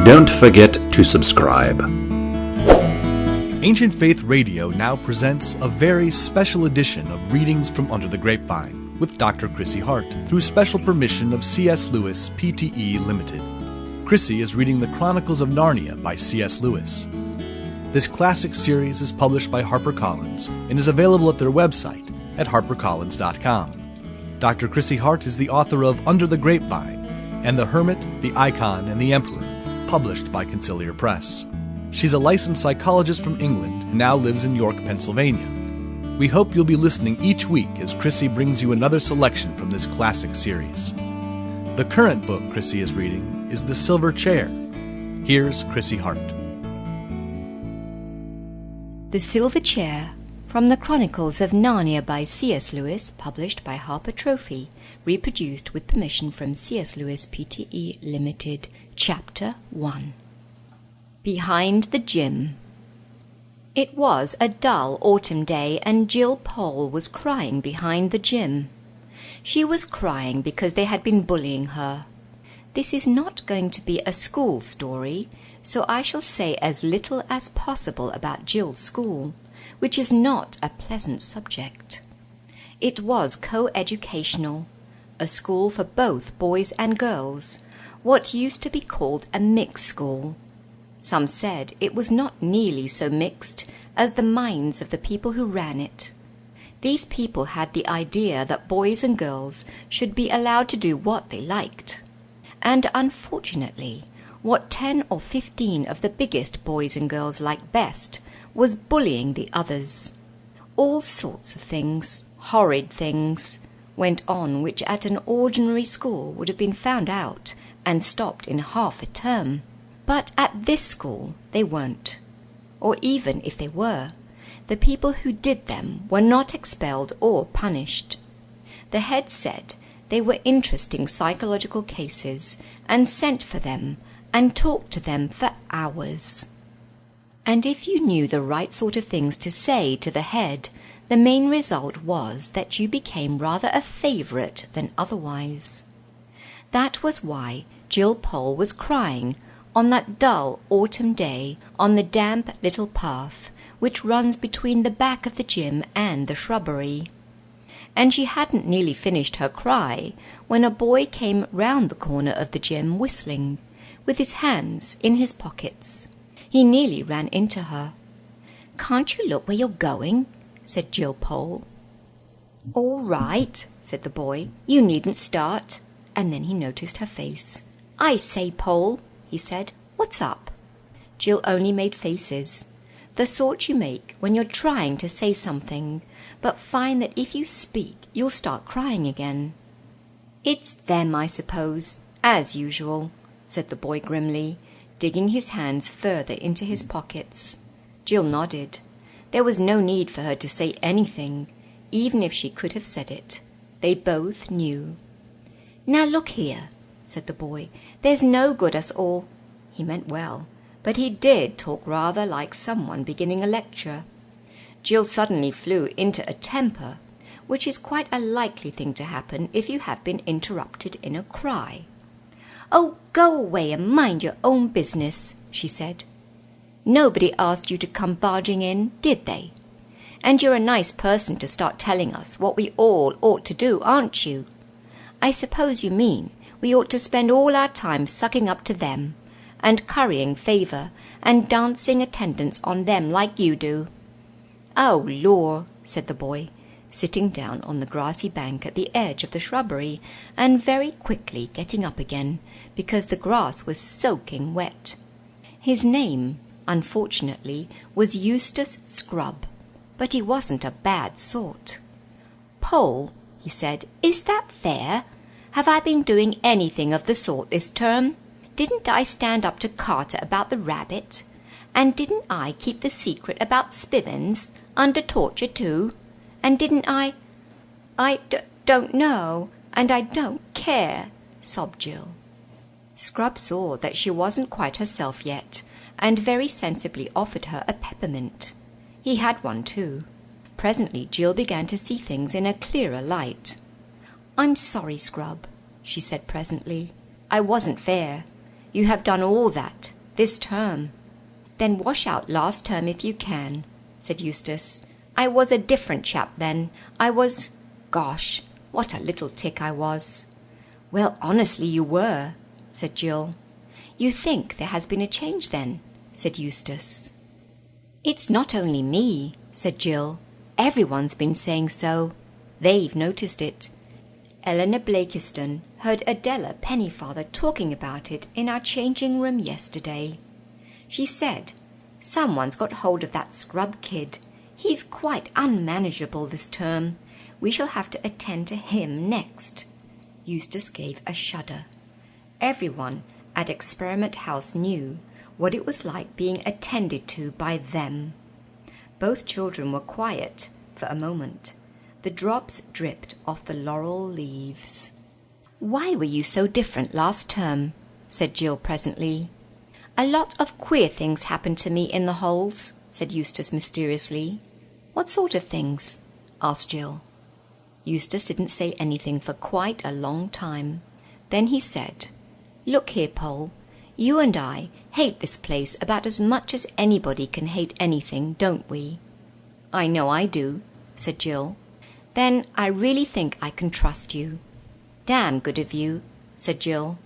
Don't forget to subscribe. Ancient Faith Radio now presents a very special edition of Readings from Under the Grapevine with Dr. Chrissy Hart through special permission of C.S. Lewis, Pte. Limited. Chrissy is reading the Chronicles of Narnia by C.S. Lewis. This classic series is published by HarperCollins and is available at their website at harpercollins.com. Dr. Chrissy Hart is the author of Under the Grapevine and The Hermit, the Icon, and the Emperor, published by Conciliar Press. She's a licensed psychologist from England and now lives in York, Pennsylvania. We hope you'll be listening each week as Chrissy brings you another selection from this classic series. The current book Chrissy is reading is The Silver Chair. Here's Chrissy Hart. The Silver Chair, from the Chronicles of Narnia by C.S. Lewis, published by Harper Trophy, reproduced with permission from C.S. Lewis Pte. Limited, Chapter 1. Behind the Gym. It was a dull autumn day, and Jill Pole was crying behind the gym. She was crying because they had been bullying her. This is not going to be a school story, so I shall say as little as possible about Jill's school, which is not a pleasant subject. It was co-educational, a school for both boys and girls, what used to be called a mixed school. Some said it was not nearly so mixed as the minds of the people who ran it. These people had the idea that boys and girls should be allowed to do what they liked. And unfortunately, what 10 or 15 of the biggest boys and girls liked best was bullying the others. All sorts of things, horrid things, went on which at an ordinary school would have been found out and stopped in half a term. But at this school they weren't. Or even if they were, the people who did them were not expelled or punished. The head said they were interesting psychological cases and sent for them and talked to them for hours. And if you knew the right sort of things to say to the head, the main result was that you became rather a favourite than otherwise. That was why Jill Pole was crying on that dull autumn day on the damp little path which runs between the back of the gym and the shrubbery. And she hadn't nearly finished her cry when a boy came round the corner of the gym whistling, with his hands in his pockets. He nearly ran into her. "Can't you look where you're going?" said Jill Pole. "All right," said the boy. "You needn't start." And then he noticed her face. "I say, Pole," he said, "what's up?" Jill only made faces, the sort you make when you're trying to say something, but find that if you speak, you'll start crying again. "It's them, I suppose, as usual," said the boy grimly, digging his hands further into his pockets. Jill nodded. There was no need for her to say anything, even if she could have said it. They both knew. "Now look here," said the boy, "there's no good us all—" He meant well, but he did talk rather like someone beginning a lecture. Jill suddenly flew into a temper, which is quite a likely thing to happen if you have been interrupted in a cry. "Oh, go away and mind your own business," she said. "Nobody asked you to come barging in, did they? And you're a nice person to start telling us what we all ought to do, aren't you? I suppose you mean we ought to spend all our time sucking up to them, and currying favour, and dancing attendance on them like you do." "Oh, lor," said the boy, sitting down on the grassy bank at the edge of the shrubbery, and very quickly getting up again, because the grass was soaking wet. His name, unfortunately, was Eustace Scrub, but he wasn't a bad sort. "Pole," he said, "is that fair? Have I been doing anything of the sort this term? Didn't I stand up to Carter about the rabbit? And didn't I keep the secret about Spivens, under torture too? And didn't I— don't know, and I don't care," sobbed Jill. Scrub saw that she wasn't quite herself yet, and very sensibly offered her a peppermint. He had one too. Presently Jill began to see things in a clearer light. "I'm sorry, Scrub," she said presently. "I wasn't fair. You have done all that, this term." "Then wash out last term if you can," said Eustace. "I was a different chap then. I was— Gosh, what a little tick I was." "Well, honestly you were," said Jill. "You think there has been a change then?" said Eustace. "It's not only me," said Jill. "Everyone's been saying so. They've noticed it. Eleanor Blakiston heard Adela Pennyfather talking about it in our changing room yesterday. She said, 'Someone's got hold of that scrub kid. He's quite unmanageable this term. We shall have to attend to him next.'" Eustace gave a shudder. Everyone at Experiment House knew what it was like being attended to by them. Both children were quiet for a moment. The drops dripped off the laurel leaves. "Why were you so different last term?" said Jill presently. "A lot of queer things happened to me in the holes," said Eustace mysteriously. "What sort of things?" asked Jill. Eustace didn't say anything for quite a long time. Then he said, "Look here, Poll, you and I hate this place about as much as anybody can hate anything, don't we?" "I know I do," said Jill. "Then I really think I can trust you." "Damn good of you," said Jill.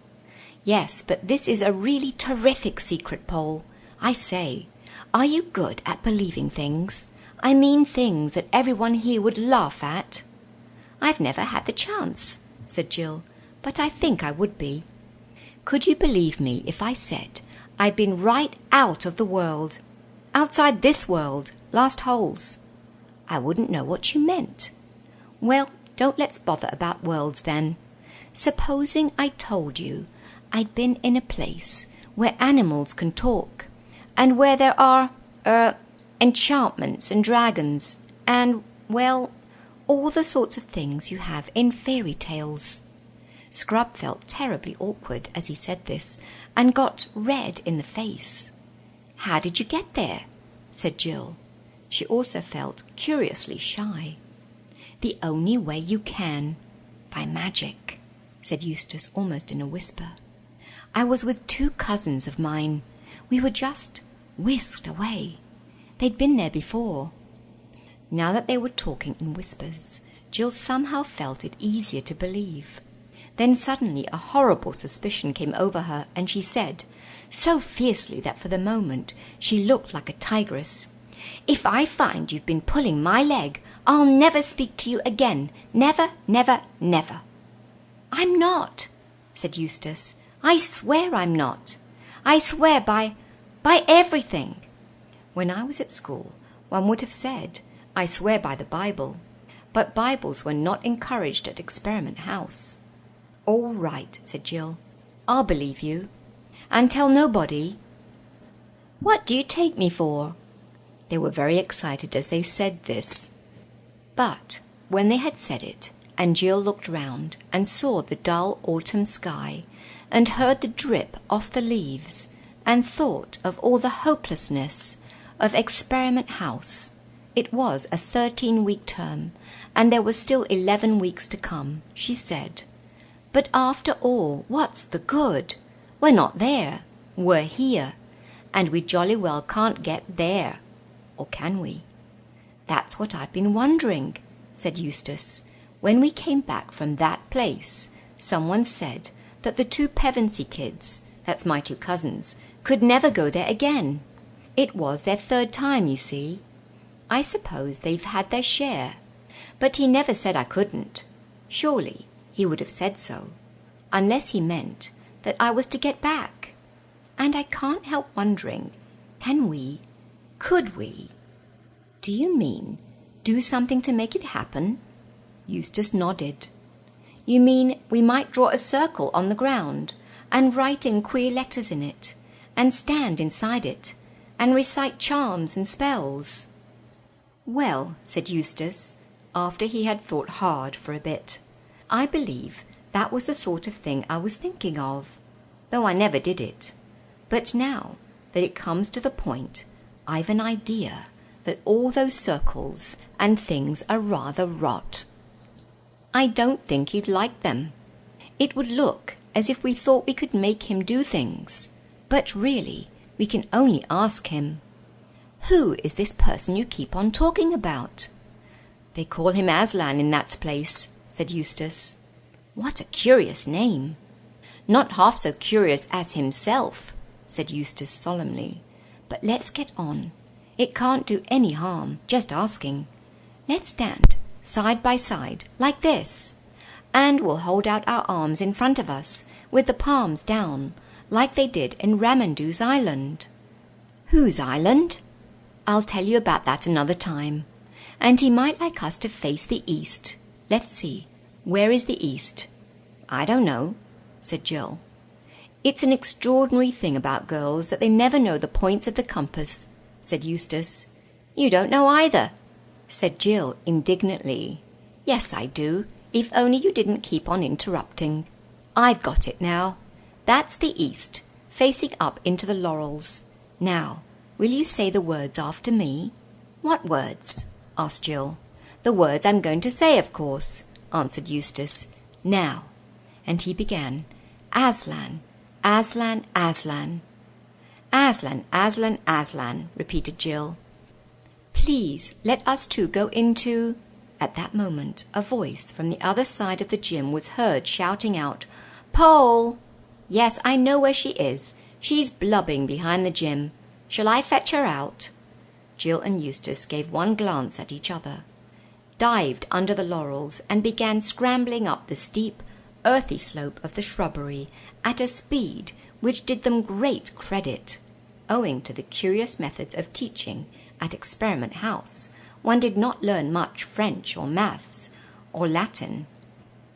"Yes, but this is a really terrific secret, Poll. I say, are you good at believing things? I mean things that everyone here would laugh at." "I've never had the chance," said Jill, "but I think I would be." "Could you believe me if I said I'd been right out of the world, outside this world, last holes?" "I wouldn't know what you meant." "Well, don't let's bother about worlds then. Supposing I told you I'd been in a place where animals can talk, and where there are, enchantments and dragons, and, well, all the sorts of things you have in fairy tales." Scrub felt terribly awkward as he said this, and got red in the face. "How did you get there?" said Jill. She also felt curiously shy. "The only way you can, by magic," said Eustace almost in a whisper. "I was with 2 cousins of mine. We were just whisked away. They'd been there before." Now that they were talking in whispers, Jill somehow felt it easier to believe. Then suddenly a horrible suspicion came over her, and she said, so fiercely that for the moment she looked like a tigress, "If I find you've been pulling my leg, I'll never speak to you again. Never, never, never." "I'm not," said Eustace. "I swear I'm not. I swear by everything." When I was at school, one would have said, "I swear by the Bible," but Bibles were not encouraged at Experiment House. "All right," said Jill. "I'll believe you. And tell nobody." "What do you take me for?" They were very excited as they said this. But when they had said it, and Jill looked round and saw the dull autumn sky, and heard the drip off the leaves, and thought of all the hopelessness of Experiment House, it was a 13-week term, and there were still 11 weeks to come, she said, "But after all, what's the good? We're not there. We're here. And we jolly well can't get there. Or can we?" "That's what I've been wondering," said Eustace. "When we came back from that place, someone said that the 2 Pevensey kids, that's my 2 cousins, could never go there again. It was their 3rd time, you see. I suppose they've had their share. But he never said I couldn't. Surely he would have said so, unless he meant that I was to get back. And I can't help wondering, could we? "Do you mean do something to make it happen?" Eustace nodded. "You mean we might draw a circle on the ground, and write in queer letters in it, and stand inside it, and recite charms and spells?" "Well," said Eustace, after he had thought hard for a bit, "I believe that was the sort of thing I was thinking of, though I never did it. But now that it comes to the point, I've an idea that all those circles and things are rather rot. I don't think he'd like them. It would look as if we thought we could make him do things, but really We can only ask him. Who is this person you keep on talking about? They call him Aslan in that place, said Eustace. What a curious name. Not half so curious as himself, said Eustace solemnly. But let's get on. It can't do any harm, just asking. Let's stand, side by side, like this. And we'll hold out our arms in front of us, with the palms down, like they did in Ramandu's island. Whose island? I'll tell you about that another time. And he might like us to face the east. Let's see, where is the east? I don't know, said Jill. It's an extraordinary thing about girls that they never know the points of the compass, said Eustace. You don't know either, said Jill indignantly. Yes, I do, if only you didn't keep on interrupting. I've got it now. That's the east, facing up into the laurels. Now, will you say the words after me? What words? Asked Jill. The words I'm going to say, of course, answered Eustace. Now. And he began. Aslan, Aslan, Aslan. Aslan, Aslan, Aslan, repeated Jill. Please let us two go into... At that moment, a voice from the other side of the gym was heard shouting out, Pole! Yes, I know where she is. She's blubbing behind the gym. Shall I fetch her out? Jill and Eustace gave one glance at each other, dived under the laurels, and began scrambling up the steep, earthy slope of the shrubbery at a speed which did them great credit. Owing to the curious methods of teaching at Experiment House, one did not learn much French or maths or Latin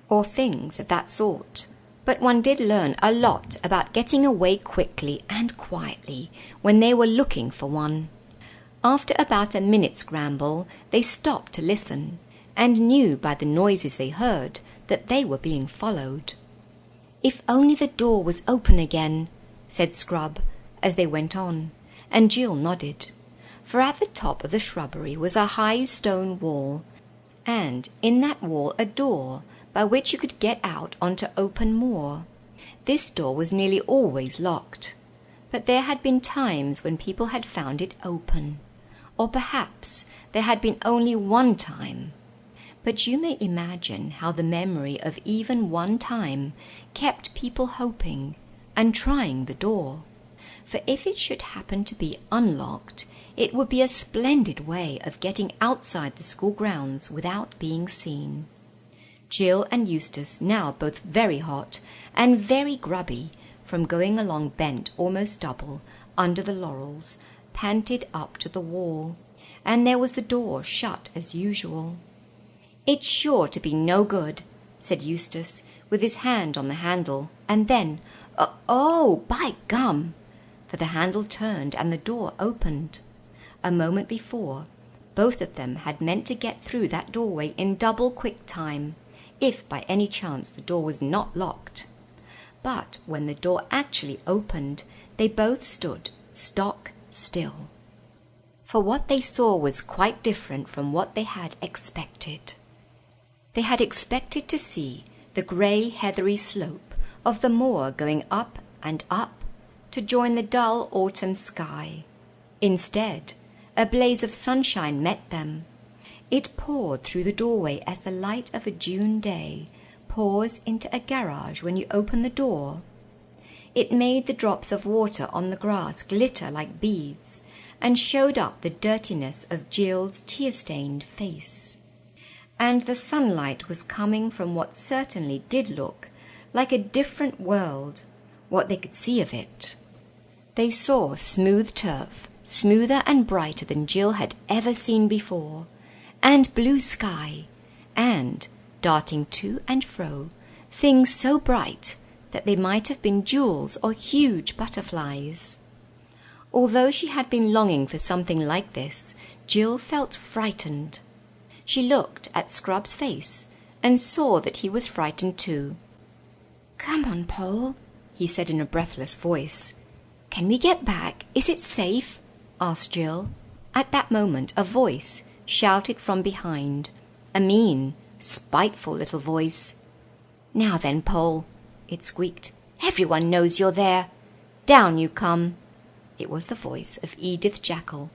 or things of that sort, but one did learn a lot about getting away quickly and quietly when they were looking for one. After about a minute's scramble, they stopped to listen, and knew by the noises they heard that they were being followed. If only the door was open again, said Scrub, as they went on, and Jill nodded. For at the top of the shrubbery was a high stone wall, and in that wall a door by which you could get out onto open moor. This door was nearly always locked, but there had been times when people had found it open, or perhaps there had been only one time. But you may imagine how the memory of even one time kept people hoping and trying the door. For if it should happen to be unlocked, it would be a splendid way of getting outside the school grounds without being seen. Jill and Eustace, now both very hot and very grubby from going along bent almost double under the laurels, panted up to the wall, and there was the door shut as usual. It's sure to be no good, said Eustace, with his hand on the handle, and then, oh, by gum! For the handle turned and the door opened. A moment before, both of them had meant to get through that doorway in double quick time, if by any chance the door was not locked. But when the door actually opened, they both stood stock still. For what they saw was quite different from what they had expected. They had expected to see the grey, heathery slope of the moor going up and up to join the dull autumn sky. Instead, a blaze of sunshine met them. It poured through the doorway as the light of a June day pours into a garage when you open the door. It made the drops of water on the grass glitter like beads, and showed up the dirtiness of Jill's tear-stained face. And the sunlight was coming from what certainly did look like a different world, what they could see of it. They saw smooth turf, smoother and brighter than Jill had ever seen before, and blue sky, and, darting to and fro, things so bright that they might have been jewels or huge butterflies. Although she had been longing for something like this, Jill felt frightened. She looked at Scrub's face and saw that he was frightened too. "Come on, Pole," he said in a breathless voice. "Can we get back? Is it safe?" asked Jill. At that moment a voice shouted from behind, a mean, spiteful little voice. "Now then, Pole," it squeaked. "Everyone knows you're there. Down you come." It was the voice of Edith Jackal,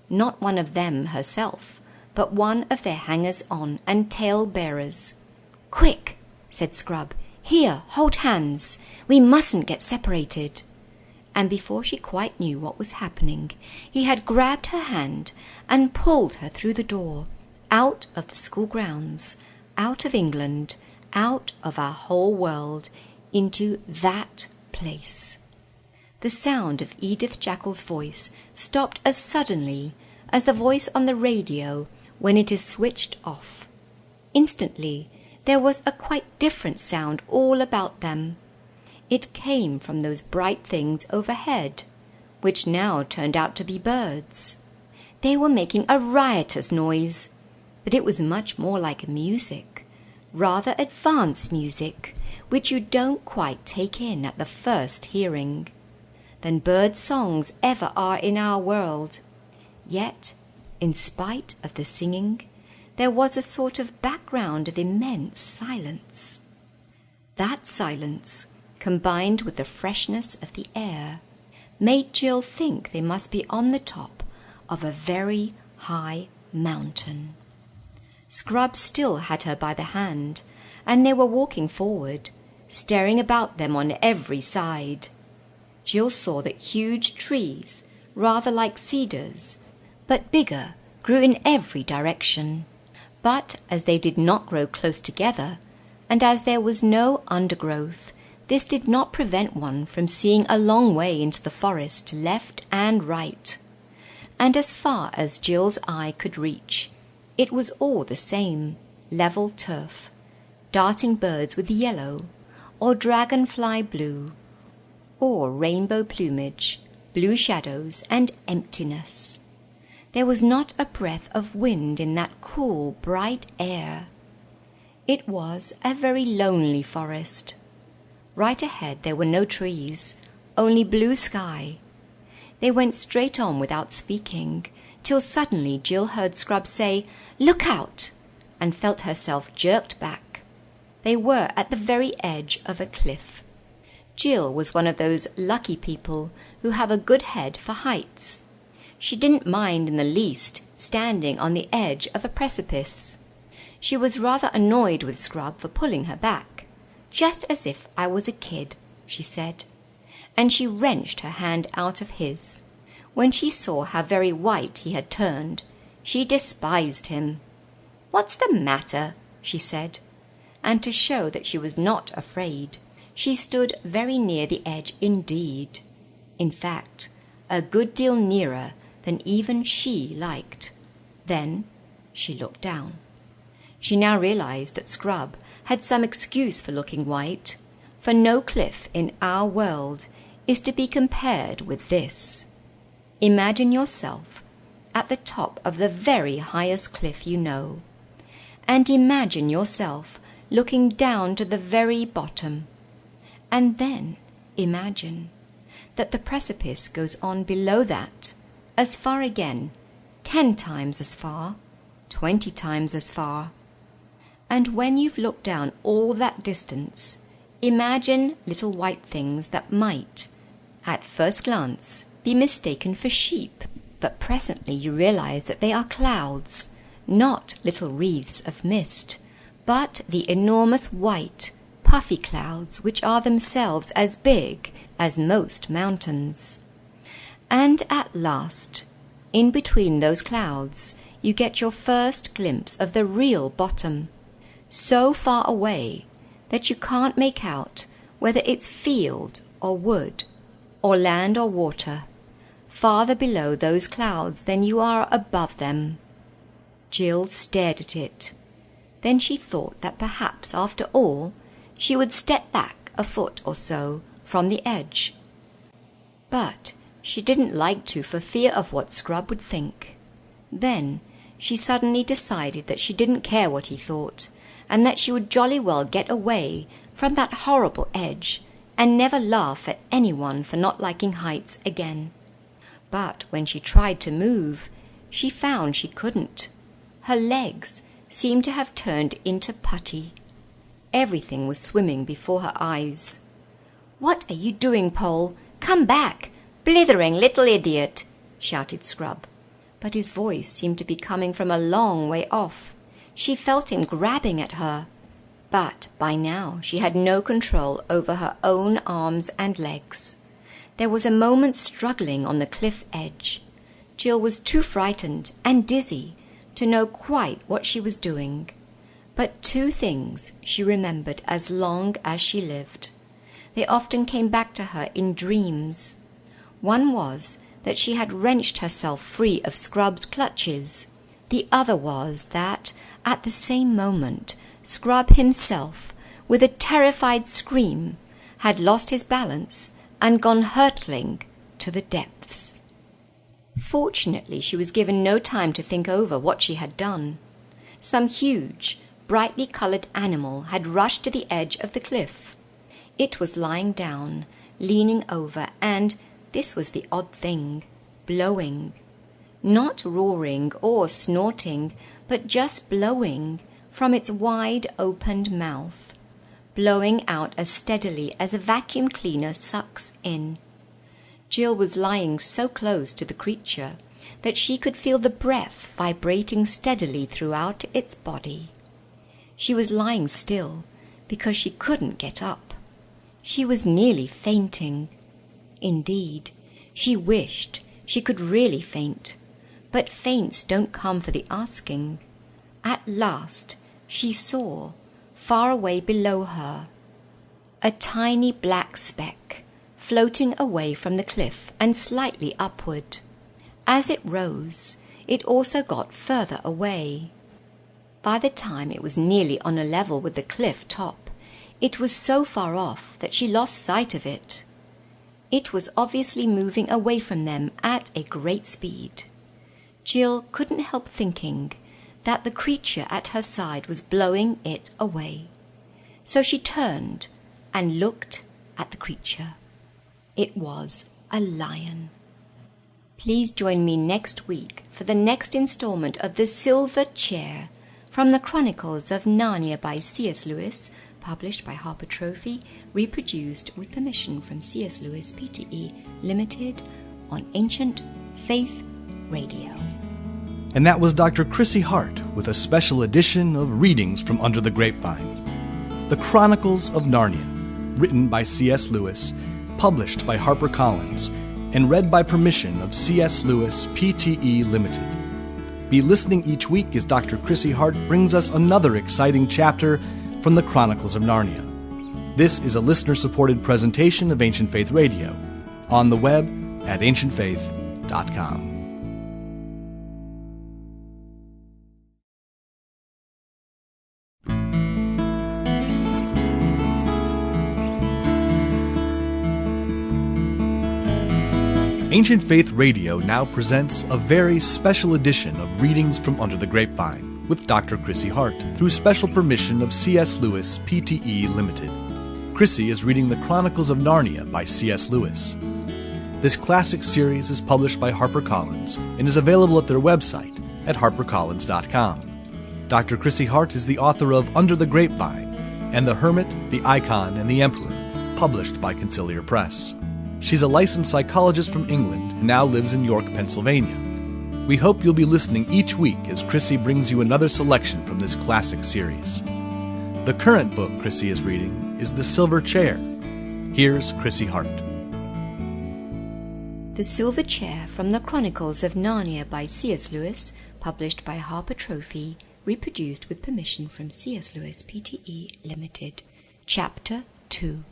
not one of them herself, but one of their hangers-on and tale-bearers. "Quick," said Scrub. "Here, hold hands. We mustn't get separated." And before she quite knew what was happening, he had grabbed her hand and pulled her through the door, out of the school grounds, out of England, out of our whole world, into that place. The sound of Edith Jackal's voice stopped as suddenly as the voice on the radio when it is switched off. Instantly, there was a quite different sound all about them. It came from those bright things overhead, which now turned out to be birds. They were making a riotous noise, but it was much more like music, rather advanced music, which you don't quite take in at the first hearing, than bird songs ever are in our world. Yet, in spite of the singing, there was a sort of background of immense silence. That silence, combined with the freshness of the air, made Jill think they must be on the top of a very high mountain. Scrub still had her by the hand, and they were walking forward, staring about them on every side. Jill saw that huge trees, rather like cedars, but bigger, grew in every direction. But as they did not grow close together, and as there was no undergrowth, this did not prevent one from seeing a long way into the forest to left and right. And as far as Jill's eye could reach, it was all the same, level turf, darting birds with yellow, or dragonfly blue, or rainbow plumage, blue shadows, and emptiness. There was not a breath of wind in that cool, bright air. It was a very lonely forest. Right ahead there were no trees, only blue sky. They went straight on without speaking, till suddenly Jill heard Scrub say, "Look out!" and felt herself jerked back. They were at the very edge of a cliff. Jill was one of those lucky people who have a good head for heights. She didn't mind in the least standing on the edge of a precipice. She was rather annoyed with Scrub for pulling her back. "Just as if I was a kid," she said, and she wrenched her hand out of his. When she saw how very white he had turned, she despised him. "What's the matter?" she said, and to show that she was not afraid, she stood very near the edge indeed. In fact, a good deal nearer than even she liked. Then she looked down. She now realized that Scrub had some excuse for looking white, for no cliff in our world is to be compared with this. Imagine yourself at the top of the very highest cliff you know, and imagine yourself looking down to the very bottom, and then imagine that the precipice goes on below that, as far again, 10 times as far, 20 times as far. And when you've looked down all that distance, imagine little white things that might, at first glance, be mistaken for sheep, but presently you realize that they are clouds, not little wreaths of mist, but the enormous white, puffy clouds which are themselves as big as most mountains. And at last, in between those clouds, you get your first glimpse of the real bottom, so far away that you can't make out whether it's field or wood, or land or water, farther below those clouds than you are above them. Jill stared at it. Then she thought that perhaps, after all, she would step back a foot or so from the edge. But she didn't like to for fear of what Scrub would think. Then she suddenly decided that she didn't care what he thought, and that she would jolly well get away from that horrible edge and never laugh at anyone for not liking heights again. But when she tried to move, she found she couldn't. Her legs seemed to have turned into putty. Everything was swimming before her eyes. "What are you doing, Pole? Come back! blithering little idiot!" shouted Scrub. But his voice seemed to be coming from a long way off. She felt him grabbing at her. But by now she had no control over her own arms and legs. There was a moment's struggling on the cliff edge. Jill was too frightened and dizzy to know quite what she was doing. But two things she remembered as long as she lived. They often came back to her in dreams. One was that she had wrenched herself free of Scrub's clutches. The other was that, at the same moment, Scrub himself, with a terrified scream, had lost his balance and gone hurtling to the depths. Fortunately, she was given no time to think over what she had done. Some huge, brightly coloured animal had rushed to the edge of the cliff. It was lying down, leaning over, and, this was the odd thing, blowing. Not roaring or snorting, but just blowing from its wide-opened mouth, blowing out as steadily as a vacuum cleaner sucks in. Jill was lying so close to the creature that she could feel the breath vibrating steadily throughout its body. She was lying still because she couldn't get up. She was nearly fainting. Indeed, she wished she could really faint, but faints don't come for the asking. At last she saw, far away below her, a tiny black speck floating away from the cliff and slightly upward. As it rose, it also got further away. By the time it was nearly on a level with the cliff top, it was so far off that she lost sight of it. It was obviously moving away from them at a great speed. Jill couldn't help thinking that the creature at her side was blowing it away. So she turned and looked at the creature. It was a lion. Please join me next week for the next installment of The Silver Chair from the Chronicles of Narnia by C.S. Lewis, published by Harper Trophy, reproduced with permission from C.S. Lewis Pte. Limited on Ancient Faith Radio. And that was Dr. Chrissy Hart with a special edition of Readings from Under the Grapevine. The Chronicles of Narnia, written by C.S. Lewis, published by HarperCollins, and read by permission of C.S. Lewis Pte. Limited. Be listening each week as Dr. Chrissy Hart brings us another exciting chapter from the Chronicles of Narnia. This is a listener-supported presentation of Ancient Faith Radio, on the web at ancientfaith.com. Ancient Faith Radio now presents a very special edition of Readings from Under the Grapevine with Dr. Chrissy Hart through special permission of C.S. Lewis Pte. Limited. Chrissy is reading The Chronicles of Narnia by C.S. Lewis. This classic series is published by HarperCollins and is available at their website at harpercollins.com. Dr. Chrissy Hart is the author of Under the Grapevine and The Hermit, the Icon, and the Emperor, published by Conciliar Press. She's a licensed psychologist from England and now lives in York, Pennsylvania. We hope you'll be listening each week as Chrissy brings you another selection from this classic series. The current book Chrissy is reading is The Silver Chair. Here's Chrissy Hart. The Silver Chair from the Chronicles of Narnia by C.S. Lewis, published by Harper Trophy, reproduced with permission from C.S. Lewis Pte. Limited. Chapter 2.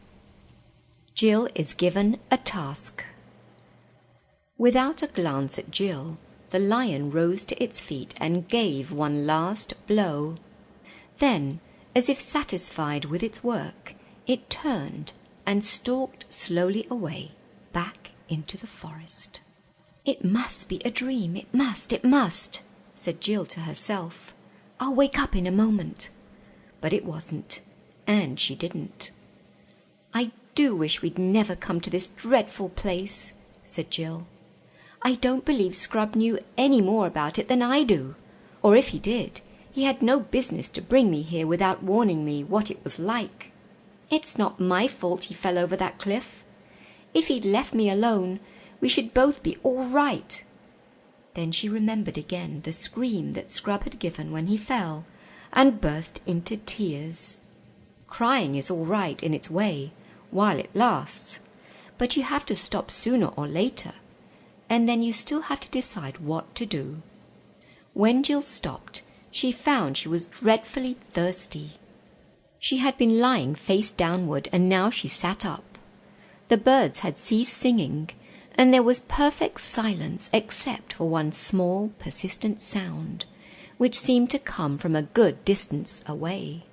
Jill is given a task. Without a glance at Jill, the lion rose to its feet and gave one last blow. Then, as if satisfied with its work, it turned and stalked slowly away, back into the forest. "It must be a dream, it must," said Jill to herself. "I'll wake up in a moment." But it wasn't, and she didn't. "I do wish we'd never come to this dreadful place," said Jill. "I don't believe Scrub knew any more about it than I do. Or if he did, he had no business to bring me here without warning me what it was like. It's not my fault he fell over that cliff. If he'd left me alone, We should both be all right." Then she remembered again the scream that Scrub had given when he fell, and burst into tears. Crying is all right in its way, while it lasts, but you have to stop sooner or later, and then you still have to decide what to do. When Jill stopped, she found she was dreadfully thirsty. She had been lying face downward, and now she sat up. The birds had ceased singing, and there was perfect silence except for one small, persistent sound, which seemed to come from a good distance away.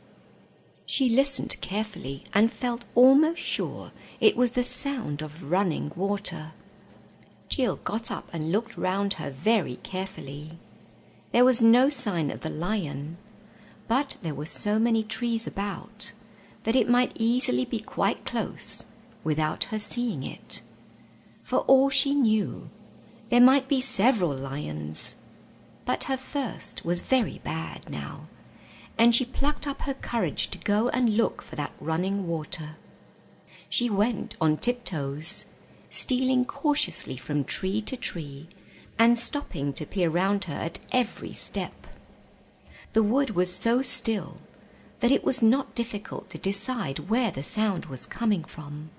She listened carefully and felt almost sure it was the sound of running water. Jill got up and looked round her very carefully. There was no sign of the lion, but there were so many trees about that it might easily be quite close without her seeing it. For all she knew, there might be several lions, but her thirst was very bad now, and she plucked up her courage to go and look for that running water. She went on tiptoes, stealing cautiously from tree to tree, and stopping to peer round her at every step. The wood was so still that it was not difficult to decide where the sound was coming from.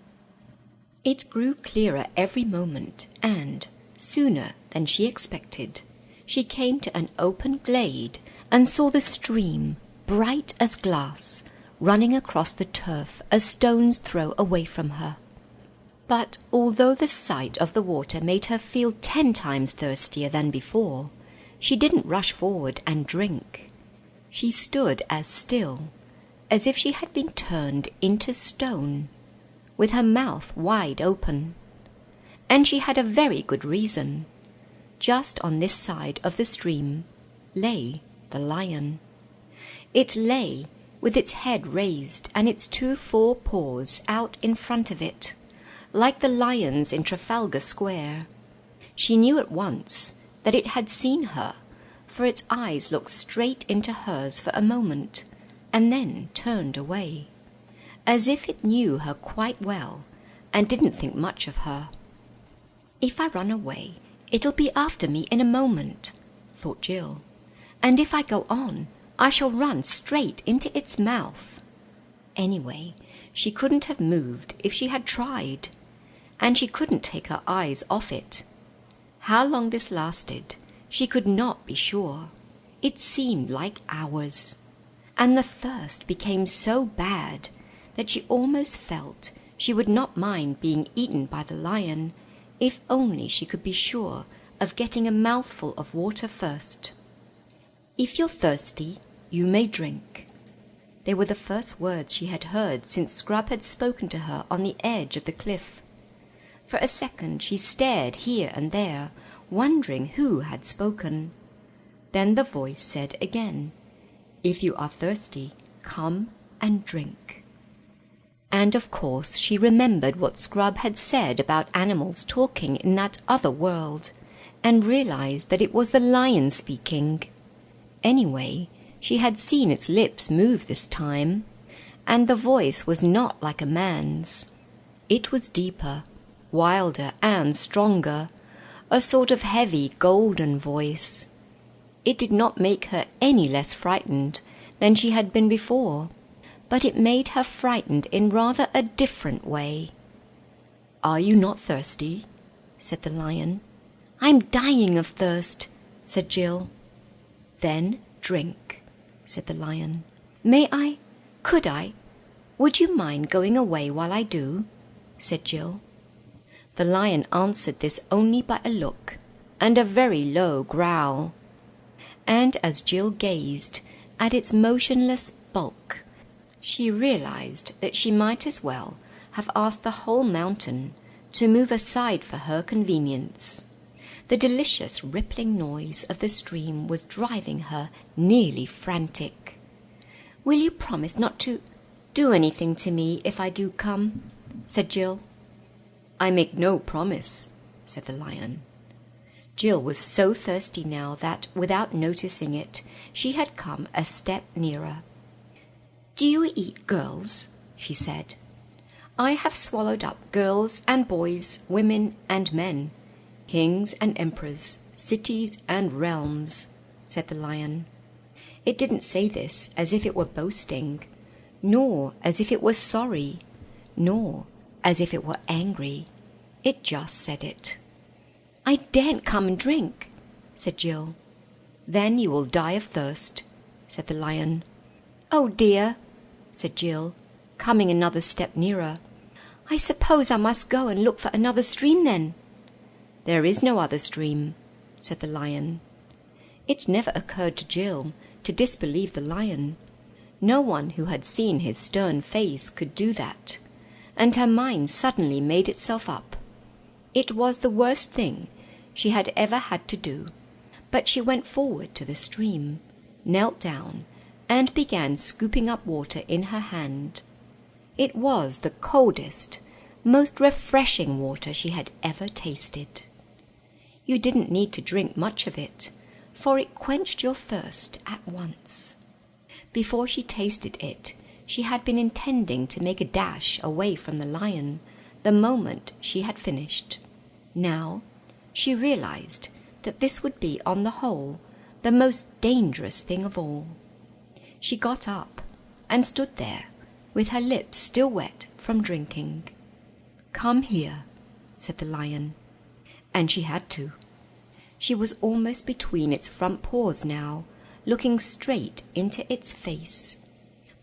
It grew clearer every moment, and, sooner than she expected, she came to an open glade and saw the stream, bright as glass, running across the turf a stone's throw away from her. But although the sight of the water made her feel 10 times thirstier than before, she didn't rush forward and drink. She stood as still as if she had been turned into stone, with her mouth wide open. And she had a very good reason. Just on this side of the stream lay the lion. It lay with its head raised and its 2 forepaws out in front of it, like the lions in Trafalgar Square. She knew at once that it had seen her, for its eyes looked straight into hers for a moment, and then turned away, as if it knew her quite well and didn't think much of her. "If I run away, it'll be after me in a moment," thought Jill, "and if I go on, I shall run straight into its mouth." Anyway, she couldn't have moved if she had tried, and she couldn't take her eyes off it. How long this lasted, she could not be sure. It seemed like hours, and the thirst became so bad that she almost felt she would not mind being eaten by the lion if only she could be sure of getting a mouthful of water first. "If you're thirsty, you may drink." They were the first words she had heard since Scrub had spoken to her on the edge of the cliff. For a second she stared here and there, wondering who had spoken. Then the voice said again, "If you are thirsty, come and drink." And of course she remembered what Scrub had said about animals talking in that other world, and realized that it was the lion speaking. Anyway, she had seen its lips move this time, and the voice was not like a man's. It was deeper, wilder and stronger, a sort of heavy golden voice. It did not make her any less frightened than she had been before, but it made her frightened in rather a different way. "Are you not thirsty?" said the lion. "I'm dying of thirst," said Jill. "Then drink," said the lion. "May I? Could I? Would you mind going away while I do?" said Jill. The lion answered this only by a look and a very low growl. And as Jill gazed at its motionless bulk, she realized that she might as well have asked the whole mountain to move aside for her convenience. The delicious rippling noise of the stream was driving her nearly frantic. "Will you promise not to do anything to me if I do come?" said Jill. "I make no promise," said the lion. Jill was so thirsty now that, without noticing it, she had come a step nearer. "Do you eat girls?" she said. I have swallowed up girls and boys, women and men, kings and emperors, cities and realms, said the lion. It didn't say this as if it were boasting, nor as if it were sorry, nor as if it were angry. It just said it. I daren't come and drink, said Jill. Then you will die of thirst, said the lion. Oh dear, said Jill, coming another step nearer. I suppose I must go and look for another stream then. There is no other stream, said the lion. It never occurred to Jill to disbelieve the lion. No one who had seen his stern face could do that, and her mind suddenly made itself up. It was the worst thing she had ever had to do, but she went forward to the stream, knelt down, and began scooping up water in her hand. It was the coldest, most refreshing water she had ever tasted. You didn't need to drink much of it, for it quenched your thirst at once. Before she tasted it, she had been intending to make a dash away from the lion the moment she had finished. Now she realized that this would be, on the whole, the most dangerous thing of all. She got up and stood there, with her lips still wet from drinking. Come here, said the lion, and she had to. She was almost between its front paws now, looking straight into its face.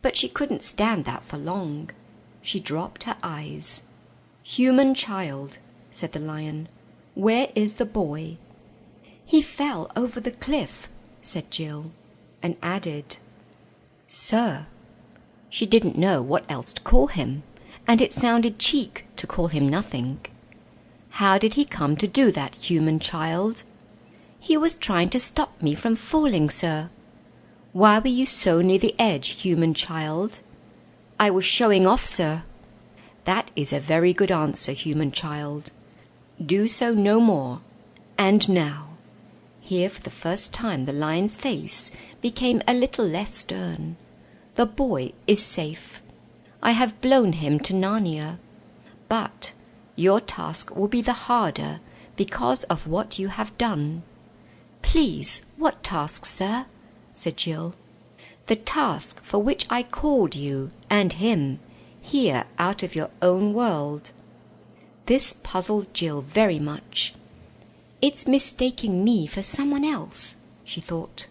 But she couldn't stand that for long. She dropped her eyes. Human child, said the lion, where is the boy? He fell over the cliff, said Jill, and added, Sir. She didn't know what else to call him, and it sounded cheek to call him nothing. How did he come to do that, human child? He was trying to stop me from falling, sir. Why were you so near the edge, human child? I was showing off, sir. That is a very good answer, human child. Do so no more. And now. Here for the first time the lion's face became a little less stern. The boy is safe. I have blown him to Narnia. But your task will be the harder because of what you have done. Please, what task, sir? Said Jill. The task for which I called you and him here out of your own world. This puzzled Jill very much. It's mistaking me for someone else, she thought.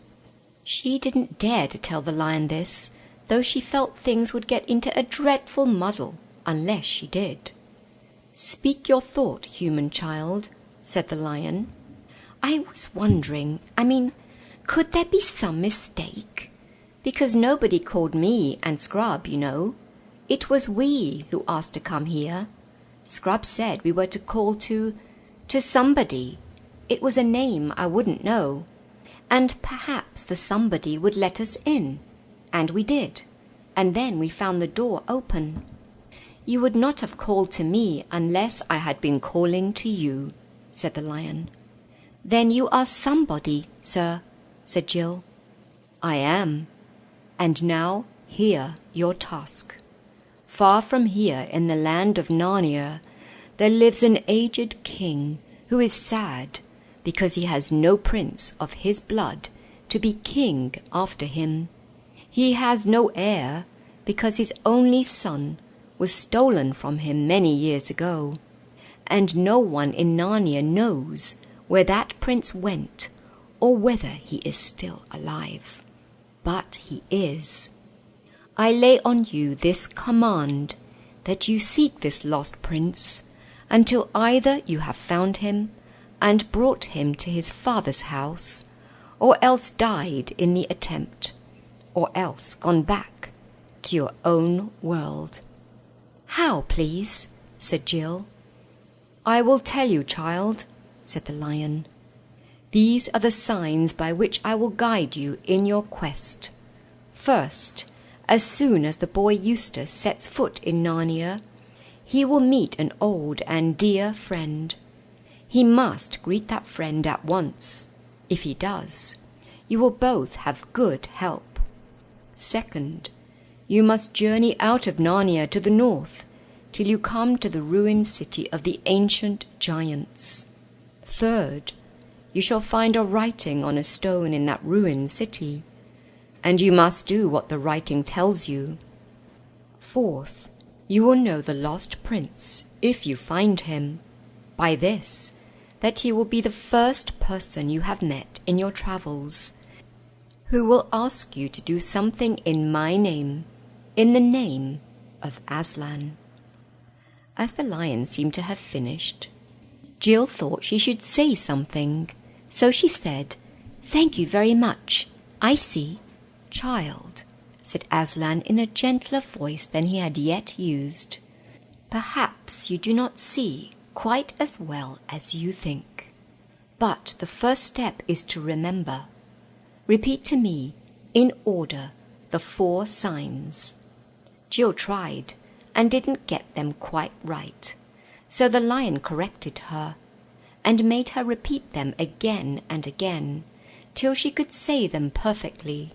She didn't dare to tell the lion this, though she felt things would get into a dreadful muddle unless she did. Speak your thought, human child, said the lion. I was wondering, could there be some mistake? Because nobody called me and Scrub, you know. It was we who asked to come here. Scrub said we were to call to somebody. It was a name I wouldn't know. And perhaps the somebody would let us in. And we did. And then we found the door open. You would not have called to me unless I had been calling to you, said the lion. Then you are somebody, sir, said Jill. I am. And now hear your task. Far from here in the land of Narnia, there lives an aged king who is sad because he has no prince of his blood to be king after him. He has no heir because his only son was stolen from him many years ago, and no one in Narnia knows where that prince went or whether he is still alive. But he is. I lay on you this command, that you seek this lost prince until either you have found him and brought him to his father's house, or else died in the attempt, or else gone back to your own world. How, please? Said Jill. I will tell you, child, said the lion. These are the signs by which I will guide you in your quest. First, as soon as the boy Eustace sets foot in Narnia, he will meet an old and dear friend. He must greet that friend at once. If he does, you will both have good help. Second, you must journey out of Narnia to the north, till you come to the ruined city of the ancient giants. Third, you shall find a writing on a stone in that ruined city, and you must do what the writing tells you. Fourth, you will know the lost prince, if you find him, by this, that he will be the first person you have met in your travels, who will ask you to do something in my name, in the name of Aslan. As the lion seemed to have finished, Jill thought she should say something, so she said, "Thank you very much. I see." "Child," said Aslan in a gentler voice than he had yet used, "perhaps you do not see quite as well as you think. But the first step is to remember. Repeat to me, in order, the 4 signs." Jill tried, and didn't get them quite right, so the lion corrected her, and made her repeat them again and again, till she could say them perfectly.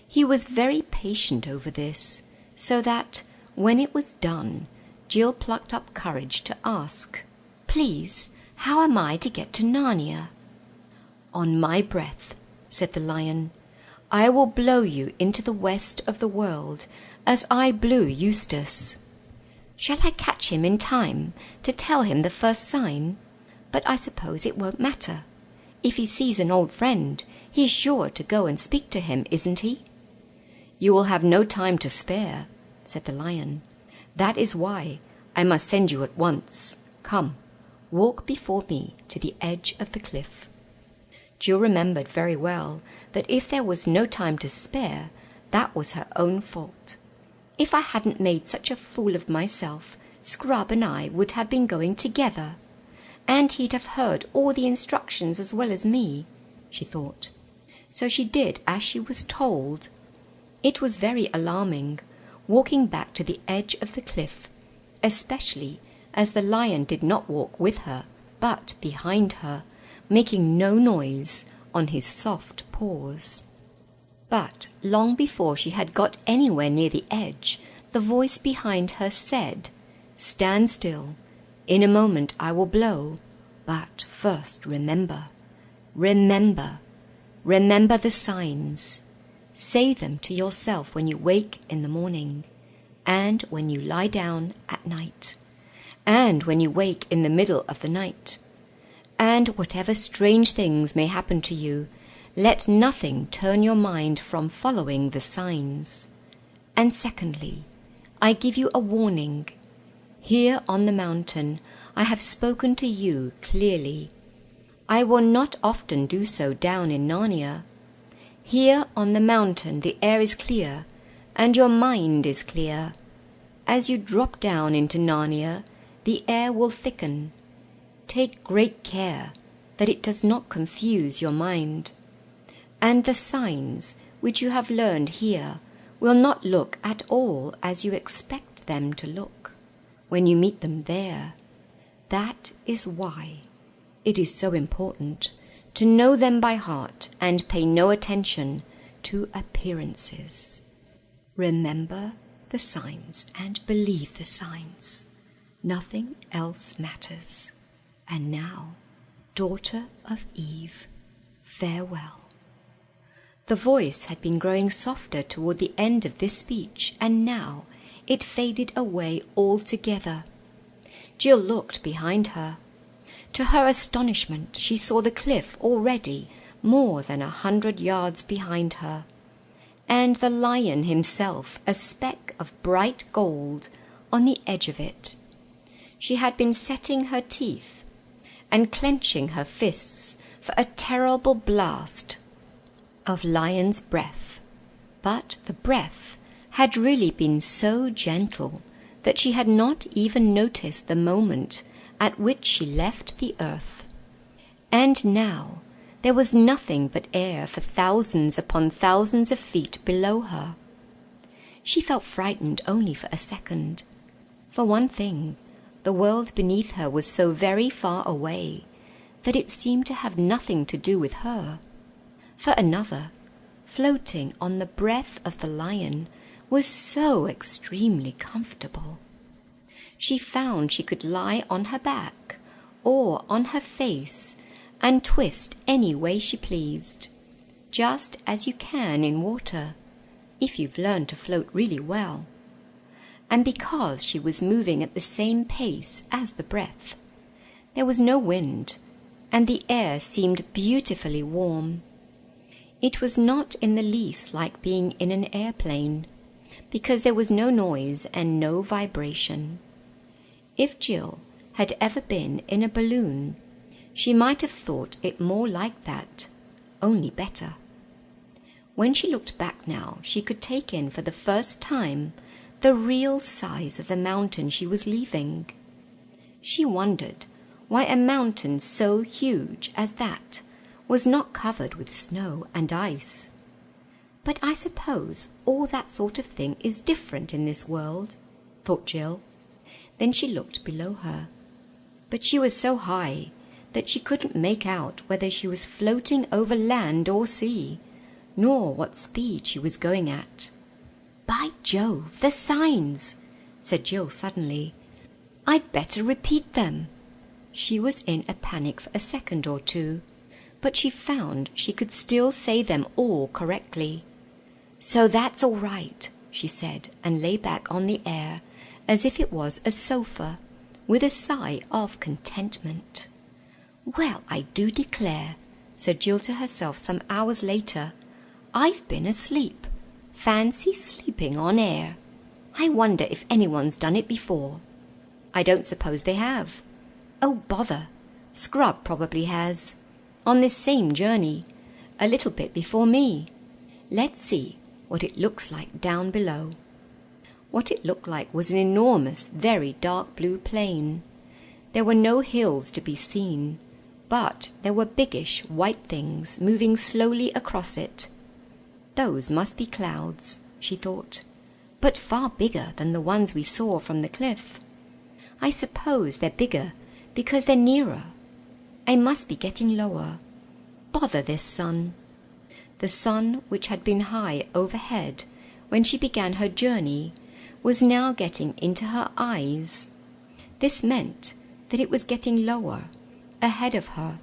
He was very patient over this, so that, when it was done, Jill plucked up courage to ask, "Please, how am I to get to Narnia?" "On my breath," said the lion. "I will blow you into the west of the world, as I blew Eustace." "Shall I catch him in time to tell him the first sign? But I suppose it won't matter. If he sees an old friend, he's sure to go and speak to him, isn't he?" "You will have no time to spare," said the lion. "That is why I must send you at once. Come, walk before me to the edge of the cliff." Jill remembered very well that if there was no time to spare, that was her own fault. If I hadn't made such a fool of myself, Scrub and I would have been going together, and he'd have heard all the instructions as well as me, she thought. So she did as she was told. It was very alarming, walking back to the edge of the cliff, especially as the lion did not walk with her, but behind her, making no noise on his soft paws. But long before she had got anywhere near the edge, the voice behind her said, "Stand still. In a moment I will blow, but first remember. Remember. Remember the signs. Say them to yourself when you wake in the morning, and when you lie down at night, and when you wake in the middle of the night. And whatever strange things may happen to you, let nothing turn your mind from following the signs. And secondly, I give you a warning. Here on the mountain I have spoken to you clearly. I will not often do so down in Narnia. Here on the mountain the air is clear, and your mind is clear. As you drop down into Narnia, the air will thicken. Take great care that it does not confuse your mind. And the signs which you have learned here will not look at all as you expect them to look when you meet them there. That is why it is so important to know them by heart and pay no attention to appearances. Remember the signs and believe the signs. Nothing else matters. And now, daughter of Eve, farewell." The voice had been growing softer toward the end of this speech, and now it faded away altogether. Jill looked behind her. To her astonishment, she saw the cliff already more than 100 yards behind her, and the lion himself, a speck of bright gold, on the edge of it. She had been setting her teeth and clenching her fists for a terrible blast of lion's breath, but the breath had really been so gentle that she had not even noticed the moment at which she left the earth. And now there was nothing but air for thousands upon thousands of feet below her. She felt frightened only for a second. For one thing, the world beneath her was so very far away that it seemed to have nothing to do with her. For another, floating on the breath of the lion was so extremely comfortable. She found she could lie on her back or on her face and twist any way she pleased, just as you can in water, if you've learned to float really well. And because she was moving at the same pace as the breath, there was no wind, and the air seemed beautifully warm. It was not in the least like being in an airplane, because there was no noise and no vibration. If Jill had ever been in a balloon, she might have thought it more like that, only better. When she looked back now, she could take in for the first time the real size of the mountain she was leaving. She wondered why a mountain so huge as that was not covered with snow and ice. But I suppose all that sort of thing is different in this world, thought Jill. Then she looked below her, but she was so high that she couldn't make out whether she was floating over land or sea, nor what speed she was going at. "By Jove, the signs!" said Jill suddenly. "I'd better repeat them." She was in a panic for a second or two, but she found she could still say them all correctly. "So that's all right," she said, and lay back on the air as if it was a sofa, with a sigh of contentment. "Well, I do declare," said Jill to herself some hours later. "I've been asleep. Fancy sleeping on air. I wonder if anyone's done it before. I don't suppose they have. Oh, bother. Scrub probably has. On this same journey, a little bit before me. Let's see what it looks like down below." What it looked like was an enormous, very dark blue plain. There were no hills to be seen, but there were biggish white things moving slowly across it. Those must be clouds, she thought, but far bigger than the ones we saw from the cliff. I suppose they're bigger because they're nearer. I must be getting lower. Bother this sun. The sun, which had been high overhead when she began her journey, was now getting into her eyes. This meant that it was getting lower, ahead of her.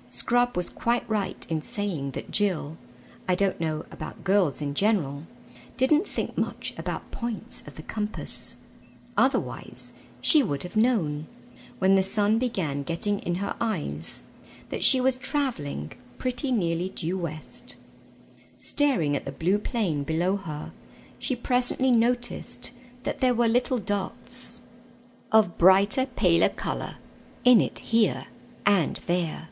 Scrub was quite right in saying that Jill, I don't know about girls in general, didn't think much about points of the compass. Otherwise, she would have known, when the sun began getting in her eyes, that she was travelling pretty nearly due west. Staring at the blue plain below her, she presently noticed that there were little dots of brighter, paler colour in it here and there.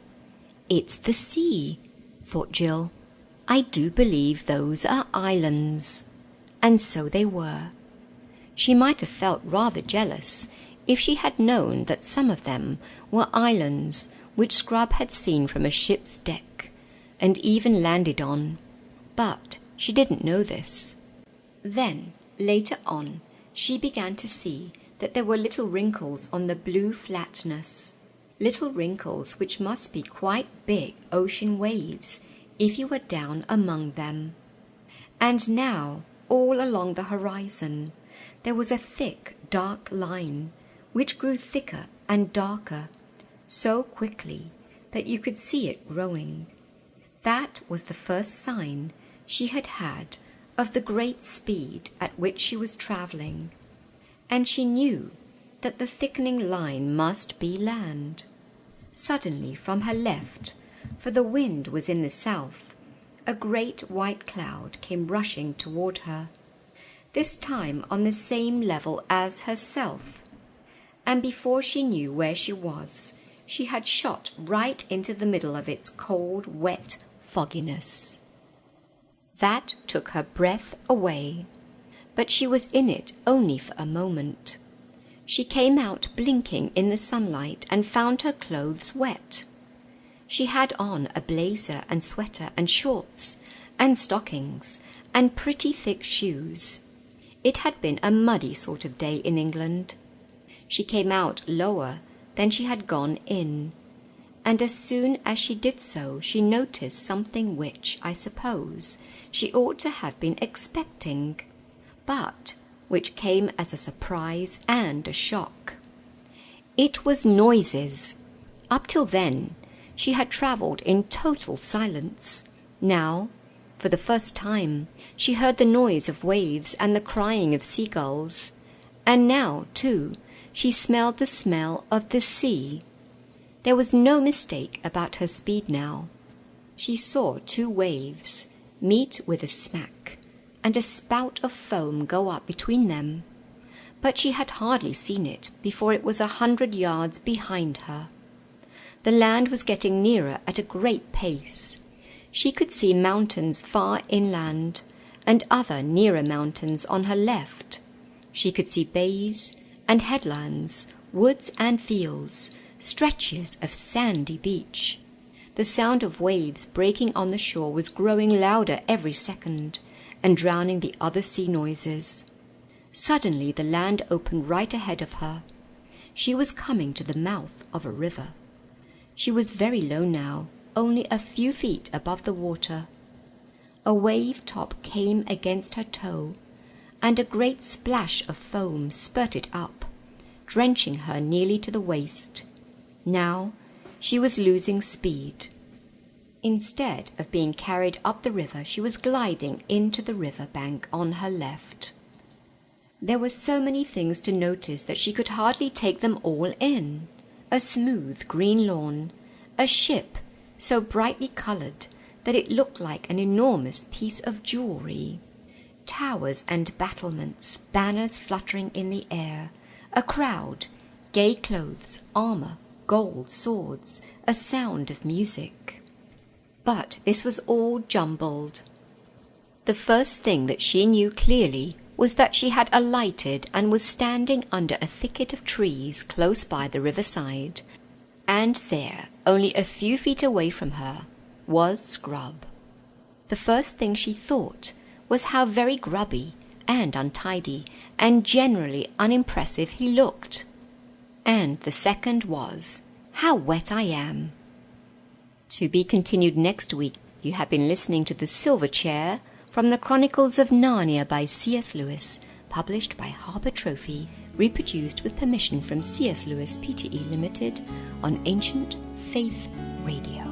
"It's the sea," thought Jill. "I do believe those are islands." And so they were. She might have felt rather jealous if she had known that some of them were islands which Scrub had seen from a ship's deck, and even landed on. But she didn't know this. Then, later on, she began to see that there were little wrinkles on the blue flatness, little wrinkles which must be quite big ocean waves if you were down among them. And now, all along the horizon, there was a thick, dark line, which grew thicker and darker, so quickly that you could see it growing. That was the first sign she had had of the great speed at which she was travelling, and she knew that the thickening line must be land. Suddenly, from her left, for the wind was in the south, a great white cloud came rushing toward her, this time on the same level as herself, and before she knew where she was, she had shot right into the middle of its cold, wet fogginess. That took her breath away, but she was in it only for a moment. She came out blinking in the sunlight and found her clothes wet. She had on a blazer and sweater and shorts and stockings and pretty thick shoes. It had been a muddy sort of day in England. She came out lower than she had gone in, and as soon as she did so she noticed something which, I suppose, she ought to have been expecting, but which came as a surprise and a shock. It was noises. Up till then, she had travelled in total silence. Now, for the first time, she heard the noise of waves and the crying of seagulls. And now, too, she smelled the smell of the sea. There was no mistake about her speed now. She saw two waves meet with a smack, and a spout of foam go up between them. But she had hardly seen it before it was 100 yards behind her. The land was getting nearer at a great pace. She could see mountains far inland, and other nearer mountains on her left. She could see bays and headlands, woods and fields, stretches of sandy beach. The sound of waves breaking on the shore was growing louder every second, and drowning the other sea noises. Suddenly the land opened right ahead of her. She was coming to the mouth of a river. She was very low now, only a few feet above the water. A wave top came against her toe, and a great splash of foam spurted up, drenching her nearly to the waist. Now she was losing speed. Instead of being carried up the river, she was gliding into the river bank on her left. There were so many things to notice that she could hardly take them all in. A smooth green lawn, a ship so brightly coloured that it looked like an enormous piece of jewellery, towers and battlements, banners fluttering in the air, a crowd, gay clothes, armour, gold, swords, a sound of music. But this was all jumbled. The first thing that she knew clearly was that she had alighted and was standing under a thicket of trees close by the riverside, and there, only a few feet away from her, was Scrub. The first thing she thought was how very grubby and untidy and generally unimpressive he looked. And the second was, how wet I am. To be continued next week. You have been listening to The Silver Chair from the Chronicles of Narnia by C.S. Lewis, published by Harper Trophy, reproduced with permission from C.S. Lewis Pte. Limited on Ancient Faith Radio.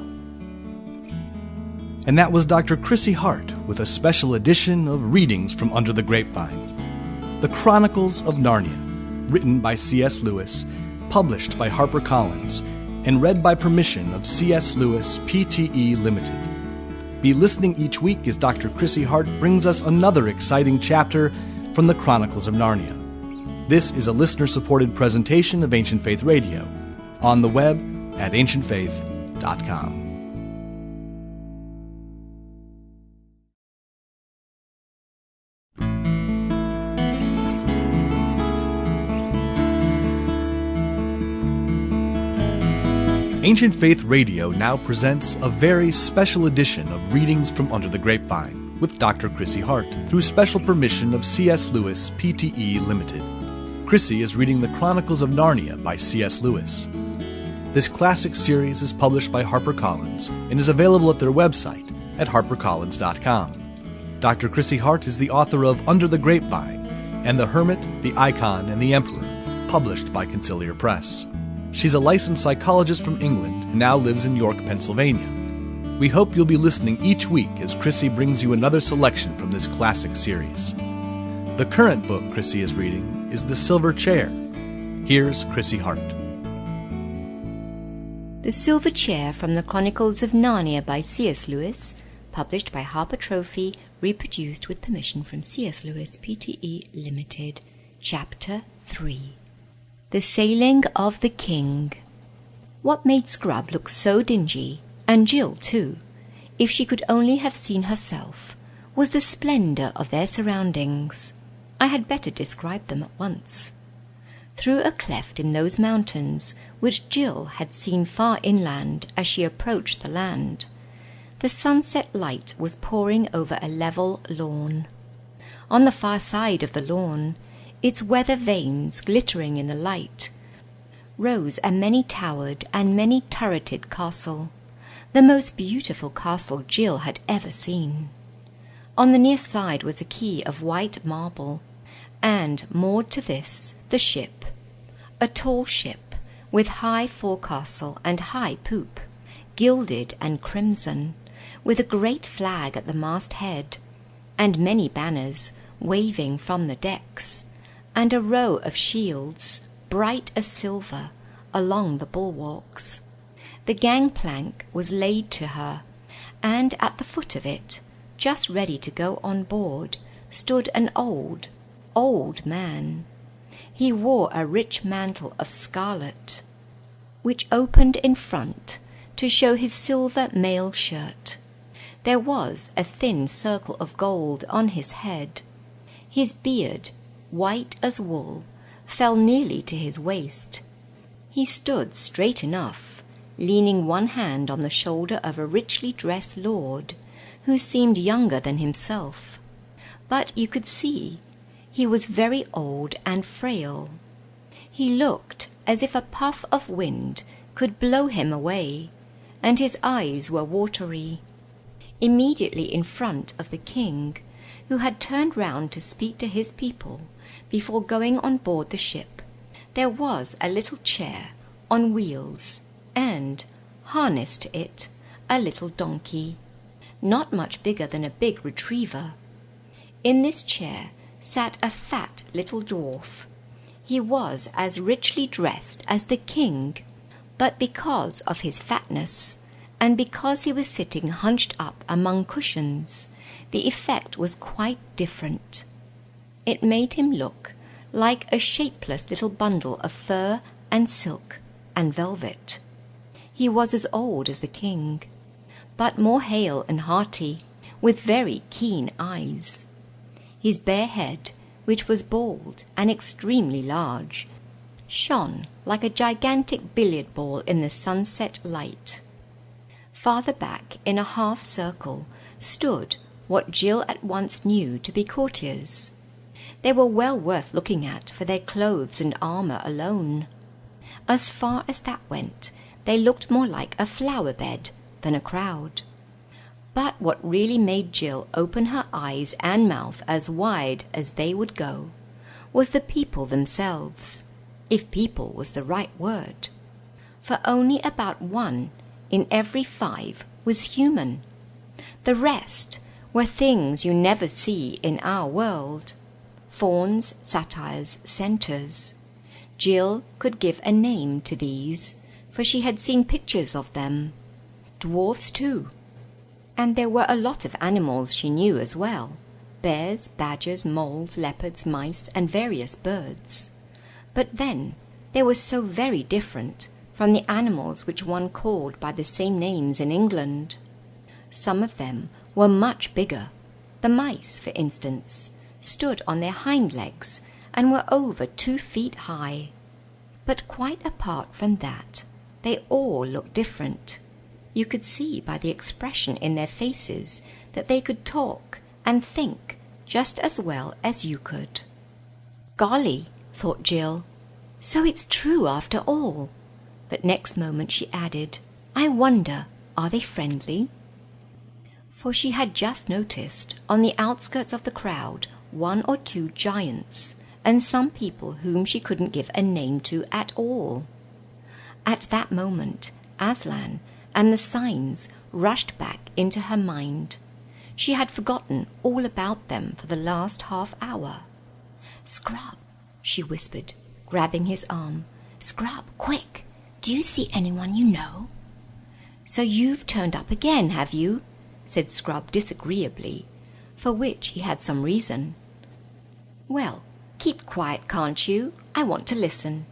And that was Dr. Chrissy Hart with a special edition of Readings from Under the Grapevine. The Chronicles of Narnia, written by C.S. Lewis, published by HarperCollins, and read by permission of C.S. Lewis Pte. Limited. Be listening each week as Dr. Chrissy Hart brings us another exciting chapter from the Chronicles of Narnia. This is a listener-supported presentation of Ancient Faith Radio, on the web at ancientfaith.com. Ancient Faith Radio now presents a very special edition of Readings from Under the Grapevine with Dr. Chrissy Hart through special permission of C.S. Lewis Pte. Limited. Chrissy is reading The Chronicles of Narnia by C.S. Lewis. This classic series is published by HarperCollins and is available at their website at harpercollins.com. Dr. Chrissy Hart is the author of Under the Grapevine and The Hermit, the Icon, and the Emperor, published by Conciliar Press. She's a licensed psychologist from England and now lives in York, Pennsylvania. We hope you'll be listening each week as Chrissy brings you another selection from this classic series. The current book Chrissy is reading is The Silver Chair. Here's Chrissy Hart. The Silver Chair from the Chronicles of Narnia by C.S. Lewis, published by Harper Trophy, reproduced with permission from C.S. Lewis Pte. Limited. Chapter 3. The Sailing of the King. What made Scrub look so dingy, and Jill too, if she could only have seen herself, was the splendour of their surroundings. I had better describe them at once. Through a cleft in those mountains, which Jill had seen far inland as she approached the land, the sunset light was pouring over a level lawn. On the far side of the lawn, its weather vanes glittering in the light, rose a many-towered and many-turreted castle, the most beautiful castle Jill had ever seen. On the near side was a quay of white marble, and moored to this the ship, a tall ship with high forecastle and high poop, gilded and crimson, with a great flag at the masthead, and many banners waving from the decks, and a row of shields, bright as silver, along the bulwarks. The gangplank was laid to her, and at the foot of it, just ready to go on board, stood an old, old man. He wore a rich mantle of scarlet, which opened in front to show his silver mail shirt. There was a thin circle of gold on his head. His beard, white as wool, fell nearly to his waist. He stood straight enough, leaning one hand on the shoulder of a richly dressed lord, who seemed younger than himself. But you could see he was very old and frail. He looked as if a puff of wind could blow him away, and his eyes were watery. Immediately in front of the king, who had turned round to speak to his people before going on board the ship, there was a little chair on wheels, and, harnessed to it, a little donkey, not much bigger than a big retriever. In this chair sat a fat little dwarf. He was as richly dressed as the king, but because of his fatness, and because he was sitting hunched up among cushions, the effect was quite different. It made him look like a shapeless little bundle of fur and silk and velvet. He was as old as the king, but more hale and hearty, with very keen eyes. His bare head, which was bald and extremely large, shone like a gigantic billiard ball in the sunset light. Farther back, in a half-circle, stood what Jill at once knew to be courtiers. They were well worth looking at for their clothes and armour alone. As far as that went, they looked more like a flower-bed than a crowd. But what really made Jill open her eyes and mouth as wide as they would go was the people themselves, if people was the right word. For only about 1 in every 5 was human. The rest were things you never see in our world. Fauns, satyrs, centaurs. Jill could give a name to these, for she had seen pictures of them. Dwarfs too. And there were a lot of animals she knew as well. Bears, badgers, moles, leopards, mice, and various birds. But then they were so very different from the animals which one called by the same names in England. Some of them were much bigger. The mice, for instance, stood on their hind legs and were over 2 feet high. But quite apart from that, they all looked different. You could see by the expression in their faces that they could talk and think just as well as you could. Golly, thought Jill, so it's true after all. But next moment she added, I wonder, are they friendly? For she had just noticed on the outskirts of the crowd 1 or 2 giants, and some people whom she couldn't give a name to at all. At that moment, Aslan and the signs rushed back into her mind. She had forgotten all about them for the last half-hour. Scrub, she whispered, grabbing his arm. Scrub, quick! Do you see anyone you know? So you've turned up again, have you? Said Scrub disagreeably, for which he had some reason. Well, keep quiet, can't you? I want to listen.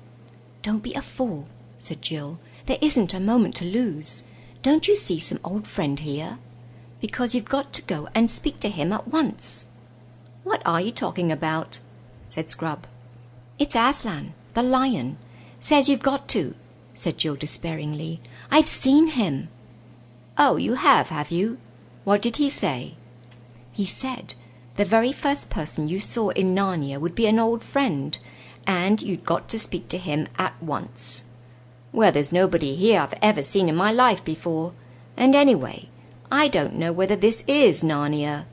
Don't be a fool, said Jill. There isn't a moment to lose. Don't you see some old friend here? Because you've got to go and speak to him at once. What are you talking about? Said Scrub. It's Aslan, the lion. Says you've got to, said Jill despairingly. I've seen him. Oh, you have you? What did he say? He said the very first person you saw in Narnia would be an old friend, and you'd got to speak to him at once. Well, there's nobody here I've ever seen in my life before, and anyway, I don't know whether this is Narnia.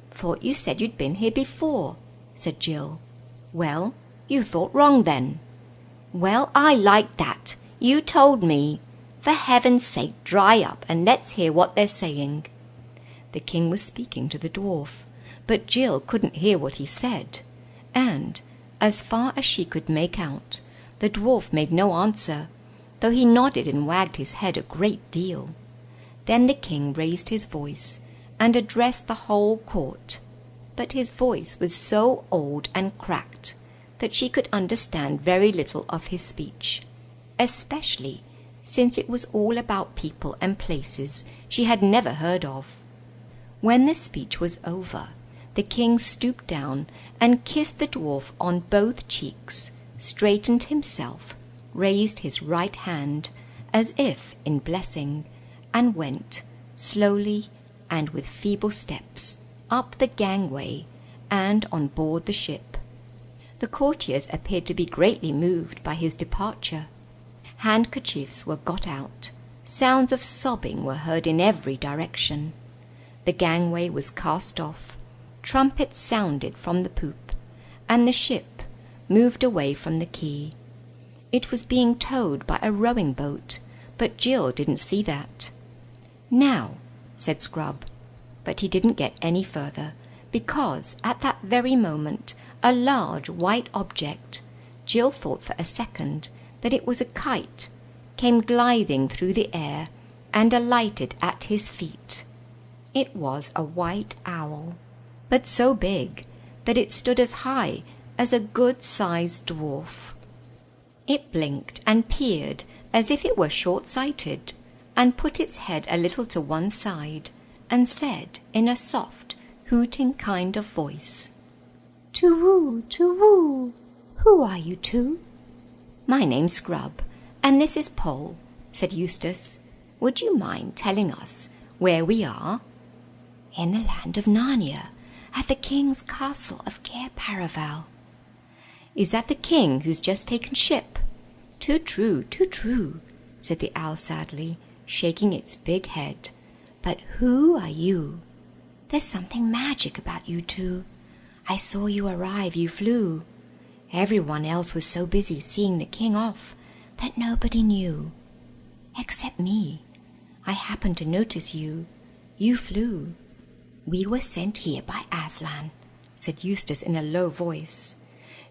Thought you said you'd been here before, said Jill. "Well, you thought wrong then." "Well, I like that. You told me. For heaven's sake, dry up and let's hear what they're saying." The king was speaking to the dwarf, but Jill couldn't hear what he said, and, as far as she could make out, the dwarf made no answer, though he nodded and wagged his head a great deal. Then the king raised his voice and addressed the whole court, but his voice was so old and cracked that she could understand very little of his speech, especially since it was all about people and places she had never heard of. When the speech was over, the king stooped down and kissed the dwarf on both cheeks, straightened himself, raised his right hand as if in blessing, and went, slowly and with feeble steps, up the gangway and on board the ship. The courtiers appeared to be greatly moved by his departure. Handkerchiefs were got out, sounds of sobbing were heard in every direction. The gangway was cast off, trumpets sounded from the poop, and the ship moved away from the quay. It was being towed by a rowing boat, but Jill didn't see that. "Now," said Scrub, but he didn't get any further, because at that very moment a large white object, Jill thought for a second that it was a kite, came gliding through the air and alighted at his feet. It was a white owl, but so big that it stood as high as a good-sized dwarf. It blinked and peered as if it were short-sighted, and put its head a little to one side, and said in a soft, hooting kind of voice, "To-woo, to-woo, who are you two?" "My name's Scrub, and this is Poll," said Eustace. "Would you mind telling us where we are?" "In the land of Narnia, at the king's castle of Cair Paravel." "Is that the king who's just taken ship?" Too true, said the owl sadly, shaking its big head. "But who are you?" "There's something magic about you two. I saw you arrive, you flew. Everyone else was so busy seeing the king off that nobody knew. Except me. I happened to notice you. You flew. We were sent here by Aslan," said Eustace in a low voice.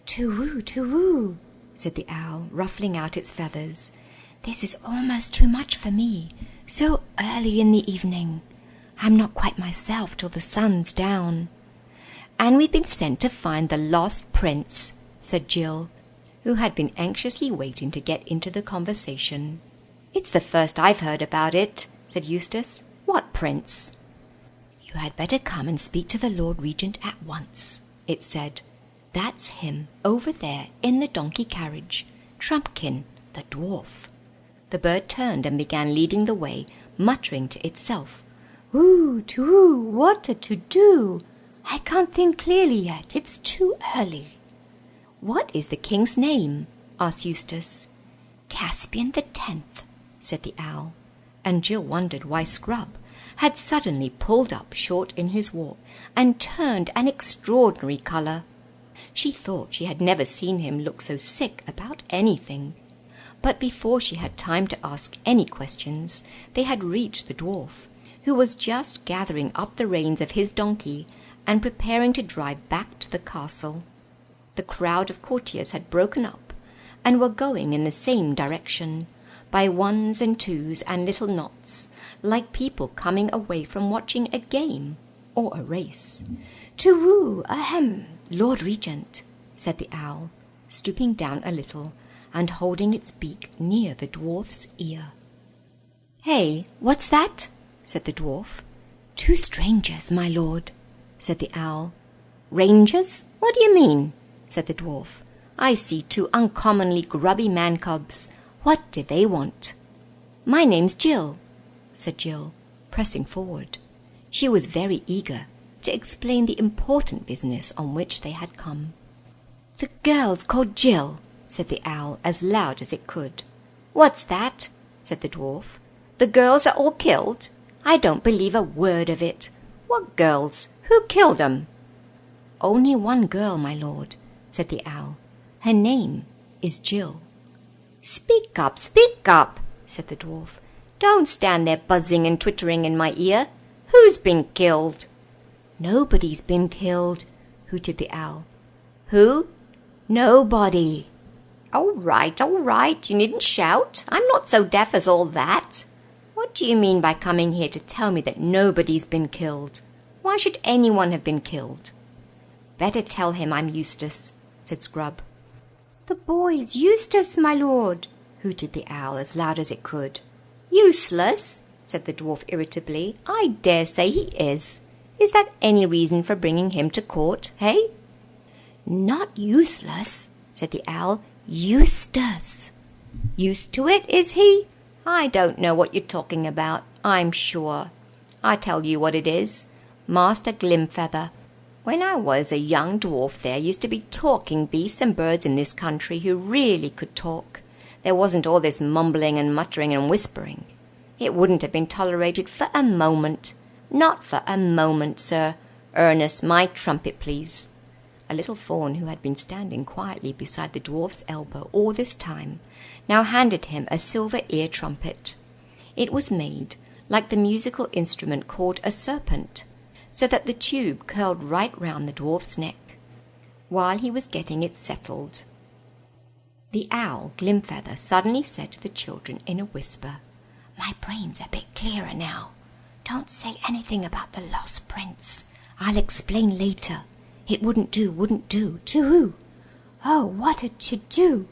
To-woo, said the owl, ruffling out its feathers. "This is almost too much for me, so early in the evening. I'm not quite myself till the sun's down." "And we've been sent to find the lost prince," said Jill, who had been anxiously waiting to get into the conversation. "It's the first I've heard about it," said Eustace. "What prince?" "You had better come and speak to the Lord Regent at once," it said. "That's him, over there, in the donkey carriage, Trumpkin, the dwarf." The bird turned and began leading the way, muttering to itself, "Ooh, what a to-do! I can't think clearly yet, it's too early." "What is the king's name?" asked Eustace. "Caspian the 10th, said the owl, and Jill wondered why Scrub had suddenly pulled up short in his walk and turned an extraordinary colour. She thought she had never seen him look so sick about anything. But before she had time to ask any questions, they had reached the dwarf, who was just gathering up the reins of his donkey and preparing to drive back to the castle. The crowd of courtiers had broken up and were going in the same direction, by ones and twos and little knots, like people coming away from watching a game or a race. "To-woo, Lord Regent," said the owl, stooping down a little and holding its beak near the dwarf's ear. "Hey, what's that?" said the dwarf. "Two strangers, my lord," said the owl. "Rangers? What do you mean?" said the dwarf. "I see two uncommonly grubby man-cubs. What do they want?" "My name's Jill," said Jill, pressing forward. She was very eager to explain the important business on which they had come. "The girl's called Jill," said the owl as loud as it could. "What's that?" said the dwarf. "The girls are all killed? I don't believe a word of it. What girls? Who killed 'em?" "Only one girl, my lord," said the owl. "Her name is Jill." Speak up, said the dwarf. "Don't stand there buzzing and twittering in my ear. Who's been killed?" "Nobody's been killed," hooted the owl. "Who?" "Nobody." All right, you needn't shout. I'm not so deaf as all that. What do you mean by coming here to tell me that nobody's been killed? Why should anyone have been killed?" "Better tell him I'm Eustace," said Scrub. "The boy's Eustace, my lord," hooted the owl as loud as it could. "Useless," said the dwarf irritably. "I dare say he is. Is that any reason for bringing him to court, hey?" "Not useless," said the owl. "Eustace." "Used to it, is he? I don't know what you're talking about, I'm sure. I tell you what it is, Master Glimfeather. When I was a young dwarf there used to be talking beasts and birds in this country who really could talk. There wasn't all this mumbling and muttering and whispering. It wouldn't have been tolerated for a moment. Not for a moment, sir. Ernest, my trumpet, please." A little fawn who had been standing quietly beside the dwarf's elbow all this time now handed him a silver ear trumpet. It was made like the musical instrument called a serpent, so that the tube curled right round the dwarf's neck. While he was getting it settled, the owl Glimfeather suddenly said to the children in a whisper, "My brain's a bit clearer now. Don't say anything about the lost prince. I'll explain later. It wouldn't do. To who? Oh, what a to-do!"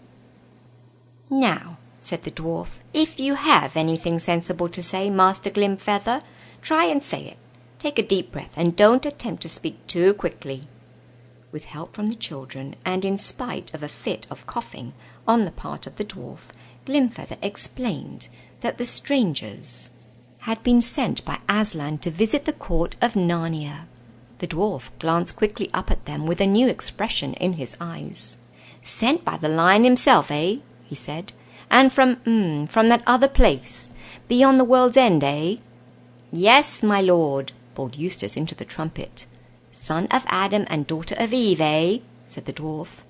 "Now," said the dwarf, "if you have anything sensible to say, Master Glimfeather, try and say it. Take a deep breath, and don't attempt to speak too quickly." With help from the children, and in spite of a fit of coughing on the part of the dwarf, Glimfeather explained that the strangers had been sent by Aslan to visit the court of Narnia. The dwarf glanced quickly up at them with a new expression in his eyes. "Sent by the lion himself, eh?" he said. "And from that other place, beyond the world's end, eh?" "Yes, my lord," bawled Eustace into the trumpet. "Son of Adam and daughter of Eve, eh?" said the dwarf.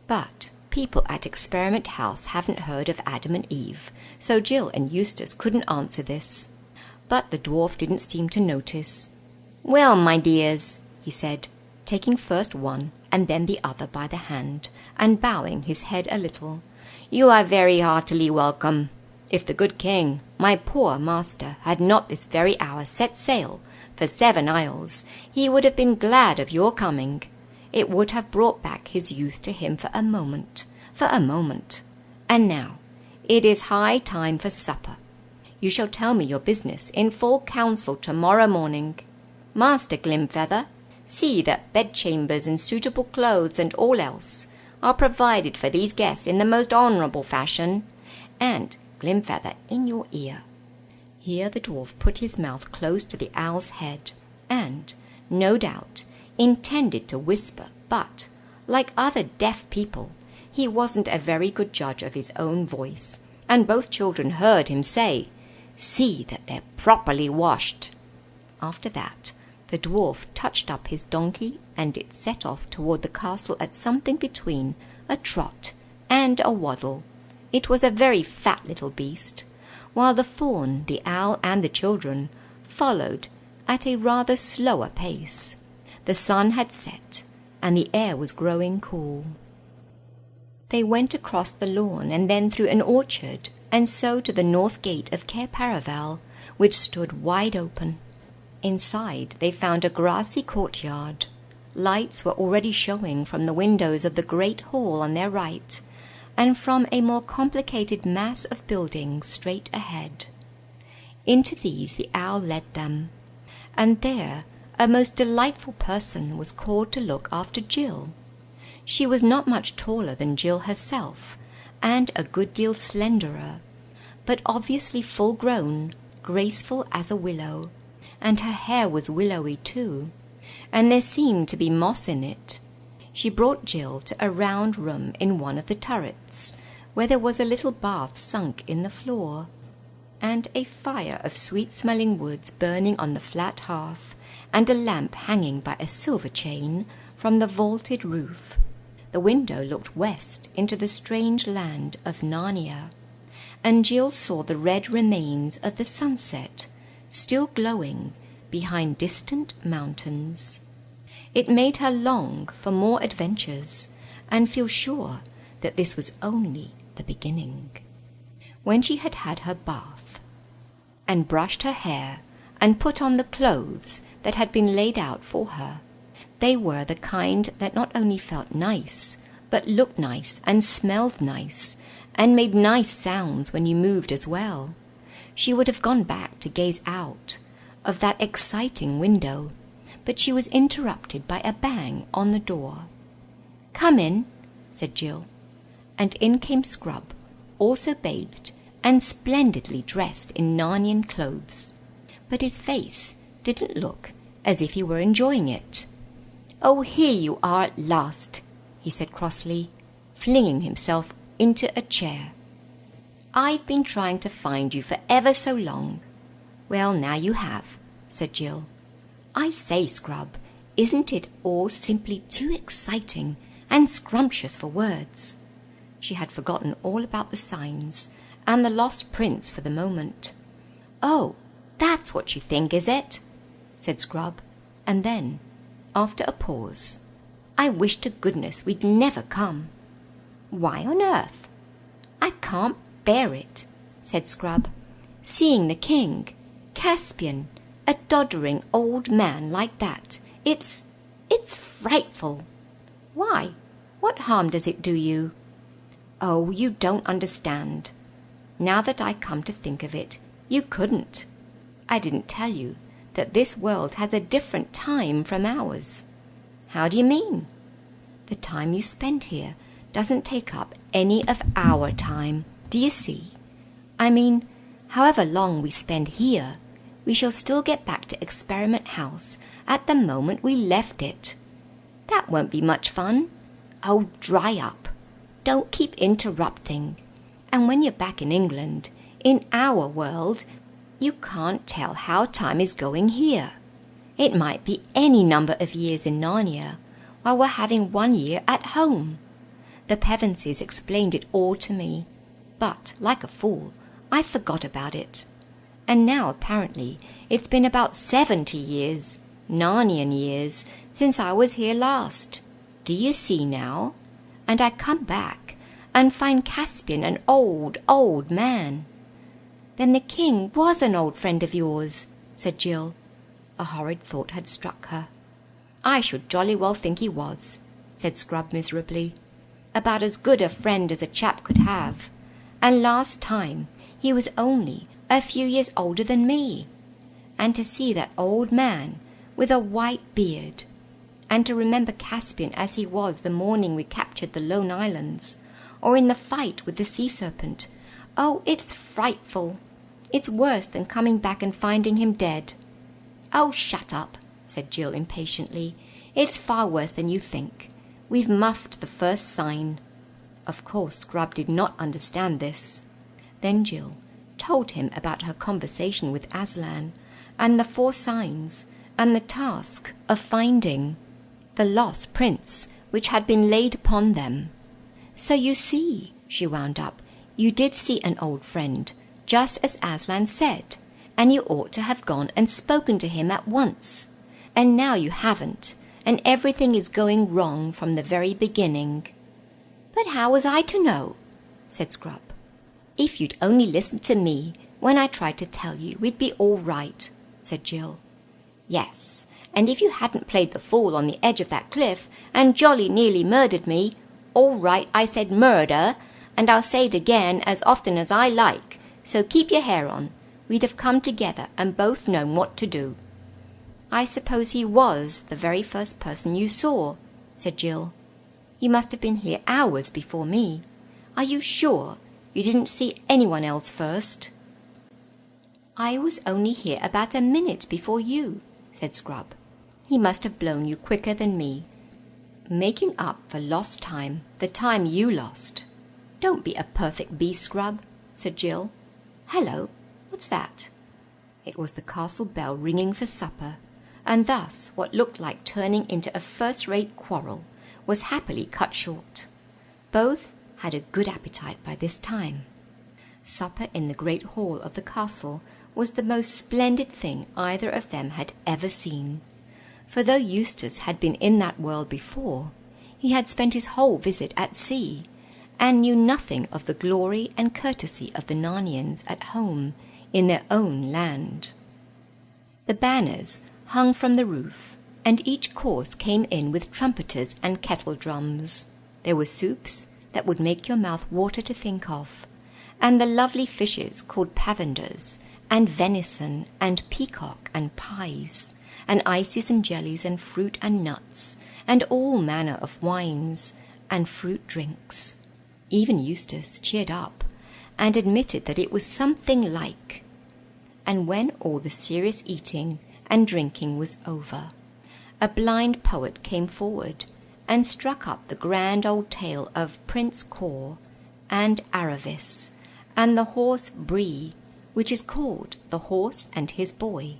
But people at Experiment House haven't heard of Adam and Eve, so Jill and Eustace couldn't answer this. But the dwarf didn't seem to notice. "Well, my dears," he said, taking first one and then the other by the hand, and bowing his head a little, "you are very heartily welcome. If the good king, my poor master, had not this very hour set sail for 7 isles, he would have been glad of your coming. It would have brought back his youth to him for a moment. And now, it is high time for supper. You shall tell me your business in full council tomorrow morning. Master Glimfeather, see that bedchambers and suitable clothes and all else are provided for these guests in the most honourable fashion. And, Glimfeather, in your ear." Here the dwarf put his mouth close to the owl's head, and, no doubt, intended to whisper, but, like other deaf people, he wasn't a very good judge of his own voice, and both children heard him say, "See that they're properly washed." After that, the dwarf touched up his donkey, and it set off toward the castle at something between a trot and a waddle. It was a very fat little beast, while the fawn, the owl, and the children followed at a rather slower pace. The sun had set, and the air was growing cool. They went across the lawn and then through an orchard, and so to the north gate of Cair Paravel, which stood wide open. Inside they found a grassy courtyard. Lights were already showing from the windows of the great hall on their right, and from a more complicated mass of buildings straight ahead. Into these the owl led them, and there a most delightful person was called to look after Jill. She was not much taller than Jill herself, and a good deal slenderer, but obviously full-grown, graceful as a willow, and her hair was willowy too, and there seemed to be moss in it. She brought Jill to a round room in one of the turrets, where there was a little bath sunk in the floor, and a fire of sweet-smelling woods burning on the flat hearth, and a lamp hanging by a silver chain from the vaulted roof. The window looked west into the strange land of Narnia, and Jill saw the red remains of the sunset still glowing behind distant mountains. It made her long for more adventures and feel sure that this was only the beginning. When she had had her bath and brushed her hair and put on the clothes that had been laid out for her, they were the kind that not only felt nice, but looked nice and smelled nice and made nice sounds when you moved as well. She would have gone back to gaze out of that exciting window, but she was interrupted by a bang on the door. "Come in," said Jill, and in came Scrub, also bathed and splendidly dressed in Narnian clothes, but his face didn't look as if he were enjoying it. "Oh, here you are at last," he said crossly, flinging himself into a chair. "I've been trying to find you for ever so long." "Well, now you have," said Jill. "I say, Scrub, isn't it all simply too exciting and scrumptious for words?" She had forgotten all about the signs and the lost prince for the moment. "Oh, that's what you think, is it?" said Scrub, and then, after a pause, "I wish to goodness we'd never come." "Why on earth?" "I can't bear it," said Scrub. "Seeing the king, Caspian, a doddering old man like that. It's frightful." "Why? What harm does it do you?" "Oh, you don't understand. Now that I come to think of it, you couldn't. I didn't tell you that this world has a different time from ours." "How do you mean?" "The time you spend here doesn't take up any of our time. Do you see? I mean, however long we spend here, we shall still get back to Experiment House at the moment we left it." "That won't be much fun." "Oh, dry up. Don't keep interrupting. And when you're back in England, in our world, you can't tell how time is going here. It might be any number of years in Narnia, while we're having 1 year at home. The Pevenses explained it all to me, but, like a fool, I forgot about it. And now, apparently, it's been about 70 years, Narnian years, since I was here last. Do you see now? And I come back and find Caspian an old, old man." "Then the king was an old friend of yours," said Jill. A horrid thought had struck her. "I should jolly well think he was," said Scrub miserably. "About as good a friend as a chap could have. And last time he was only a few years older than me. And to see that old man with a white beard, and to remember Caspian as he was the morning we captured the Lone Islands, or in the fight with the sea serpent. Oh, it's frightful. It's worse than coming back and finding him dead." "Oh, shut up," said Jill impatiently. "It's far worse than you think. We've muffed the first sign." Of course, Scrub did not understand this. Then Jill told him about her conversation with Aslan, and the 4 signs, and the task of finding the lost prince which had been laid upon them. "So you see," she wound up, "you did see an old friend, just as Aslan said, and you ought to have gone and spoken to him at once. And now you haven't, and everything is going wrong from the very beginning." "But how was I to know?" said Scrub. "If you'd only listened to me when I tried to tell you, we'd be all right," said Jill. "Yes, and if you hadn't played the fool on the edge of that cliff and jolly nearly murdered me—" "All right, I said murder, and I'll say it again as often as I like, so keep your hair on. We'd have come together and both known what to do." "I suppose he was the very first person you saw," said Jill. "He must have been here hours before me. Are you sure you didn't see anyone else first?" "I was only here about a minute before you," said Scrub. "He must have blown you quicker than me, making up for lost time, the time you lost." "Don't be a perfect beast, Scrub," said Jill. "Hello, what's that?" It was the castle bell ringing for supper, and thus what looked like turning into a first-rate quarrel was happily cut short. Both had a good appetite by this time. Supper in the great hall of the castle was the most splendid thing either of them had ever seen, for though Eustace had been in that world before, he had spent his whole visit at sea, and knew nothing of the glory and courtesy of the Narnians at home in their own land. The banners hung from the roof, and each course came in with trumpeters and kettle drums. There were soups that would make your mouth water to think of, and the lovely fishes called pavenders, and venison, and peacock, and pies, and ices and jellies, and fruit and nuts, and all manner of wines, and fruit drinks. Even Eustace cheered up, and admitted that it was something like. And when all the serious eating and drinking was over, a blind poet came forward, and struck up the grand old tale of Prince Cor, and Aravis, and the horse Bree, which is called The Horse and His Boy,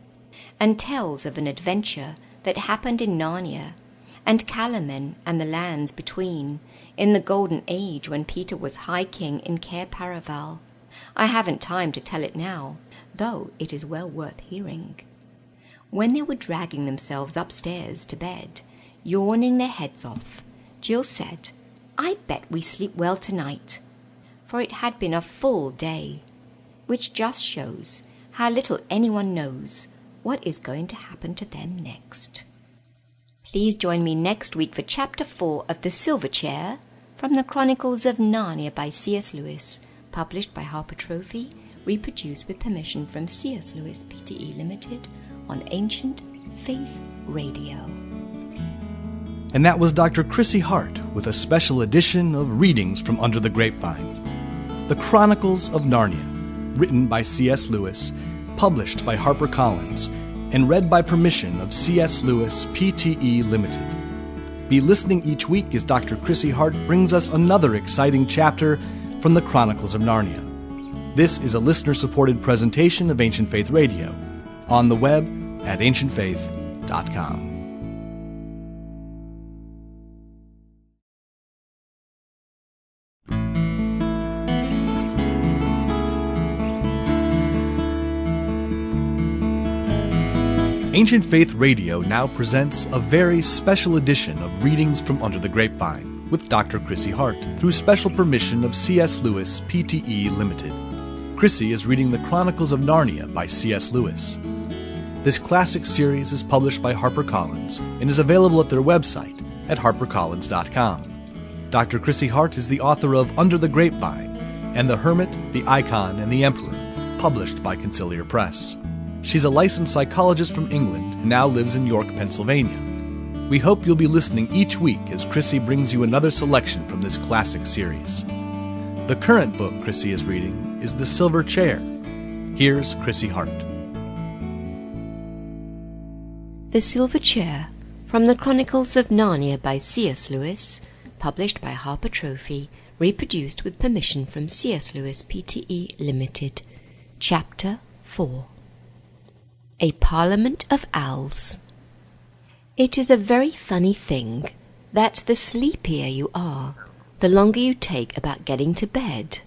and tells of an adventure that happened in Narnia, and Calaman and the lands between, in the golden age when Peter was High King in Cair Paravel. I haven't time to tell it now, though it is well worth hearing. When they were dragging themselves upstairs to bed, yawning their heads off, Jill said, "I bet we sleep well tonight," for it had been a full day, which just shows how little anyone knows what is going to happen to them next. Please join me next week for Chapter 4 of The Silver Chair from the Chronicles of Narnia by C.S. Lewis, published by Harper Trophy, reproduced with permission from C.S. Lewis Pte. Limited on Ancient Faith Radio. And that was Dr. Chrissy Hart with a special edition of Readings from Under the Grapevine. The Chronicles of Narnia, written by C.S. Lewis, published by HarperCollins, and read by permission of C.S. Lewis Pte. Limited. Be listening each week as Dr. Chrissy Hart brings us another exciting chapter from the Chronicles of Narnia. This is a listener-supported presentation of Ancient Faith Radio, on the web at ancientfaith.com. Ancient Faith Radio now presents a very special edition of Readings from Under the Grapevine with Dr. Chrissy Hart through special permission of C.S. Lewis Pte. Limited. Chrissy is reading The Chronicles of Narnia by C.S. Lewis. This classic series is published by HarperCollins and is available at their website at harpercollins.com. Dr. Chrissy Hart is the author of Under the Grapevine and The Hermit, the Icon, and the Emperor, published by Conciliar Press. She's a licensed psychologist from England and now lives in York, Pennsylvania. We hope you'll be listening each week as Chrissy brings you another selection from this classic series. The current book Chrissy is reading is The Silver Chair. Here's Chrissy Hart. The Silver Chair from the Chronicles of Narnia by C.S. Lewis, published by Harper Trophy, reproduced with permission from C.S. Lewis Pte. Limited. Chapter 4. A Parliament of Owls. It is a very funny thing that the sleepier you are, the longer you take about getting to bed.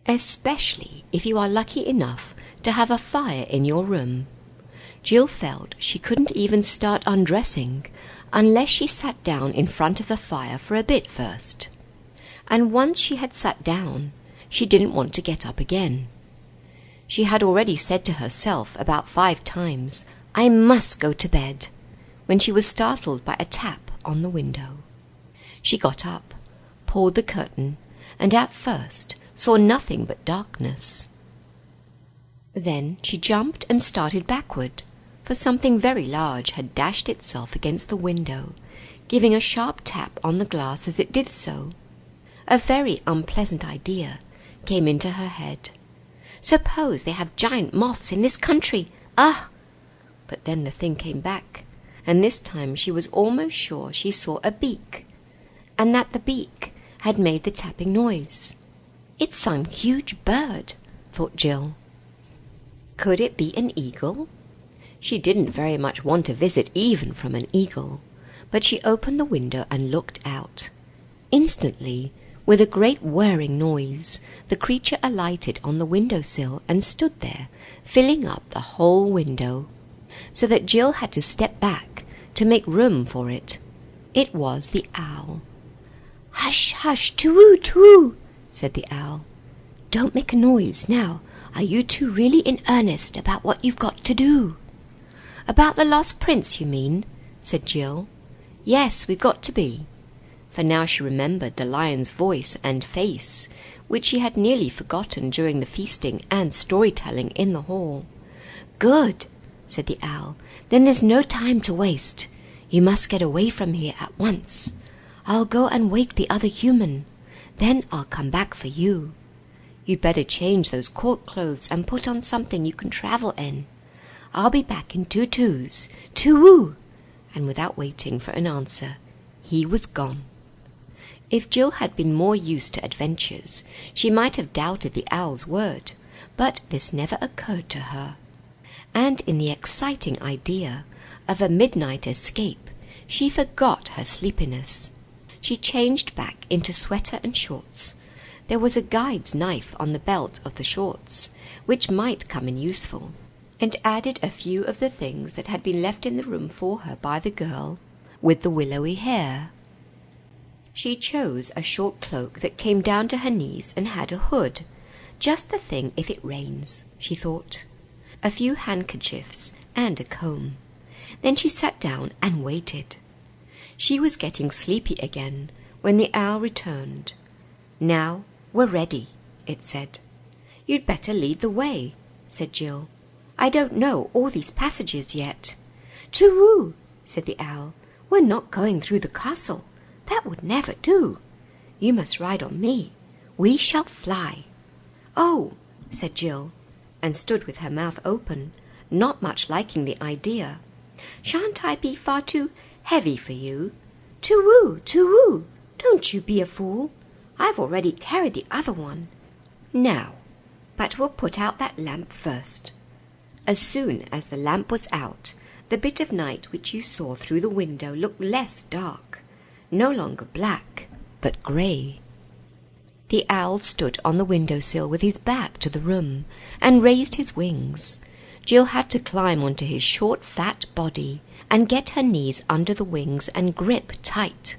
Especially if you are lucky enough to have a fire in your room. Jill felt she couldn't even start undressing unless she sat down in front of the fire for a bit first. And once she had sat down, she didn't want to get up again. She had already said to herself about 5 times, "I must go to bed," when she was startled by a tap on the window. She got up, pulled the curtain, and at first saw nothing but darkness. Then she jumped and started backward, for something very large had dashed itself against the window, giving a sharp tap on the glass as it did so. A very unpleasant idea came into her head. Suppose they have giant moths in this country! Ah! But then the thing came back, and this time she was almost sure she saw a beak, and that the beak had made the tapping noise. It's some huge bird, thought Jill. Could it be an eagle? She didn't very much want a visit even from an eagle, but she opened the window and looked out. Instantly, with a great whirring noise, the creature alighted on the window-sill and stood there, filling up the whole window, so that Jill had to step back to make room for it. It was the owl. "Hush, hush, tu-woo, tu-woo," said the owl. "Don't make a noise. Now, are you two really in earnest about what you've got to do?" "About the lost prince, you mean?" said Jill. "Yes, we've got to be." For now she remembered the lion's voice and face, which she had nearly forgotten during the feasting and storytelling in the hall. "Good," said the owl. "Then there's no time to waste. You must get away from here at once. I'll go and wake the other human. Then I'll come back for you. You'd better change those court clothes and put on something you can travel in. I'll be back in 2 twos. Tu-woo!" And without waiting for an answer, he was gone. If Jill had been more used to adventures, she might have doubted the owl's word, but this never occurred to her. And in the exciting idea of a midnight escape, she forgot her sleepiness. She changed back into sweater and shorts. There was a guide's knife on the belt of the shorts, which might come in useful, and added a few of the things that had been left in the room for her by the girl with the willowy hair. She chose a short cloak that came down to her knees and had a hood. Just the thing if it rains, she thought. A few handkerchiefs and a comb. Then she sat down and waited. She was getting sleepy again when the owl returned. "Now we're ready," it said. "You'd better lead the way," said Jill. "I don't know all these passages yet." "Tu-woo," said the owl. "We're not going through the castle. That would never do. You must ride on me. We shall fly." "Oh," said Jill, and stood with her mouth open, not much liking the idea. "Shan't I be far too heavy for you?" "Tu-woo, tu-woo, don't you be a fool. I've already carried the other one." "Now, but we'll put out that lamp first." As soon as the lamp was out, the bit of night which you saw through the window looked less dark, no longer black, but grey. The owl stood on the window-sill with his back to the room, and raised his wings. Jill had to climb onto his short, fat body, and get her knees under the wings and grip tight.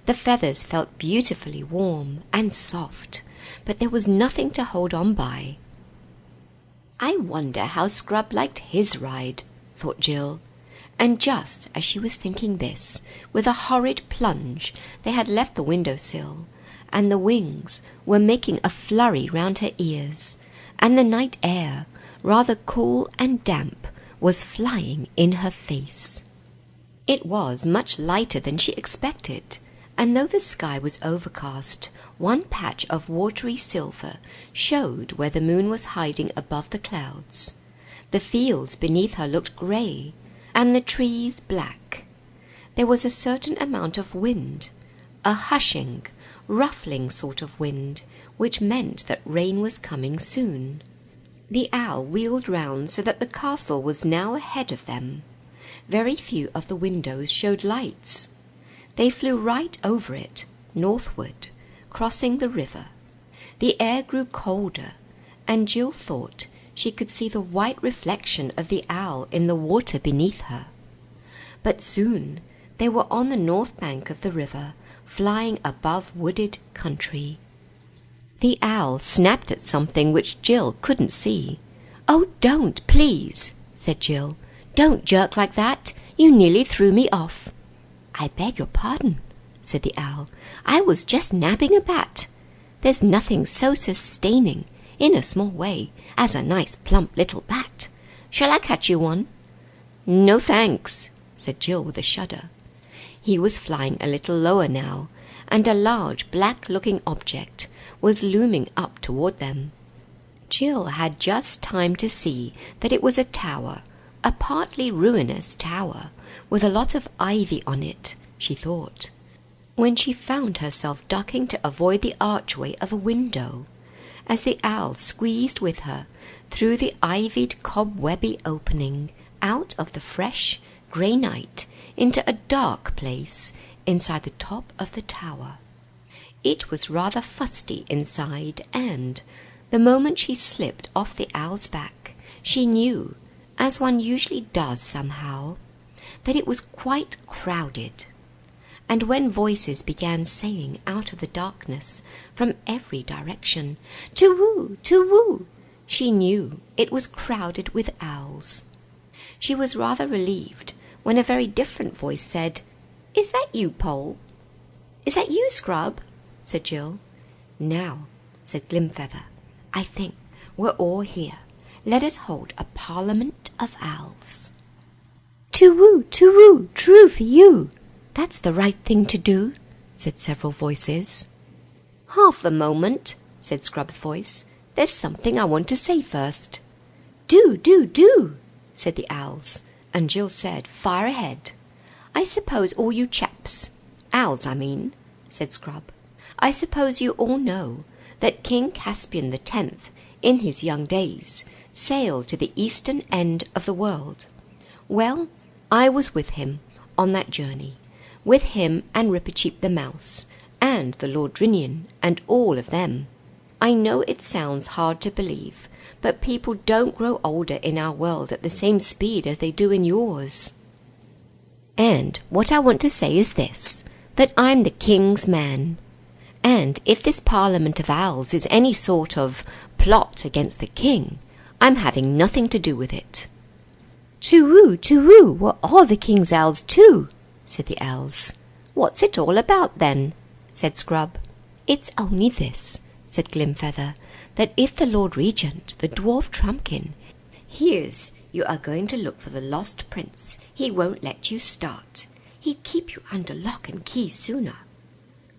The feathers felt beautifully warm and soft, but there was nothing to hold on by. "I wonder how Scrub liked his ride," thought Jill. And just as she was thinking this, with a horrid plunge, they had left the window-sill, and the wings were making a flurry round her ears, and the night air, rather cool and damp, was flying in her face. It was much lighter than she expected, and though the sky was overcast, one patch of watery silver showed where the moon was hiding above the clouds. The fields beneath her looked grey, and the trees black. There was a certain amount of wind, a hushing, ruffling sort of wind, which meant that rain was coming soon. The owl wheeled round so that the castle was now ahead of them. Very few of the windows showed lights. They flew right over it, northward, crossing the river. The air grew colder, and Jill thought she could see the white reflection of the owl in the water beneath her. But soon they were on the north bank of the river, flying above wooded country. The owl snapped at something which Jill couldn't see. "Oh, don't, please," said Jill. "Don't jerk like that. You nearly threw me off." "I beg your pardon," said the owl. "I was just nabbing a bat. There's nothing so sustaining, in a small way, as a nice plump little bat. Shall I catch you one?" "No, thanks," said Jill with a shudder. He was flying a little lower now, and a large black-looking object was looming up toward them. Jill had just time to see that it was a tower, a partly ruinous tower, with a lot of ivy on it, she thought, when she found herself ducking to avoid the archway of a window, as the owl squeezed with her through the ivied cobwebby opening, out of the fresh, grey night, into a dark place inside the top of the tower. It was rather fusty inside, and the moment she slipped off the owl's back, she knew, as one usually does somehow, that it was quite crowded. And when voices began saying out of the darkness from every direction, "To-woo, to-woo," she knew it was crowded with owls. She was rather relieved when a very different voice said, "Is that you, Pole?" "Is that you, Scrub?" said Jill. "Now," said Glimfeather, "I think we're all here. Let us hold a parliament of owls." "To-woo, to-woo, true for you. That's the right thing to do," said several voices. "Half a moment," said Scrub's voice. "There's something I want to say first." "Do, do, do," said the owls, and Jill said, "Fire ahead." "I suppose all you chaps, owls I mean," said Scrub, "I suppose you all know that King Caspian the 10th, in his young days, sailed to the eastern end of the world. Well, I was with him on that journey, with him and Rippercheap the mouse, and the Lord Drinian, and all of them. I know it sounds hard to believe, but people don't grow older in our world at the same speed as they do in yours. And what I want to say is this, that I'm the king's man. And if this Parliament of Owls is any sort of plot against the king, I'm having nothing to do with it." "To-woo, we're all the king's owls too," said the owls. "What's it all about then?" said Scrub. "It's only this," said Glimfeather, "that if the Lord Regent, the dwarf Trumpkin, hears you are going to look for the lost prince, he won't let you start. He'd keep you under lock and key sooner."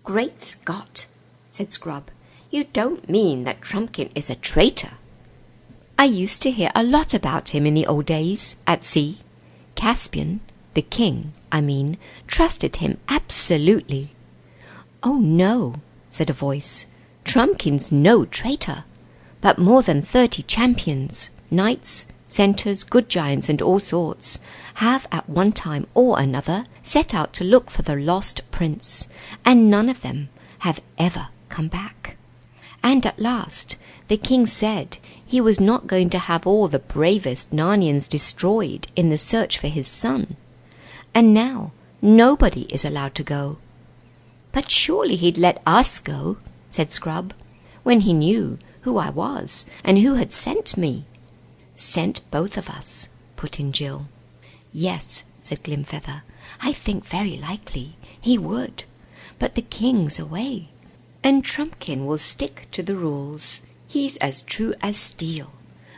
"Great Scott," said Scrub, "you don't mean that Trumpkin is a traitor?" "I used to hear a lot about him in the old days, at sea. Caspian, the king, I mean, trusted him absolutely." "Oh, no," said a voice, "Trumpkin's no traitor, but more than 30 champions, knights, centaurs, good giants, and all sorts, have at one time or another set out to look for the lost prince, and none of them have ever come back. And at last the king said he was not going to have all the bravest Narnians destroyed in the search for his son, and now nobody is allowed to go." "But surely he'd let us go," said Scrub, "when he knew who I was and who had sent me." "Sent both of us," put in Jill. "Yes," said Glimfeather, "I think very likely he would. But the king's away, and Trumpkin will stick to the rules. He's as true as steel,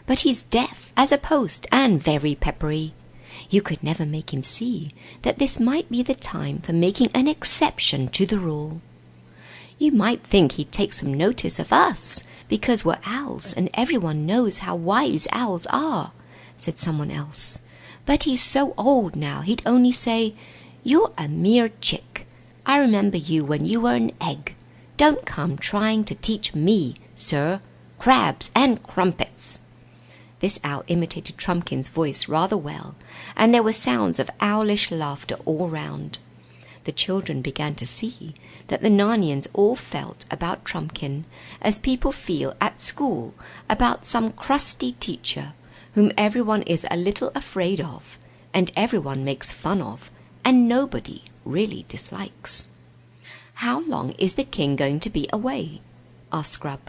but he's deaf as a post and very peppery. You could never make him see that this might be the time for making an exception to the rule. You might think he'd take some notice of us, because we're owls and everyone knows how wise owls are," said someone else. "But he's so old now he'd only say, 'You're a mere chick. I remember you when you were an egg. Don't come trying to teach me, sir, crabs and crumpets.'" This owl imitated Trumpkin's voice rather well, and there were sounds of owlish laughter all round. The children began to see that the Narnians all felt about Trumpkin as people feel at school about some crusty teacher whom everyone is a little afraid of, and everyone makes fun of, and nobody really dislikes. "How long is the king going to be away?" asked Scrub.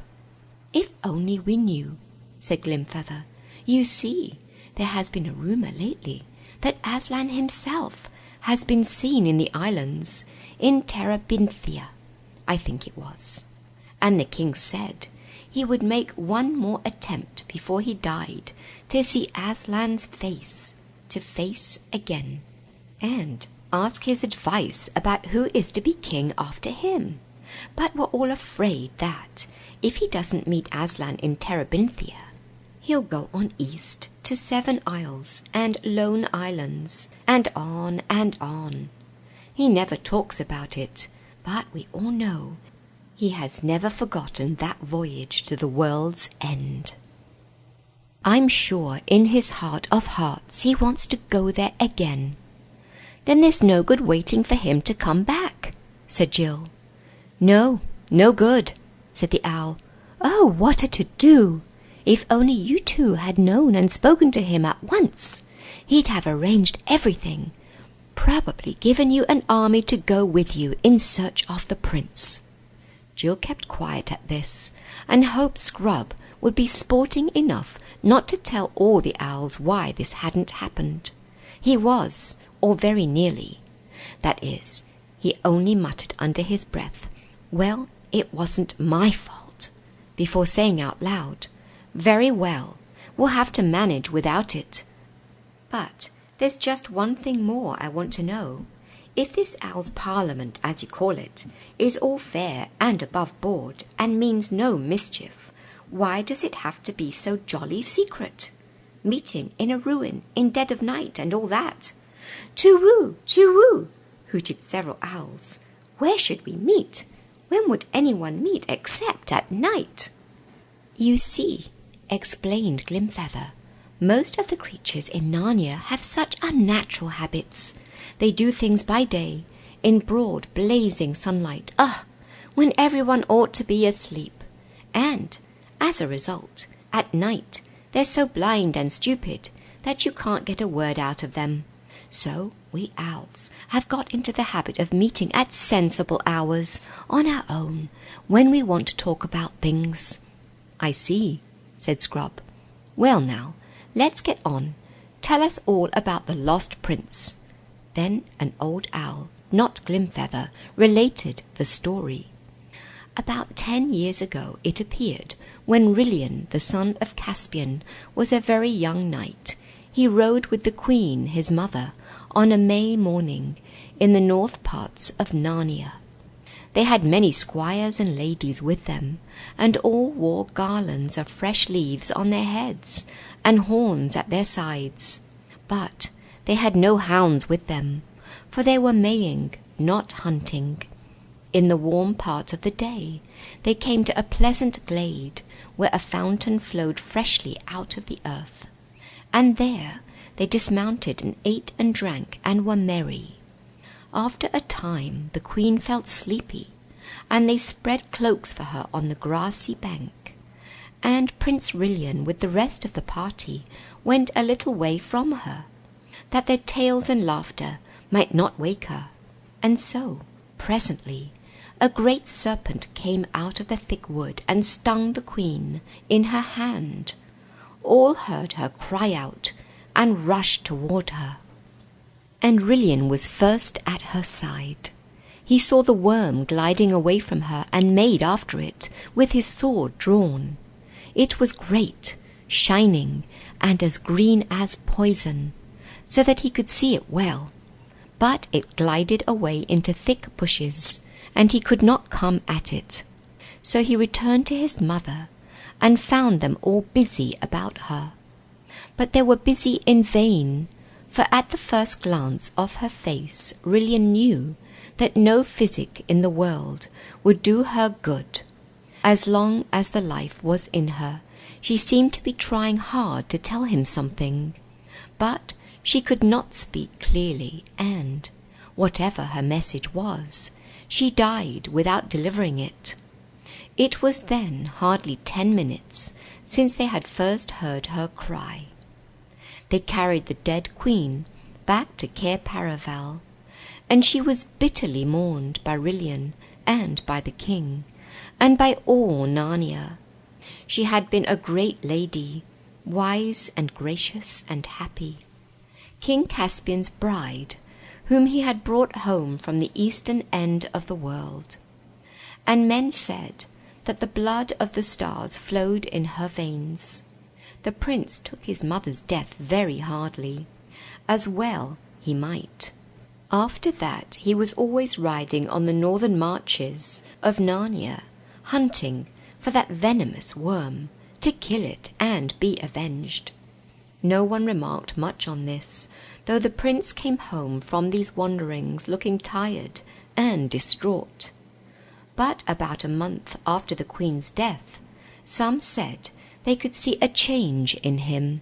"If only we knew," said Glimfeather. "You see, there has been a rumour lately that Aslan himself has been seen in the islands, in Terabinthia, I think it was. And the king said he would make one more attempt before he died to see Aslan's face to face again, and ask his advice about who is to be king after him. But we're all afraid that, if he doesn't meet Aslan in Terabinthia, he'll go on east to 7 Isles and Lone Islands, and on and on. He never talks about it, but we all know he has never forgotten that voyage to the world's end. I'm sure in his heart of hearts he wants to go there again. "Then there's no good waiting for him to come back," said Jill. "No, no good," said the Owl. "Oh, what a to-do! If only you two had known and spoken to him at once, he'd have arranged everything, probably given you an army to go with you in search of the prince." Jill kept quiet at this, and hoped Scrub would be sporting enough not to tell all the owls why this hadn't happened. He was, or very nearly. That is, he only muttered under his breath, "Well, it wasn't my fault," before saying out loud, "Very well, we'll have to manage without it. But there's just one thing more I want to know. If this Owl's Parliament, as you call it, is all fair and above board and means no mischief, why does it have to be so jolly secret? Meeting in a ruin in dead of night and all that." "Too-woo, too-woo," hooted several owls. "Where should we meet? When would anyone meet except at night?" "You see," explained Glimfeather, "most of the creatures in Narnia have such unnatural habits. They do things by day, in broad, blazing sunlight, when everyone ought to be asleep. And, as a result, at night, they're so blind and stupid that you can't get a word out of them. So we owls have got into the habit of meeting at sensible hours, on our own, when we want to talk about things." "I see," said Scrub. "Well now, let's get on. Tell us all about the lost prince." Then an old owl, not Glimfeather, related the story. About 10 years ago it appeared, when Rillian, the son of Caspian, was a very young knight, he rode with the Queen, his mother, on a May morning, in the north parts of Narnia. They had many squires and ladies with them, and all wore garlands of fresh leaves on their heads, and horns at their sides. But they had no hounds with them, for they were maying, not hunting. In the warm part of the day, they came to a pleasant glade, where a fountain flowed freshly out of the earth. And there they dismounted and ate and drank and were merry. After a time the Queen felt sleepy, and they spread cloaks for her on the grassy bank. And Prince Rillian with the rest of the party went a little way from her, that their tales and laughter might not wake her. And so, presently, a great serpent came out of the thick wood and stung the Queen in her hand. All heard her cry out and rushed toward her. And Rillian was first at her side. He saw the worm gliding away from her and made after it, with his sword drawn. It was great, shining, and as green as poison, so that he could see it well. But it glided away into thick bushes, and he could not come at it. So he returned to his mother, and found them all busy about her. But they were busy in vain, for at the first glance of her face Rillian knew that no physic in the world would do her good. As long as the life was in her, she seemed to be trying hard to tell him something, but she could not speak clearly, and, whatever her message was, she died without delivering it. It was then hardly 10 minutes since they had first heard her cry. They carried the dead Queen back to Cair Paravel, and she was bitterly mourned by Rillian and by the king, and by all Narnia. She had been a great lady, wise and gracious and happy, King Caspian's bride, whom he had brought home from the eastern end of the world. And men said that the blood of the stars flowed in her veins. The prince took his mother's death very hardly, as well he might. After that he was always riding on the northern marches of Narnia, hunting for that venomous worm, to kill it and be avenged. No one remarked much on this, though the prince came home from these wanderings looking tired and distraught. But about a month after the Queen's death, some said they could see a change in him,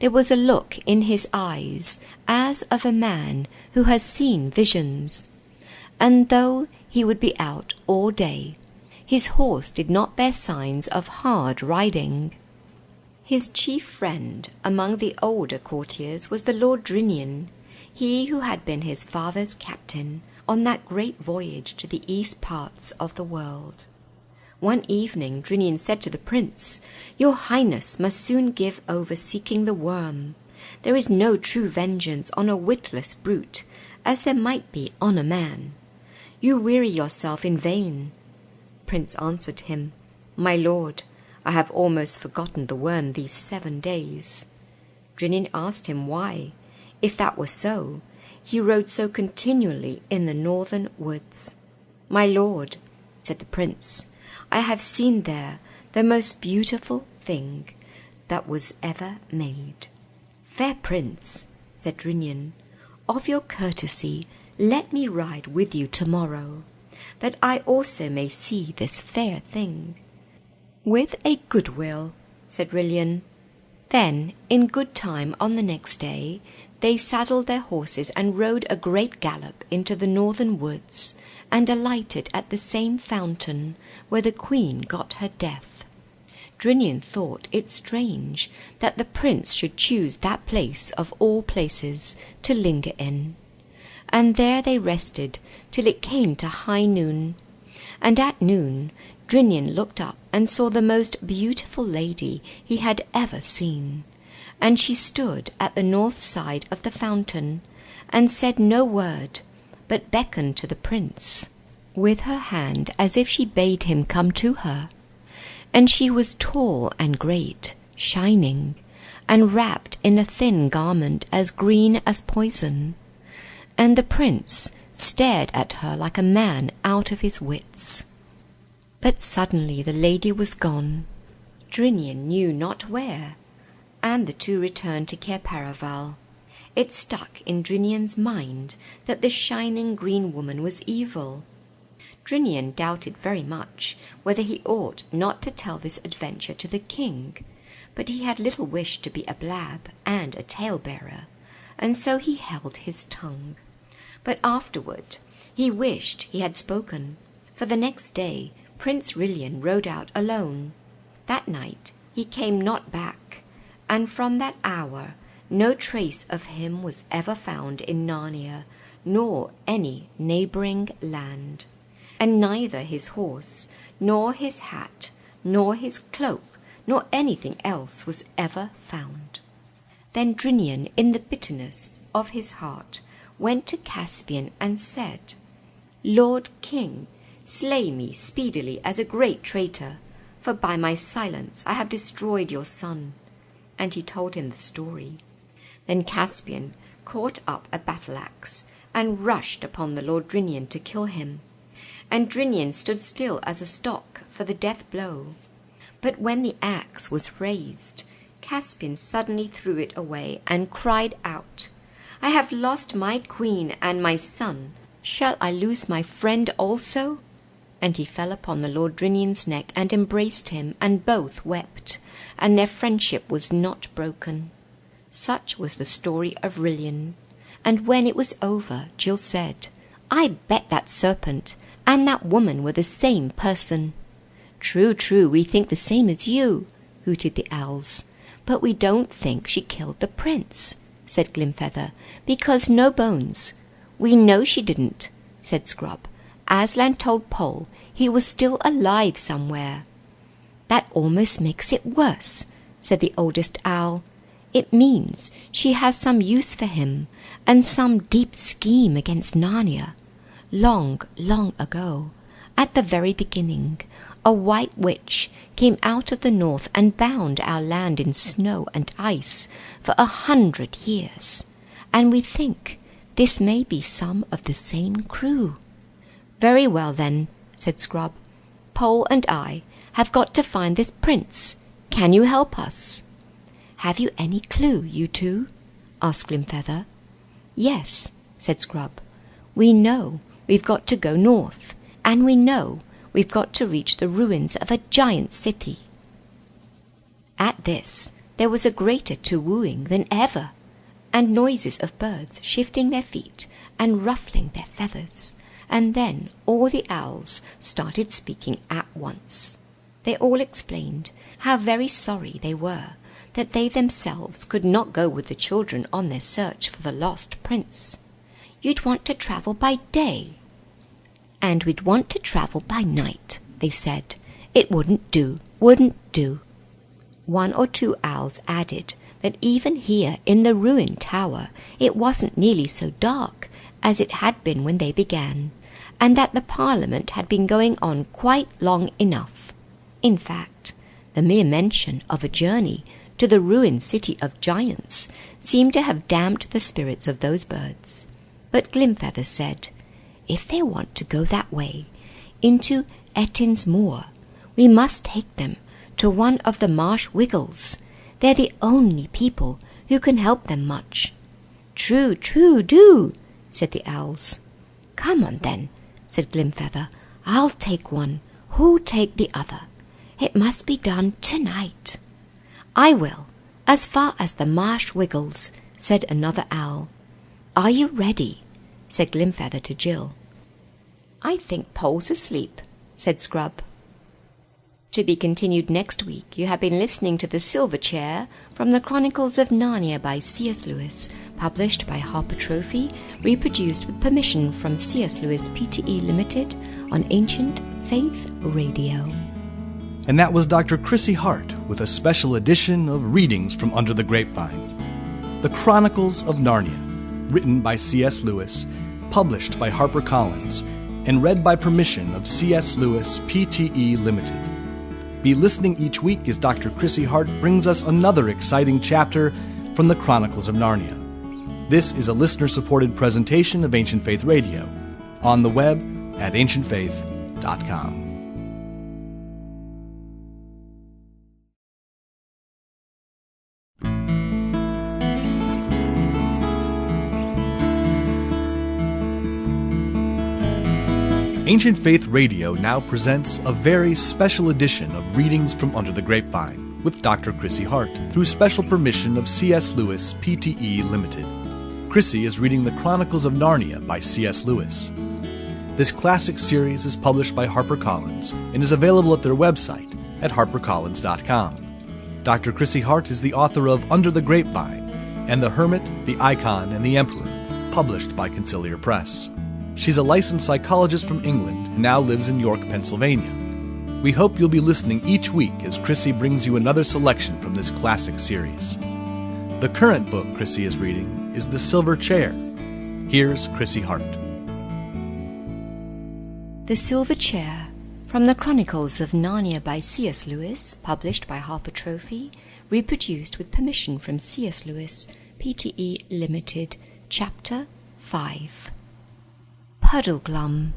There was a look in his eyes as of a man who has seen visions, and though he would be out all day, his horse did not bear signs of hard riding. His chief friend among the older courtiers was the Lord Rillian, he who had been his father's captain on that great voyage to the east parts of the world. One evening Rillian said to the prince, "Your Highness must soon give over seeking the worm. There is no true vengeance on a witless brute, as there might be on a man. You weary yourself in vain." Prince answered him, "My lord, I have almost forgotten the worm these 7 days." Rillian asked him why, if that was so, he rode so continually in the northern woods. "My lord," said the prince, "I have seen there the most beautiful thing that was ever made." "Fair prince," said Rillian, "of your courtesy let me ride with you tomorrow, that I also may see this fair thing." "With a good will," said Rillian. Then, in good time on the next day, they saddled their horses and rode a great gallop into the northern woods, and alighted at the same fountain where the queen got her death. Rillian thought it strange that the prince should choose that place of all places to linger in, and there they rested till it came to high noon. And at noon Rillian looked up and saw the most beautiful lady he had ever seen, and she stood at the north side of the fountain, and said no word, but beckoned to the prince with her hand as if she bade him come to her. And she was tall and great, shining, and wrapped in a thin garment as green as poison. And the prince stared at her like a man out of his wits. But suddenly the lady was gone, Rillian knew not where, and the two returned to Cair Paravel. It stuck in Rillian's mind that the shining green woman was evil. Rillian doubted very much whether he ought not to tell this adventure to the king, but he had little wish to be a blab and a tale-bearer, and so he held his tongue. But afterward he wished he had spoken, for the next day Prince Rillian rode out alone. That night he came not back, and from that hour no trace of him was ever found in Narnia, nor any neighbouring land. And neither his horse, nor his hat, nor his cloak, nor anything else was ever found. Then Rillian, in the bitterness of his heart, went to Caspian and said, "Lord King, slay me speedily as a great traitor, for by my silence I have destroyed your son." And he told him the story. Then Caspian caught up a battle-axe and rushed upon the Lord Rillian to kill him. And Rillian stood still as a stock for the death blow. But when the axe was raised, Caspian suddenly threw it away and cried out, "I have lost my queen and my son. Shall I lose my friend also?" And he fell upon the Lord Rillian's neck and embraced him, and both wept, and their friendship was not broken. Such was the story of Rillian. And when it was over, Jill said, "I bet that serpent and that woman were the same person." "True, true, we think the same as you," hooted the owls. "But we don't think she killed the prince," said Glimfeather, "because no bones." "We know she didn't," said Scrub. "Aslan told Pole he was still alive somewhere." "That almost makes it worse," said the oldest owl. "It means she has some use for him, and some deep scheme against Narnia. Long, long ago, at the very beginning, a white witch came out of the north and bound our land in snow and ice for 100 years, and we think this may be some of the same crew." "Very well, then," said Scrub. "Pole and I have got to find this prince. Can you help us?" "Have you any clue, you two?" asked Glimfeather. "Yes," said Scrub. "We know we've got to go north, and we know we've got to reach the ruins of a giant city." At this, there was a greater to-wooing than ever, and noises of birds shifting their feet and ruffling their feathers, and then all the owls started speaking at once. They all explained how very sorry they were that they themselves could not go with the children on their search for the lost prince. You'd want to travel by day, and we'd want to travel by night, they said. It wouldn't do. One or two owls added that even here in the ruined tower it wasn't nearly so dark as it had been when they began, and that the Parliament had been going on quite long enough. In fact, the mere mention of a journey to the ruined city of giants seemed to have damped the spirits of those birds. But Glimfeather said, if they want to go that way, into Etin's moor, we must take them to one of the marsh wiggles. They're the only people who can help them much. True, do, said the owls. Come on then, said Glimfeather. I'll take one. Who'll take the other? It must be done tonight. I will, as far as the marsh wiggles, said another owl. Are you ready? Said Glimfeather to Jill. I think Pole's asleep, said Scrub. To be continued next week. You have been listening to The Silver Chair from the Chronicles of Narnia by C.S. Lewis, published by Harper Trophy, reproduced with permission from C.S. Lewis Pte. Limited on Ancient Faith Radio. And that was Dr. Chrissy Hart with a special edition of Readings from Under the Grapevine. The Chronicles of Narnia, written by C.S. Lewis, published by HarperCollins, and read by permission of C.S. Lewis Pte. Limited. Be listening each week as Dr. Chrissy Hart brings us another exciting chapter from the Chronicles of Narnia. This is a listener-supported presentation of Ancient Faith Radio, on the web at ancientfaith.com. Ancient Faith Radio now presents a very special edition of Readings from Under the Grapevine with Dr. Chrissy Hart through special permission of C.S. Lewis Pte. Limited. Chrissy is reading The Chronicles of Narnia by C.S. Lewis. This classic series is published by HarperCollins and is available at their website at harpercollins.com. Dr. Chrissy Hart is the author of Under the Grapevine and The Hermit, the Icon, and the Emperor, published by Conciliar Press. She's a licensed psychologist from England and now lives in York, Pennsylvania. We hope you'll be listening each week as Chrissy brings you another selection from this classic series. The current book Chrissy is reading is The Silver Chair. Here's Chrissy Hart. The Silver Chair, from the Chronicles of Narnia by C.S. Lewis, published by Harper Trophy, reproduced with permission from C.S. Lewis Pte. Limited, Chapter 5. Puddleglum.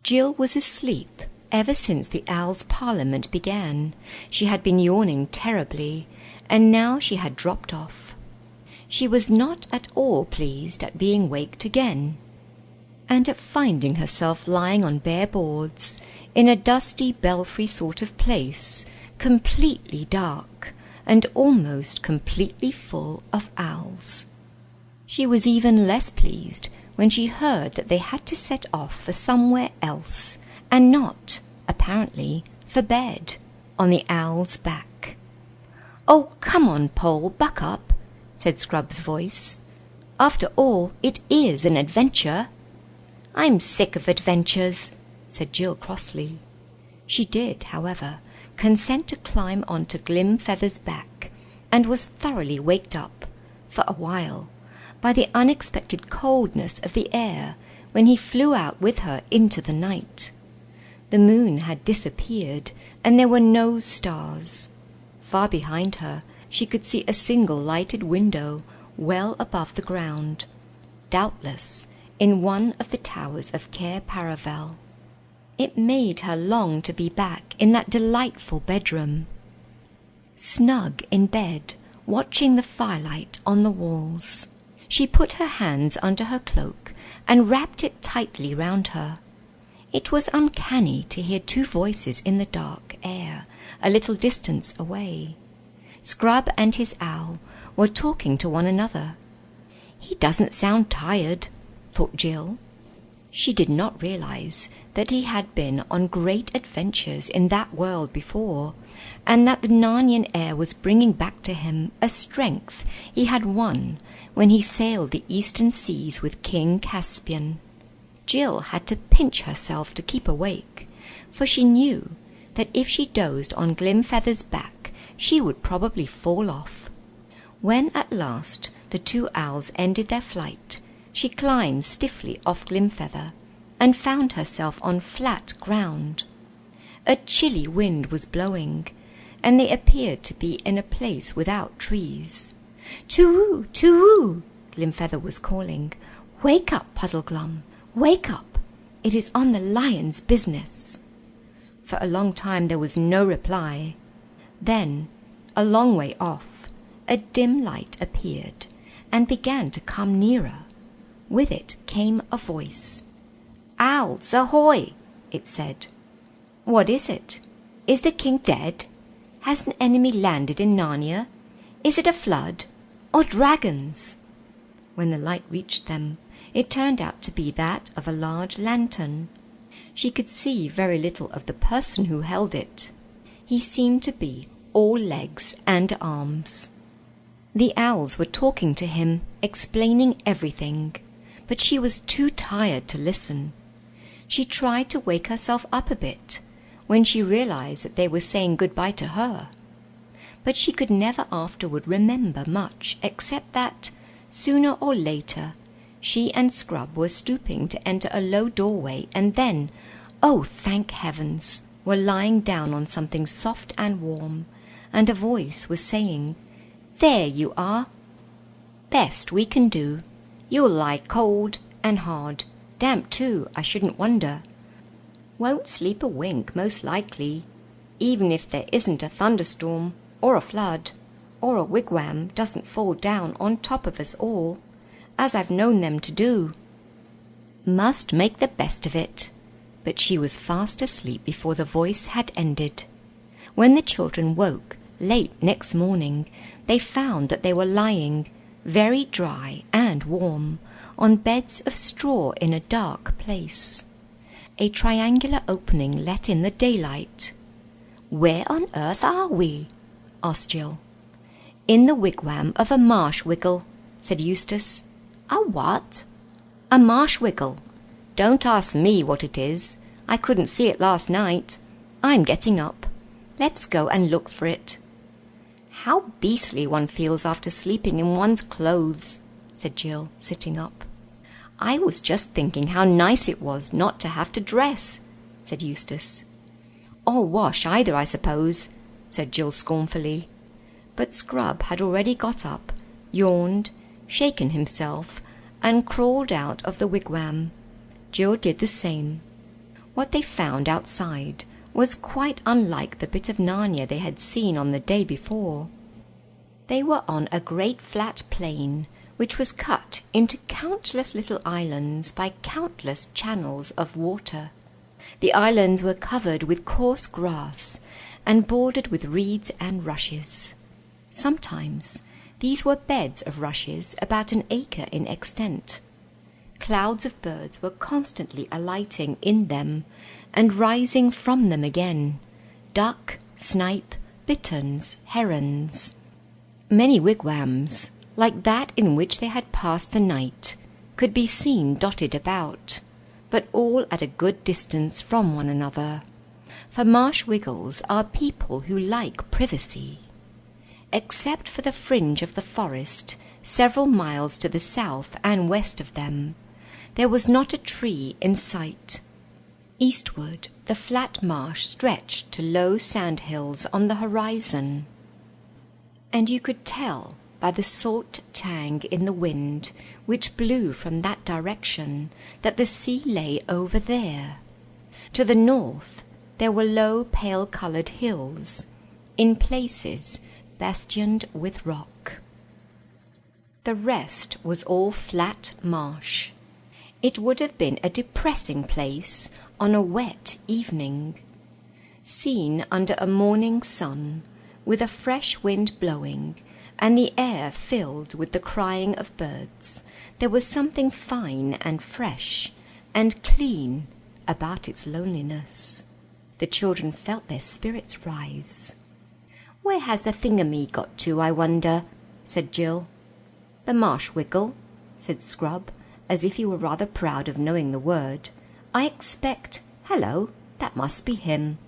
Jill was asleep ever since the Owls' Parliament began. She had been yawning terribly, and now she had dropped off. She was not at all pleased at being waked again, and at finding herself lying on bare boards in a dusty belfry sort of place, completely dark and almost completely full of owls. She was even less pleased when she heard that they had to set off for somewhere else, and not, apparently, for bed, on the Owl's back. "Oh, come on, Pole, buck up," said Scrub's voice. "After all, it is an adventure." "I'm sick of adventures," said Jill crossly. She did, however, consent to climb onto Glimfeather's back, and was thoroughly waked up, for a while, by the unexpected coldness of the air when he flew out with her into the night. The moon had disappeared, and there were no stars. Far behind her she could see a single lighted window well above the ground, doubtless in one of the towers of Cair Paravel. It made her long to be back in that delightful bedroom, snug in bed, watching the firelight on the walls. She put her hands under her cloak and wrapped it tightly round her. It was uncanny to hear two voices in the dark air, a little distance away. Scrub and his owl were talking to one another. "He doesn't sound tired," thought Jill. She did not realize that he had been on great adventures in that world before, and that the Narnian air was bringing back to him a strength he had won when he sailed the eastern seas with King Caspian. Jill had to pinch herself to keep awake, for she knew that if she dozed on Glimfeather's back, she would probably fall off. When at last the two owls ended their flight, she climbed stiffly off Glimfeather and found herself on flat ground. A chilly wind was blowing, and they appeared to be in a place without trees. "Too-woo, too-woo," Glimfeather was calling. "Wake up, Puddleglum, wake up. It is on the lion's business." For a long time there was no reply. Then, a long way off, a dim light appeared and began to come nearer. With it came a voice. "Owls, ahoy!" it said. "What is it? Is the king dead? Has an enemy landed in Narnia? Is it a flood? Or dragons?" When the light reached them, it turned out to be that of a large lantern. She could see very little of the person who held it. He seemed to be all legs and arms. The owls were talking to him, explaining everything, but she was too tired to listen. She tried to wake herself up a bit when she realized that they were saying goodbye to her. But she could never afterward remember much except that, sooner or later, she and Scrub were stooping to enter a low doorway and then, oh thank heavens, were lying down on something soft and warm, and a voice was saying, "There you are. Best we can do. You'll lie cold and hard, damp too, I shouldn't wonder. Won't sleep a wink, most likely, even if there isn't a thunderstorm, or a flood, or a wigwam doesn't fall down on top of us all, as I've known them to do. Must make the best of it." But she was fast asleep before the voice had ended. When the children woke late next morning, they found that they were lying, very dry and warm, on beds of straw in a dark place. A triangular opening let in the daylight. "Where on earth are we?" asked Jill. "In the wigwam of a marsh-wiggle," said Eustace. "A what?" "A marsh-wiggle. Don't ask me what it is. I couldn't see it last night. I'm getting up. Let's go and look for it." "How beastly one feels after sleeping in one's clothes," said Jill, sitting up. "I was just thinking how nice it was not to have to dress," said Eustace. "Or wash either, I suppose," said Jill scornfully. But Scrub had already got up, yawned, shaken himself, and crawled out of the wigwam. Jill did the same. What they found outside was quite unlike the bit of Narnia they had seen on the day before. They were on a great flat plain, which was cut into countless little islands by countless channels of water. The islands were covered with coarse grass and bordered with reeds and rushes. Sometimes these were beds of rushes about an acre in extent. Clouds of birds were constantly alighting in them and rising from them again. Duck, snipe, bitterns, herons. Many wigwams, like that in which they had passed the night, could be seen dotted about, but all at a good distance from one another, for marsh-wiggles are people who like privacy. Except for the fringe of the forest, several miles to the south and west of them, there was not a tree in sight. Eastward, the flat marsh stretched to low sand-hills on the horizon, and you could tell by the salt tang in the wind which blew from that direction that the sea lay over there. To the north there were low pale-coloured hills, in places bastioned with rock. The rest was all flat marsh. It would have been a depressing place on a wet evening. Seen under a morning sun, with a fresh wind blowing, and the air filled with the crying of birds, there was something fine and fresh and clean about its loneliness. The children felt their spirits rise. "Where has the thingamy got to, I wonder?" said Jill. "The marsh wiggle," said Scrub, as if he were rather proud of knowing the word. "I expect... Hello, that must be him."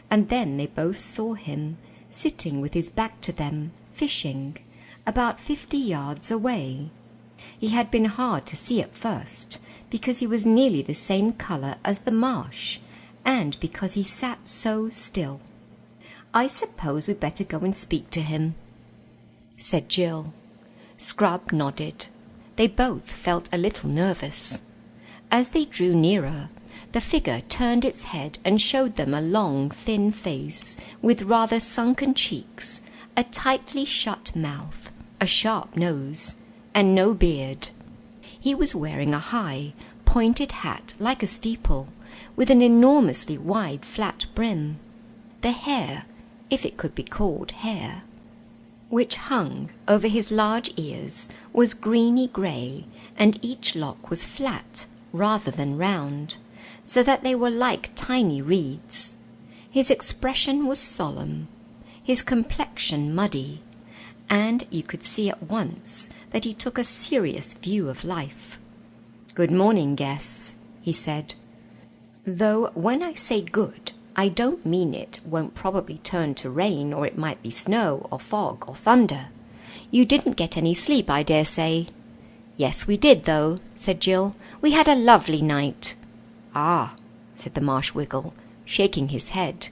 And then they both saw him, sitting with his back to them, fishing, about 50 yards away. He had been hard to see at first, because he was nearly the same colour as the marsh, and because he sat so still. "I suppose we'd better go and speak to him," said Jill. Scrub nodded. They both felt a little nervous. As they drew nearer, the figure turned its head and showed them a long, thin face with rather sunken cheeks, a tightly shut mouth, a sharp nose, and no beard. He was wearing a high, pointed hat like a steeple, with an enormously wide flat brim. The hair, if it could be called hair, which hung over his large ears, was greeny-grey, and each lock was flat rather than round, so that they were like tiny reeds. His expression was solemn, his complexion muddy, and you could see at once that he took a serious view of life. "Good morning, guests," he said. "Though when I say good, I don't mean it won't probably turn to rain, or it might be snow or fog or thunder. You didn't get any sleep, I dare say." "Yes, we did, though," said Jill. "We had a lovely night." "Ah," said the marsh wiggle, shaking his head.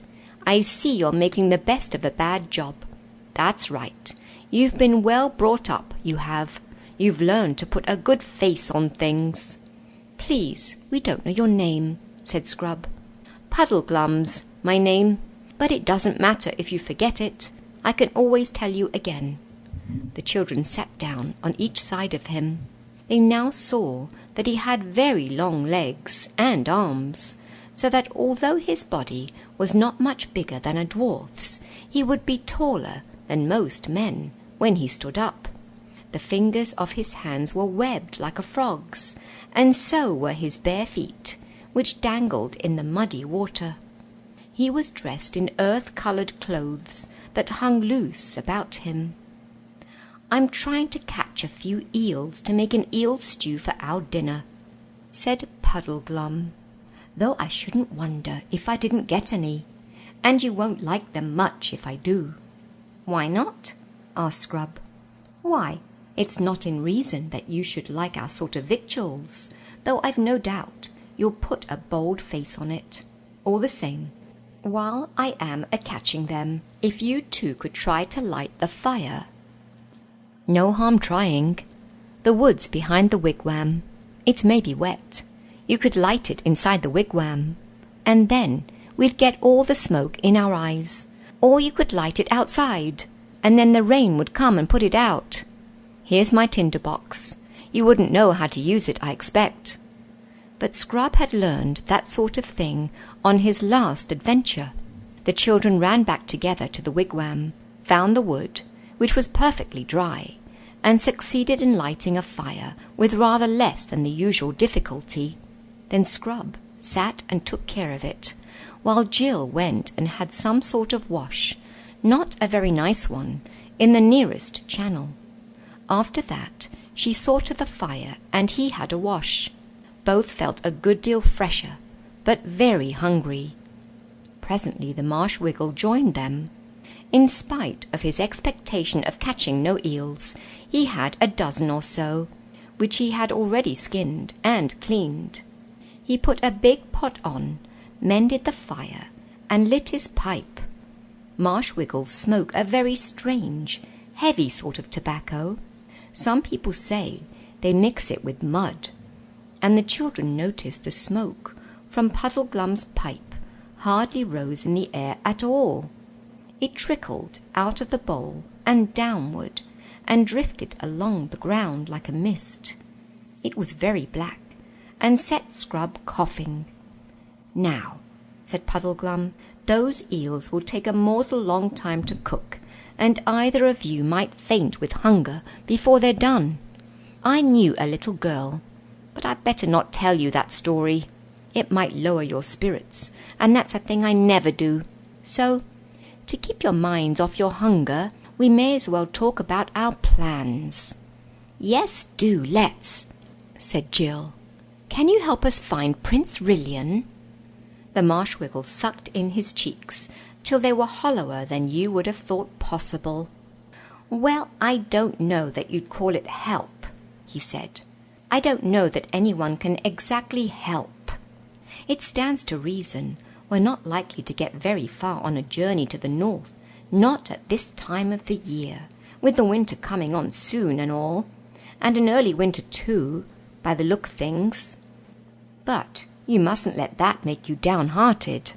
"I see you're making the best of a bad job. That's right. You've been well brought up, you have. You've learned to put a good face on things." "Please, we don't know your name," said Scrub. "Puddleglum's my name, but it doesn't matter if you forget it. I can always tell you again." The children sat down on each side of him. They now saw that he had very long legs and arms, so that although his body was not much bigger than a dwarf's, he would be taller than most men when he stood up. The fingers of his hands were webbed like a frog's, and so were his bare feet, which dangled in the muddy water. He was dressed in earth-coloured clothes that hung loose about him. "I'm trying to catch a few eels to make an eel stew for our dinner," said Puddleglum, "though I shouldn't wonder if I didn't get any, and you won't like them much if I do." "Why not?" asked Scrub. "Why, it's not in reason that you should like our sort of victuals, though I've no doubt you'll put a bold face on it. All the same, while I am a-catching them, if you two could try to light the fire." "No harm trying. The wood's behind the wigwam. It may be wet. You could light it inside the wigwam, and then we'd get all the smoke in our eyes. Or you could light it outside, and then the rain would come and put it out. Here's my tinder box. You wouldn't know how to use it, I expect." But Scrub had learned that sort of thing on his last adventure. The children ran back together to the wigwam, found the wood, which was perfectly dry, and succeeded in lighting a fire with rather less than the usual difficulty. Then Scrub sat and took care of it, while Jill went and had some sort of wash, not a very nice one, in the nearest channel. After that she saw to the fire, and he had a wash. Both felt a good deal fresher, but very hungry. Presently the marsh wiggle joined them. In spite of his expectation of catching no eels, he had a dozen or so, which he had already skinned and cleaned. He put a big pot on, mended the fire, and lit his pipe. Marsh wiggles smoke a very strange, heavy sort of tobacco. Some people say they mix it with mud, and the children noticed the smoke from Puddleglum's pipe hardly rose in the air at all. It trickled out of the bowl and downward, and drifted along the ground like a mist. It was very black, and set Scrub coughing. "Now," said Puddleglum, "those eels will take a mortal long time to cook, and either of you might faint with hunger before they're done. I knew a little girl, but I'd better not tell you that story. It might lower your spirits, and that's a thing I never do. So, to keep your minds off your hunger, we may as well talk about our plans." "Yes, do, let's," said Jill. "Can you help us find Prince Rillian?" The Marshwiggle sucked in his cheeks till they were hollower than you would have thought possible. "Well, I don't know that you'd call it help," he said. "I don't know that anyone can exactly help. It stands to reason we're not likely to get very far on a journey to the north, not at this time of the year, with the winter coming on soon and all, and an early winter too, by the look of things. But you mustn't let that make you downhearted.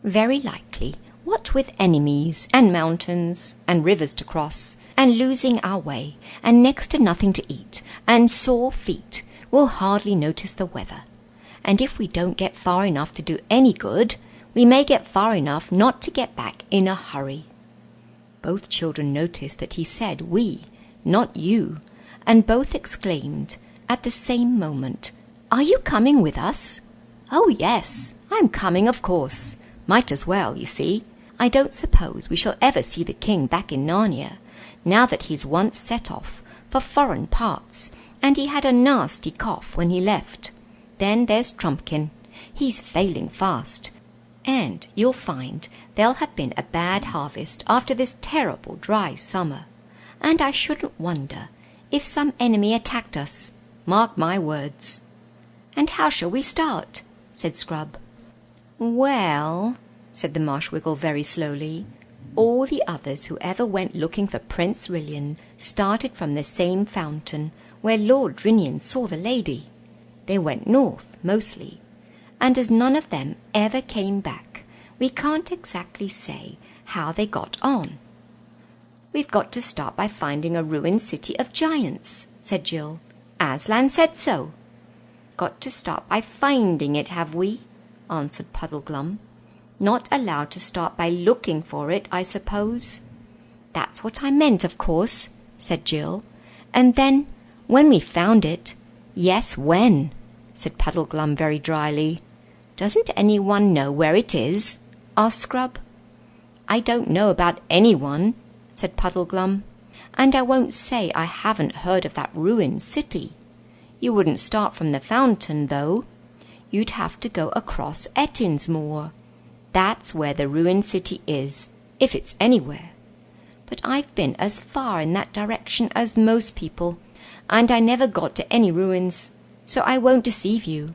Very likely, what with enemies and mountains and rivers to cross, and losing our way, and next to nothing to eat, and sore feet, we'll hardly notice the weather. And if we don't get far enough to do any good, we may get far enough not to get back in a hurry." Both children noticed that he said we, not you, and both exclaimed at the same moment, "Are you coming with us?" "Oh, yes, I'm coming, of course. Might as well, you see. I don't suppose we shall ever see the king back in Narnia, now that he's once set off for foreign parts, and he had a nasty cough when he left. Then there's Trumpkin. He's failing fast, and you'll find there'll have been a bad harvest after this terrible dry summer, and I shouldn't wonder if some enemy attacked us. Mark my words." "And how shall we start?" said Scrub. "Well," said the Marshwiggle very slowly, "all the others who ever went looking for Prince Rillian started from the same fountain where Lord Drinian saw the lady. They went north, mostly, and as none of them ever came back, we can't exactly say how they got on." "We've got to start by finding a ruined city of giants," said Jill. "Aslan said so." "Got to start by finding it, have we?" answered Puddleglum. "Not allowed to start by looking for it, I suppose?" "That's what I meant, of course," said Jill. "And then, when we found it—" "Yes, when?" said Puddleglum very dryly. "Doesn't anyone know where it is?" asked Scrub. "I don't know about anyone," said Puddleglum, "and I won't say I haven't heard of that ruined city. You wouldn't start from the fountain, though. You'd have to go across Ettin's Moor. That's where the ruined city is, if it's anywhere. But I've been as far in that direction as most people, and I never got to any ruins, so I won't deceive you."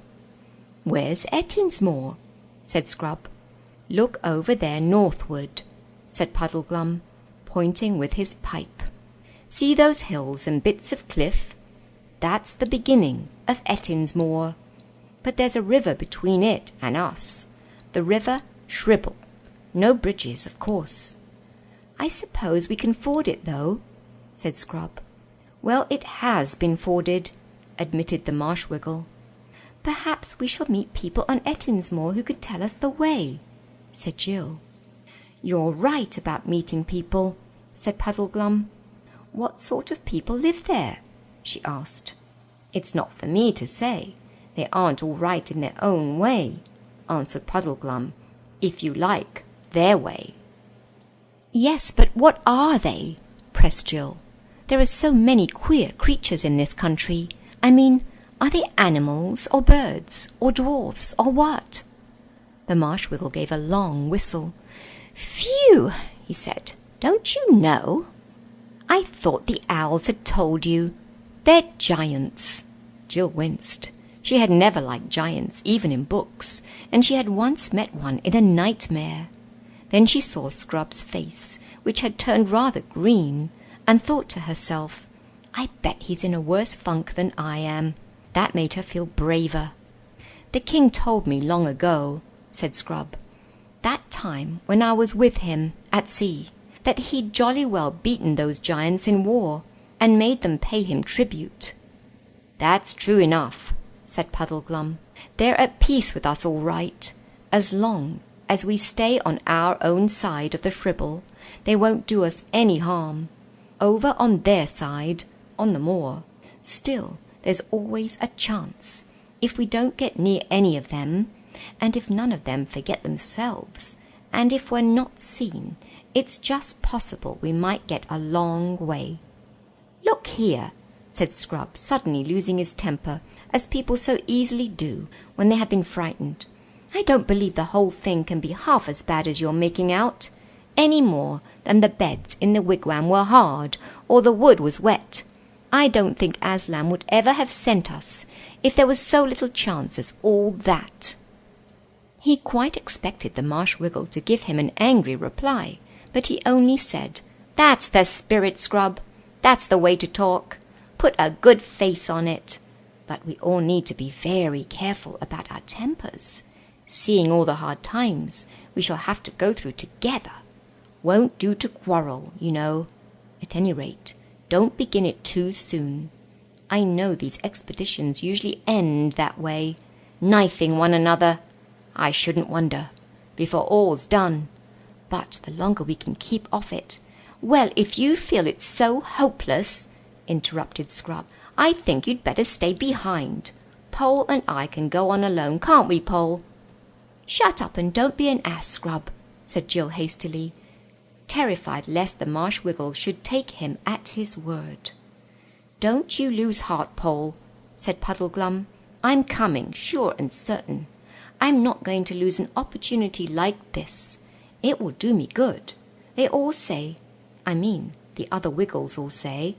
"Where's Ettin's Moor?" said Scrub. "Look over there northward," said Puddleglum, pointing with his pipe. "See those hills and bits of cliff? That's the beginning of Ettin's Moor. But there's a river between it and us, the river Shribble. No bridges, of course." "I suppose we can ford it, though," said Scrub. "Well, it has been forded," admitted the Marshwiggle. "Perhaps we shall meet people on Ettin's Moor who could tell us the way," said Jill. "You're right about meeting people," said Puddleglum. "What sort of people live there?" she asked. "It's not for me to say. They aren't all right in their own way," answered Puddleglum. "If you like, their way." "Yes, but what are they?" pressed Jill. "There are so many queer creatures in this country. I mean, are they animals or birds or dwarfs or what?" The Marshwiggle gave a long whistle. "Phew!" he said. "Don't you know?" "I thought the owls had told you. They're giants." Jill winced. She had never liked giants, even in books, and she had once met one in a nightmare. Then she saw Scrub's face, which had turned rather green, and thought to herself, "I bet he's in a worse funk than I am." That made her feel braver. "The king told me long ago," said Scrub, "that time when I was with him at sea, that he'd jolly well beaten those giants in war, and made them pay him tribute." "That's true enough," said Puddleglum. "They're at peace with us all right, as long as we stay on our own side of the Shribble they won't do us any harm. Over on their side, on the moor. Still, there's always a chance. If we don't get near any of them, and if none of them forget themselves, and if we're not seen, it's just possible we might get a long way. Look here, said Scrub, suddenly losing his temper, as people so easily do when they have been frightened. I don't believe the whole thing can be half as bad as you're making out, any more than the beds in the wigwam were hard or the wood was wet. I don't think Aslan would ever have sent us if there was so little chance as all that. He quite expected the Marsh Wiggle to give him an angry reply, but he only said, That's the spirit, Scrub. That's the way to talk. Put a good face on it. But we all need to be very careful about our tempers. Seeing all the hard times we shall have to go through together. Won't do to quarrel, you know. At any rate, don't begin it too soon. I know these expeditions usually end that way, knifing one another. I shouldn't wonder, before all's done. But the longer we can keep off it— Well, if you feel it's so hopeless, interrupted Scrub, I think you'd better stay behind. Pole and I can go on alone, can't we, Pole? Shut up and don't be an ass, Scrub, said Jill hastily, terrified lest the Marsh Wiggle should take him at his word. Don't you lose heart, Pole, said Puddleglum. I'm coming, sure and certain. I'm not going to lose an opportunity like this. It will do me good. They all say— the other Wiggles all say—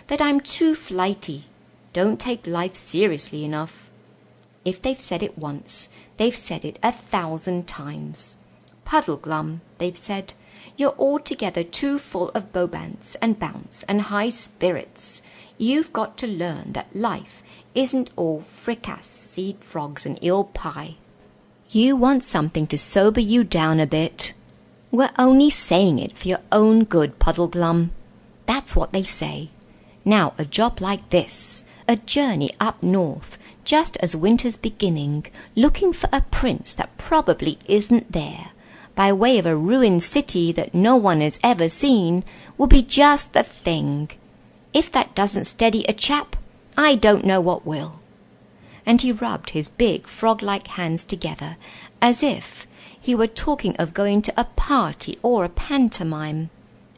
that I'm too flighty, don't take life seriously enough. If they've said it once, they've said it 1,000 times. Puddleglum, they've said, you're altogether too full of bobance and bounce and high spirits. You've got to learn that life isn't all fricasse, seed frogs and eel pie. You want something to sober you down a bit. We're only saying it for your own good, Puddleglum. That's what they say. Now, a job like this, a journey up north, just as winter's beginning, looking for a prince that probably isn't there, by way of a ruined city that no one has ever seen, will be just the thing. If that doesn't steady a chap, I don't know what will. And he rubbed his big frog-like hands together, as if he were talking of going to a party or a pantomime.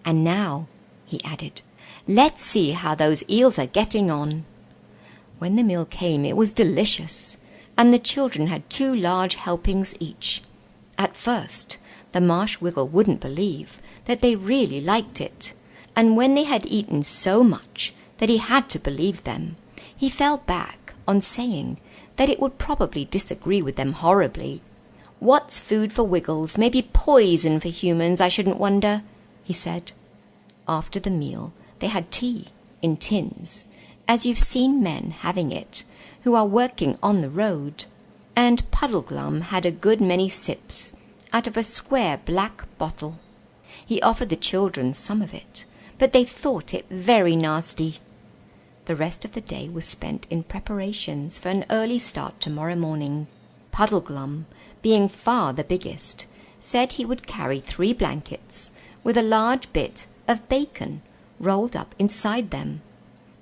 And now, he added, let's see how those eels are getting on. When the meal came, it was delicious, and the children had 2 large helpings each. At first, the Marsh Wiggle wouldn't believe that they really liked it, and when they had eaten so much that he had to believe them, he fell back on saying that it would probably disagree with them horribly. What's food for Wiggles may be poison for humans, I shouldn't wonder, he said. After the meal, they had tea in tins, as you've seen men having it who are working on the road, and Puddleglum had a good many sips out of a square black bottle. He offered the children some of it, but they thought it very nasty. The rest of the day was spent in preparations for an early start tomorrow morning. Puddleglum, being far the biggest, said he would carry 3 blankets with a large bit of bacon rolled up inside them.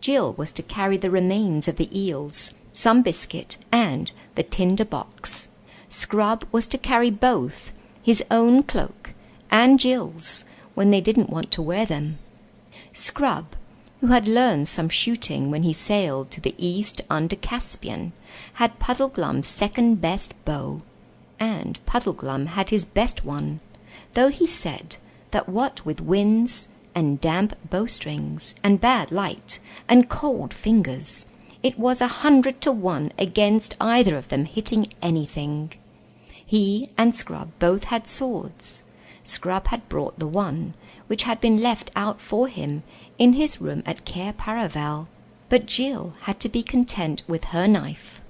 Jill was to carry the remains of the eels, some biscuit, and the tinder box. Scrub was to carry both, his own cloak and Jill's, when they didn't want to wear them. Scrub, who had learned some shooting when he sailed to the east under Caspian, had Puddleglum's second-best bow, and Puddleglum had his best one, though he said that what with winds and damp bowstrings and bad light and cold fingers, it was 100 to 1 against either of them hitting anything. He and Scrub both had swords. Scrub had brought the one which had been left out for him in his room at Cair Paravel, but Jill had to be content with her knife.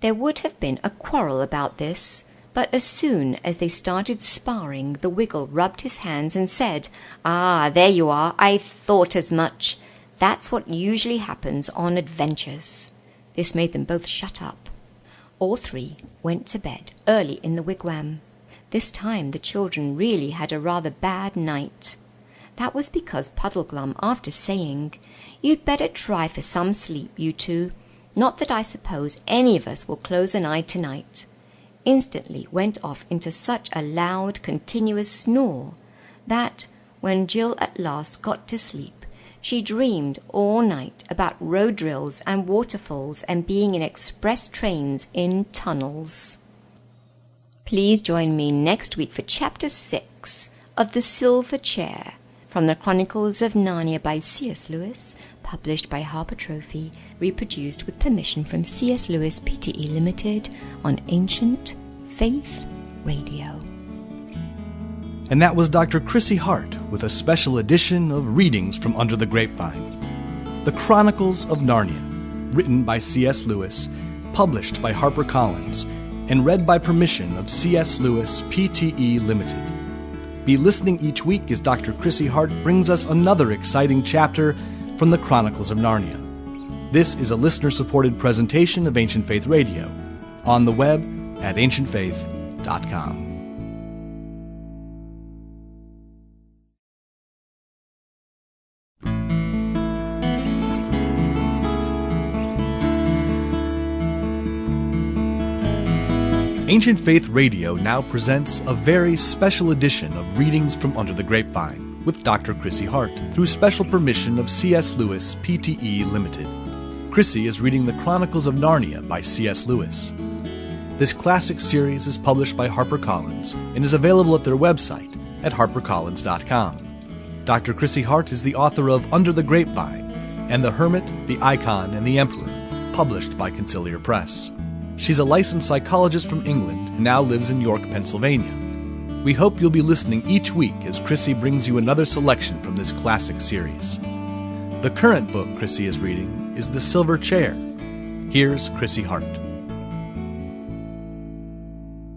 There would have been a quarrel about this, but as soon as they started sparring, the Wiggle rubbed his hands and said, "Ah, there you are, I thought as much. That's what usually happens on adventures." This made them both shut up. All 3 went to bed early in the wigwam. This time the children really had a rather bad night. That was because Puddleglum, after saying, "You'd better try for some sleep, you two. Not that I suppose any of us will close an eye tonight," instantly went off into such a loud, continuous snore that, when Jill at last got to sleep, she dreamed all night about road drills and waterfalls and being in express trains in tunnels. Please join me next week for Chapter 6 of The Silver Chair from the Chronicles of Narnia by C.S. Lewis, published by Harper Trophy, reproduced with permission from C.S. Lewis Pte. Limited on Ancient Faith Radio. And that was Dr. Chrissy Hart with a special edition of Readings from Under the Grapevine. The Chronicles of Narnia, written by C.S. Lewis, published by HarperCollins, and read by permission of C.S. Lewis Pte. Limited. Be listening each week as Dr. Chrissy Hart brings us another exciting chapter from the Chronicles of Narnia. This is a listener-supported presentation of Ancient Faith Radio, on the web at ancientfaith.com. Ancient Faith Radio now presents a very special edition of Readings from Under the Grapevine with Dr. Chrissy Hart through special permission of C.S. Lewis Pte. Limited. Chrissy is reading The Chronicles of Narnia by C.S. Lewis. This classic series is published by HarperCollins and is available at their website at harpercollins.com. Dr. Chrissy Hart is the author of Under the Grapevine and The Hermit, the Icon, and the Emperor, published by Conciliar Press. She's a licensed psychologist from England and now lives in York, Pennsylvania. We hope you'll be listening each week as Chrissy brings you another selection from this classic series. The current book Chrissy is reading is The Silver Chair. Here's Chrissy Hart.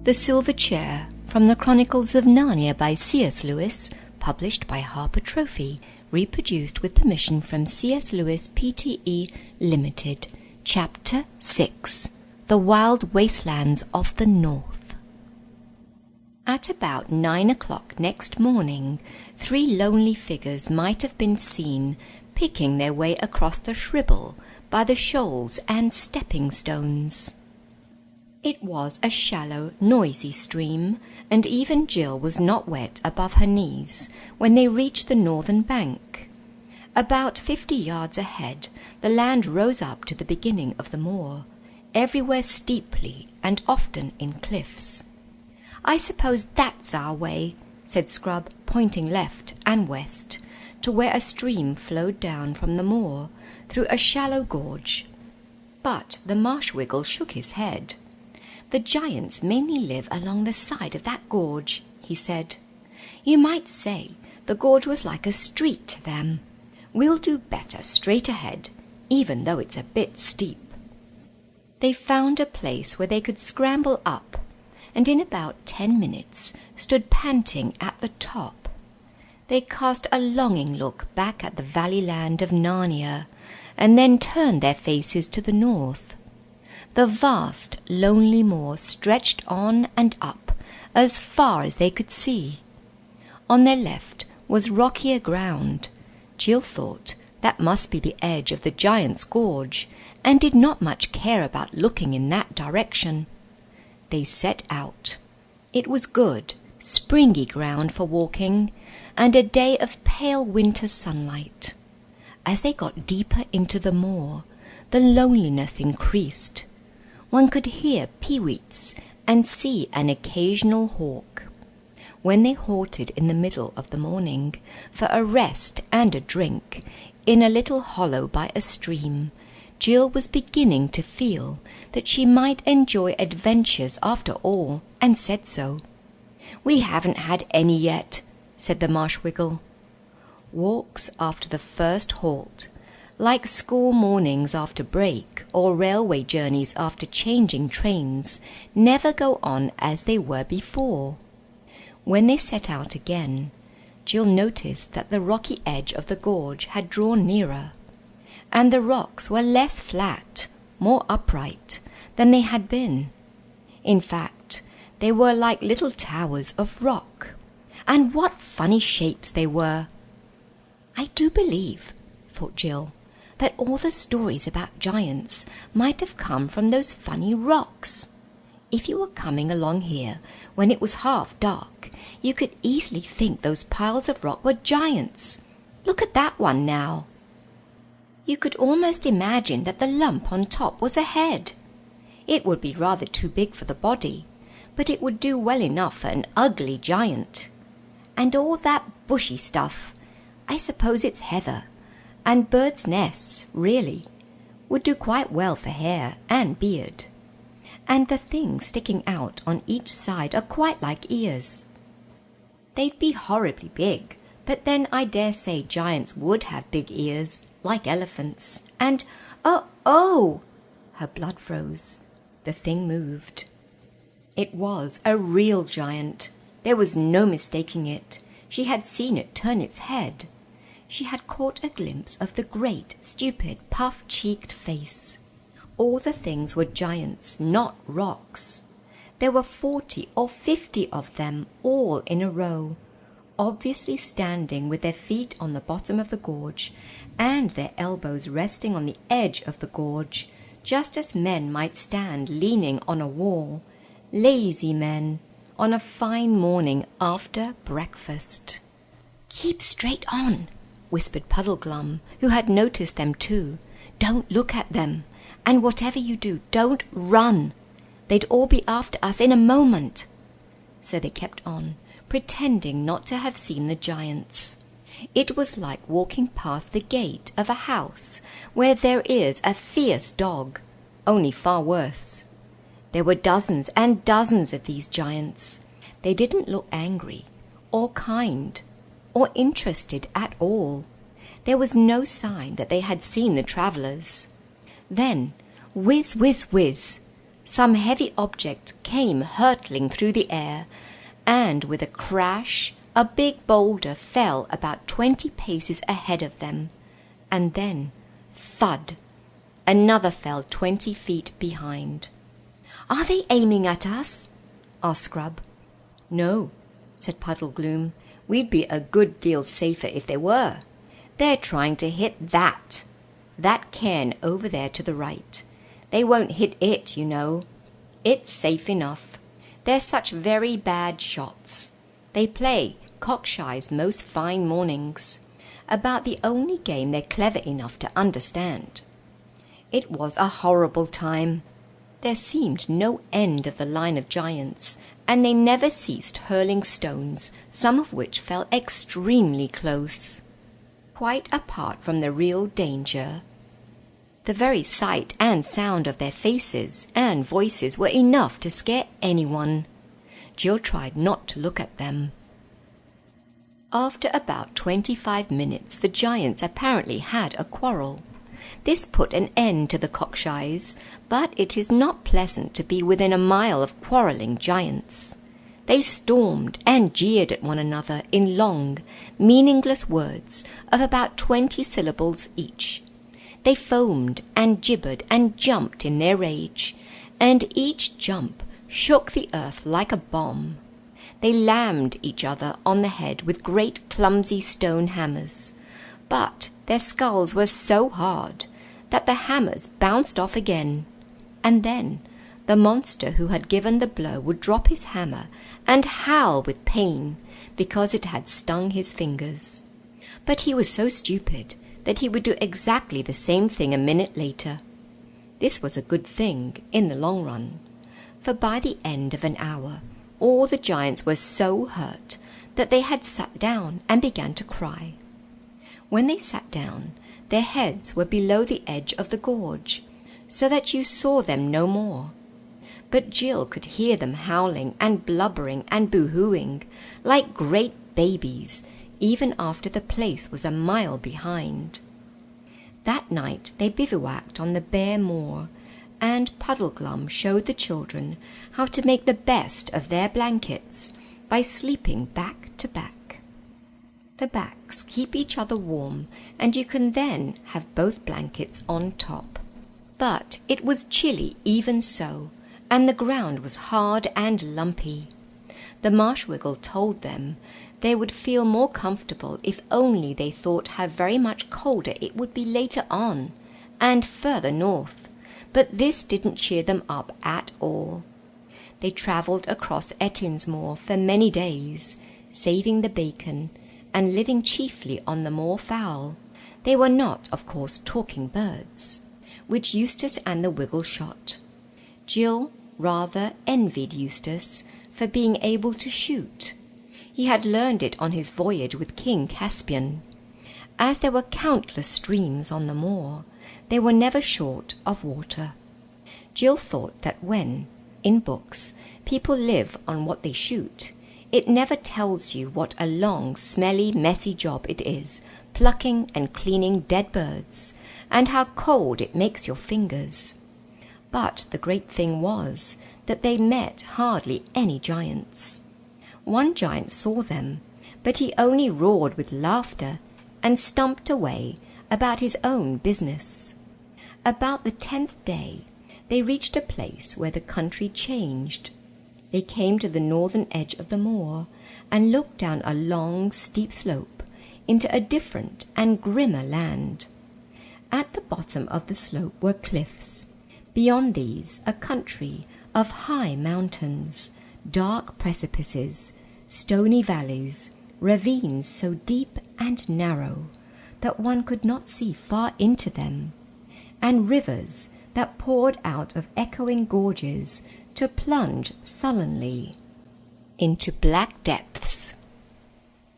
The Silver Chair from the Chronicles of Narnia by C.S. Lewis, published by Harper Trophy, reproduced with permission from C.S. Lewis Pte. Limited. Chapter 6. The Wild Wastelands of the North. At about 9 o'clock next morning, 3 lonely figures might have been seen picking their way across the Shribble by the shoals and stepping stones. It was a shallow, noisy stream, and even Jill was not wet above her knees when they reached the northern bank. About 50 yards ahead, the land rose up to the beginning of the moor, everywhere steeply and often in cliffs. "I suppose that's our way," said Scrub, pointing left and west to where a stream flowed down from the moor through a shallow gorge. But the Marshwiggle shook his head. "The giants mainly live along the side of that gorge," he said. "You might say the gorge was like a street to them. We'll do better straight ahead, even though it's a bit steep." They found a place where they could scramble up, and in about 10 minutes stood panting at the top. They cast a longing look back at the valley land of Narnia, and then turned their faces to the north. The vast, lonely moor stretched on and up as far as they could see. On their left was rockier ground. Jill thought that must be the edge of the Giant's Gorge, and did not much care about looking in that direction. They set out. It was good, springy ground for walking, and a day of pale winter sunlight. As they got deeper into the moor, the loneliness increased. One could hear peeweets and see an occasional hawk. When they halted in the middle of the morning for a rest and a drink in a little hollow by a stream, Jill was beginning to feel that she might enjoy adventures after all, and said so. "We haven't had any yet," said the Marshwiggle. Walks after the first halt, like school mornings after break or railway journeys after changing trains, never go on as they were before. When they set out again, Jill noticed that the rocky edge of the gorge had drawn nearer, and the rocks were less flat, more upright than they had been. In fact, They were like little towers of rock. And what funny shapes they were! I do believe, thought Jill, that all the stories about giants might have come from those funny rocks. If you were coming along here when it was half dark, you could easily think those piles of rock were giants. Look at that one now. You could almost imagine that the lump on top was a head. It would be rather too big for the body, but it would do well enough for an ugly giant. And all that bushy stuff, I suppose it's heather, and birds' nests, really, would do quite well for hair and beard. And the things sticking out on each side are quite like ears. They'd be horribly big, but then I dare say giants would have big ears, like elephants. And, oh! Her blood froze. The thing moved. It was a real giant. There was no mistaking it. She had seen it turn its head. She had caught a glimpse of the great, stupid, puff-cheeked face. All the things were giants, not rocks. There were 40 or 50 of them, all in a row, obviously standing with their feet on the bottom of the gorge and their elbows resting on the edge of the gorge, just as men might stand leaning on a wall, lazy men, on a fine morning after breakfast. "Keep straight on," whispered Puddleglum, who had noticed them too. "Don't look at them, and whatever you do, don't run. They'd all be after us in a moment." So they kept on, pretending not to have seen the giants. It was like walking past the gate of a house where there is a fierce dog, only far worse. There were dozens and dozens of these giants. They didn't look angry, or kind, or interested at all. There was no sign that they had seen the travellers. Then, whiz, whiz, whiz, some heavy object came hurtling through the air, and with a crash, a big boulder fell about 20 paces ahead of them, and then, thud, another fell 20 feet behind. "Are they aiming at us?" asked Scrub. "No," said Puddlegloom. "We'd be a good deal safer if they were. They're trying to hit that cairn over there to the right. They won't hit it, you know. It's safe enough. They're such very bad shots. They play cockshies most fine mornings, about the only game they're clever enough to understand." It was a horrible time. There seemed no end of the line of giants, and they never ceased hurling stones, some of which fell extremely close. Quite apart from the real danger, the very sight and sound of their faces and voices were enough to scare anyone. Jill tried not to look at them. After about 25 minutes, the giants apparently had a quarrel. This put an end to the cockshies, but it is not pleasant to be within a mile of quarrelling giants. They stormed and jeered at one another in long, meaningless words of about 20 syllables each. They foamed and gibbered and jumped in their rage, and each jump shook the earth like a bomb. They lammed each other on the head with great clumsy stone hammers, but their skulls were so hard that the hammers bounced off again, and then the monster who had given the blow would drop his hammer and howl with pain because it had stung his fingers. But he was so stupid that he would do exactly the same thing a minute later. This was a good thing in the long run, for by the end of an hour all the giants were so hurt that they had sat down and began to cry. When they sat down, their heads were below the edge of the gorge, so that you saw them no more. But Jill could hear them howling and blubbering and boo-hooing like great babies, even after the place was a mile behind. That night they bivouacked on the bare moor, and Puddleglum showed the children how to make the best of their blankets by sleeping back to back. The backs keep each other warm, and you can then have both blankets on top. But it was chilly even so, and the ground was hard and lumpy. The Marshwiggle told them they would feel more comfortable if only they thought how very much colder it would be later on, and further north, but this didn't cheer them up at all. They travelled across Ettin's moor for many days, saving the bacon, and living chiefly on the moor fowl. They were not, of course, talking birds, which Eustace and the Wiggle shot. Jill rather envied Eustace for being able to shoot. He had learned it on his voyage with King Caspian. As there were countless streams on the moor, they were never short of water. Jill thought that when, in books, people live on what they shoot, it never tells you what a long, smelly, messy job it is, plucking and cleaning dead birds, and how cold it makes your fingers. But the great thing was that they met hardly any giants. One giant saw them, but he only roared with laughter and stumped away about his own business. About the 10th day, they reached a place where the country changed. They came to the northern edge of the moor and looked down a long, steep slope into a different and grimmer land. At the bottom of the slope were cliffs. Beyond these, a country of high mountains, dark precipices, stony valleys, ravines so deep and narrow that one could not see far into them, and rivers that poured out of echoing gorges to plunge sullenly into black depths.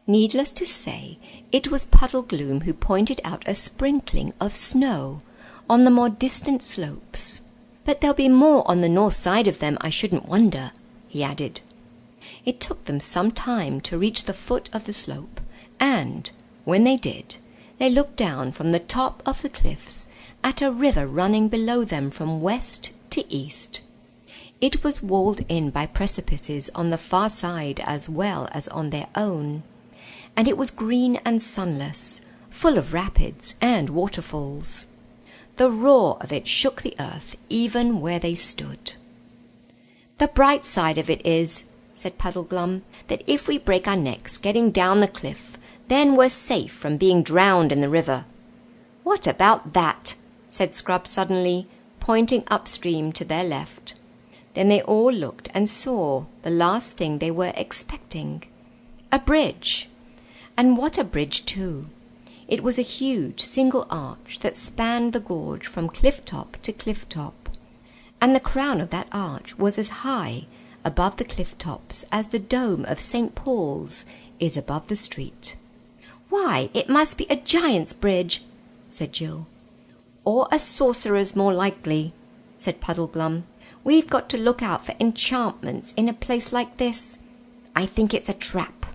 Needless to say, it was Puddlegloom who pointed out a sprinkling of snow on the more distant slopes. "But there'll be more on the north side of them, I shouldn't wonder," he added. It took them some time to reach the foot of the slope, and, when they did, they looked down from the top of the cliffs at a river running below them from west to east. It was walled in by precipices on the far side as well as on their own, and it was green and sunless, full of rapids and waterfalls. The roar of it shook the earth even where they stood. "The bright side of it is," said Puddleglum, "that if we break our necks getting down the cliff, then we're safe from being drowned in the river." "What about that?" said Scrub suddenly, pointing upstream to their left. Then they all looked and saw the last thing they were expecting. A bridge. And what a bridge, too. It was a huge single arch that spanned the gorge from cliff top to cliff top, and the crown of that arch was as high above the cliff tops as the dome of St. Paul's is above the street. "Why, it must be a giant's bridge," said Jill. "Or a sorcerer's, more likely," said Puddleglum. "We've got to look out for enchantments in a place like this. I think it's a trap.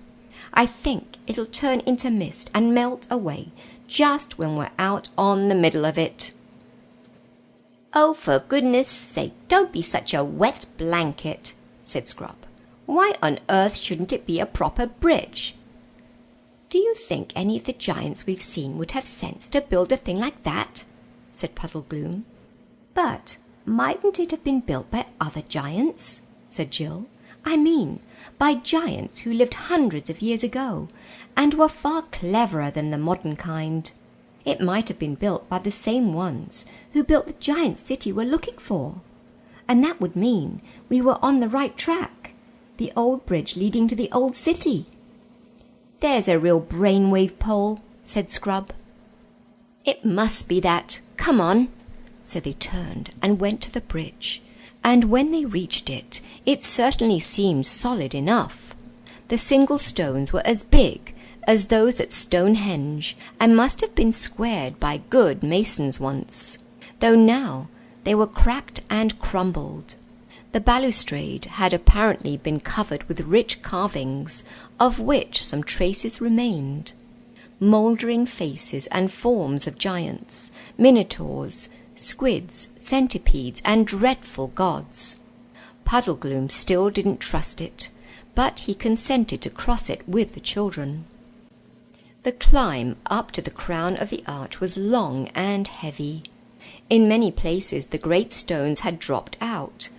I think it'll turn into mist and melt away just when we're out on the middle of it." "Oh, for goodness sake, don't be such a wet blanket," said Scrub. "Why on earth shouldn't it be a proper bridge?" "Do you think any of the giants we've seen would have sense to build a thing like that?" said Puddlegloom. "But mightn't it have been built by other giants?" said Jill. "I mean, by giants who lived hundreds of years ago, and were far cleverer than the modern kind. It might have been built by the same ones who built the giant city we're looking for. And that would mean we were on the right track, the old bridge leading to the old city." "There's a real brainwave pole," said Scrub. "It must be that. Come on." So they turned and went to the bridge, and when they reached it, it certainly seemed solid enough. The single stones were as big as those at Stonehenge, and must have been squared by good masons once, though now they were cracked and crumbled. The balustrade had apparently been covered with rich carvings, of which some traces remained. Mouldering faces and forms of giants, minotaurs, squids, centipedes, and dreadful gods. Puddlegloom still didn't trust it, but he consented to cross it with the children. The climb up to the crown of the arch was long and heavy. In many places the great stones had dropped out,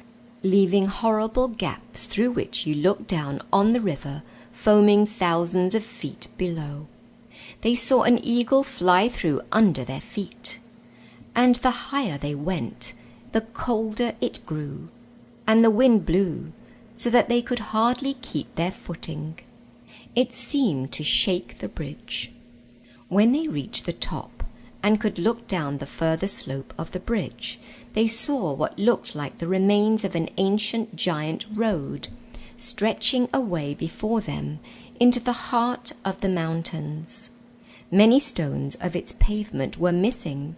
leaving horrible gaps through which you looked down on the river, foaming thousands of feet below. They saw an eagle fly through under their feet, and the higher they went, the colder it grew, and the wind blew, so that they could hardly keep their footing. It seemed to shake the bridge. When they reached the top and could look down the further slope of the bridge, they saw what looked like the remains of an ancient giant road, stretching away before them into the heart of the mountains. Many stones of its pavement were missing,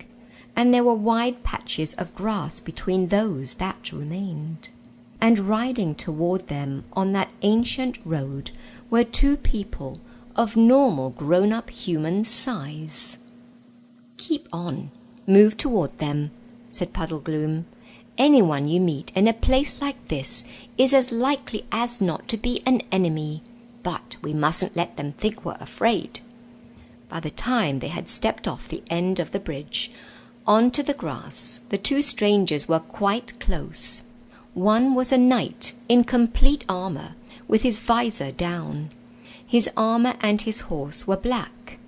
and there were wide patches of grass between those that remained. And riding toward them on that ancient road were two people of normal grown-up human size. "Keep on, move toward them," said Puddlegloom. "Anyone you meet in a place like this is as likely as not to be an enemy, but we mustn't let them think we're afraid." By the time they had stepped off the end of the bridge onto the grass, the two strangers were quite close. One was a knight in complete armour, with his visor down. His armour and his horse were black.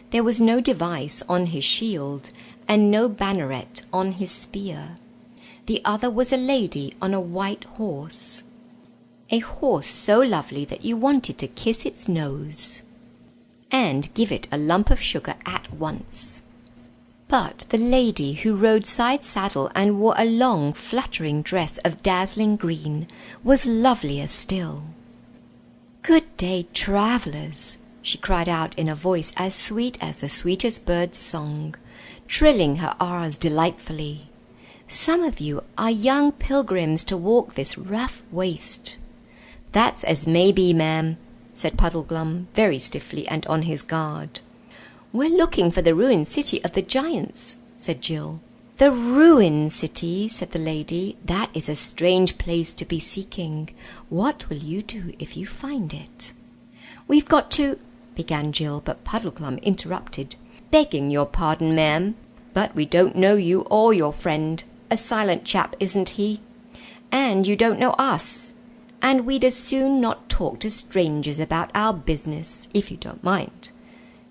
There was no device on his shield, and no banneret on his spear. The other was a lady on a white horse, a horse so lovely that you wanted to kiss its nose and give it a lump of sugar at once. But the lady, who rode side saddle and wore a long, fluttering dress of dazzling green, was lovelier still. "Good day, travellers," she cried out in a voice as sweet as the sweetest bird's song, trilling her R's delightfully. "Some of you are young pilgrims to walk this rough waste." "That's as may be, ma'am," said Puddleglum, very stiffly and on his guard. "We're looking for the ruined city of the giants," said Jill. "The ruined city," said the lady. "That is a strange place to be seeking. What will you do if you find it?" "We've got to—" began Jill, but Puddleglum interrupted. "Begging your pardon, ma'am, but we don't know you or your friend. A silent chap, isn't he? And you don't know us. And we'd as soon not talk to strangers about our business, if you don't mind.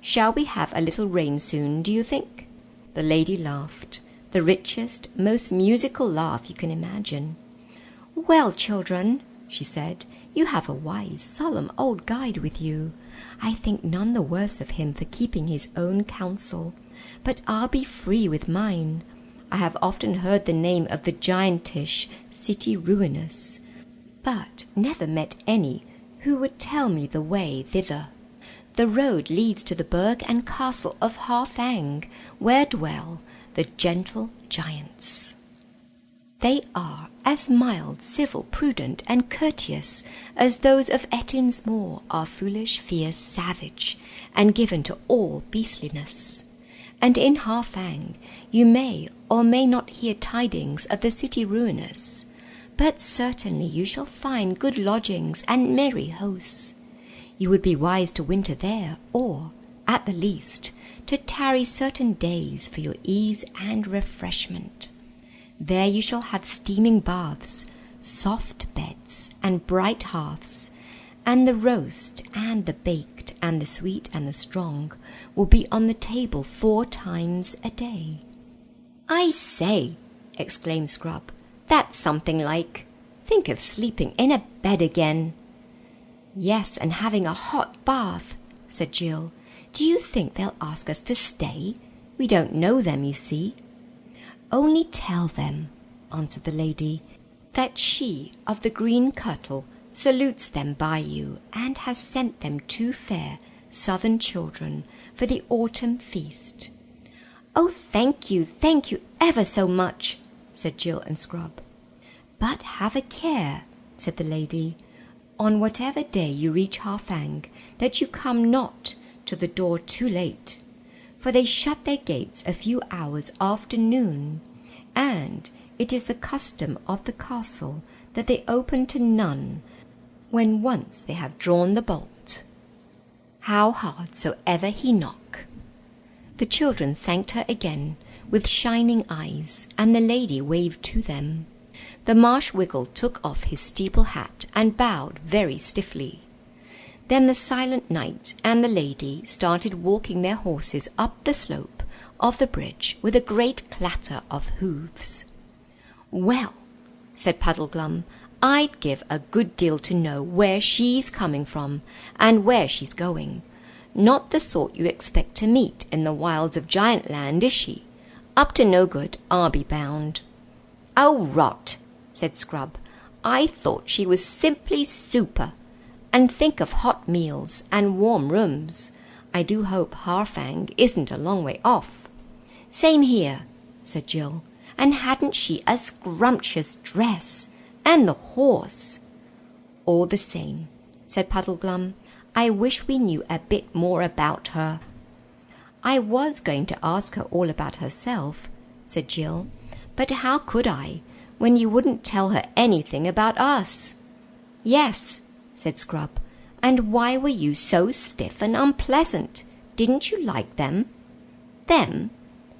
Shall we have a little rain soon, do you think?" The lady laughed, the richest, most musical laugh you can imagine. "Well, children," she said, "you have a wise, solemn old guide with you. I think none the worse of him for keeping his own counsel, but I'll be free with mine. I have often heard the name of the giantish city ruinous, but never met any who would tell me the way thither. The road leads to the burg and castle of Harfang, where dwell the gentle giants. They are as mild, civil, prudent, and courteous as those of Ettin's moor are foolish, fierce, savage, and given to all beastliness. And in Harfang you may or may not hear tidings of the city ruinous, but certainly you shall find good lodgings and merry hosts. You would be wise to winter there, or, at the least, to tarry certain days for your ease and refreshment. There you shall have steaming baths, soft beds, and bright hearths, and the roast and the baked and the sweet and the strong will be on the table 4 times a day." "I say," exclaimed Scrub, "that's something like. Think of sleeping in a bed again." "Yes, and having a hot bath," said Jill. "Do you think they'll ask us to stay? We don't know them, you see." "Only tell them," answered the lady, "that she of the green kirtle salutes them by you, and has sent them 2 fair southern children for the autumn feast." "Oh, thank you ever so much," said Jill and Scrub. "But have a care," said the lady, "on whatever day you reach Harfang, that you come not to the door too late, for they shut their gates a few hours after noon, and it is the custom of the castle that they open to none when once they have drawn the bolt, how hard soever he knock." The children thanked her again with shining eyes, and the lady waved to them. The Marsh-Wiggle took off his steeple hat and bowed very stiffly. Then the silent knight and the lady started walking their horses up the slope of the bridge with a great clatter of hoofs. "Well," said Puddleglum, "I'd give a good deal to know where she's coming from and where she's going. Not the sort you expect to meet in the wilds of Giantland, is she? Up to no good, I'll be bound." "Oh, rot," said Scrub. "I thought she was simply super. And think of hot meals and warm rooms. I do hope Harfang isn't a long way off." "Same here," said Jill. "And hadn't she a scrumptious dress? And the horse?" "All the same," said Puddleglum, "I wish we knew a bit more about her." "I was going to ask her all about herself," said Jill, "but how could I, when you wouldn't tell her anything about us?" "Yes," said Scrub, "and why were you so stiff and unpleasant? Didn't you like them?" "Them?"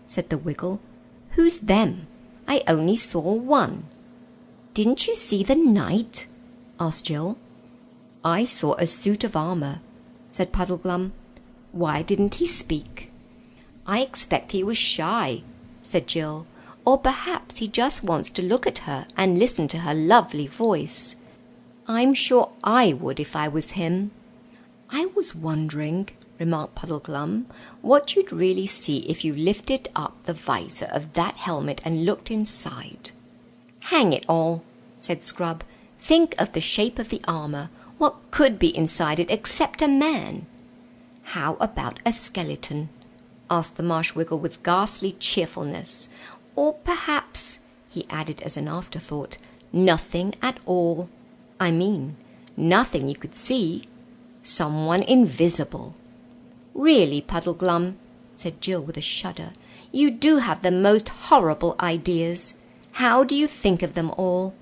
said the Wiggle. "Who's them? I only saw one." "Didn't you see the knight?" asked Jill. "I saw a suit of armour," said Puddleglum. "Why didn't he speak?" "I expect he was shy," said Jill, "or perhaps he just wants to look at her and listen to her lovely voice. I'm sure I would if I was him." "I was wondering," remarked Puddleglum, "what you'd really see if you lifted up the visor of that helmet and looked inside." "Hang it all," said Scrub, "think of the shape of the armour. What could be inside it except a man?" "How about a skeleton?" asked the Marsh-Wiggle with ghastly cheerfulness. "Or perhaps," he added as an afterthought, "nothing at all. I mean, nothing you could see. Someone invisible." "Really, Puddleglum," said Jill with a shudder, "you do have the most horrible ideas. How do you think of them all?"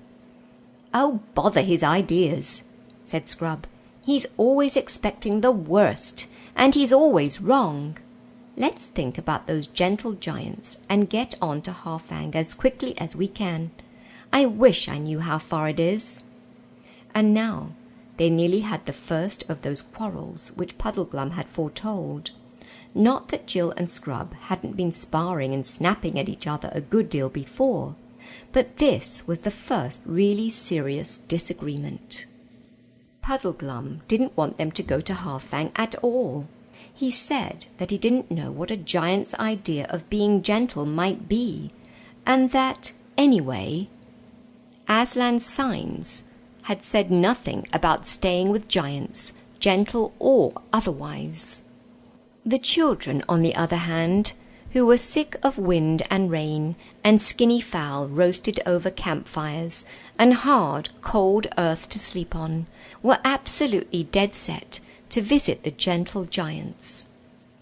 "Oh, bother his ideas," said Scrub. "He's always expecting the worst, and he's always wrong. Let's think about those gentle giants and get on to Harfang as quickly as we can. I wish I knew how far it is." And now they nearly had the first of those quarrels which Puddleglum had foretold. Not that Jill and Scrub hadn't been sparring and snapping at each other a good deal before, but this was the first really serious disagreement. Puddleglum didn't want them to go to Harfang at all. He said that he didn't know what a giant's idea of being gentle might be, and that, anyway, Aslan's signs had said nothing about staying with giants, gentle or otherwise. The children, on the other hand, who were sick of wind and rain and skinny fowl roasted over campfires and hard, cold earth to sleep on, were absolutely dead set to visit the gentle giants.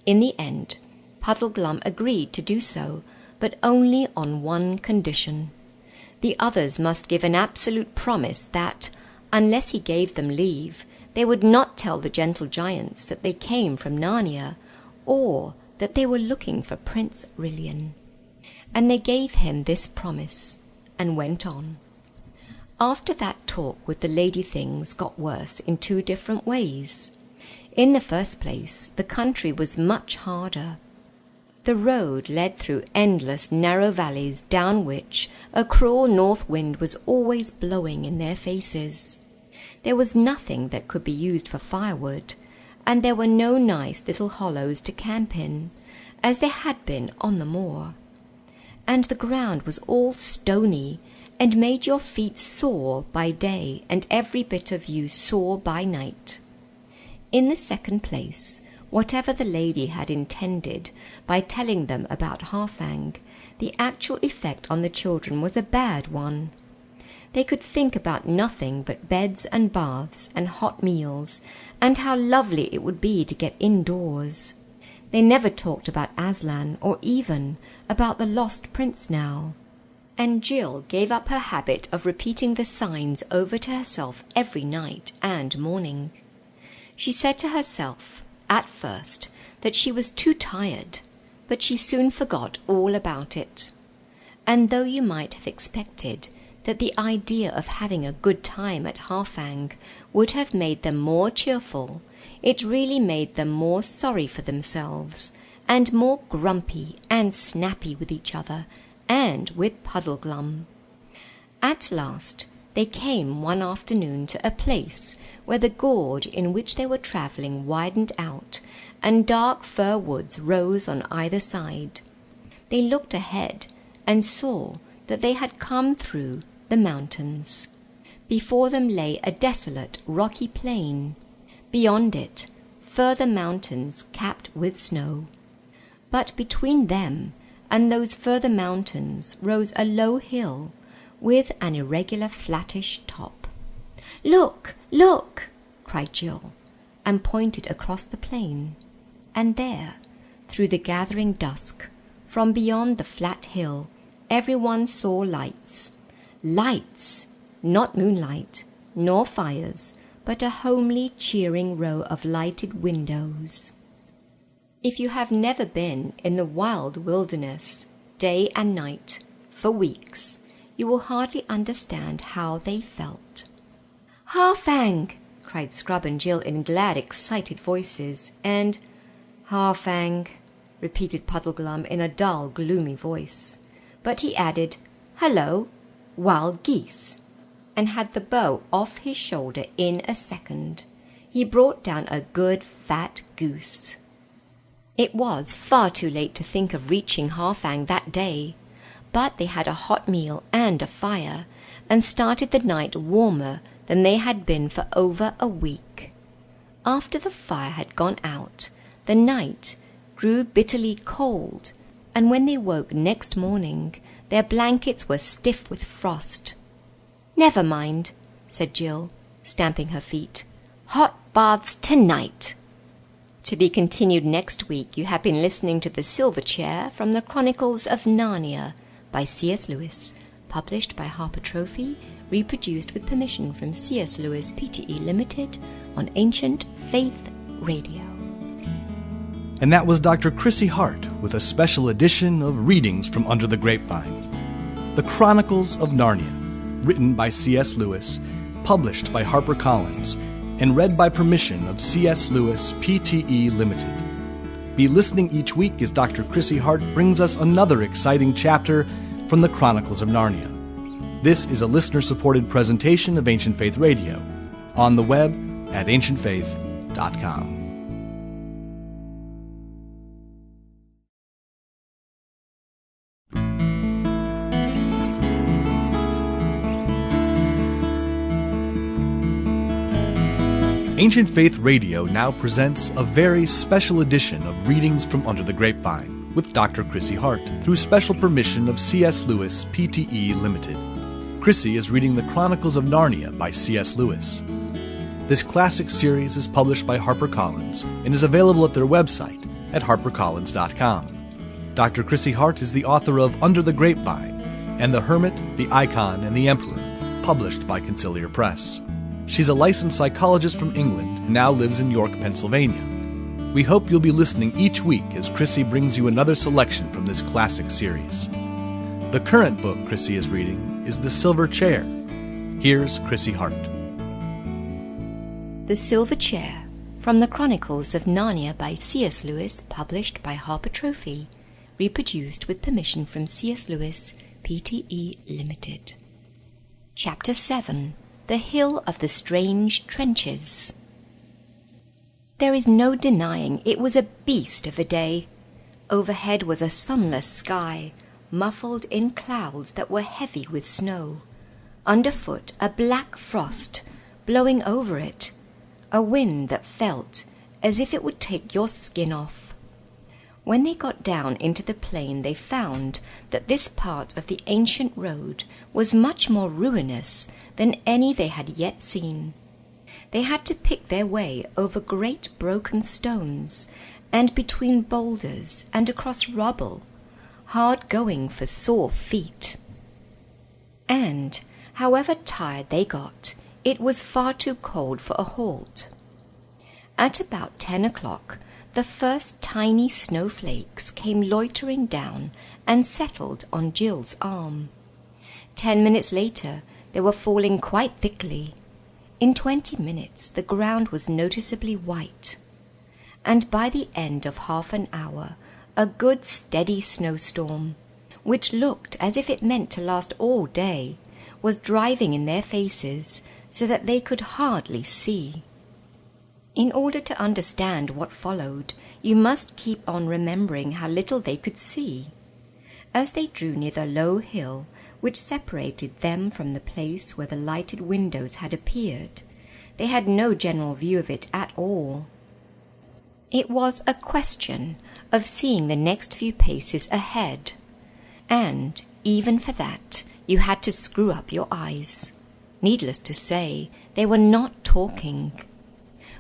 In the end, Puddleglum agreed to do so, but only on one condition. The others must give an absolute promise that, unless he gave them leave, they would not tell the gentle giants that they came from Narnia, or that they were looking for Prince Rillian. And they gave him this promise, and went on. After that talk with the lady things got worse in two different ways. In the first place, the country was much harder. The road led through endless narrow valleys down which a cruel north wind was always blowing in their faces. There was nothing that could be used for firewood, and there were no nice little hollows to camp in, as there had been on the moor. And the ground was all stony, and made your feet sore by day and every bit of you sore by night. In the second place, whatever the lady had intended by telling them about Harfang, the actual effect on the children was a bad one. They could think about nothing but beds and baths and hot meals, and how lovely it would be to get indoors. They never talked about Aslan, or even about the lost prince now. And Jill gave up her habit of repeating the signs over to herself every night and morning. She said to herself, at first, that she was too tired, but she soon forgot all about it. And though you might have expected that the idea of having a good time at Harfang would have made them more cheerful. It really made them more sorry for themselves, and more grumpy and snappy with each other, and with Puddleglum. At last they came one afternoon to a place where the gorge in which they were travelling widened out, and dark fir woods rose on either side. They looked ahead and saw that they had come through the mountains. Before them lay a desolate, rocky plain. Beyond it, further mountains capped with snow. But between them and those further mountains rose a low hill with an irregular flattish top. "Look, look!" cried Jill, and pointed across the plain. And there, through the gathering dusk, from beyond the flat hill, everyone saw lights. Lights! Not moonlight, nor fires, but a homely, cheering row of lighted windows. If you have never been in the wild wilderness, day and night, for weeks, you will hardly understand how they felt. "Harfang!" cried Scrub and Jill in glad, excited voices, and "Harfang!" repeated Puddleglum in a dull, gloomy voice. But he added, "Hello, wild geese," and had the bow off his shoulder in a second. He brought down a good fat goose. It was far too late to think of reaching Harfang that day, but they had a hot meal and a fire, and started the night warmer than they had been for over a week. After the fire had gone out, the night grew bitterly cold, and when they woke next morning, their blankets were stiff with frost. "Never mind," said Jill, stamping her feet. "Hot baths tonight." To be continued next week. You have been listening to The Silver Chair from the Chronicles of Narnia by C.S. Lewis, published by Harper Trophy, reproduced with permission from C.S. Lewis Pte. Limited on Ancient Faith Radio. And that was Dr. Chrissy Hart with a special edition of Readings from Under the Grapevine. The Chronicles of Narnia, written by C.S. Lewis, published by HarperCollins, and read by permission of C.S. Lewis Pte. Limited. Be listening each week as Dr. Chrissy Hart brings us another exciting chapter from the Chronicles of Narnia. This is a listener-supported presentation of Ancient Faith Radio, on the web at ancientfaith.com. Ancient Faith Radio now presents a very special edition of Readings from Under the Grapevine with Dr. Chrissy Hart through special permission of C.S. Lewis Pte. Limited. Chrissy is reading The Chronicles of Narnia by C.S. Lewis. This classic series is published by HarperCollins and is available at their website at harpercollins.com. Dr. Chrissy Hart is the author of Under the Grapevine and The Hermit, the Icon, and the Emperor, published by Conciliar Press. She's a licensed psychologist from England and now lives in York, Pennsylvania. We hope you'll be listening each week as Chrissy brings you another selection from this classic series. The current book Chrissy is reading is The Silver Chair. Here's Chrissy Hart. The Silver Chair, from the Chronicles of Narnia by C.S. Lewis, published by Harper Trophy, reproduced with permission from C.S. Lewis Pte. Limited. Chapter 7. The Hill of the Strange Trenches. There is no denying it was a beast of a day. Overhead was a sunless sky, muffled in clouds that were heavy with snow. Underfoot a black frost, blowing over it, a wind that felt as if it would take your skin off. When they got down into the plain, they found that this part of the ancient road was much more ruinous than any they had yet seen. They had to pick their way over great broken stones, and between boulders and across rubble, hard going for sore feet. And, however tired they got, it was far too cold for a halt. At about 10 o'clock, the first tiny snowflakes came loitering down and settled on Jill's arm. 10 minutes later, they were falling quite thickly. In 20 minutes, the ground was noticeably white. And by the end of half an hour, a good steady snowstorm, which looked as if it meant to last all day, was driving in their faces so that they could hardly see. In order to understand what followed, you must keep on remembering how little they could see. As they drew near the low hill which separated them from the place where the lighted windows had appeared, they had no general view of it at all. It was a question of seeing the next few paces ahead, and even for that you had to screw up your eyes. Needless to say, they were not talking.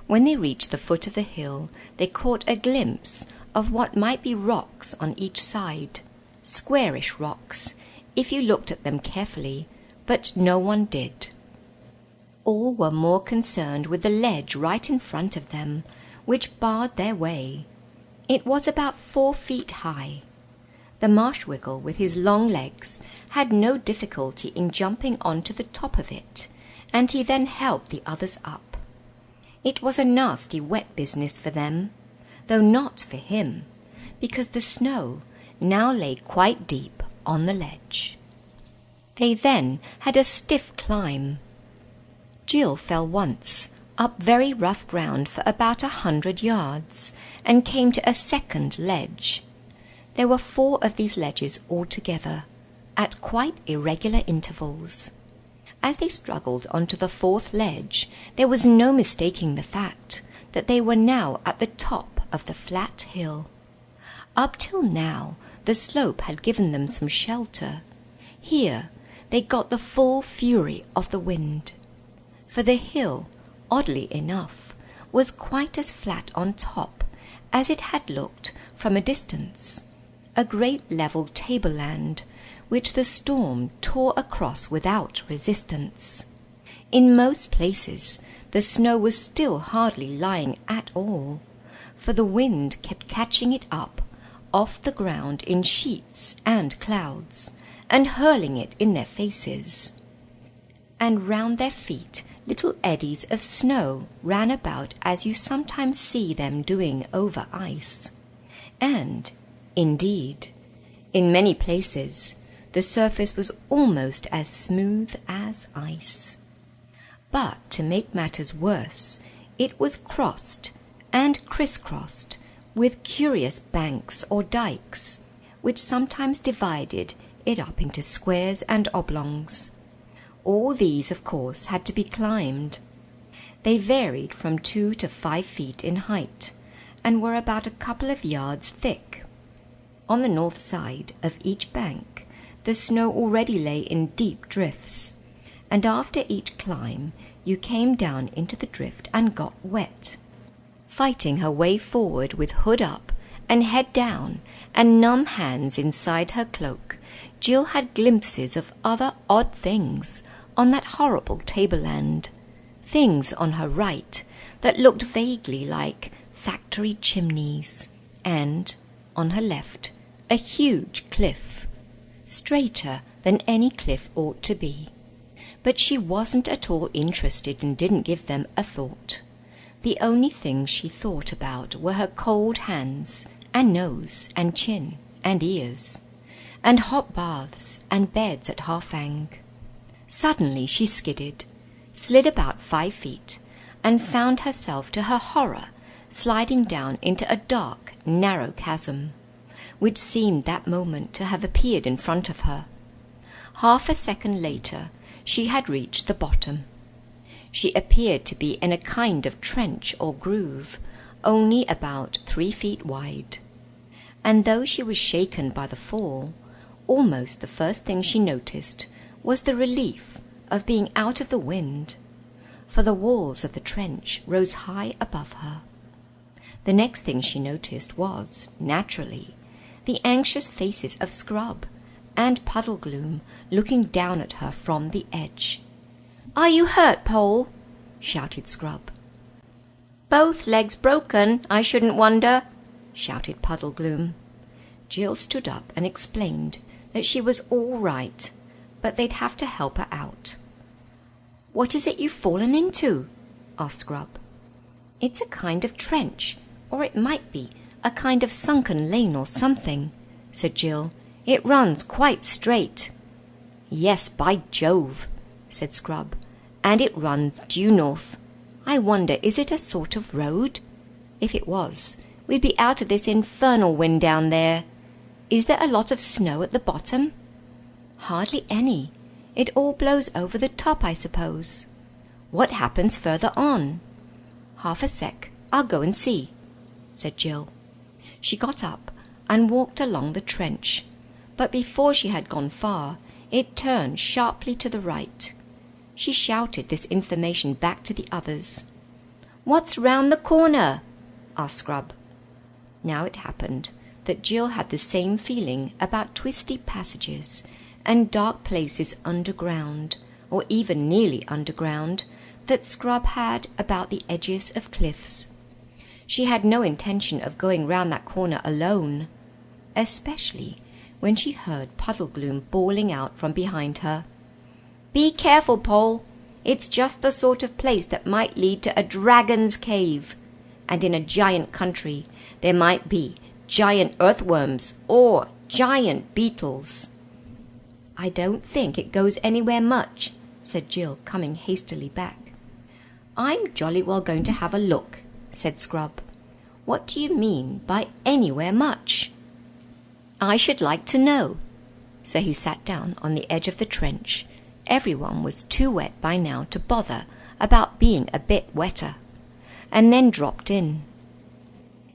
When they reached the foot of the hill, they caught a glimpse of what might be rocks on each side, squarish rocks, if you looked at them carefully, but no one did. All were more concerned with the ledge right in front of them, which barred their way. It was about 4 feet high. The Marshwiggle, with his long legs, had no difficulty in jumping onto the top of it, and he then helped the others up. It was a nasty wet business for them, though not for him, because the snow now lay quite deep on the ledge. They then had a stiff climb. Jill fell once, up very rough ground for about 100 yards, and came to a second ledge. There were 4 of these ledges altogether, at quite irregular intervals. As they struggled onto the 4th ledge, there was no mistaking the fact that they were now at the top of the flat hill. Up till now, the slope had given them some shelter. Here, they got the full fury of the wind. For the hill, oddly enough, was quite as flat on top as it had looked from a distance, a great level tableland, which the storm tore across without resistance. In most places, the snow was still hardly lying at all, for the wind kept catching it up off the ground in sheets and clouds, and hurling it in their faces. And round their feet little eddies of snow ran about as you sometimes see them doing over ice. And, indeed, in many places the surface was almost as smooth as ice. But to make matters worse, it was crossed and crisscrossed with curious banks or dikes, which sometimes divided it up into squares and oblongs. All these, of course, had to be climbed. They varied from 2 to 5 feet in height, and were about a couple of yards thick. On the north side of each bank, the snow already lay in deep drifts, and after each climb you came down into the drift and got wet. Fighting her way forward with hood up and head down and numb hands inside her cloak, Jill had glimpses of other odd things on that horrible tableland, things on her right that looked vaguely like factory chimneys, and, on her left, a huge cliff, straighter than any cliff ought to be. But she wasn't at all interested and didn't give them a thought. The only things she thought about were her cold hands and nose and chin and ears, and hot baths and beds at Harfang. Suddenly she skidded, slid about 5 feet, and found herself, to her horror, sliding down into a dark, narrow chasm, which seemed that moment to have appeared in front of her. Half a second later, she had reached the bottom. She appeared to be in a kind of trench or groove, only about 3 feet wide. And though she was shaken by the fall, almost the first thing she noticed was the relief of being out of the wind, for the walls of the trench rose high above her. The next thing she noticed was, naturally, the anxious faces of Scrub and Puddlegloom looking down at her from the edge. "Are you hurt, Pole?" shouted Scrub. "Both legs broken, I shouldn't wonder," shouted Puddlegloom. Jill stood up and explained that she was all right, but they'd have to help her out. "What is it you've fallen into?" asked Scrub. "It's a kind of trench, or it might be a kind of sunken lane or something," said Jill. "It runs quite straight." "Yes, by Jove," said Scrub, "and it runs due north. I wonder, is it a sort of road? If it was, we'd be out of this infernal wind down there. Is there a lot of snow at the bottom?" "Hardly any. It all blows over the top, I suppose." "What happens further on?" "Half a sec. I'll go and see," said Jill. She got up and walked along the trench, but before she had gone far, it turned sharply to the right. She shouted this information back to the others. "What's round the corner?" asked Scrub. Now it happened that Jill had the same feeling about twisty passages and dark places underground, or even nearly underground, that Scrub had about the edges of cliffs. She had no intention of going round that corner alone, especially when she heard Puddlegloom bawling out from behind her. "Be careful, Poll. It's just the sort of place that might lead to a dragon's cave, and in a giant country there might be giant earthworms or giant beetles." "I don't think it goes anywhere much," said Jill, coming hastily back. "I'm jolly well going to have a look," said Scrub. "What do you mean by anywhere much?" "I should like to know." So he sat down on the edge of the trench. Everyone was too wet by now to bother about being a bit wetter, and then dropped in.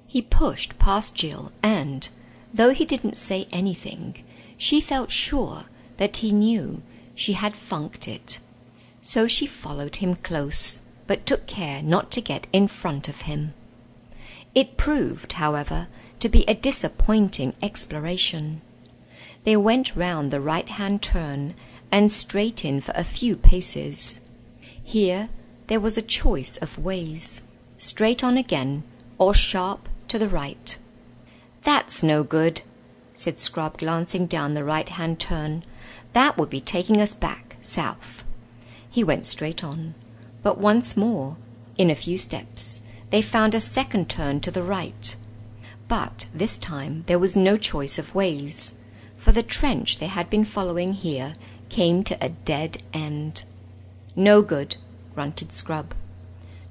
He pushed past Jill, and, though he didn't say anything, she felt sure that he knew she had funked it. So she followed him close, but took care not to get in front of him. It proved, however, to be a disappointing exploration. They went round the right-hand turn and straight in for a few paces. Here there was a choice of ways, straight on again, or sharp to the right. "That's no good," said Scrub, glancing down the right-hand turn. "That would be taking us back south." He went straight on, but once more, in a few steps, they found a second turn to the right. But this time there was no choice of ways, for the trench they had been following here came to a dead end. "No good," grunted Scrub.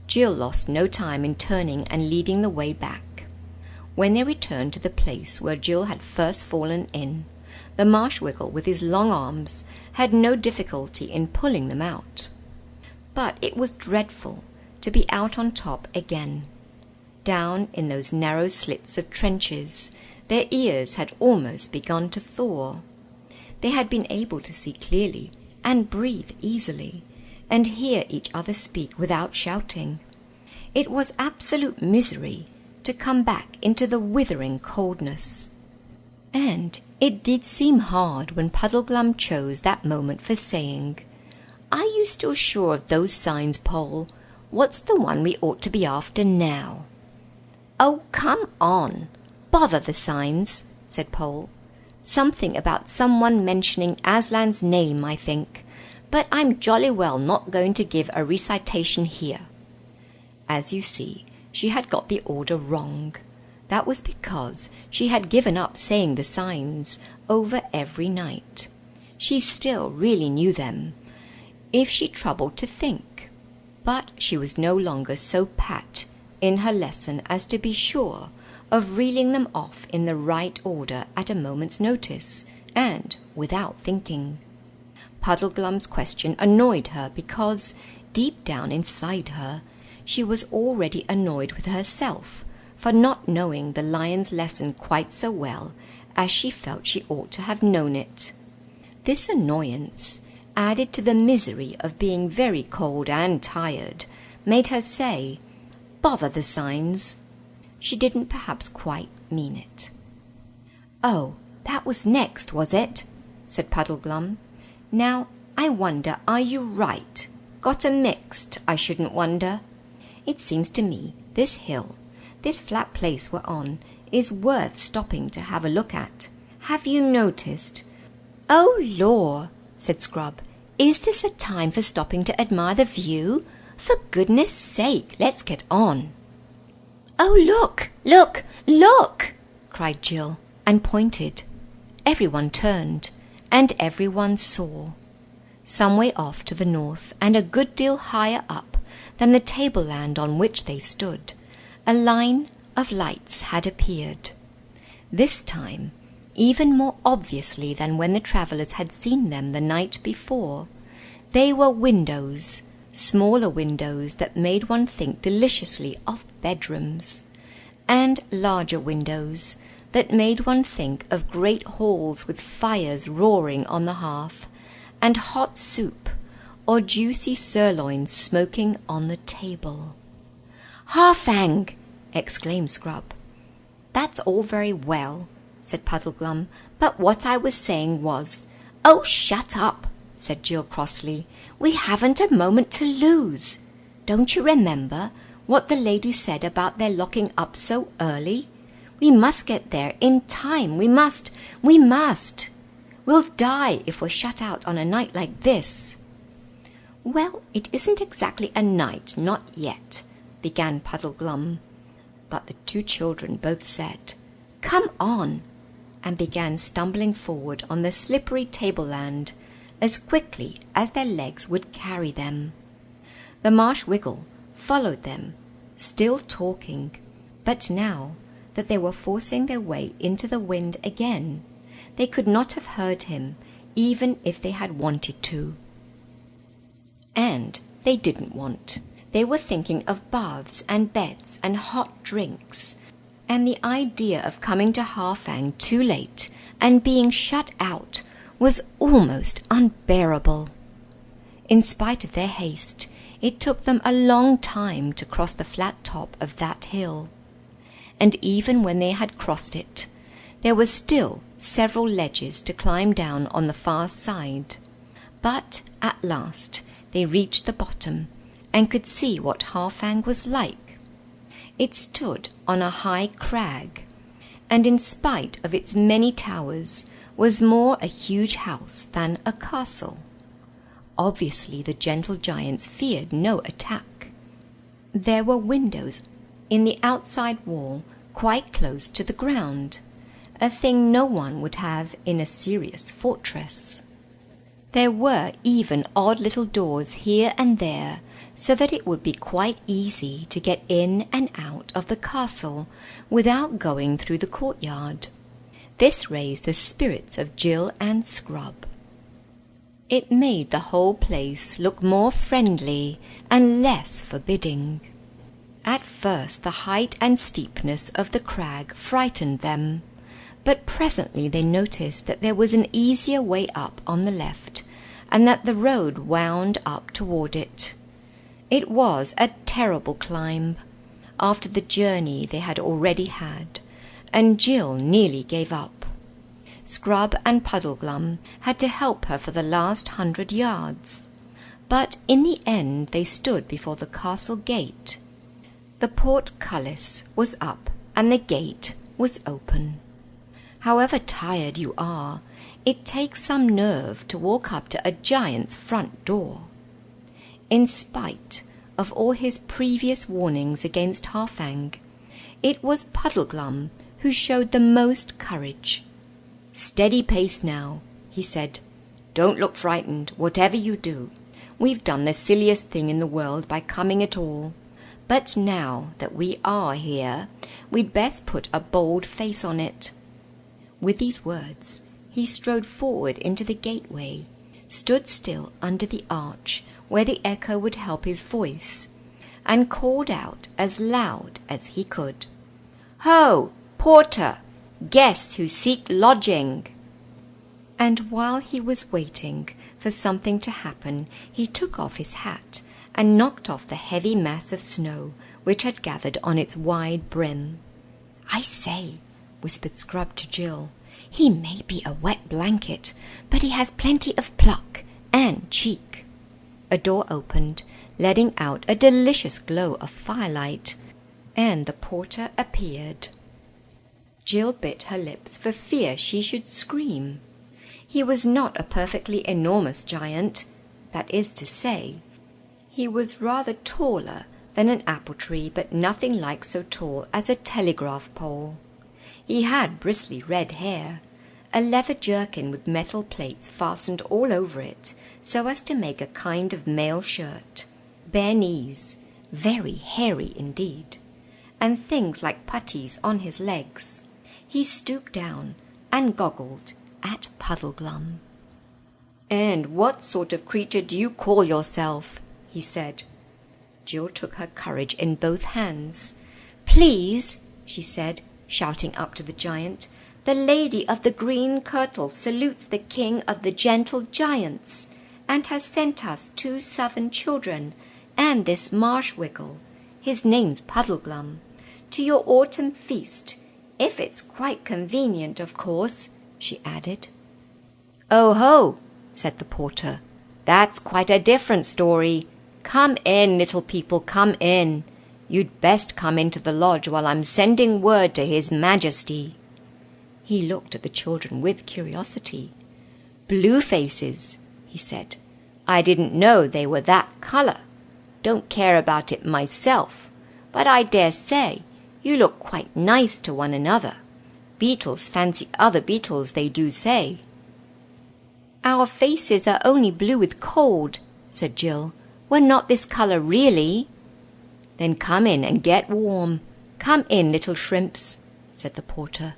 Jill lost no time in turning and leading the way back. When they returned to the place where Jill had first fallen in, the Marshwiggle with his long arms had no difficulty in pulling them out. But it was dreadful to be out on top again. Down in those narrow slits of trenches, their ears had almost begun to thaw. They had been able to see clearly and breathe easily, and hear each other speak without shouting. It was absolute misery to come back into the withering coldness. And it did seem hard when Puddleglum chose that moment for saying, "Are you still sure of those signs, Poll? What's the one we ought to be after now?" "Oh, come on. Bother the signs," said Poll. "Something about someone mentioning Aslan's name, I think, but I'm jolly well not going to give a recitation here." As you see, she had got the order wrong. That was because she had given up saying the signs over every night. She still really knew them, if she troubled to think, but she was no longer so pat in her lesson as to be sure of reeling them off in the right order at a moment's notice, and without thinking. Puddleglum's question annoyed her because, deep down inside her, she was already annoyed with herself for not knowing the lion's lesson quite so well as she felt she ought to have known it. This annoyance, added to the misery of being very cold and tired, made her say, "Bother the signs." She didn't perhaps quite mean it. "Oh, that was next, was it?" said Puddleglum. "Now, I wonder, are you right? Got 'em mixed, I shouldn't wonder. It seems to me this hill, this flat place we're on, is worth stopping to have a look at. Have you noticed—" "Oh, lor," said Scrub. "Is this a time for stopping to admire the view? For goodness sake, let's get on." "Oh, look, look, look!" cried Jill, and pointed. Everyone turned, and everyone saw. Some way off to the north, and a good deal higher up than the tableland on which they stood, a line of lights had appeared. This time, even more obviously than when the travellers had seen them the night before, they were windows, smaller windows that made one think deliciously of bedrooms, and larger windows that made one think of great halls with fires roaring on the hearth, and hot soup or juicy sirloin smoking on the table. "Harfang!" exclaimed Scrub. "That's all very well," said Puddleglum, "but what I was saying was—" "Oh, shut up!" said Jill crossly. "We haven't a moment to lose. Don't you remember what the lady said about their locking up so early? We must get there in time. We must. We'll die if we're shut out on a night like this." "Well, it isn't exactly a night, not yet," began Puddleglum. But the two children both said, "Come on," and began stumbling forward on the slippery tableland as quickly as their legs would carry them. The Marsh Wiggle followed them, still talking, but now that they were forcing their way into the wind again, they could not have heard him, even if they had wanted to. And they didn't want. They were thinking of baths and beds and hot drinks, and the idea of coming to Harfang too late and being shut out was almost unbearable. In spite of their haste, it took them a long time to cross the flat top of that hill, and even when they had crossed it, there were still several ledges to climb down on the far side. But at last they reached the bottom and could see what Harfang was like. It stood on a high crag, and in spite of its many towers, was more a huge house than a castle. Obviously the gentle giants feared no attack. There were windows in the outside wall quite close to the ground, a thing no one would have in a serious fortress. There were even odd little doors here and there, so that it would be quite easy to get in and out of the castle without going through the courtyard. This raised the spirits of Jill and Scrub. It made the whole place look more friendly and less forbidding. At first the height and steepness of the crag frightened them, but presently they noticed that there was an easier way up on the left, and that the road wound up toward it. It was a terrible climb, after the journey they had already had, and Jill nearly gave up. Scrub and Puddleglum had to help her for the last 100 yards, but in the end they stood before the castle gate. The portcullis was up, and the gate was open. However tired you are, it takes some nerve to walk up to a giant's front door. In spite of all his previous warnings against Harfang, it was Puddleglum who showed the most courage. "Steady pace now," he said. "Don't look frightened, whatever you do. We've done the silliest thing in the world by coming at all. But now that we are here, we'd best put a bold face on it." With these words, he strode forward into the gateway, stood still under the arch where the echo would help his voice, and called out as loud as he could, "Ho, porter! Guests who seek lodging!" And while he was waiting for something to happen, he took off his hat and knocked off the heavy mass of snow which had gathered on its wide brim. "I say," whispered Scrub to Jill, "he may be a wet blanket, but he has plenty of pluck and cheek." A door opened, letting out a delicious glow of firelight, and the porter appeared. Jill bit her lips for fear she should scream. He was not a perfectly enormous giant, that is to say. He was rather taller than an apple tree, but nothing like so tall as a telegraph pole. He had bristly red hair, a leather jerkin with metal plates fastened all over it so as to make a kind of mail shirt, bare knees, very hairy indeed, and things like puttees on his legs. He stooped down and goggled at Puddleglum. "And what sort of creature do you call yourself?" he said. Jill took her courage in both hands. "Please," she said, shouting up to the giant, "the lady of the green kirtle salutes the king of the gentle giants, and has sent us 2 southern children, and this marsh-wiggle, his name's Puddleglum, to your autumn feast, if it's quite convenient, of course," she added. "Oh ho," said the porter, "that's quite a different story. Come in, little people, come in. You'd best come into the lodge while I'm sending word to His Majesty." He looked at the children with curiosity. "Blue faces," he said. "I didn't know they were that colour. Don't care about it myself, but I dare say you look quite nice to one another. Beetles fancy other beetles, they do say." "Our faces are only blue with cold," said Jill. "We're not this colour really." "Then come in and get warm. Come in, little shrimps," said the porter.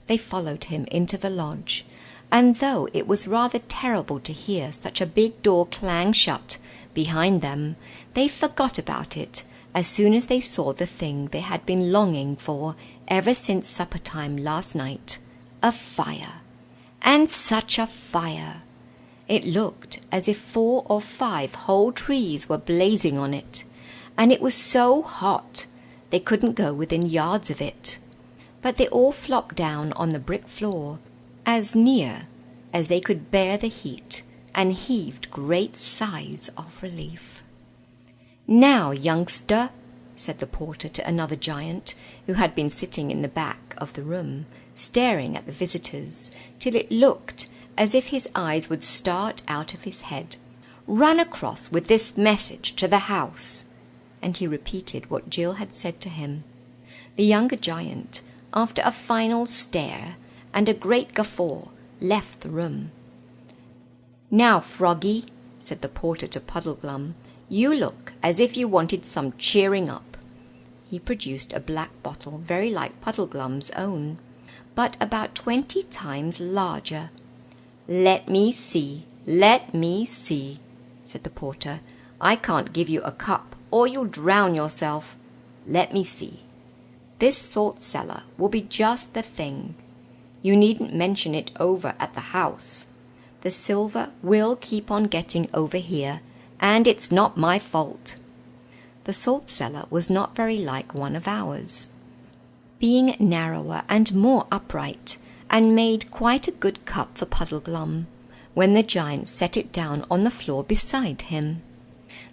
They followed him into the lodge, and though it was rather terrible to hear such a big door clang shut behind them, they forgot about it as soon as they saw the thing they had been longing for ever since supper-time last night, a fire. And such a fire! It looked as if 4 or 5 whole trees were blazing on it, and it was so hot they couldn't go within yards of it. But they all flopped down on the brick floor, as near as they could bear the heat, and heaved great sighs of relief. "Now, youngster," said the porter to another giant, who had been sitting in the back of the room, staring at the visitors, till it looked as if his eyes would start out of his head, "run across with this message to the house." And he repeated what Jill had said to him. The younger giant, after a final stare and a great guffaw, left the room. "Now, Froggy," said the porter to Puddleglum, "you look as if you wanted some cheering up." He produced a black bottle very like Puddleglum's own, but about 20 times larger. "Let me see, said the porter. "I can't give you a cup, or you'll drown yourself. Let me see. This salt cellar will be just the thing. You needn't mention it over at the house. The silver will keep on getting over here, and it's not my fault." The salt cellar was not very like one of ours, being narrower and more upright, and made quite a good cup for Puddleglum when the giant set it down on the floor beside him.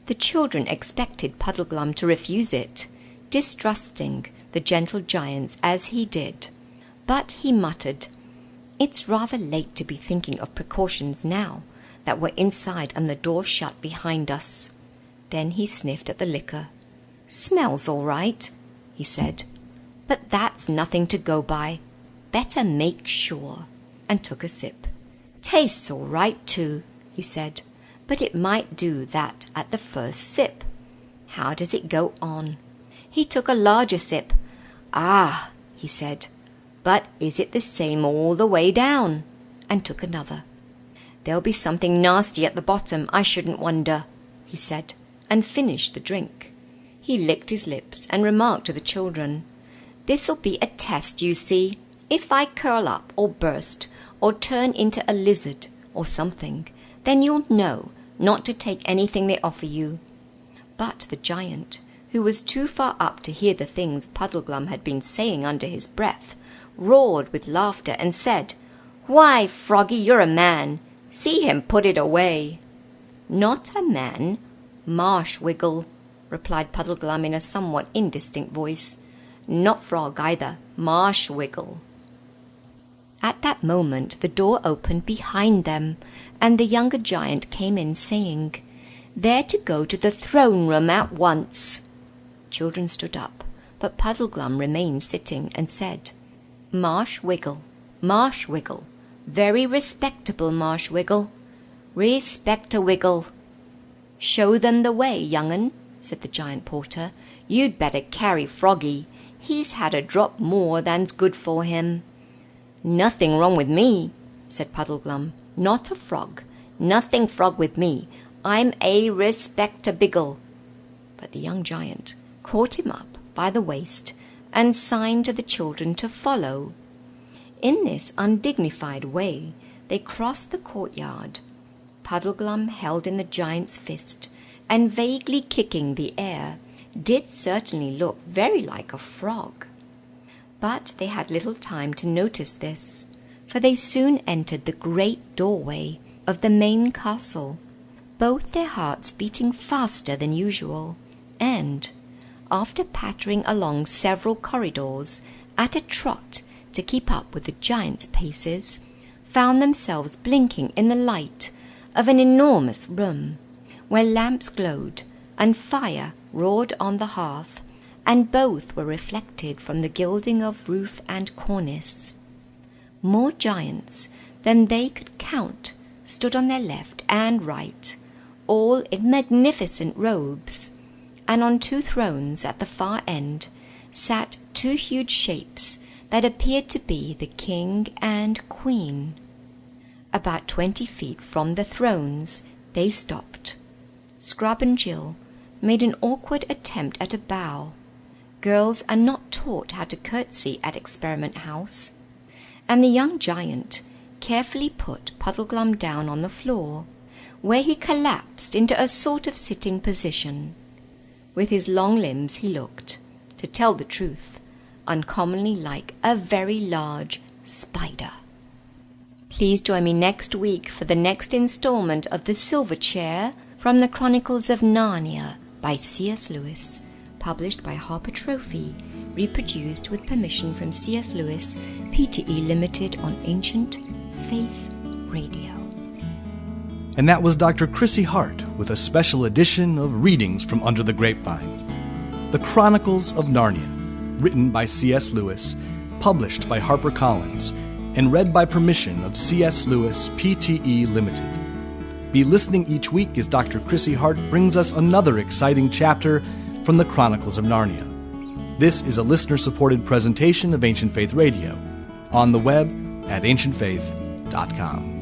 The children expected Puddleglum to refuse it, distrusting the gentle giants as he did, but he muttered, "It's rather late to be thinking of precautions now that we're inside and the door shut behind us." Then he sniffed at the liquor. "Smells all right," he said, "but that's nothing to go by. Better make sure," and took a sip. "Tastes all right too," he said, "but it might do that at the first sip. How does it go on?" He took a larger sip. "Ah," he said, "but is it the same all the way down?" and took another. "There'll be something nasty at the bottom, I shouldn't wonder," he said, and finished the drink. He licked his lips and remarked to the children, "This'll be a test, you see. If I curl up or burst or turn into a lizard or something, then you'll know not to take anything they offer you." But the giant, who was too far up to hear the things Puddleglum had been saying under his breath, roared with laughter and said, "Why, Froggy, you're a man. See him put it away." "Not a man, marsh-wiggle," replied Puddleglum in a somewhat indistinct voice. "Not frog either, marsh-wiggle." At that moment the door opened behind them, and the younger giant came in, saying, "They're to go to the throne room at once." Children stood up, but Puddleglum remained sitting and said, "Marsh Wiggle, Marsh Wiggle, very respectable Marsh Wiggle, respect-a-wiggle." "Show them the way, young'un," said the giant porter. "You'd better carry Froggy. He's had a drop more than's good for him." "Nothing wrong with me," said Puddleglum. "Not a frog. Nothing frog with me. I'm a respect-a-biggle." But the young giant caught him up by the waist and signed to the children to follow. In this undignified way they crossed the courtyard, Puddleglum held in the giant's fist, and vaguely kicking the air, did certainly look very like a frog. But they had little time to notice this, for they soon entered the great doorway of the main castle, both their hearts beating faster than usual, and, after pattering along several corridors at a trot to keep up with the giant's paces, found themselves blinking in the light of an enormous room, where lamps glowed and fire roared on the hearth, and both were reflected from the gilding of roof and cornice. More giants than they could count stood on their left and right, all in magnificent robes, and on 2 thrones at the far end sat 2 huge shapes that appeared to be the king and queen. About 20 feet from the thrones they stopped. Scrub and Jill made an awkward attempt at a bow. Girls are not taught how to curtsy at Experiment House. And the young giant carefully put Puddleglum down on the floor, where he collapsed into a sort of sitting position. With his long limbs he looked, to tell the truth, uncommonly like a very large spider. Please join me next week for the next installment of The Silver Chair from the Chronicles of Narnia by C.S. Lewis, published by Harper Trophy, reproduced with permission from C.S. Lewis, Pte. Limited on Ancient Faith Radio. And that was Dr. Chrissy Hart with a special edition of Readings from Under the Grapevine. The Chronicles of Narnia, written by C.S. Lewis, published by HarperCollins, and read by permission of C.S. Lewis, Pte. Limited. Be listening each week as Dr. Chrissy Hart brings us another exciting chapter from the Chronicles of Narnia. This is a listener-supported presentation of Ancient Faith Radio, on the web at ancientfaith.com.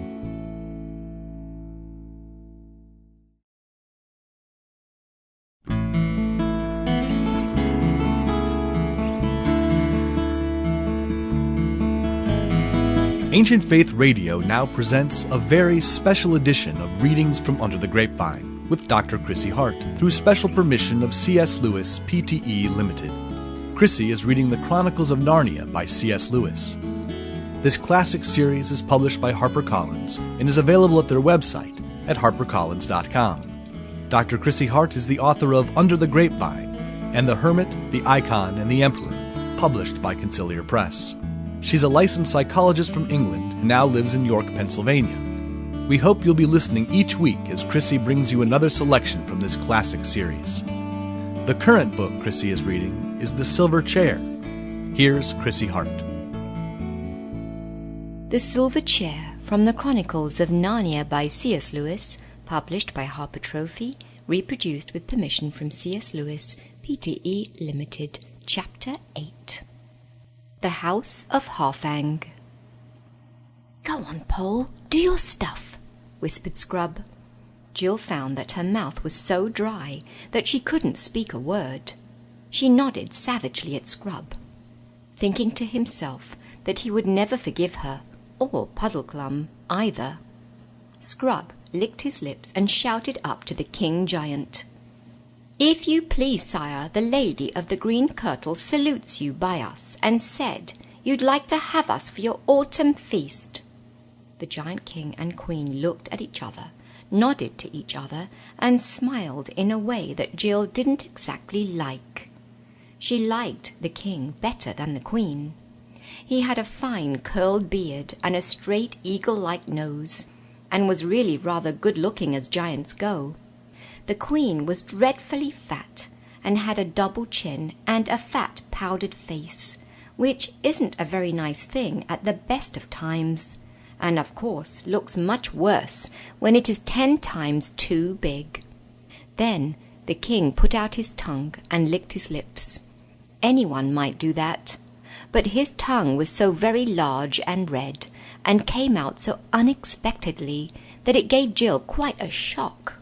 Ancient Faith Radio now presents a very special edition of Readings from Under the Grapevine with Dr. Chrissy Hart through special permission of C.S. Lewis, Pte. Limited. Chrissy is reading The Chronicles of Narnia by C.S. Lewis. This classic series is published by HarperCollins and is available at their website at harpercollins.com. Dr. Chrissy Hart is the author of Under the Grapevine and The Hermit, the Icon, and the Emperor, published by Conciliar Press. She's a licensed psychologist from England and now lives in York, Pennsylvania. We hope you'll be listening each week as Chrissy brings you another selection from this classic series. The current book Chrissy is reading is The Silver Chair. Here's Chrissy Hart. The Silver Chair from the Chronicles of Narnia by C.S. Lewis, published by Harper Trophy, reproduced with permission from C.S. Lewis, Pte. Limited, Chapter 8. The House of Harfang. "Go on, Paul, do your stuff," whispered Scrub. Jill found that her mouth was so dry that she couldn't speak a word. She nodded savagely at Scrub, thinking to himself that he would never forgive her, or Puddleglum either. Scrub licked his lips and shouted up to the king giant, "If you please, sire, the lady of the green kirtle salutes you by us, and said you'd like to have us for your autumn feast." The giant king and queen looked at each other, nodded to each other, and smiled in a way that Jill didn't exactly like. She liked the king better than the queen, He had a fine curled beard and a straight eagle-like nose, and was really rather good-looking as giants go. The Queen was dreadfully fat, and had a double chin and a fat powdered face, which isn't a very nice thing at the best of times, and of course looks much worse when it is 10 times too big. Then the King put out his tongue and licked his lips. Anyone might do that, but his tongue was so very large and red, and came out so unexpectedly, that it gave Jill quite a shock.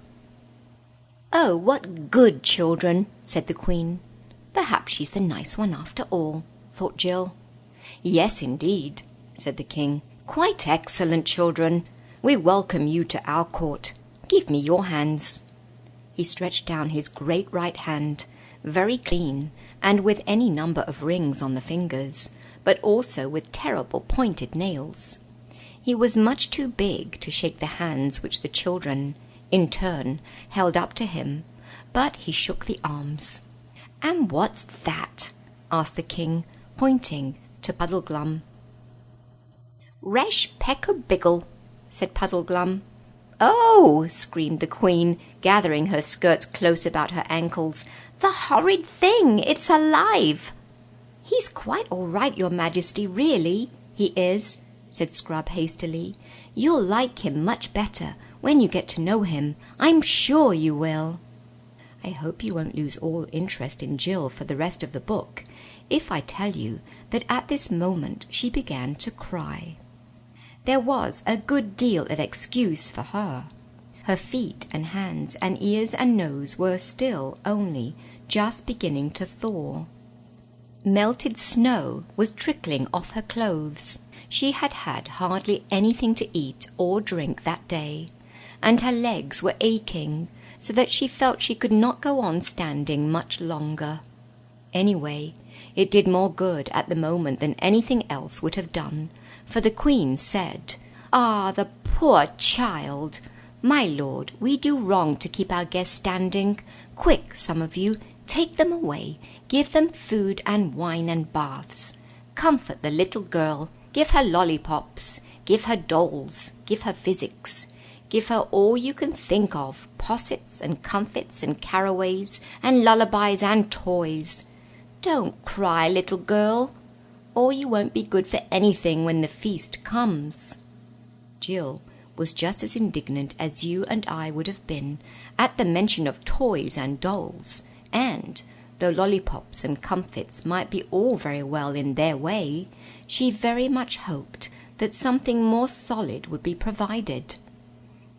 "Oh, what good children," said the Queen. "Perhaps she's the nice one after all," thought Jill. "Yes, indeed," said the King. "Quite excellent children. We welcome you to our court. Give me your hands." He stretched down his great right hand, very clean, and with any number of rings on the fingers, but also with terrible pointed nails. He was much too big to shake the hands which the children, in turn, held up to him, but he shook the arms. "And what's that?" asked the King, pointing to Puddleglum. "Resh Peck-a-Biggle," said Puddleglum. "Oh!" screamed the Queen, gathering her skirts close about her ankles. "The horrid thing! It's alive!" "He's quite all right, your Majesty, really, he is," said Scrub hastily. "You'll like him much better when you get to know him. I'm sure you will." I hope you won't lose all interest in Jill for the rest of the book, if I tell you that at this moment she began to cry. There was a good deal of excuse for her. Her feet and hands and ears and nose were still only just beginning to thaw. Melted snow was trickling off her clothes. She had had hardly anything to eat or drink that day, and her legs were aching, so that she felt she could not go on standing much longer. Anyway, it did more good at the moment than anything else would have done, for the Queen said, "Ah, the poor child! My lord, we do wrong to keep our guests standing. Quick, some of you, take them away, give them food and wine and baths. Comfort the little girl, give her lollipops, give her dolls, give her physics. Give her all you can think of, possets and comfits and caraways and lullabies and toys. Don't cry, little girl, or you won't be good for anything when the feast comes." Jill was just as indignant as you and I would have been at the mention of toys and dolls, and, though lollipops and comfits might be all very well in their way, she very much hoped that something more solid would be provided.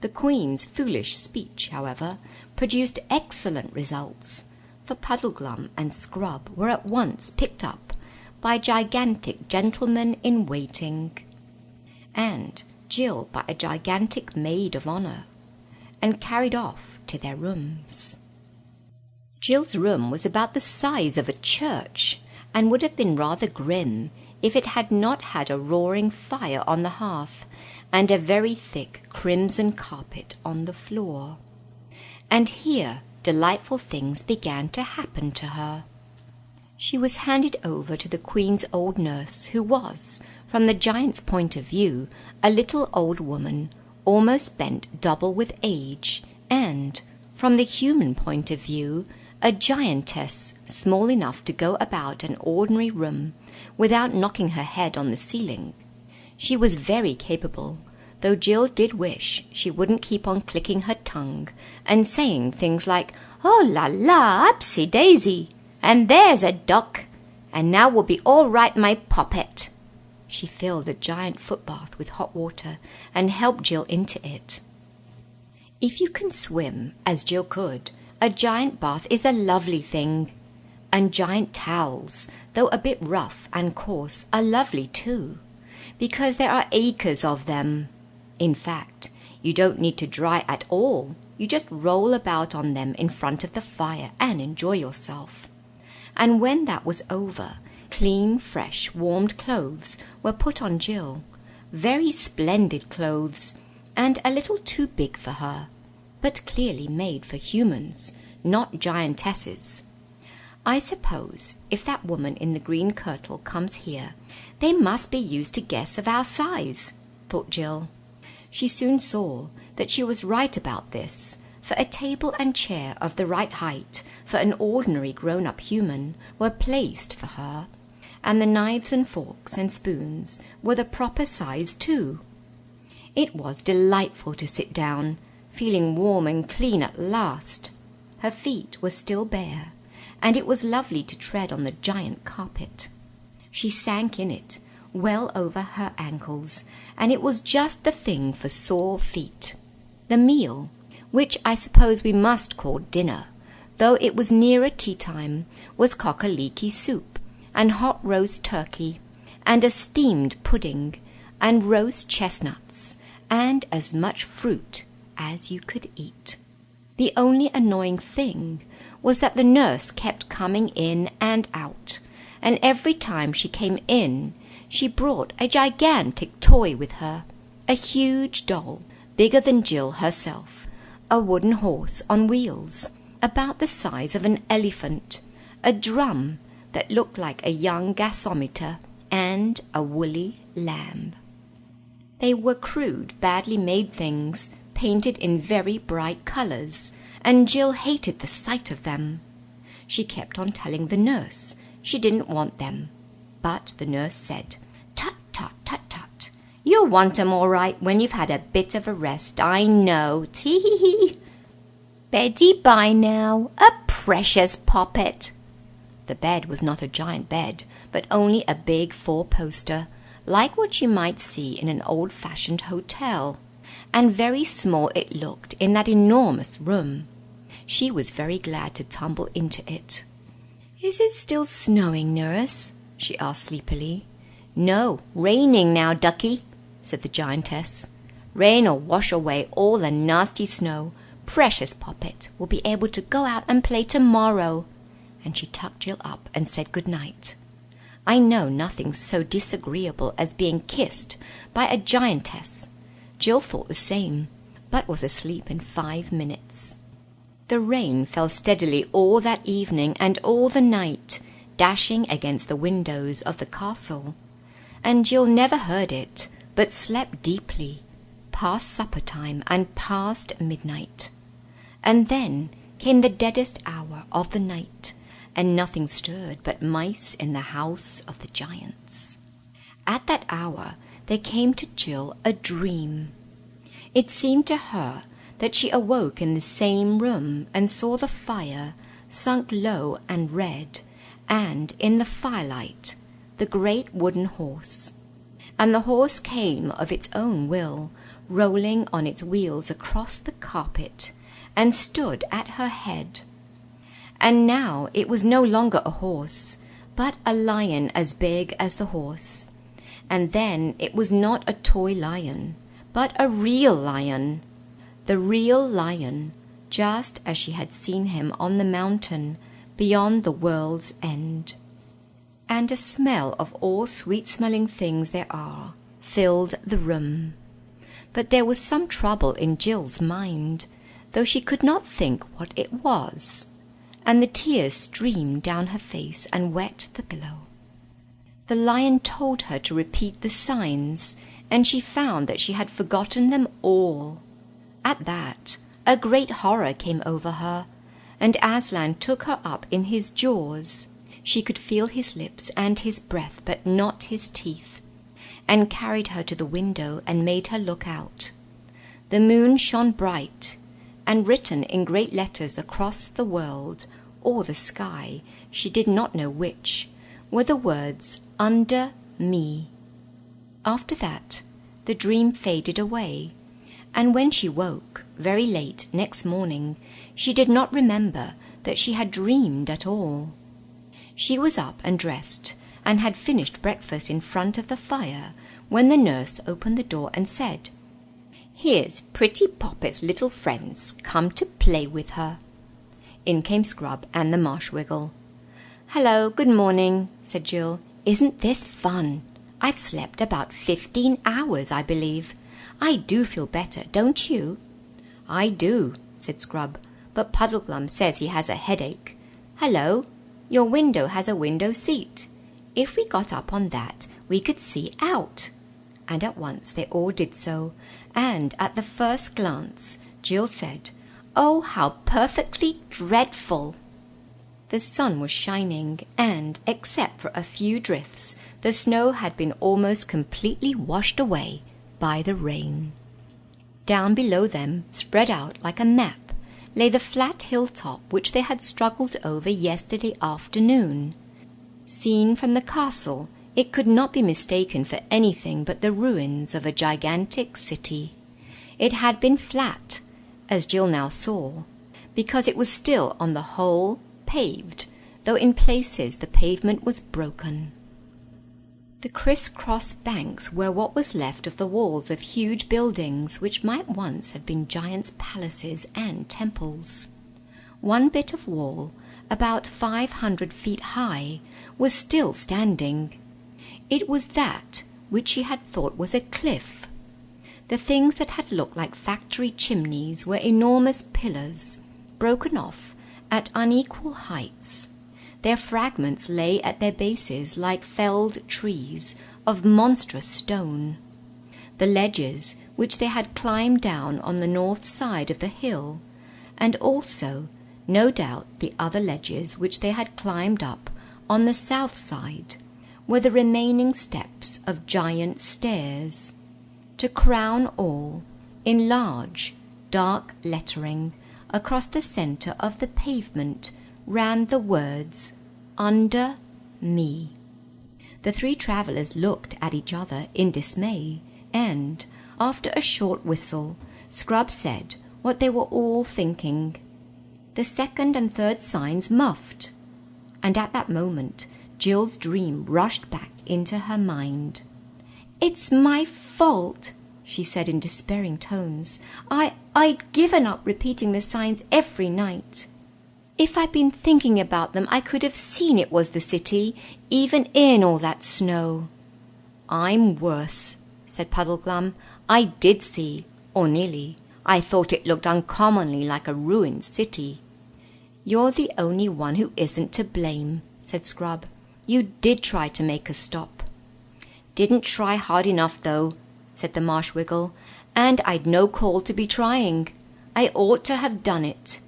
The Queen's foolish speech, however, produced excellent results, for Puddleglum and Scrub were at once picked up by gigantic gentlemen-in-waiting, and Jill by a gigantic maid of honour, and carried off to their rooms. Jill's room was about the size of a church, and would have been rather grim if it had not had a roaring fire on the hearth, and a very thick crimson carpet on the floor. And here delightful things began to happen to her. She was handed over to the Queen's old nurse, who was, from the giant's point of view, a little old woman, almost bent double with age, and, from the human point of view, a giantess small enough to go about an ordinary room without knocking her head on the ceiling. She was very capable, though Jill did wish she wouldn't keep on clicking her tongue and saying things like, "Oh la la, upsy daisy, and there's a duck, and now we'll be all right, my poppet." She filled a giant footbath with hot water and helped Jill into it. If you can swim, as Jill could, a giant bath is a lovely thing, and giant towels, though a bit rough and coarse, are lovely too, because there are acres of them. In fact, you don't need to dry at all. You just roll about on them in front of the fire and enjoy yourself. And when that was over, clean, fresh, warmed clothes were put on Jill, very splendid clothes, and a little too big for her, but clearly made for humans, not giantesses. I suppose if that woman in the green kirtle comes here, they must be used to guests of our size, thought Jill. She soon saw that she was right about this, for a table and chair of the right height for an ordinary grown-up human were placed for her, and the knives and forks and spoons were the proper size too. It was delightful to sit down, feeling warm and clean at last. Her feet were still bare, and it was lovely to tread on the giant carpet. She sank in it, well over her ankles, and it was just the thing for sore feet. The meal, which I suppose we must call dinner, though it was nearer tea-time, was cock-a-leekie soup, and hot roast turkey, and a steamed pudding, and roast chestnuts, and as much fruit as you could eat. The only annoying thing was that the nurse kept coming in and out, and every time she came in, she brought a gigantic toy with her, a huge doll, bigger than Jill herself, a wooden horse on wheels, about the size of an elephant, a drum that looked like a young gasometer, and a woolly lamb. They were crude, badly made things, painted in very bright colours, and Jill hated the sight of them. She kept on telling the nurse she didn't want them, but the nurse said, "Tut, tut, tut, tut. You'll want 'em all right when you've had a bit of a rest, I know, tee-hee-hee. Beddy by now, a precious poppet." The bed was not a giant bed, but only a big four-poster, like what you might see in an old-fashioned hotel, and very small it looked in that enormous room. She was very glad to tumble into it. "Is it still snowing, nurse?" she asked sleepily. "No, raining now, ducky," said the giantess. "Rain'll wash away all the nasty snow. Precious poppet will be able to go out and play tomorrow." And she tucked Jill up and said good night. I know nothing so disagreeable as being kissed by a giantess. Jill thought the same, but was asleep in 5 minutes. The rain fell steadily all that evening and all the night, dashing against the windows of the castle, and Jill never heard it, but slept deeply, past supper-time and past midnight. And then came the deadest hour of the night, and nothing stirred but mice in the house of the giants. At that hour there came to Jill a dream. It seemed to her that she awoke in the same room and saw the fire sunk low and red, and in the firelight the great wooden horse. And the horse came of its own will, rolling on its wheels across the carpet, and stood at her head. And now it was no longer a horse, but a lion as big as the horse. And then it was not a toy lion, but a real lion. The real lion, just as she had seen him on the mountain beyond the world's end. And a smell of all sweet-smelling things there are filled the room. But there was some trouble in Jill's mind, though she could not think what it was, and the tears streamed down her face and wet the pillow. The lion told her to repeat the signs, and she found that she had forgotten them all. At that, a great horror came over her, and Aslan took her up in his jaws. She could feel his lips and his breath, but not his teeth, and carried her to the window and made her look out. The moon shone bright, and written in great letters across the world, or the sky, she did not know which, were the words, "Under me." After that, the dream faded away, and when she woke, very late next morning, she did not remember that she had dreamed at all. She was up and dressed, and had finished breakfast in front of the fire, when the nurse opened the door and said, "Here's Pretty Poppet's little friends come to play with her." In came Scrub and the Marshwiggle. "Hello, good morning," said Jill. "Isn't this fun? I've slept about 15 hours, I believe. I do feel better, don't you?" "I do," said Scrub, "but Puddleglum says he has a headache. Hello, Your window has a window seat. If we got up on that, we could see out." And at once they all did so, and at the first glance, Jill said, "Oh, how perfectly dreadful!" The sun was shining, and, except for a few drifts, the snow had been almost completely washed away by the rain. Down below them, spread out like a map, lay the flat hilltop which they had struggled over yesterday afternoon. Seen from the castle, it could not be mistaken for anything but the ruins of a gigantic city. It had been flat, as Jill now saw, because it was still on the whole paved, though in places the pavement was broken. The criss-cross banks were what was left of the walls of huge buildings which might once have been giants' palaces and temples. One bit of wall, about 500 feet high, was still standing. It was that which she had thought was a cliff. The things that had looked like factory chimneys were enormous pillars, broken off at unequal heights. Their fragments lay at their bases like felled trees of monstrous stone. The ledges which they had climbed down on the north side of the hill, and also, no doubt, the other ledges which they had climbed up on the south side, were the remaining steps of giant stairs. To crown all, in large, dark lettering, across the centre of the pavement ran the words, "Under me." The three travellers looked at each other in dismay, and, after a short whistle, Scrub said what they were all thinking. The second and third signs muffed, and at that moment Jill's dream rushed back into her mind. "It's my fault," she said in despairing tones. I'd given up repeating the signs every night. If I'd been thinking about them, I could have seen it was the city, even in all that snow." "I'm worse," said Puddleglum. "I did see, or nearly. I thought it looked uncommonly like a ruined city." "You're the only one who isn't to blame," said Scrub. "You did try to make us stop." "Didn't try hard enough, though," said the Marsh Wiggle, "and I'd no call to be trying. I ought to have done it.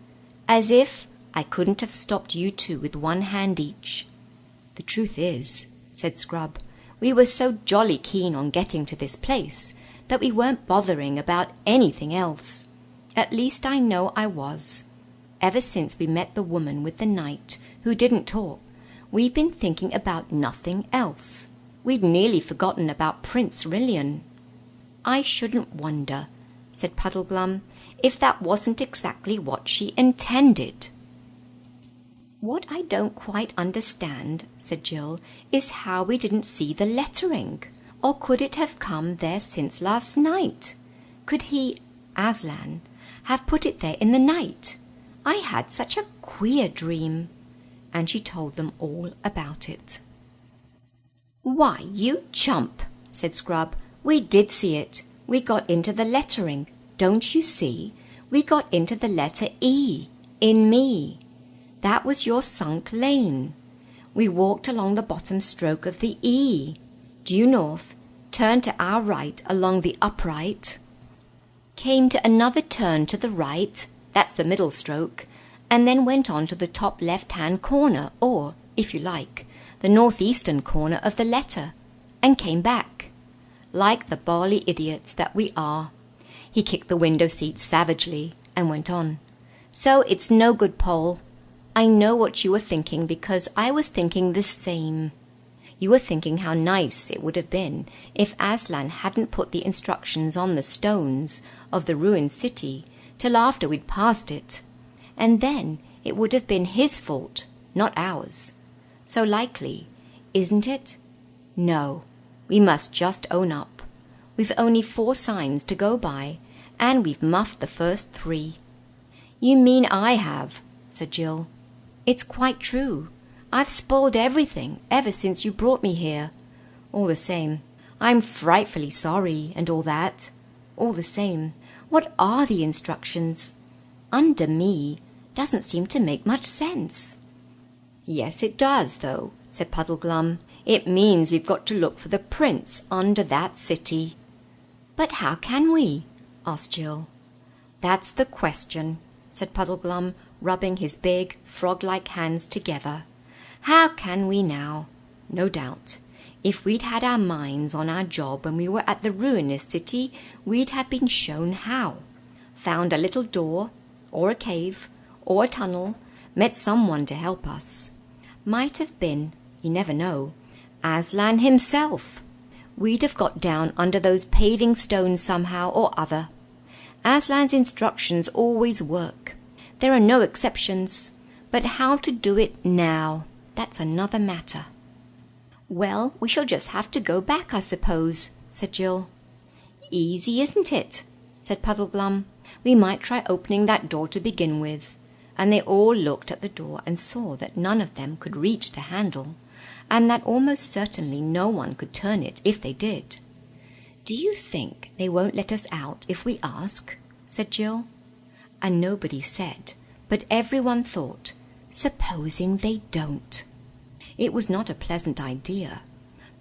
As if I couldn't have stopped you two with one hand each." "The truth is," said Scrub, "we were so jolly keen on getting to this place that we weren't bothering about anything else. At least I know I was. Ever since we met the woman with the knight who didn't talk, we've been thinking about nothing else. We'd nearly forgotten about Prince Rillian." "I shouldn't wonder," said Puddleglum, "if that wasn't exactly what she intended." "What I don't quite understand," said Jill, "is how we didn't see the lettering. Or could it have come there since last night? Could he, Aslan, have put it there in the night? I had such a queer dream." And she told them all about it. "Why, you chump," said Scrub, "we did see it. We got into the lettering. Don't you see? We got into the letter E, in me. That was your sunk lane. We walked along the bottom stroke of the E, due north, turned to our right along the upright, came to another turn to the right, that's the middle stroke, and then went on to the top left-hand corner, or, if you like, the northeastern corner of the letter, and came back. Like the bally idiots that we are." He kicked the window seat savagely and went on. "So it's no good, Poll. I know what you were thinking, because I was thinking the same. You were thinking how nice it would have been if Aslan hadn't put the instructions on the stones of the ruined city till after we'd passed it, and then it would have been his fault, not ours. So likely, isn't it? No, we must just own up. We've only 4 signs to go by, and we've muffed the first 3. "You mean I have," said Jill. "It's quite true. I've spoiled everything ever since you brought me here. All the same, I'm frightfully sorry and all that. All the same, what are the instructions? Under me doesn't seem to make much sense." "Yes, it does, though," said Puddleglum. "It means we've got to look for the prince under that city." "But how can we?" asked Jill. "That's the question," said Puddleglum, rubbing his big, frog-like hands together. "How can we now? No doubt, if we'd had our minds on our job when we were at the ruinous city, we'd have been shown how. Found a little door, or a cave, or a tunnel, met someone to help us. Might have been, you never know, Aslan himself. We'd have got down under those paving stones somehow or other. Aslan's instructions always work. There are no exceptions. But how to do it now, that's another matter." "Well, we shall just have to go back, I suppose," said Jill. "Easy, isn't it?" said Puddleglum. "We might try opening that door to begin with." And they all looked at the door and saw that none of them could reach the handle, and that almost certainly no one could turn it if they did. "Do you think they won't let us out if we ask?" said Jill. And nobody said, but everyone thought, supposing they don't. It was not a pleasant idea.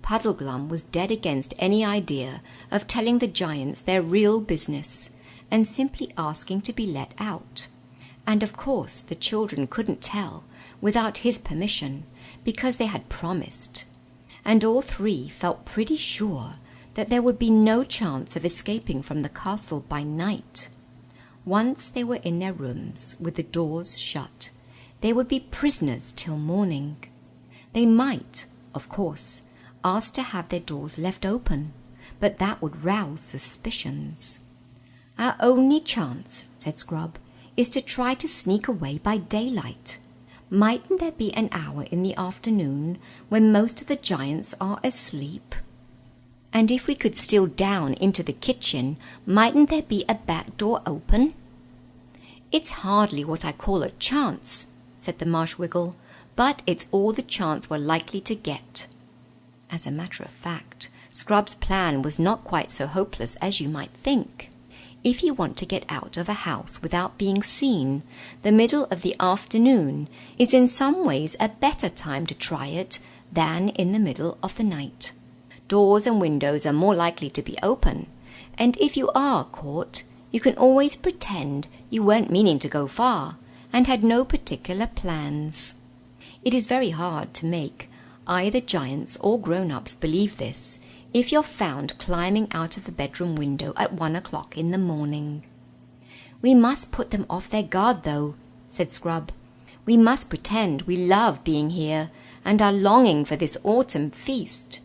Puddleglum was dead against any idea of telling the giants their real business, and simply asking to be let out. And of course the children couldn't tell without his permission, because they had promised. And all three felt pretty sure that there would be no chance of escaping from the castle by night. Once they were in their rooms with the doors shut, they would be prisoners till morning. They might, of course, ask to have their doors left open, but that would rouse suspicions. "Our only chance," said Scrub, "is to try to sneak away by daylight. Mightn't there be an hour in the afternoon when most of the giants are asleep? And if we could steal down into the kitchen, mightn't there be a back door open?" "It's hardly what I call a chance," said the Marshwiggle, "but it's all the chance we're likely to get." As a matter of fact, Scrub's plan was not quite so hopeless as you might think. If you want to get out of a house without being seen, the middle of the afternoon is in some ways a better time to try it than in the middle of the night. Doors and windows are more likely to be open, and if you are caught, you can always pretend you weren't meaning to go far and had no particular plans. It is very hard to make either giants or grown-ups believe this if you're found climbing out of the bedroom window at 1 o'clock in the morning. "We must put them off their guard, though," said Scrub. "We must pretend we love being here and are longing for this autumn feast."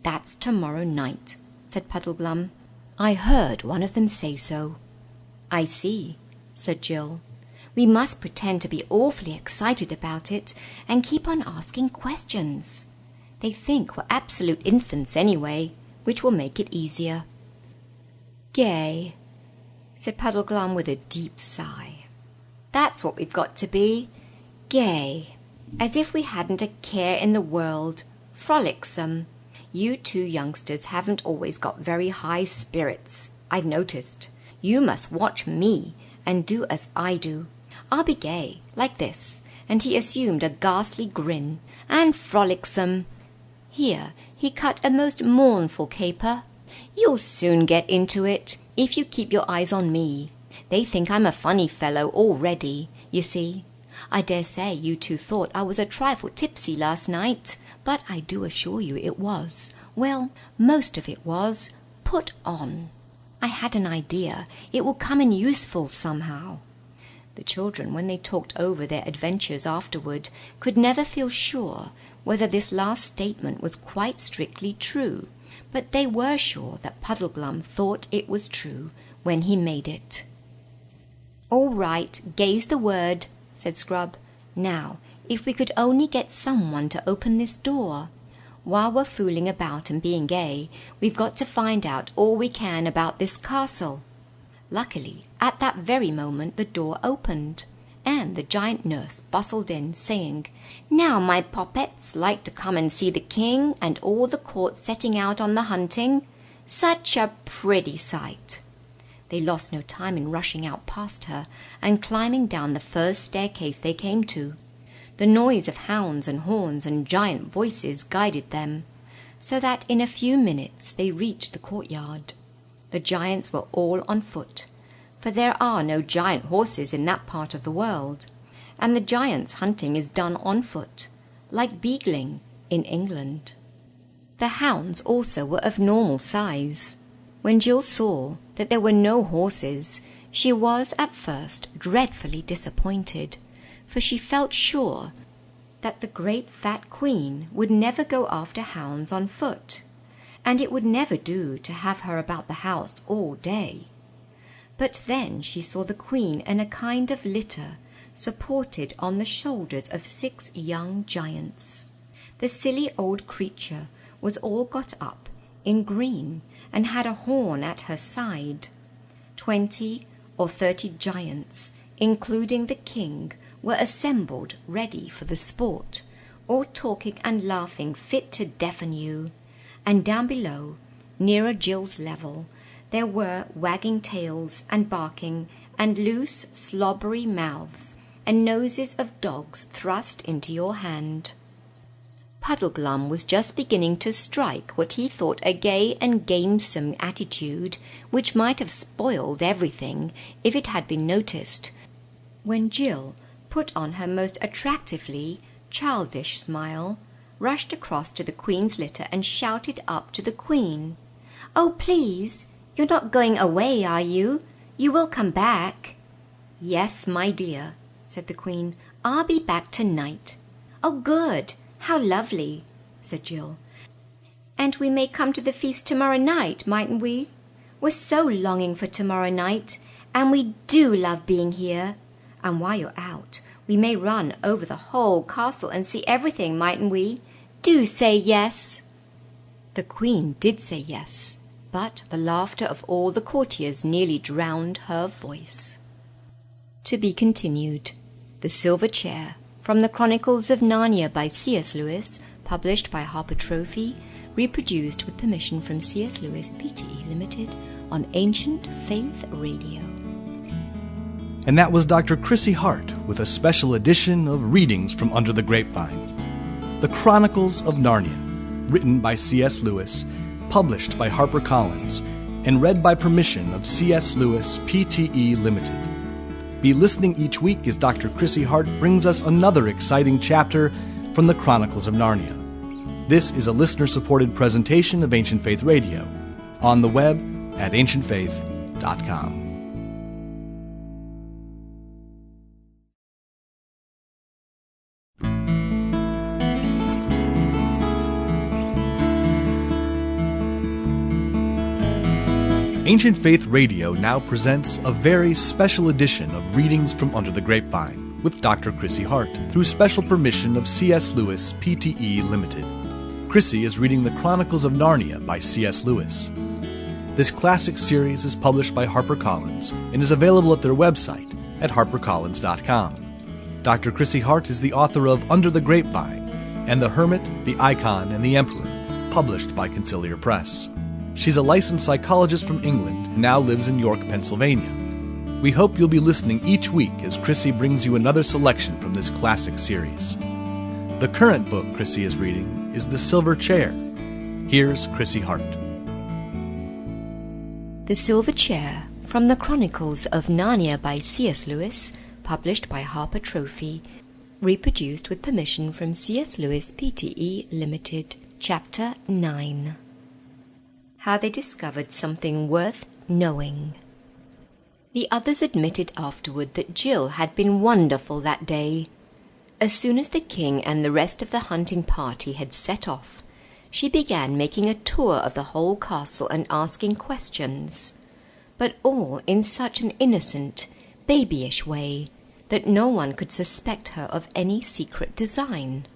"That's tomorrow night," said Puddleglum. "I heard one of them say so." "I see," said Jill. "We must pretend to be awfully excited about it and keep on asking questions. They think we're absolute infants anyway, which will make it easier." "Gay," said Puddleglum with a deep sigh. "That's what we've got to be. Gay. As if we hadn't a care in the world. Frolicsome. You two youngsters haven't always got very high spirits, I've noticed. You must watch me and do as I do. I'll be gay, like this," and he assumed a ghastly grin, "and frolicsome." Here he cut a most mournful caper. "You'll soon get into it, if you keep your eyes on me. They think I'm a funny fellow already, you see. I dare say you two thought I was a trifle tipsy last night, but I do assure you it was. Well, most of it was put on. I had an idea it will come in useful somehow." The children, when they talked over their adventures afterward, could never feel sure whether this last statement was quite strictly true, but they were sure that Puddleglum thought it was true when he made it. "All right, gay's the word," said Scrub. "Now, if we could only get someone to open this door. While we're fooling about and being gay, we've got to find out all we can about this castle." Luckily, at that very moment the door opened, and the giant nurse bustled in, saying, "Now, my poppets, like to come and see the king and all the court setting out on the hunting? Such a pretty sight." They lost no time in rushing out past her and climbing down the first staircase they came to. The noise of hounds and horns and giant voices guided them, so that in a few minutes they reached the courtyard. The giants were all on foot, for there are no giant horses in that part of the world, and the giants' hunting is done on foot, like beagling in England. The hounds also were of normal size. When Jill saw that there were no horses, she was at first dreadfully disappointed, for she felt sure that the great fat queen would never go after hounds on foot, and it would never do to have her about the house all day. But then she saw the queen in a kind of litter, supported on the shoulders of 6 young giants. The silly old creature was all got up in green and had a horn at her side. 20 or 30 giants, including the king, were assembled ready for the sport, all talking and laughing fit to deafen you. And down below, nearer Jill's level, there were wagging tails and barking and loose slobbery mouths and noses of dogs thrust into your hand. Puddleglum was just beginning to strike what he thought a gay and gamesome attitude, which might have spoiled everything if it had been noticed, when Jill put on her most attractively childish smile, rushed across to the Queen's litter and shouted up to the Queen, "Oh, please, you're not going away, are you? You will come back." "Yes, my dear," said the Queen. "I'll be back tonight." "Oh, good! How lovely," said Jill. "And we may come to the feast tomorrow night, mightn't we? We're so longing for tomorrow night, and we do love being here. And while you're out, we may run over the whole castle and see everything, mightn't we? Do say yes." The Queen did say yes, but the laughter of all the courtiers nearly drowned her voice. To be continued. The Silver Chair, from the Chronicles of Narnia by C.S. Lewis, published by Harper Trophy, reproduced with permission from C.S. Lewis Pte. Limited on Ancient Faith Radio. And that was Dr. Chrissy Hart with a special edition of Readings from Under the Grapevine. The Chronicles of Narnia, written by C.S. Lewis, published by HarperCollins, and read by permission of C.S. Lewis Pte. Limited. Be listening each week as Dr. Chrissy Hart brings us another exciting chapter from the Chronicles of Narnia. This is a listener-supported presentation of Ancient Faith Radio, on the web at ancientfaith.com. Ancient Faith Radio now presents a very special edition of Readings from Under the Grapevine with Dr. Chrissy Hart through special permission of C.S. Lewis Pte. Limited. Chrissy is reading The Chronicles of Narnia by C.S. Lewis. This classic series is published by HarperCollins and is available at their website at harpercollins.com. Dr. Chrissy Hart is the author of Under the Grapevine and The Hermit, the Icon, and the Emperor, published by Conciliar Press. She's a licensed psychologist from England and now lives in York, Pennsylvania. We hope you'll be listening each week as Chrissy brings you another selection from this classic series. The current book Chrissy is reading is The Silver Chair. Here's Chrissy Hart. The Silver Chair, from the Chronicles of Narnia by C.S. Lewis, published by Harper Trophy, reproduced with permission from C.S. Lewis Pte. Limited, Chapter 9. How they discovered something worth knowing. The others admitted afterward that Jill had been wonderful that day. As soon as the king and the rest of the hunting party had set off, she began making a tour of the whole castle and asking questions, but all in such an innocent, babyish way that no one could suspect her of any secret design.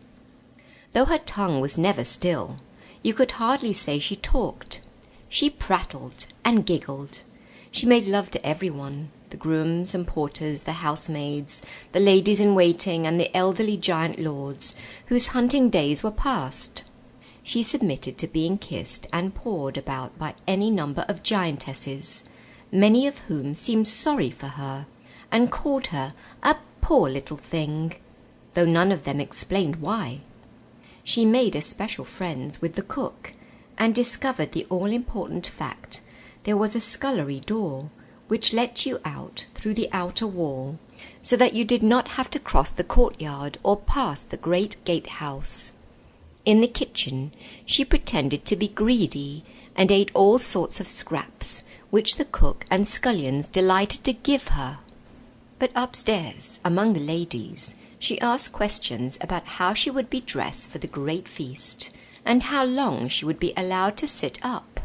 Though her tongue was never still, you could hardly say she talked. She prattled and giggled. She made love to everyone, the grooms and porters, the housemaids, the ladies-in-waiting, and the elderly giant lords, whose hunting days were past. She submitted to being kissed and pawed about by any number of giantesses, many of whom seemed sorry for her, and called her a poor little thing. though none of them explained why. She made especial friends with the cook, and discovered the all-important fact there was a scullery door which let you out through the outer wall, so that you did not have to cross the courtyard or pass the great gatehouse. In the kitchen she pretended to be greedy, and ate all sorts of scraps, which the cook and scullions delighted to give her. But upstairs, among the ladies, she asked questions about how she would be dressed for the great feast, and how long she would be allowed to sit up,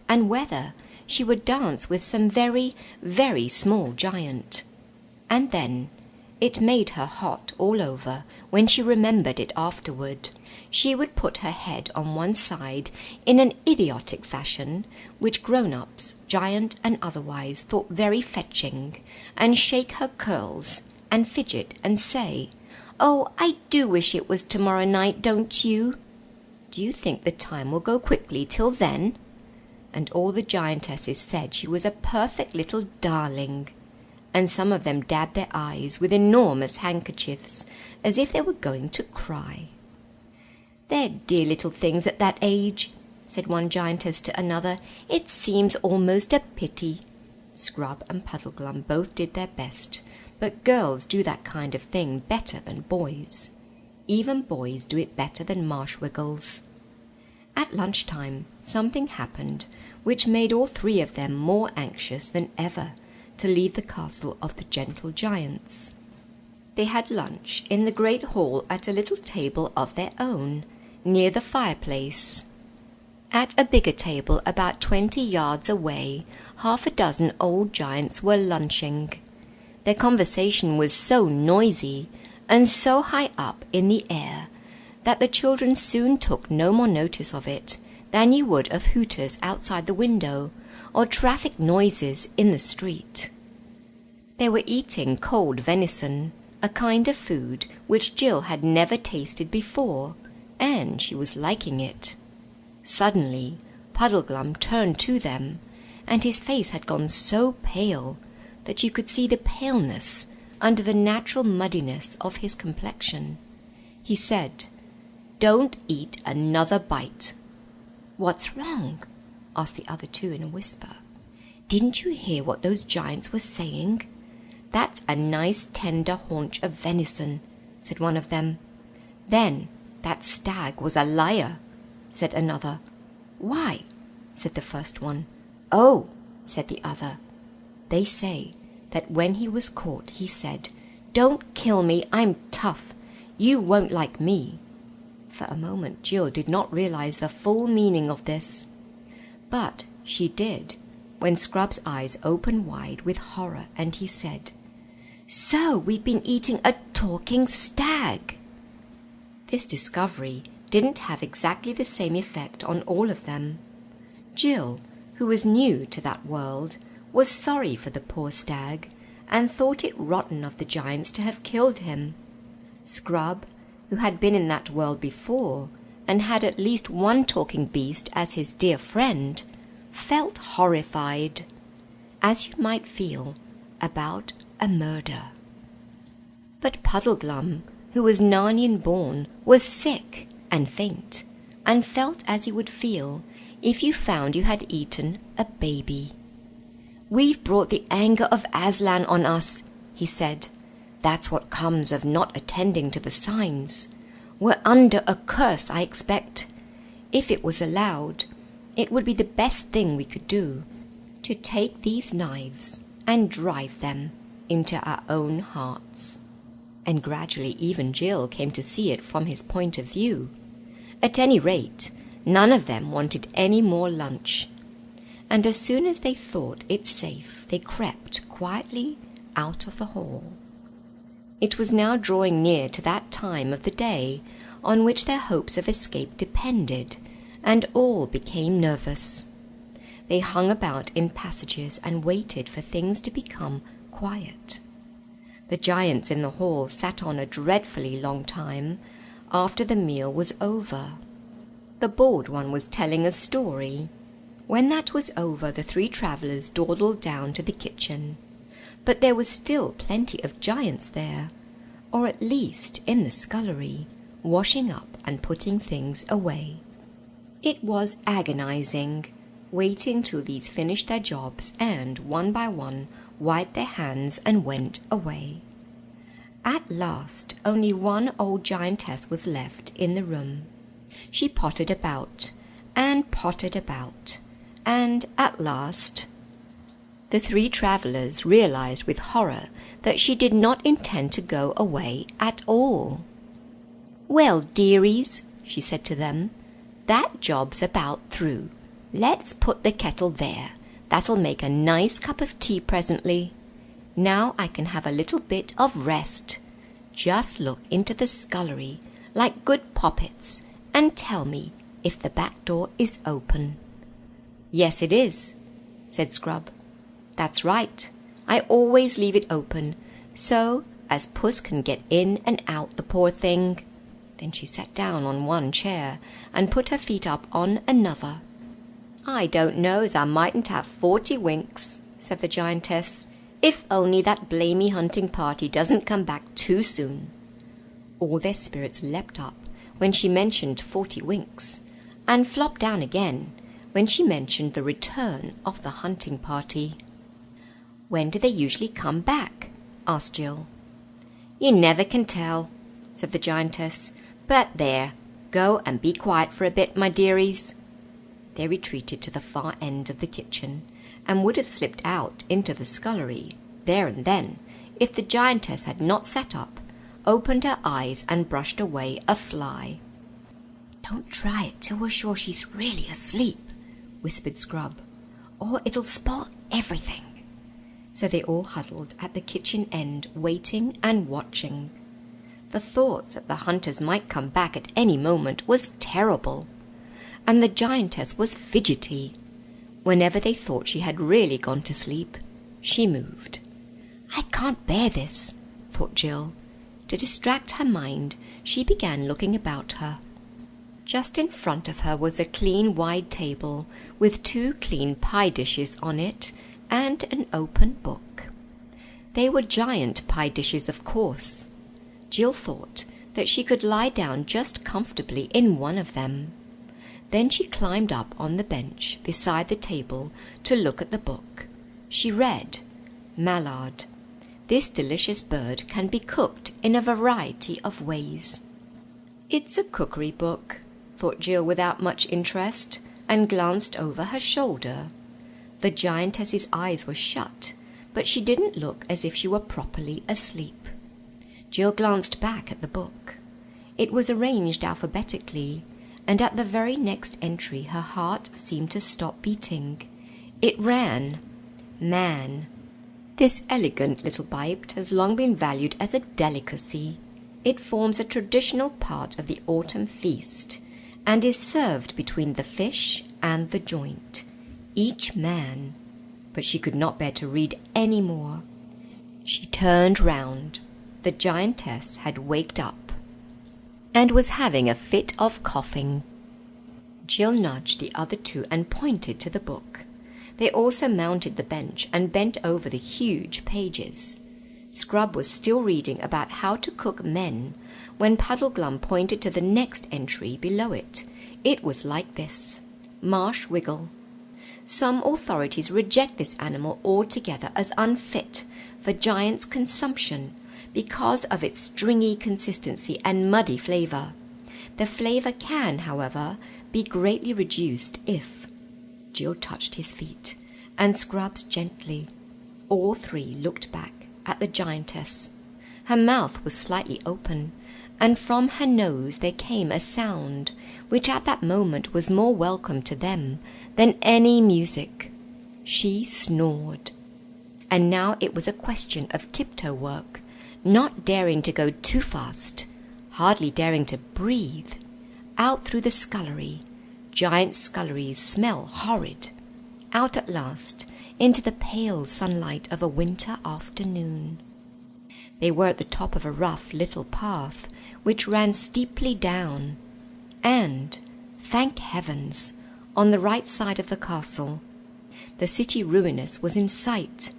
and whether she would dance with some very, very small giant. And then it made her hot all over when she remembered it afterward. She would put her head on one side in an idiotic fashion, which grown-ups, giant and otherwise, thought very fetching, and shake her curls, and fidget, and say, "Oh, I do wish it was tomorrow night, don't you? Do you think the time will go quickly till then?" And all the giantesses said she was a perfect little darling, and some of them dabbed their eyes with enormous handkerchiefs, as if they were going to cry. "They're dear little things at that age," said one giantess to another. "It seems almost a pity." Scrub and Puddleglum both did their best, but girls do that kind of thing better than boys. Even boys do it better than marsh-wiggles. At lunchtime something happened which made all three of them more anxious than ever to leave the castle of the gentle giants. They had lunch in the great hall at a little table of their own, near the fireplace. At a bigger table about 20 yards away, half a dozen old giants were lunching. Their conversation was so noisy and so high up in the air that the children soon took no more notice of it than you would of hooters outside the window or traffic noises in the street. They were eating cold venison, a kind of food which Jill had never tasted before, and she was liking it. Suddenly Puddleglum turned to them, and his face had gone so pale that you could see the paleness under the natural muddiness of his complexion. He said, "Don't eat another bite." "What's wrong?" asked the other two in a whisper. "Didn't you hear what those giants were saying? That's a nice tender haunch of venison," said one of them. "Then that stag was a liar," said another. "Why?" said the first one. "Oh," said the other, "they say that when he was caught he said, 'Don't kill me, I'm tough. You won't like me.'" For a moment Jill did not realize the full meaning of this, but she did when Scrub's eyes opened wide with horror, and he said, "So we've been eating a talking stag." This discovery didn't have exactly the same effect on all of them. Jill, who was new to that world, was sorry for the poor stag, and thought it rotten of the giants to have killed him. Scrub, who had been in that world before, and had at least one talking beast as his dear friend, felt horrified, as you might feel about a murder. But Puddleglum, who was Narnian-born, was sick and faint, and felt as you would feel if you found you had eaten a baby. "We've brought the anger of Aslan on us," he said. "That's what comes of not attending to the signs. We're under a curse, I expect. If it was allowed, it would be the best thing we could do, to take these knives and drive them into our own hearts." And gradually even Jill came to see it from his point of view. At any rate, none of them wanted any more lunch, and as soon as they thought it safe, they crept quietly out of the hall. It was now drawing near to that time of the day on which their hopes of escape depended, and all became nervous. They hung about in passages and waited for things to become quiet. The giants in the hall sat on a dreadfully long time after the meal was over. The bored one was telling a story. When that was over, the three travellers dawdled down to the kitchen. But there was still plenty of giants there, or at least in the scullery, washing up and putting things away. It was agonizing, waiting till these finished their jobs and, one by one, wiped their hands and went away. At last, only one old giantess was left in the room. She pottered about, and at last the three travellers realized with horror that she did not intend to go away at all. "Well, dearies," she said to them, "that job's about through. Let's put the kettle there. That'll make a nice cup of tea presently. Now I can have a little bit of rest. Just look into the scullery like good poppets and tell me if the back door is open." "Yes, it is," said Scrub. "That's right. I always leave it open, so as Puss can get in and out, the poor thing." Then she sat down on one chair and put her feet up on another. "I don't know as I mightn't have 40 winks," said the giantess, "if only that blamy hunting party doesn't come back too soon." All their spirits leapt up when she mentioned 40 winks, and flopped down again when she mentioned the return of the hunting party. "When do they usually come back?" asked Jill. "You never can tell," said the giantess. "But there, go and be quiet for a bit, my dearies." They retreated to the far end of the kitchen, and would have slipped out into the scullery there and then, if the giantess had not sat up, opened her eyes, and brushed away a fly. "Don't try it till we're sure she's really asleep," whispered Scrub, "or it'll spoil everything." So they all huddled at the kitchen end, waiting and watching. The thoughts that the hunters might come back at any moment was terrible, and the giantess was fidgety. Whenever they thought she had really gone to sleep, she moved. "I can't bear this," thought Jill. To distract her mind, she began looking about her. Just in front of her was a clean wide table with 2 clean pie dishes on it and an open book. They were giant pie dishes, of course. Jill thought that she could lie down just comfortably in one of them. Then she climbed up on the bench beside the table to look at the book. She read, "Mallard. This delicious bird can be cooked in a variety of ways." "It's a cookery book," thought Jill without much interest, and glanced over her shoulder. The giantess's eyes were shut, but she didn't look as if she were properly asleep. Jill glanced back at the book. It was arranged alphabetically, and at the very next entry her heart seemed to stop beating. It ran, "Man. This elegant little bite has long been valued as a delicacy. It forms a traditional part of the autumn feast, and is served between the fish and the joint. Each man." But she could not bear to read any more. She turned round. The giantess had waked up, and was having a fit of coughing. Jill nudged the other 2 and pointed to the book. They also mounted the bench and bent over the huge pages. Scrub was still reading about how to cook men when Puddleglum pointed to the next entry below it. It was like this: "Marsh Wiggle. Some authorities reject this animal altogether as unfit for giants' consumption because of its stringy consistency and muddy flavour. The flavour can, however, be greatly reduced if—" Jill touched his feet and scrubbed gently. All 3 looked back at the giantess. Her mouth was slightly open, and from her nose there came a sound which at that moment was more welcome to them than any music. She snored. And now it was a question of tiptoe work, not daring to go too fast, hardly daring to breathe, out through the scullery. Giant sculleries smell horrid. Out at last, into the pale sunlight of a winter afternoon. They were at the top of a rough little path which ran steeply down, and, thank heavens, on the right side of the castle. The city ruinous was in sight.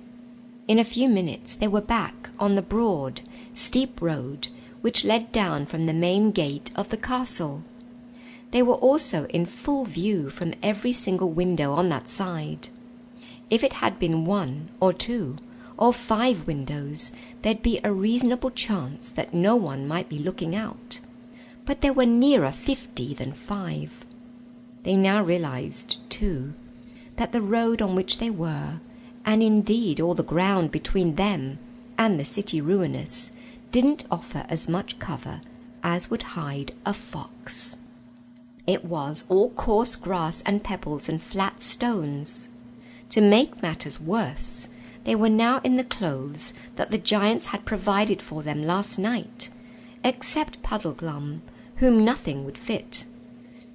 In a few minutes they were back on the broad, steep road which led down from the main gate of the castle. They were also in full view from every single window on that side. If it had been 1 or 2 or 5 windows, there'd be a reasonable chance that no one might be looking out. But there were nearer 50 than 5. They now realized, too, that the road on which they were, and indeed all the ground between them and the city ruinous, didn't offer as much cover as would hide a fox. It was all coarse grass and pebbles and flat stones. To make matters worse, they were now in the clothes that the giants had provided for them last night, except Puddleglum, whom nothing would fit.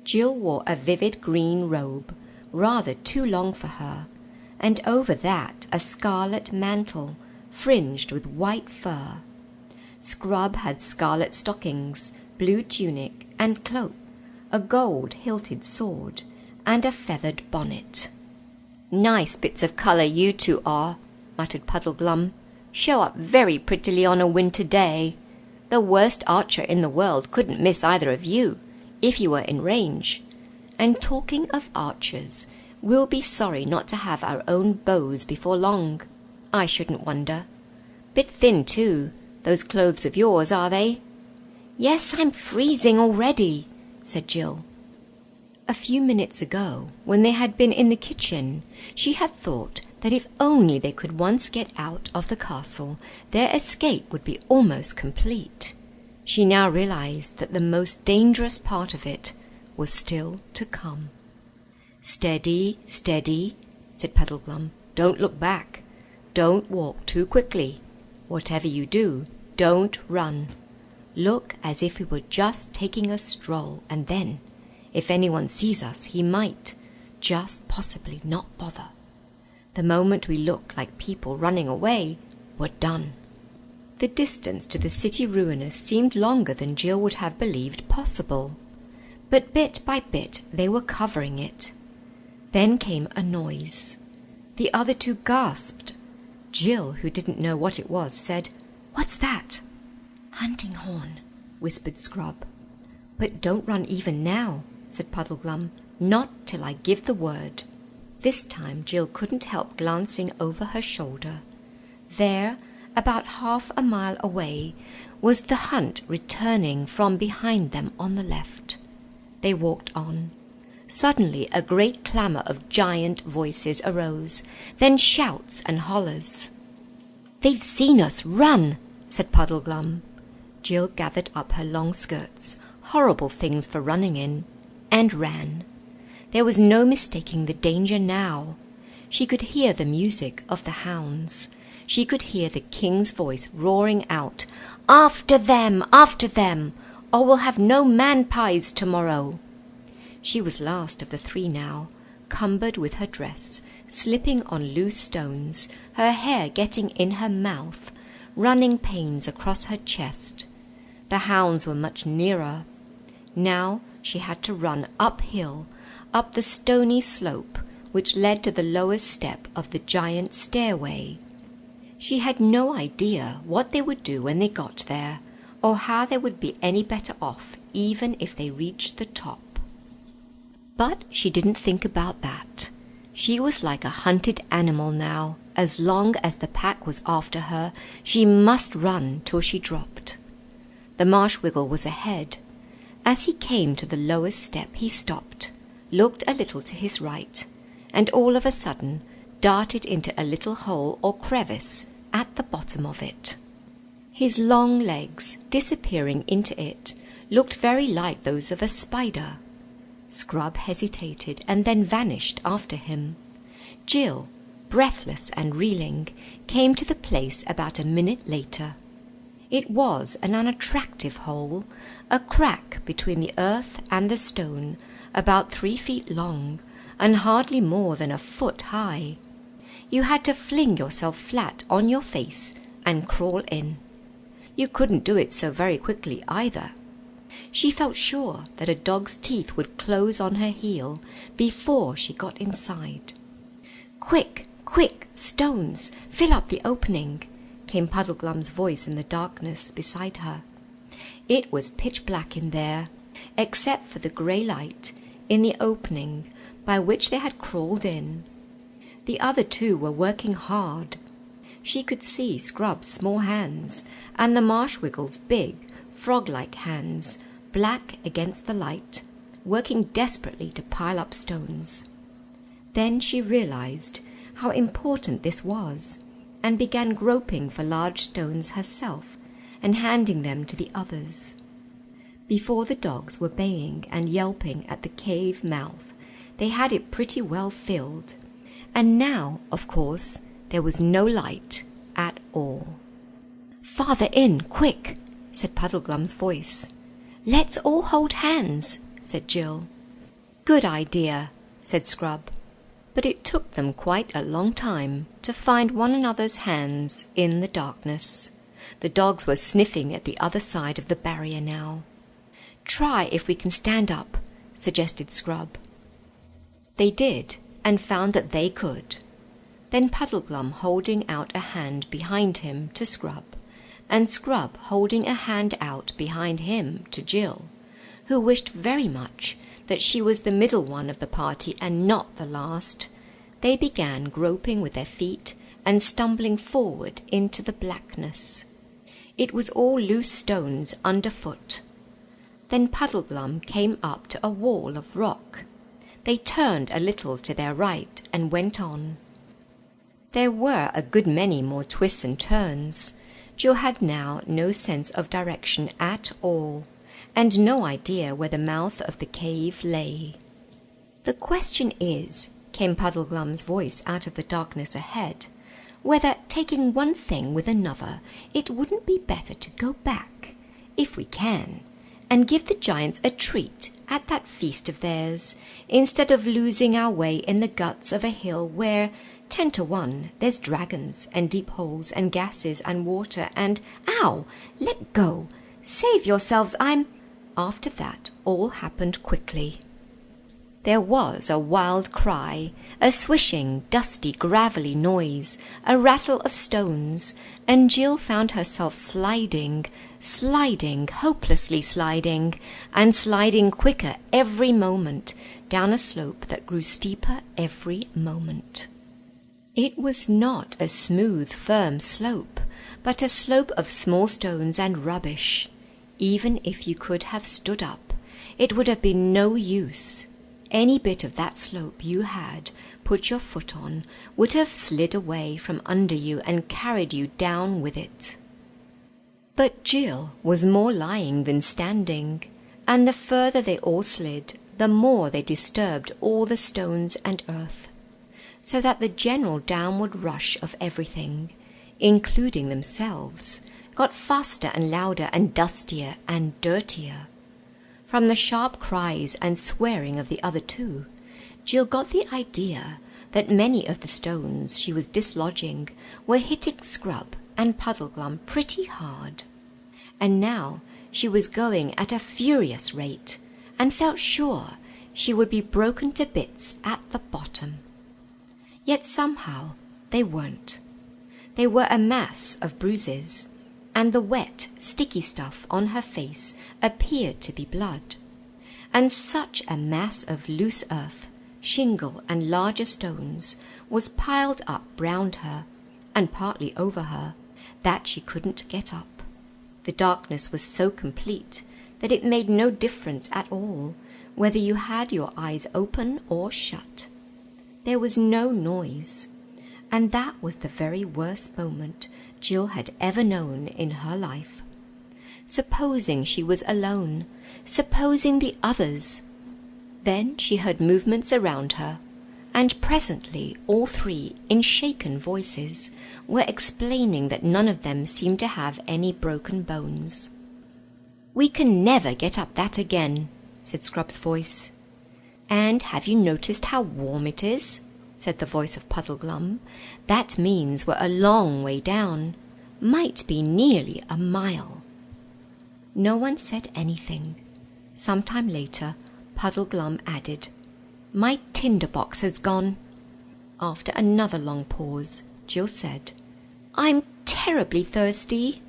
Jill wore a vivid green robe, rather too long for her, and over that a scarlet mantle, fringed with white fur. Scrub had scarlet stockings, blue tunic and cloak, a gold-hilted sword, and a feathered bonnet. "Nice bits of colour you two are," muttered Puddleglum. "Show up very prettily on a winter day. The worst archer in the world couldn't miss either of you, if you were in range. And talking of archers, we'll be sorry not to have our own bows before long, I shouldn't wonder. Bit thin, too, those clothes of yours, are they?" "Yes, I'm freezing already," said Jill. A few minutes ago, when they had been in the kitchen, she had thought that if only they could once get out of the castle, their escape would be almost complete. She now realized that the most dangerous part of it was still to come. "Steady, steady," said Puddleglum. "Don't look back. Don't walk too quickly. Whatever you do, don't run. Look as if we were just taking a stroll, and then, if anyone sees us, he might, just possibly, not bother. The moment we look like people running away, we're done." The distance to the city ruinous seemed longer than Jill would have believed possible, but bit by bit they were covering it. Then came a noise. The other two gasped. Jill, who didn't know what it was, said, "What's that?" "Hunting horn," whispered Scrub. "But don't run even now," said Puddleglum. "Not till I give the word." This time Jill couldn't help glancing over her shoulder. There, about half a mile away, was the hunt returning from behind them on the left. They walked on. Suddenly a great clamour of giant voices arose, then shouts and hollers. "They've seen us! Run!" said Puddleglum. Jill gathered up her long skirts, horrible things for running in, and ran. There was no mistaking the danger now. She could hear the music of the hounds. She could hear the king's voice roaring out, "After them! After them! Or we'll have no man-pies tomorrow!" She was last of the three now, cumbered with her dress, slipping on loose stones, her hair getting in her mouth, running pains across her chest. The hounds were much nearer. Now she had to run uphill, up the stony slope which led to the lowest step of the giant stairway. She had no idea what they would do when they got there, or how they would be any better off even if they reached the top. But she didn't think about that. She was like a hunted animal now. As long as the pack was after her, she must run till she dropped. The Marshwiggle was ahead. As he came to the lowest step, he stopped, looked a little to his right, and all of a sudden darted into a little hole or crevice at the bottom of it. His long legs, disappearing into it, looked very like those of a spider. Scrub hesitated and then vanished after him. Jill, breathless and reeling, came to the place about a minute later. It was an unattractive hole, a crack between the earth and the stone, about 3 feet long, and hardly more than a foot high. You had to fling yourself flat on your face and crawl in. You couldn't do it so very quickly either. She felt sure that a dog's teeth would close on her heel before she got inside. "Quick, quick, stones, fill up the opening," came Puddleglum's voice in the darkness beside her. It was pitch black in there, except for the grey light in the opening by which they had crawled in. The other two were working hard. She could see Scrub's small hands and the Marshwiggle's big, frog-like hands, black against the light, working desperately to pile up stones. Then she realized how important this was, and began groping for large stones herself and handing them to the others. Before the dogs were baying and yelping at the cave mouth, they had it pretty well filled, and now, of course, there was no light at all. "Farther in, quick," said Puddleglum's voice. "Let's all hold hands," said Jill. "Good idea," said Scrub. But it took them quite a long time to find one another's hands in the darkness. The dogs were sniffing at the other side of the barrier now. "Try if we can stand up," suggested Scrub. They did, and found that they could. Then Puddleglum holding out a hand behind him to Scrub, and Scrub holding a hand out behind him to Jill, who wished very much that she was the middle one of the party and not the last, they began groping with their feet and stumbling forward into the blackness. It was all loose stones underfoot. Then Puddleglum came up to a wall of rock. They turned a little to their right and went on. There were a good many more twists and turns. Jill had now no sense of direction at all, and no idea where the mouth of the cave lay. "The question is," came Puddleglum's voice out of the darkness ahead, "whether, taking one thing with another, it wouldn't be better to go back, if we can, and give the giants a treat at that feast of theirs, instead of losing our way in the guts of a hill where, 10 to 1, there's dragons and deep holes and gases and water and— Ow! Let go! Save yourselves, I'm— After that, all happened quickly. There was a wild cry, a swishing, dusty, gravelly noise, a rattle of stones, and Jill found herself sliding, hopelessly sliding, and sliding quicker every moment, down a slope that grew steeper every moment. It was not a smooth, firm slope, but a slope of small stones and rubbish. Even if you could have stood up, it would have been no use. Any bit of that slope you had put your foot on would have slid away from under you and carried you down with it. But Jill was more lying than standing, and the further they all slid, the more they disturbed all the stones and earth, so that the general downward rush of everything, including themselves, got faster and louder and dustier and dirtier. From the sharp cries and swearing of the other two, Jill got the idea that many of the stones she was dislodging were hitting Scrub and Puddleglum pretty hard. And now she was going at a furious rate, and felt sure she would be broken to bits at the bottom. Yet somehow they weren't. They were a mass of bruises, and the wet, sticky stuff on her face appeared to be blood. And such a mass of loose earth, shingle and larger stones was piled up round her, and partly over her, that she couldn't get up. The darkness was so complete that it made no difference at all whether you had your eyes open or shut. There was no noise, and that was the very worst moment Jill had ever known in her life. Supposing she was alone, supposing the others. Then she heard movements around her, and presently all three, in shaken voices, were explaining that none of them seemed to have any broken bones. "We can never get up that again," said Scrub's voice. "And have you noticed how warm it is?" said the voice of Puddleglum. "That means we're a long way down. Might be nearly a mile." No one said anything. Some time later, Puddleglum added, "My tinderbox has gone." After another long pause, Jill said, "I'm terribly thirsty."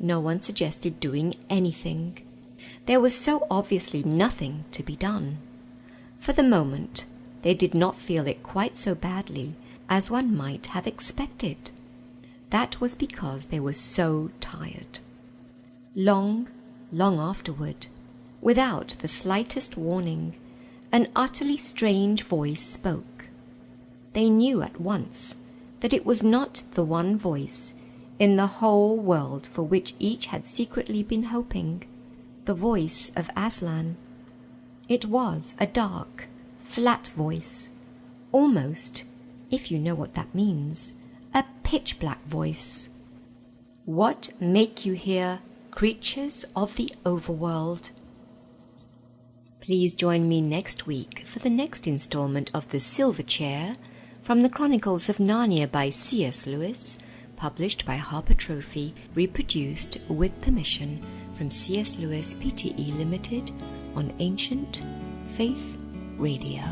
No one suggested doing anything. There was so obviously nothing to be done. For the moment, they did not feel it quite so badly as one might have expected. That was because they were so tired. Long afterward, without the slightest warning, an utterly strange voice spoke. They knew at once that it was not the one voice in the whole world for which each had secretly been hoping, the voice of Aslan. It was a dark, flat voice, almost, if you know what that means, a pitch-black voice. "What make you here, creatures of the overworld?" Please join me next week for the next installment of The Silver Chair from the Chronicles of Narnia by C.S. Lewis, published by Harper Trophy, reproduced with permission from C.S. Lewis Pte. Limited on Ancient Faith Radio.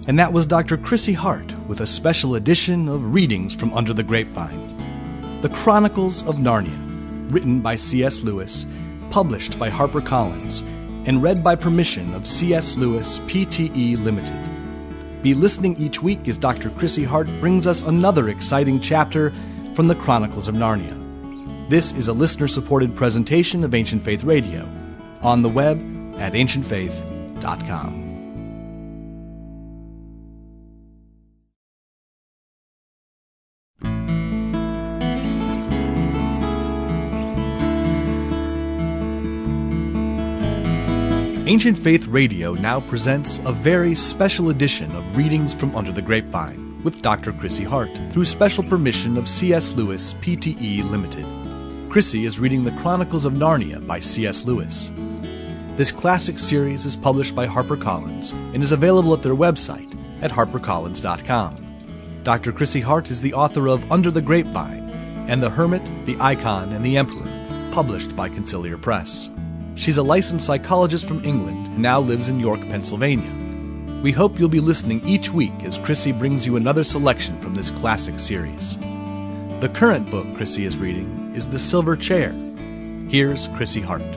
And that was Dr. Chrissy Hart with a special edition of Readings from Under the Grapevine. The Chronicles of Narnia, written by C.S. Lewis, published by HarperCollins, and read by permission of C.S. Lewis Pte. Limited. Be listening each week as Dr. Chrissy Hart brings us another exciting chapter from the Chronicles of Narnia. This is a listener-supported presentation of Ancient Faith Radio, on the web at ancientfaith.com. Ancient Faith Radio now presents a very special edition of Readings from Under the Grapevine with Dr. Chrissy Hart through special permission of C.S. Lewis Pte. Limited. Chrissy is reading The Chronicles of Narnia by C.S. Lewis. This classic series is published by HarperCollins and is available at their website at harpercollins.com. Dr. Chrissy Hart is the author of Under the Grapevine and The Hermit, the Icon, and the Emperor, published by Conciliar Press. She's a licensed psychologist from England and now lives in York, Pennsylvania. We hope you'll be listening each week as Chrissy brings you another selection from this classic series. The current book Chrissy is reading is The Silver Chair. Here's Chrissy Hart.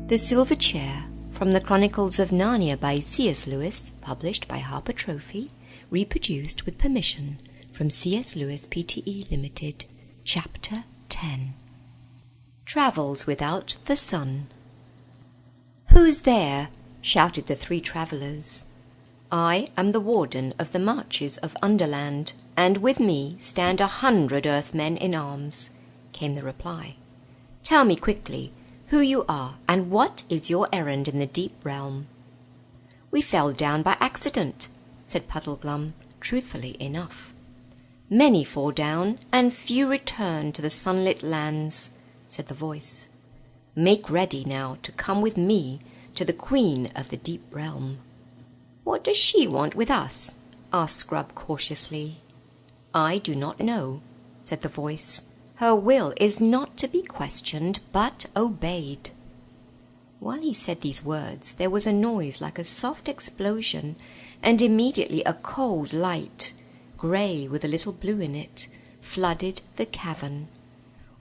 The Silver Chair from the Chronicles of Narnia by C.S. Lewis, published by Harper Trophy, reproduced with permission from C.S. Lewis Pte. Limited, Chapter 10. Travels Without the Sun. "Who's there?" shouted the three travellers. "I am the warden of the marches of Underland, and with me stand 100 Earthmen in arms," came the reply. "Tell me quickly who you are, and what is your errand in the deep realm?" "We fell down by accident," said Puddleglum, truthfully enough. "Many fall down, and few return to the sunlit lands," said the voice. "Make ready now to come with me to the Queen of the Deep Realm." "What does she want with us?" asked Scrub cautiously. "I do not know," said the voice. "Her will is not to be questioned, but obeyed." While he said these words, there was a noise like a soft explosion, and immediately a cold light, grey with a little blue in it, flooded the cavern.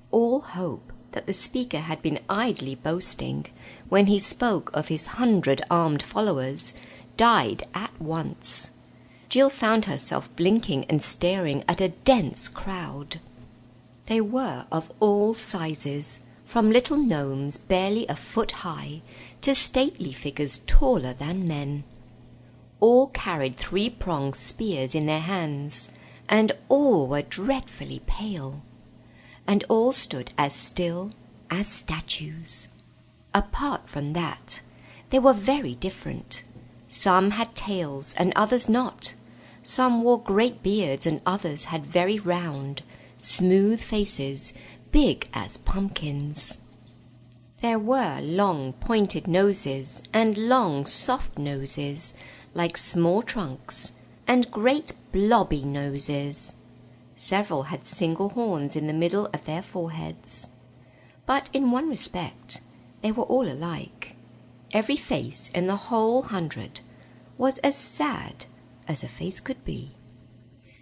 All hope that the speaker had been idly boasting when he spoke of his 100 armed followers died at once. Jill found herself blinking and staring at a dense crowd. They were of all sizes, from little gnomes barely a foot high to stately figures taller than men. All carried 3-pronged spears in their hands, and all were dreadfully pale. And all stood as still as statues. Apart from that, they were very different. Some had tails and others not. Some wore great beards and others had very round, smooth faces, big as pumpkins. There were long pointed noses and long soft noses like small trunks, and great blobby noses. Several had single horns in the middle of their foreheads. But in one respect, they were all alike. Every face in the whole 100 was as sad as a face could be.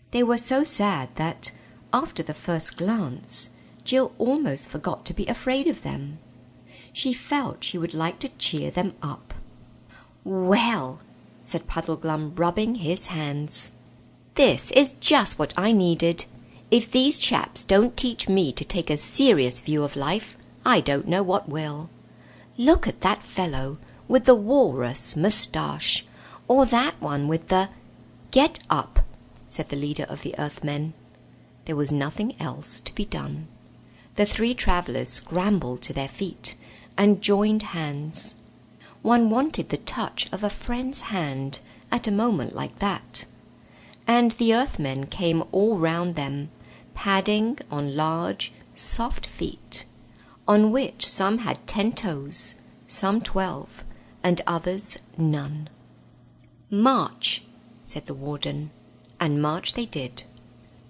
They were so sad that, after the first glance, Jill almost forgot to be afraid of them. She felt she would like to cheer them up. "Well," said Puddleglum, rubbing his hands, "this is just what I needed. If these chaps don't teach me to take a serious view of life, I don't know what will. Look at that fellow with the walrus moustache, or that one with the—" "Get up," said the leader of the Earthmen. There was nothing else to be done. The three travellers scrambled to their feet and joined hands. One wanted the touch of a friend's hand at a moment like that. And the Earthmen came all round them, padding on large, soft feet, on which some had 10 toes, some 12, and others none. "March," said the warden, and march they did.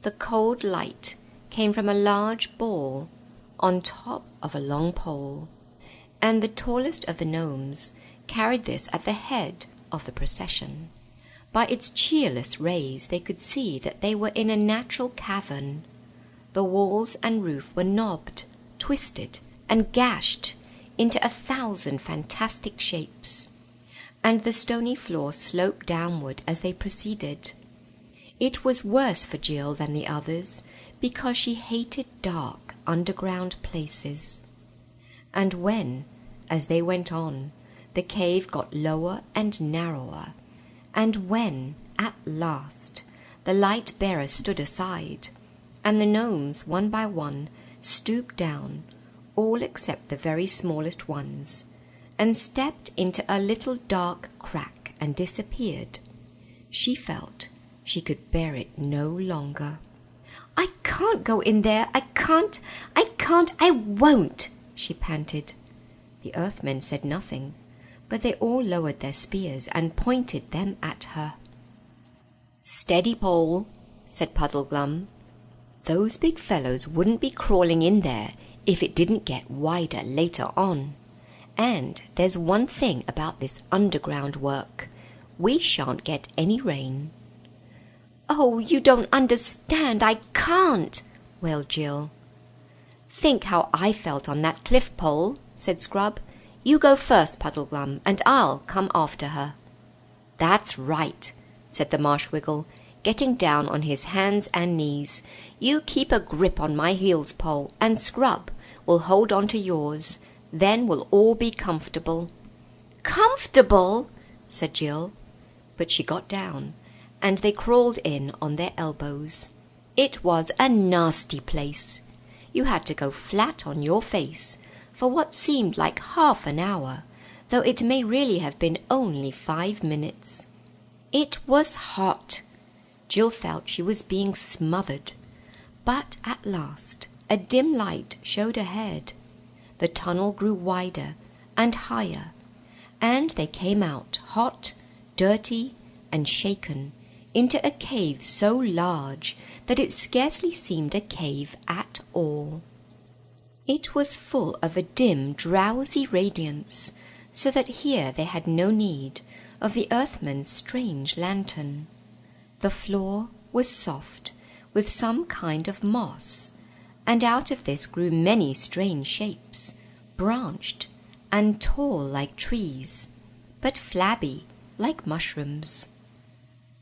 The cold light came from a large ball on top of a long pole, and the tallest of the gnomes carried this at the head of the procession. By its cheerless rays they could see that they were in a natural cavern. The walls and roof were knobbed, twisted, and gashed into 1,000 fantastic shapes, and the stony floor sloped downward as they proceeded. It was worse for Jill than the others, because she hated dark, underground places. And when, as they went on, the cave got lower and narrower, and when, at last, the light-bearer stood aside, and the gnomes, one by one, stooped down, all except the very smallest ones, and stepped into a little dark crack and disappeared, she felt she could bear it no longer. "I can't go in there, I can't, I won't," she panted. The Earthmen said nothing, but they all lowered their spears and pointed them at her. "Steady, Pole," said Puddleglum. "Those big fellows wouldn't be crawling in there if it didn't get wider later on. And there's one thing about this underground work. We shan't get any rain." "Oh, you don't understand, I can't," wailed Jill. "Think how I felt on that cliff pole," said Scrub. "You go first, Puddleglum, and I'll come after her." "That's right," said the Marshwiggle, getting down on his hands and knees. "You keep a grip on my heels, Pole, and Scrub will hold on to yours. Then we'll all be comfortable." "Comfortable?" said Jill. But she got down, and they crawled in on their elbows. It was a nasty place. You had to go flat on your face for what seemed like half an hour, though it may really have been only 5 minutes. It was hot. Jill felt she was being smothered. But at last a dim light showed ahead. The tunnel grew wider and higher, and they came out, hot, dirty, and shaken, into a cave so large that it scarcely seemed a cave at all. It was full of a dim, drowsy radiance, so that here they had no need of the Earthman's strange lantern. The floor was soft, with some kind of moss, and out of this grew many strange shapes, branched and tall like trees, but flabby like mushrooms.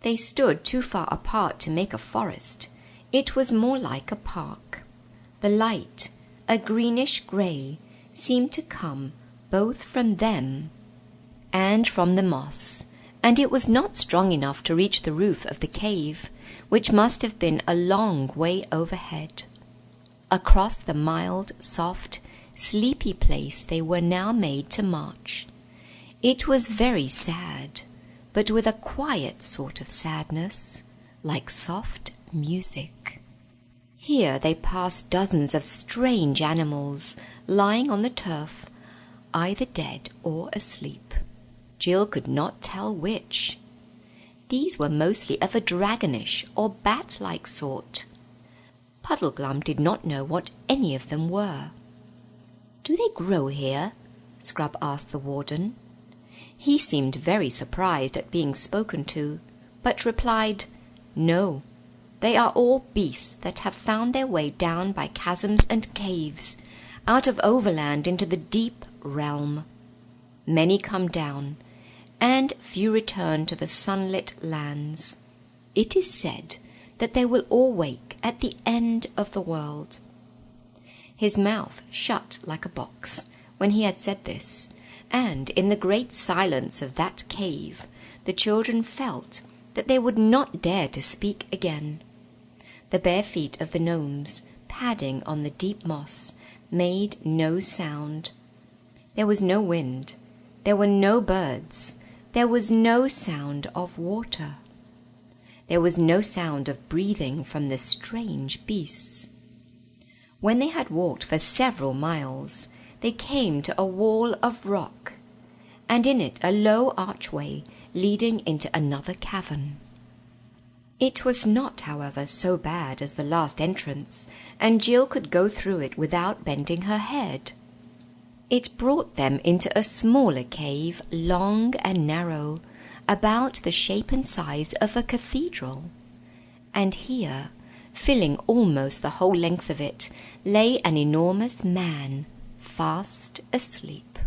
They stood too far apart to make a forest. It was more like a park. The light, a greenish-grey, seemed to come both from them and from the moss, and it was not strong enough to reach the roof of the cave, which must have been a long way overhead. Across the mild, soft, sleepy place they were now made to march. It was very sad, but with a quiet sort of sadness, like soft music. Here they passed dozens of strange animals lying on the turf, either dead or asleep. Jill could not tell which. These were mostly of a dragonish or bat-like sort. Puddleglum did not know what any of them were. "Do they grow here?" Scrub asked the warden. He seemed very surprised at being spoken to, but replied, "No, They are all beasts that have found their way down by chasms and caves, out of overland into the deep realm. Many come down, and few return to the sunlit lands. It is said that they will all wake at the end of the world." His mouth shut like a box when he had said this, and in the great silence of that cave the children felt that they would not dare to speak again. The bare feet of the gnomes, padding on the deep moss, made no sound. There was no wind, there were no birds, there was no sound of water. There was no sound of breathing from the strange beasts. When they had walked for several miles, they came to a wall of rock, and in it a low archway leading into another cavern. It was not, however, so bad as the last entrance, and Jill could go through it without bending her head. It brought them into a smaller cave, long and narrow, about the shape and size of a cathedral. And here, filling almost the whole length of it, lay an enormous man, fast asleep.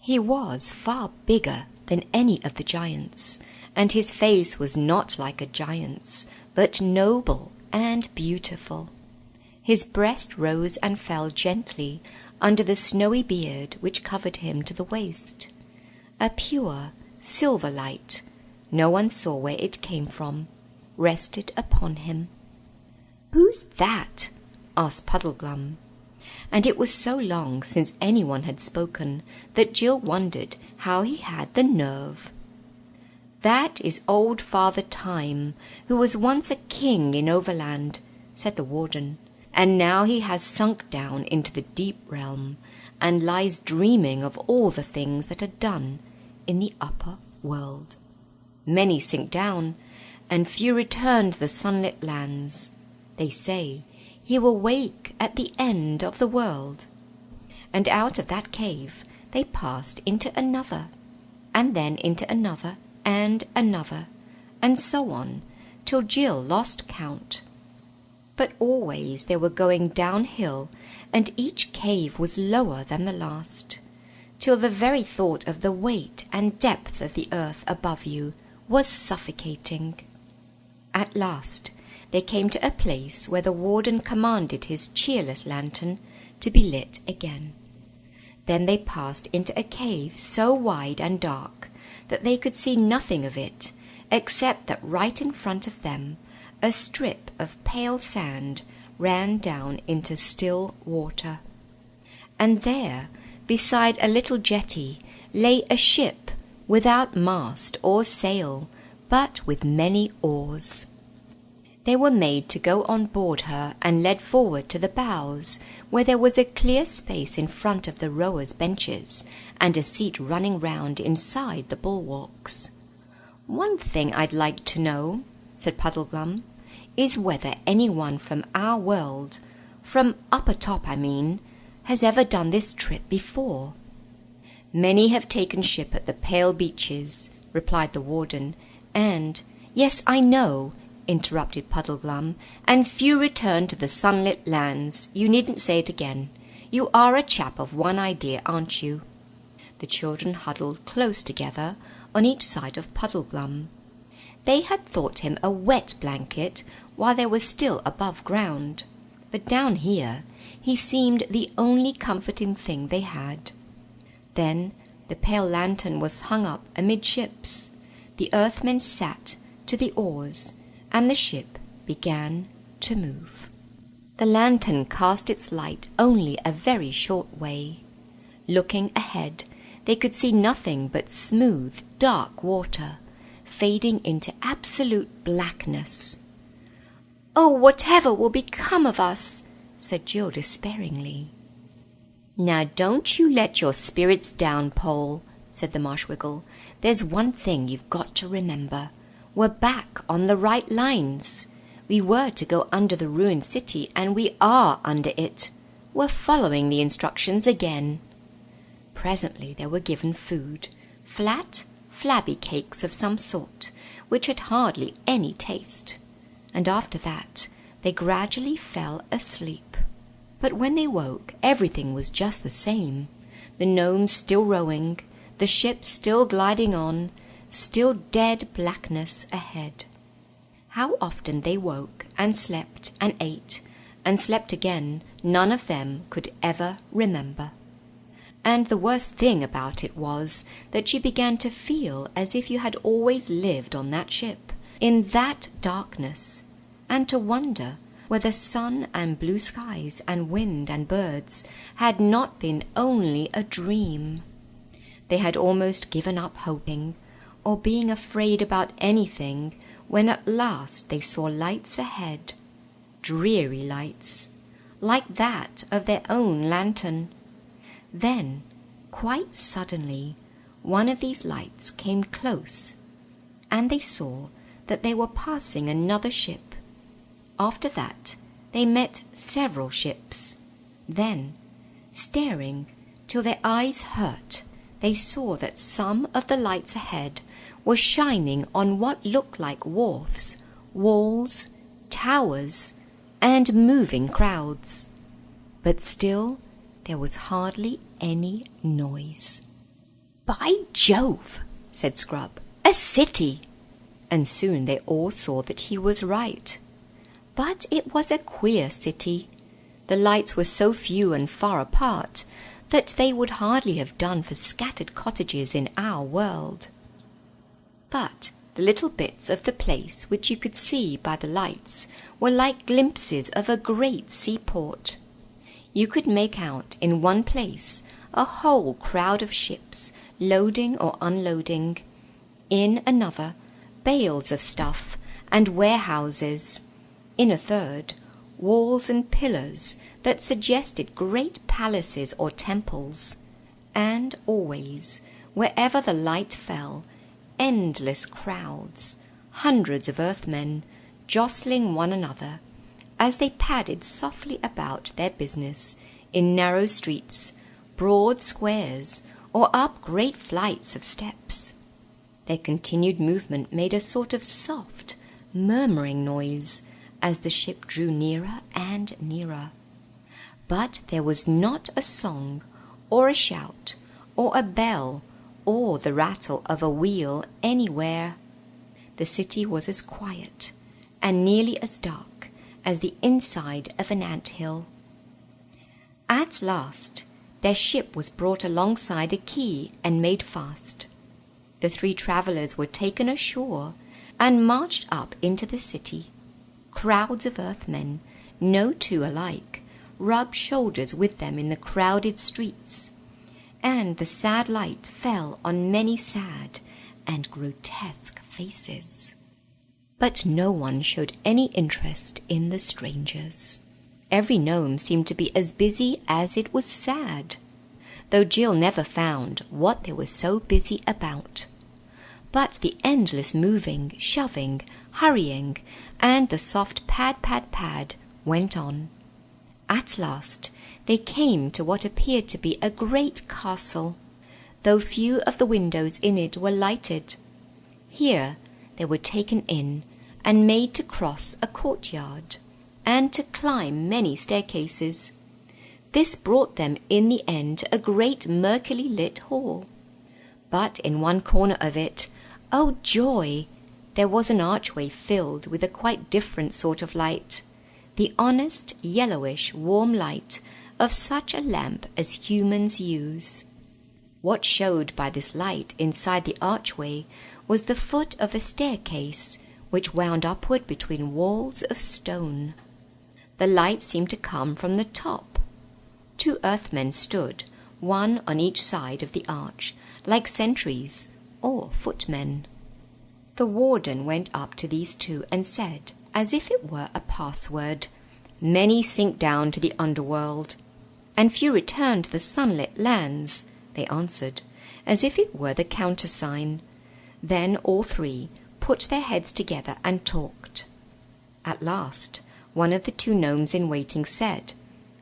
He was far bigger than any of the giants, and his face was not like a giant's, but noble and beautiful. His breast rose and fell gently under the snowy beard which covered him to the waist. A pure silver light, no one saw where it came from, rested upon him. "Who's that?" asked Puddleglum, and it was so long since anyone had spoken that Jill wondered how he had the nerve. "That is old Father Time, who was once a king in Overland," said the warden, "and now he has sunk down into the deep realm, and lies dreaming of all the things that are done in the upper world. Many sink down, and few return to the sunlit lands. They say he will wake at the end of the world." And out of that cave they passed into another, and then into another, and another, and so on, till Jill lost count. But always they were going downhill, and each cave was lower than the last, till the very thought of the weight and depth of the earth above you was suffocating. At last they came to a place where the warden commanded his cheerless lantern to be lit again. Then they passed into a cave so wide and dark that they could see nothing of it, except that right in front of them a strip of pale sand ran down into still water. And there, beside a little jetty, lay a ship without mast or sail, but with many oars. They were made to go on board her and led forward to the bows, where there was a clear space in front of the rowers' benches, and a seat running round inside the bulwarks. "One thing I'd like to know," said Puddleglum, "is whether anyone from our world, from up atop I mean, has ever done this trip before." "Many have taken ship at the Pale Beaches," replied the warden, and— "Yes, I know," interrupted Puddleglum, "and few return to the sunlit lands. You needn't say it again. You are a chap of one idea, aren't you?" The children huddled close together on each side of Puddleglum. They had thought him a wet blanket while they were still above ground, but down here he seemed the only comforting thing they had. Then the pale lantern was hung up amidships. The earthmen sat to the oars, and the ship began to move. The lantern cast its light only a very short way. Looking ahead, they could see nothing but smooth, dark water, fading into absolute blackness. "Oh, whatever will become of us?" said Jill despairingly. "Now don't you let your spirits down, Pole," said the Marshwiggle. "There's one thing you've got to remember. We're back on the right lines. We were to go under the ruined city, and we are under it. We're following the instructions again." Presently they were given food, flat, flabby cakes of some sort, which had hardly any taste. and after that they gradually fell asleep. But when they woke, everything was just the same. The gnomes still rowing, the ship still gliding on, still dead blackness ahead. How often they woke and slept and ate and slept again, none of them could ever remember. And the worst thing about it was that you began to feel as if you had always lived on that ship, in that darkness, and to wonder whether sun and blue skies and wind and birds had not been only a dream. They had almost given up hoping or being afraid about anything when at last they saw lights ahead, dreary lights, like that of their own lantern. Then, quite suddenly, one of these lights came close, and they saw that they were passing another ship. After that, they met several ships. Then, staring till their eyes hurt, they saw that some of the lights ahead were shining on what looked like wharfs, walls, towers, and moving crowds. But still, there was hardly any noise. "By Jove," said Scrub, "a city!" And soon they all saw that he was right. But it was a queer city. The lights were so few and far apart that they would hardly have done for scattered cottages in our world. But the little bits of the place which you could see by the lights were like glimpses of a great seaport. You could make out in one place a whole crowd of ships loading or unloading, in another bales of stuff and warehouses, in a third walls and pillars that suggested great palaces or temples, and always, wherever the light fell, endless crowds, hundreds of earthmen, jostling one another as they padded softly about their business in narrow streets, broad squares, or up great flights of steps. Their continued movement made a sort of soft, murmuring noise as the ship drew nearer and nearer. But there was not a song, or a shout, or a bell, or the rattle of a wheel anywhere. The city was as quiet and nearly as dark as the inside of an ant-hill. At last, their ship was brought alongside a quay and made fast. The 3 travellers were taken ashore and marched up into the city. Crowds of earthmen, no two alike, rubbed shoulders with them in the crowded streets, and the sad light fell on many sad and grotesque faces. But no one showed any interest in the strangers. Every gnome seemed to be as busy as it was sad, though Jill never found what they were so busy about. But the endless moving, shoving, hurrying, and the soft pad, pad, pad went on. At last they came to what appeared to be a great castle, though few of the windows in it were lighted. Here they were taken in and made to cross a courtyard, and to climb many staircases. This brought them in the end to a great murkily lit hall. But in one corner of it, oh joy, there was an archway filled with a quite different sort of light, the honest, yellowish, warm light of such a lamp as humans use. What showed by this light inside the archway was the foot of a staircase which wound upward between walls of stone. The light seemed to come from the top. 2 earthmen stood, one on each side of the arch, like sentries or footmen. The warden went up to these 2 and said, as if it were a password, "Many sink down to the underworld, and few return to the sunlit lands," they answered, as if it were the countersign. Then all 3 put their heads together and talked. At last, one of the 2 gnomes in waiting said,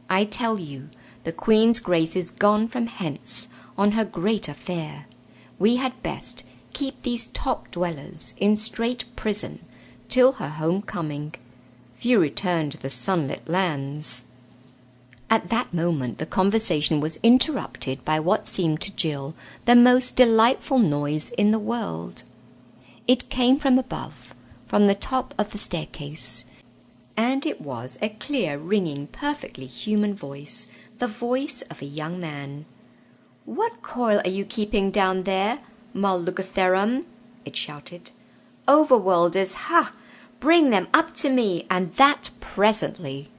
"I tell you, the Queen's Grace is gone from hence on her great affair. We had best keep these top dwellers in strait prison till her home-coming. Few returned to the sunlit lands. At that moment the conversation was interrupted by what seemed to Jill the most delightful noise in the world. It came from above, from the top of the staircase, and it was a clear, ringing, perfectly human voice, the voice of a young man. "What coil are you keeping down there, Mullugatherum?" it shouted. "Overworlders, ha! Bring them up to me, and that presently."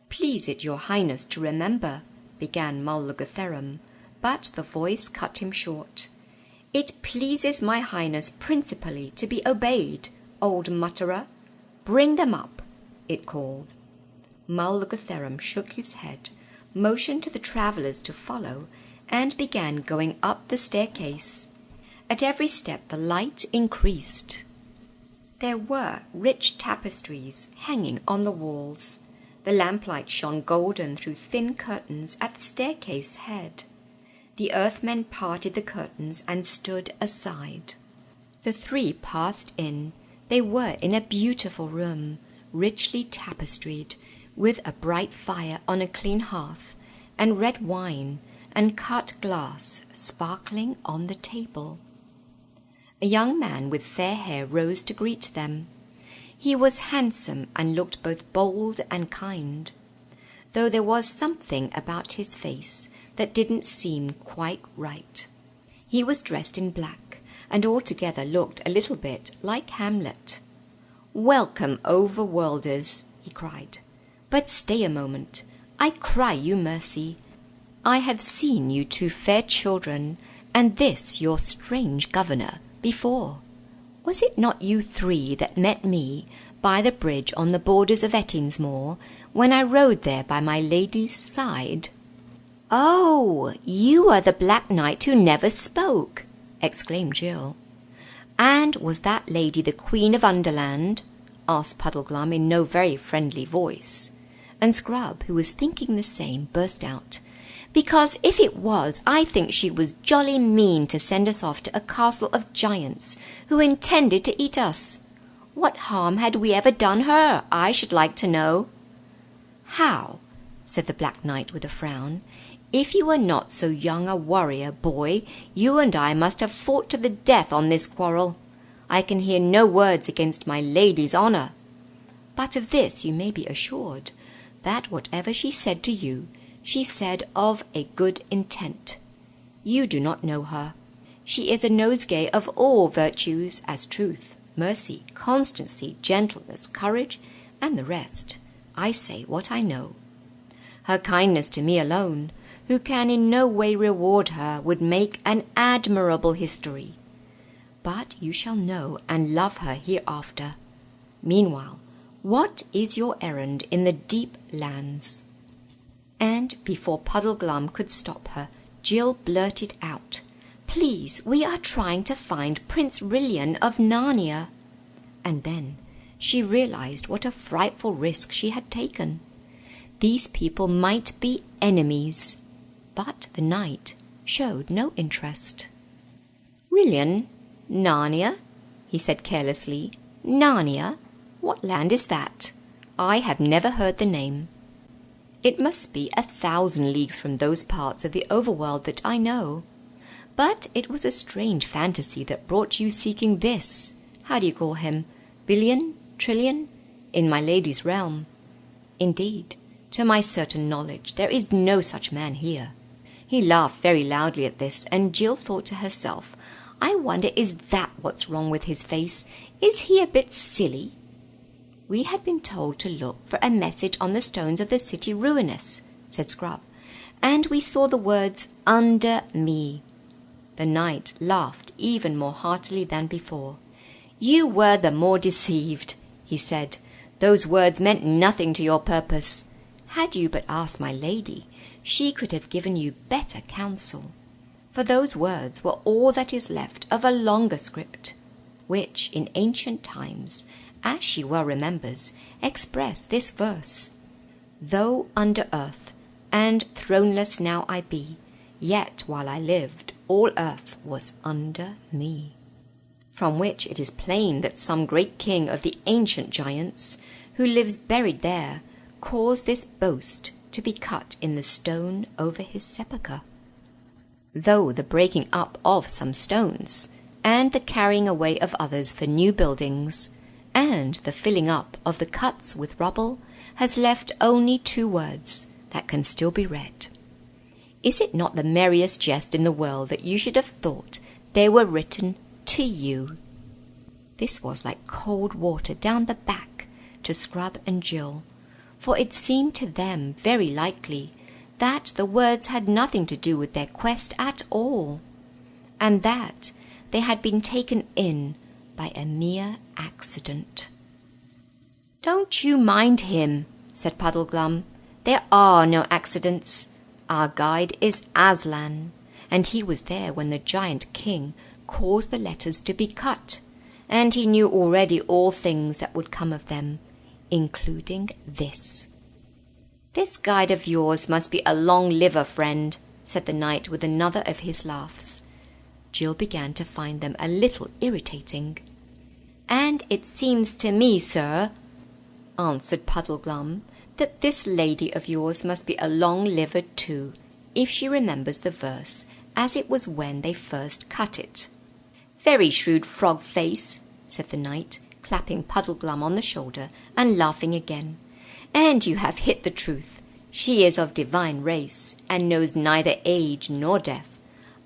"Please it your highness to remember," began Mullugatherum, but the voice cut him short. "It pleases my highness principally to be obeyed, old mutterer. Bring them up," it called. Mullugatherum shook his head, motioned to the travellers to follow, and began going up the staircase. At every step the light increased. There were rich tapestries hanging on the walls. The lamplight shone golden through thin curtains at the staircase head. The earthmen parted the curtains and stood aside. The three passed in. They were in a beautiful room, richly tapestried, with a bright fire on a clean hearth, and red wine and cut glass sparkling on the table. A young man with fair hair rose to greet them. He was handsome and looked both bold and kind, though there was something about his face that didn't seem quite right. He was dressed in black, and altogether looked a little bit like Hamlet. "Welcome, overworlders," he cried. "But stay a moment. I cry you mercy. I have seen you two fair children, and this your strange governor, before. Was it not you three that met me by the bridge on the borders of Moor, when I rode there by my lady's side?" "Oh, you are the Black Knight who never spoke," exclaimed Jill. "And was that lady the Queen of Underland?" asked Puddleglum in no very friendly voice. And Scrub, who was thinking the same, burst out, "Because if it was, I think she was jolly mean to send us off to a castle of giants who intended to eat us. What harm had we ever done her, I should like to know?" "How?" said the Black Knight with a frown. "If you were not so young a warrior, boy, you and I must have fought to the death on this quarrel. I can hear no words against my lady's honour. But of this you may be assured, that whatever she said to you, she said of a good intent. You do not know her. She is a nosegay of all virtues, as truth, mercy, constancy, gentleness, courage, and the rest. I say what I know. Her kindness to me alone, who can in no way reward her, would make an admirable history. But you shall know and love her hereafter. Meanwhile, what is your errand in the deep lands?" And before Puddleglum could stop her, Jill blurted out, "Please, we are trying to find Prince Rillian of Narnia." And then she realized what a frightful risk she had taken. These people might be enemies. But the knight showed no interest. "Rillian? Narnia?" he said carelessly. "Narnia? What land is that? I have never heard the name. It must be 1,000 leagues from those parts of the overworld that I know. But it was a strange fantasy that brought you seeking this, how do you call him, billion, trillion, in my lady's realm. Indeed, to my certain knowledge, there is no such man here." He laughed very loudly at this, and Jill thought to herself, "I wonder is that what's wrong with his face? Is he a bit silly?" "We had been told to look for a message on the stones of the city ruinous," said Scrub, "and we saw the words, 'Under me.'" The knight laughed even more heartily than before. "You were the more deceived," he said. "Those words meant nothing to your purpose. Had you but asked my lady, she could have given you better counsel. For those words were all that is left of a longer script, which in ancient times, as she well remembers, expressed this verse: "Though under earth, and throneless now I be, yet while I lived, all earth was under me." from which it is plain that some great king of the ancient giants, who lives buried there, caused this boast to be cut in the stone over his sepulchre. Though the breaking up of some stones, and the carrying away of others for new buildings, and the filling up of the cuts with rubble, has left only 2 words that can still be read. Is it not the merriest jest in the world that you should have thought they were written to you? This was like cold water down the back to Scrub and Jill, for it seemed to them very likely that the words had nothing to do with their quest at all, and that they had been taken in by a mere accident. "Don't you mind him," said Puddleglum. "There are no accidents. Our guide is Aslan, and he was there when the giant king caused the letters to be cut, and he knew already all things that would come of them, including this." "This guide of yours must be a long-liver, friend," said the knight with another of his laughs. Jill began to find them a little irritating. "And it seems to me, sir," answered Puddleglum, "that this lady of yours must be a long-livered too, if she remembers the verse as it was when they first cut it." "Very shrewd frog-face," said the knight, clapping Puddleglum on the shoulder and laughing again. "And you have hit the truth. She is of divine race, and knows neither age nor death.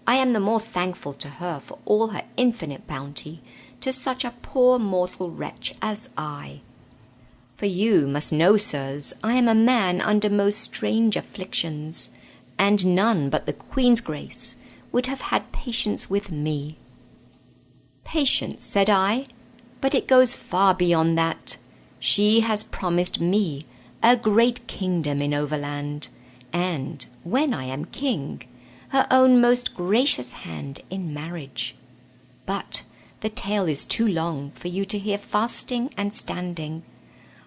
I am the more thankful to her for all her infinite bounty to such a poor mortal wretch as I. For you must know, sirs, I am a man under most strange afflictions, and none but the Queen's grace would have had patience with me." "Patience," said I, "but it goes far beyond that. She has promised me a great kingdom in Overland, and, when I am king, her own most gracious hand in marriage. But the tale is too long for you to hear fasting and standing.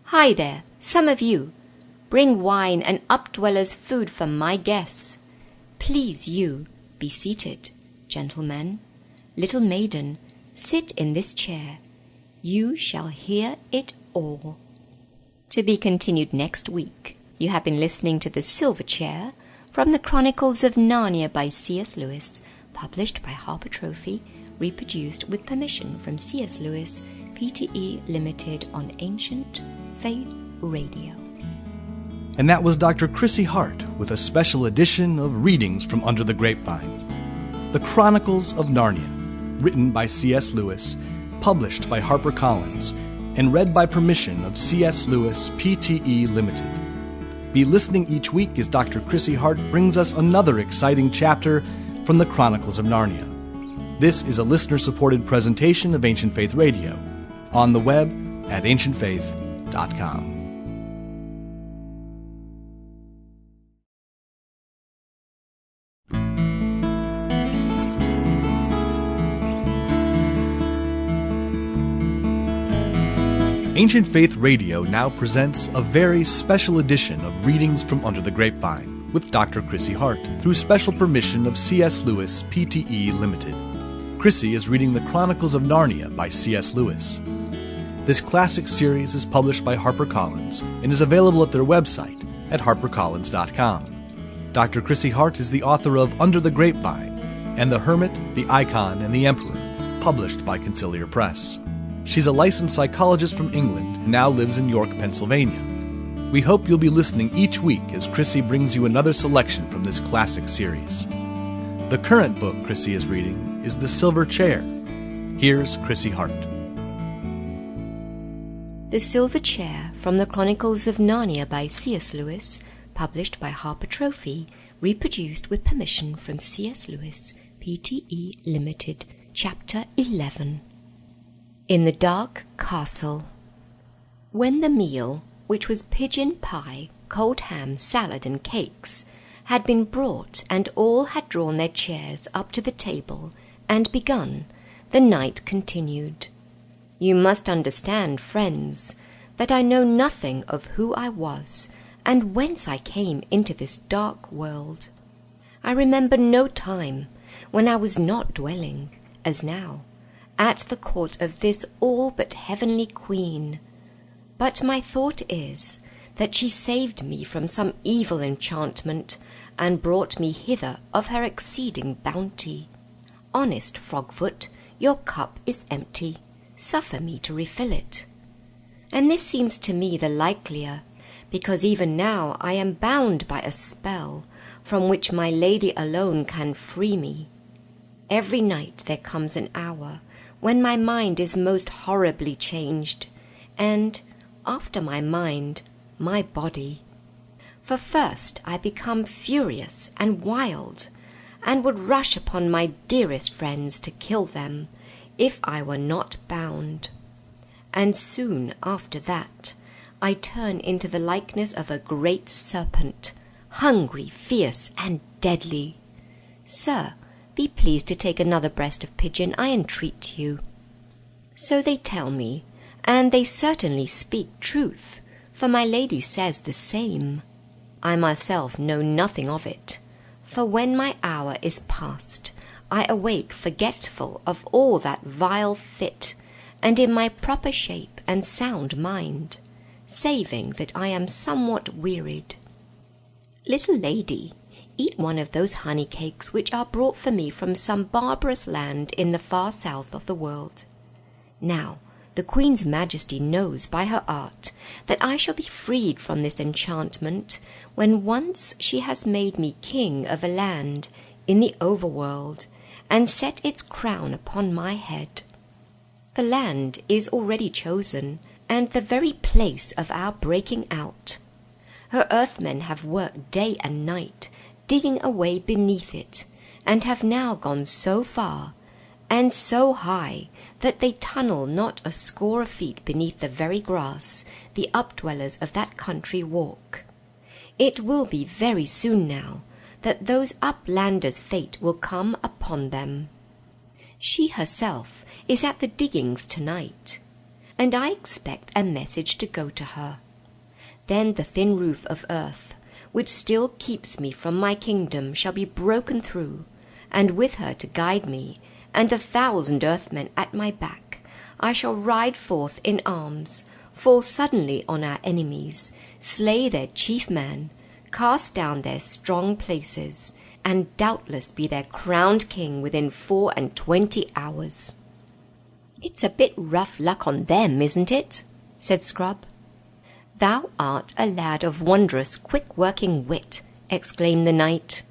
Hi there, some of you! Bring wine and updwellers' food for my guests. Please you, be seated, gentlemen. Little maiden, sit in this chair. You shall hear it all. To be continued next week. You have been listening to The Silver Chair from the Chronicles of Narnia by C.S. Lewis, published by Harper Trophy, reproduced with permission from C.S. Lewis, Pte. Limited on Ancient Faith Radio. And that was Dr. Chrissy Hart with a special edition of Readings from Under the Grapevine. The Chronicles of Narnia, written by C.S. Lewis, published by HarperCollins, and read by permission of C.S. Lewis, Pte. Limited. Be listening each week as Dr. Chrissy Hart brings us another exciting chapter from the Chronicles of Narnia. This is a listener-supported presentation of Ancient Faith Radio, on the web at ancientfaith.com. Ancient Faith Radio now presents a very special edition of Readings from Under the Grapevine with Dr. Chrissy Hart through special permission of C.S. Lewis, Pte. Limited. Chrissy is reading The Chronicles of Narnia by C.S. Lewis. This classic series is published by HarperCollins and is available at their website at harpercollins.com. Dr. Chrissy Hart is the author of Under the Grapevine and The Hermit, the Icon, and the Emperor, published by Conciliar Press. She's a licensed psychologist from England and now lives in York, Pennsylvania. We hope you'll be listening each week as Chrissy brings you another selection from this classic series. The current book Chrissy is reading is The Silver Chair. Here's Chrissy Hart. The Silver Chair from the Chronicles of Narnia by C.S. Lewis, published by Harper Trophy, reproduced with permission from C.S. Lewis, Pte. Limited, Chapter 11. In the Dark Castle. When the meal, which was pigeon pie, cold ham, salad, and cakes, had been brought, and all had drawn their chairs up to the table and begun, the knight continued, "You must understand, friends, that I know nothing of who I was, and whence I came into this dark world. I remember no time when I was not dwelling, as now, at the court of this all but heavenly queen. But my thought is that she saved me from some evil enchantment, and brought me hither of her exceeding bounty. Honest Frogfoot, your cup is empty. Suffer me to refill it. And this seems to me the likelier, because even now I am bound by a spell, from which my lady alone can free me. Every night there comes an hour when my mind is most horribly changed, and, after my mind, my body. For first I become furious and wild, and would rush upon my dearest friends to kill them, if I were not bound. And soon after that I turn into the likeness of a great serpent, hungry, fierce, and deadly. Sir, be pleased to take another breast of pigeon, I entreat you. So they tell me, and they certainly speak truth, for my lady says the same. I myself know nothing of it, for when my hour is past, I awake forgetful of all that vile fit, and in my proper shape and sound mind, saving that I am somewhat wearied. Little lady, eat one of those honey cakes which are brought for me from some barbarous land in the far south of the world. Now, the Queen's Majesty knows by her art that I shall be freed from this enchantment when once she has made me king of a land in the overworld, and set its crown upon my head. The land is already chosen, and the very place of our breaking out. Her earthmen have worked day and night, digging away beneath it, and have now gone so far and so high that they tunnel not a score of feet beneath the very grass the updwellers of that country walk. It will be very soon now that those uplanders' fate will come upon them. She herself is at the diggings tonight, and I expect a message to go to her. Then the thin roof of earth, which still keeps me from my kingdom, shall be broken through, and with her to guide me, and 1,000 earthmen at my back, I shall ride forth in arms, fall suddenly on our enemies, slay their chief man, cast down their strong places, and doubtless be their crowned king within 24 hours. It's a bit rough luck on them, isn't it? Said Scrub. Thou art a lad of wondrous quick-working wit, exclaimed the knight.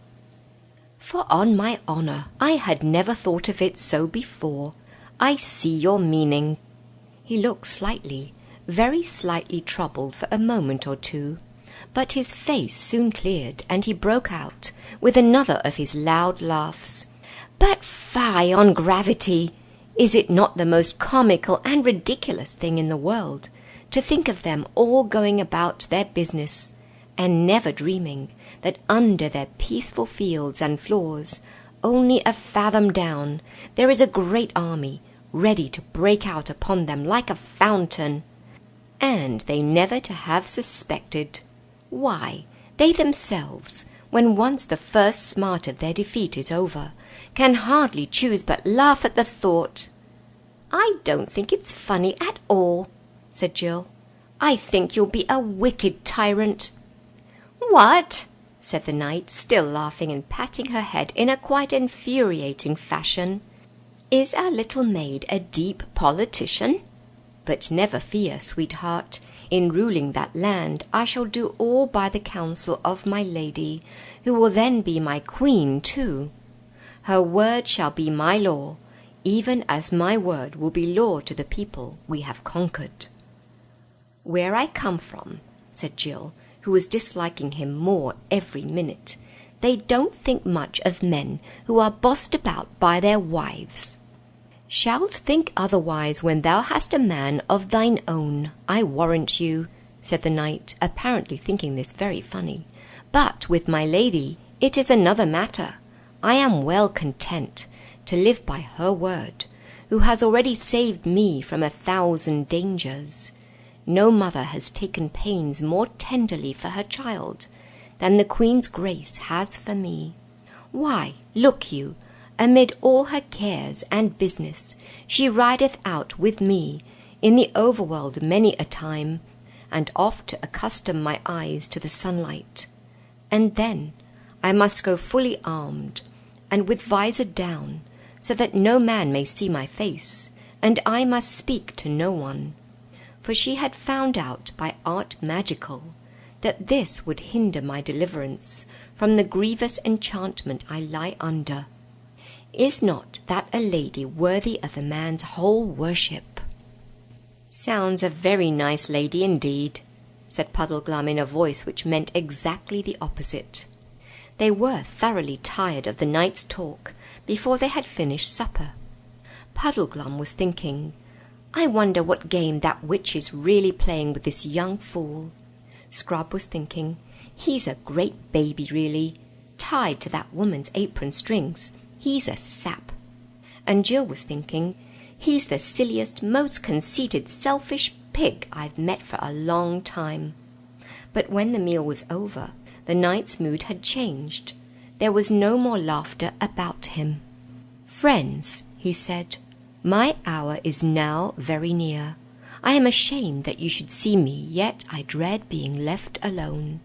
For on my honour, I had never thought of it so before. I see your meaning. He looked slightly, very slightly troubled for a moment or two, but his face soon cleared, and he broke out with another of his loud laughs. But fie on gravity! Is it not the most comical and ridiculous thing in the world, to think of them all going about their business, and never dreaming that under their peaceful fields and floors, only a fathom down, there is a great army ready to break out upon them like a fountain, and they never to have suspected. Why, they themselves, when once the first smart of their defeat is over, can hardly choose but laugh at the thought. I don't think it's funny at all, said Jill. I think you'll be a wicked tyrant. What? Said the knight, still laughing and patting her head in a quite infuriating fashion. Is our little maid a deep politician? But never fear, sweetheart. In ruling that land, I shall do all by the counsel of my lady, who will then be my queen too. Her word shall be my law, even as my word will be law to the people we have conquered. Where I come from, said Jill, who was disliking him more every minute, they don't think much of men who are bossed about by their wives. Shalt think otherwise when thou hast a man of thine own, I warrant you, said the knight, apparently thinking this very funny. But with my lady it is another matter. I am well content to live by her word, who has already saved me from 1,000 dangers. No mother has taken pains more tenderly for her child than the Queen's grace has for me. Why, look you, amid all her cares and business, She rideth out with me in the overworld many a time, and oft to accustom my eyes to the sunlight. And then I must go fully armed, and with visor down, so that no man may see my face, and I must speak to no one. For she had found out by art magical that this would hinder my deliverance from the grievous enchantment I lie under. Is not that a lady worthy of a man's whole worship?" "Sounds a very nice lady indeed," said Puddleglum in a voice which meant exactly the opposite. They were thoroughly tired of the night's talk before they had finished supper. Puddleglum was thinking, "I wonder what game that witch is really playing with this young fool." Scrub was thinking, "He's a great baby really, tied to that woman's apron strings. He's a sap." And Jill was thinking, "He's the silliest, most conceited, selfish pig I've met for a long time." But when the meal was over, the knight's mood had changed. There was no more laughter about him. "Friends," he said, "my hour is now very near. I am ashamed that you should see me, yet I dread being left alone.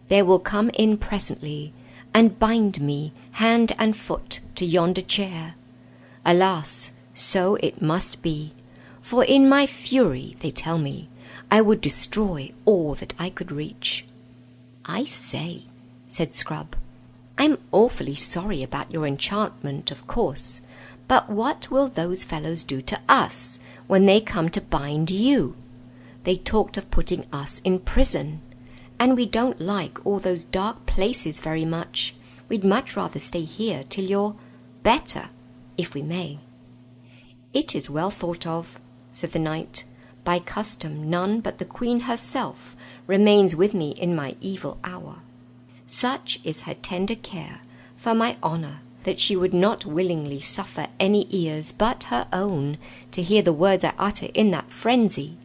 There will come in presently, and bind me hand and foot to yonder chair. Alas, so it must be, for in my fury, they tell me, I would destroy all that I could reach." "I say," said Scrub, "I'm awfully sorry about your enchantment, of course, but what will those fellows do to us when they come to bind you? They talked of putting us in prison, and we don't like all those dark places very much. We'd much rather stay here till you're better, if we may." "It is well thought of," said the knight. "By custom none but the queen herself remains with me in my evil hour. Such is her tender care for my honour that she would not willingly suffer any ears but her own to hear the words I utter in that frenzy.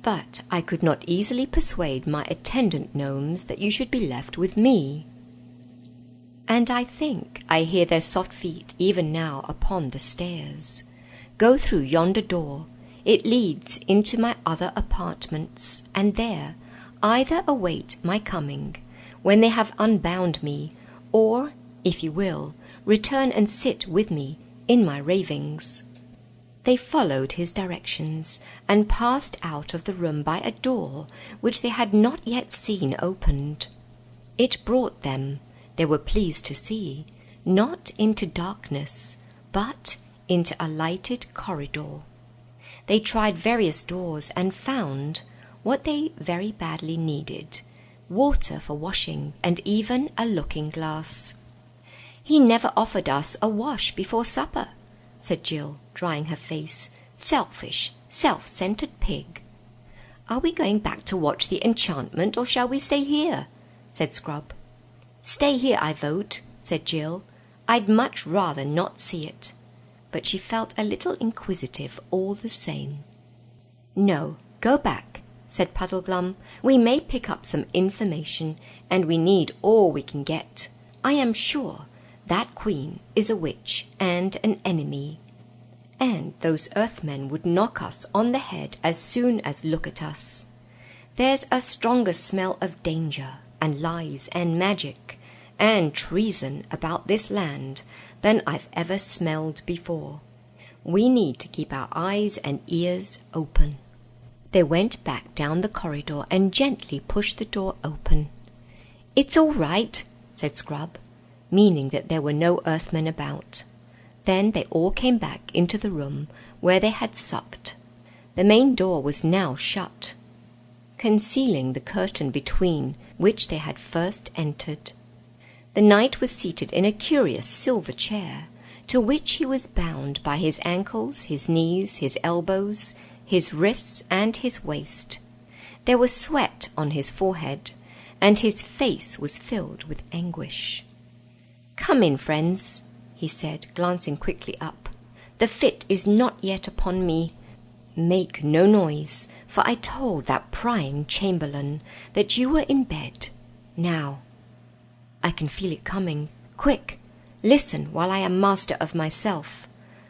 But I could not easily persuade my attendant gnomes that you should be left with me. And I think I hear their soft feet even now upon the stairs. Go through yonder door. It leads into my other apartments, and there either await my coming, when they have unbound me, or, if you will, return and sit with me in my ravings." They followed his directions, and passed out of the room by a door which they had not yet seen opened. It brought them, they were pleased to see, not into darkness, but into a lighted corridor. They tried various doors and found what they very badly needed, water for washing, and even a looking-glass. "He never offered us a wash before supper," said Jill, drying her face. "Selfish, self-centred pig." "Are we going back to watch the enchantment, or shall we stay here?" said Scrub. "Stay here, I vote," said Jill. "I'd much rather not see it." But she felt a little inquisitive all the same. "No, go back," said Puddleglum. "We may pick up some information, and we need all we can get. I am sure that queen is a witch and an enemy, and those earthmen would knock us on the head as soon as look at us. There's a stronger smell of danger and lies and magic and treason about this land than I've ever smelled before. We need to keep our eyes and ears open." They went back down the corridor and gently pushed the door open. "It's all right," said Scrub, meaning that there were no earthmen about. Then they all came back into the room where they had supped. The main door was now shut, concealing the curtain between which they had first entered. The knight was seated in a curious silver chair, to which he was bound by his ankles, his knees, his elbows, his wrists, and his waist. There was sweat on his forehead, and his face was filled with anguish. "Come in, friends," he said, glancing quickly up. "The fit is not yet upon me. Make no noise, for I told that prying chamberlain that you were in bed. Now, I can feel it coming. Quick, listen while I am master of myself.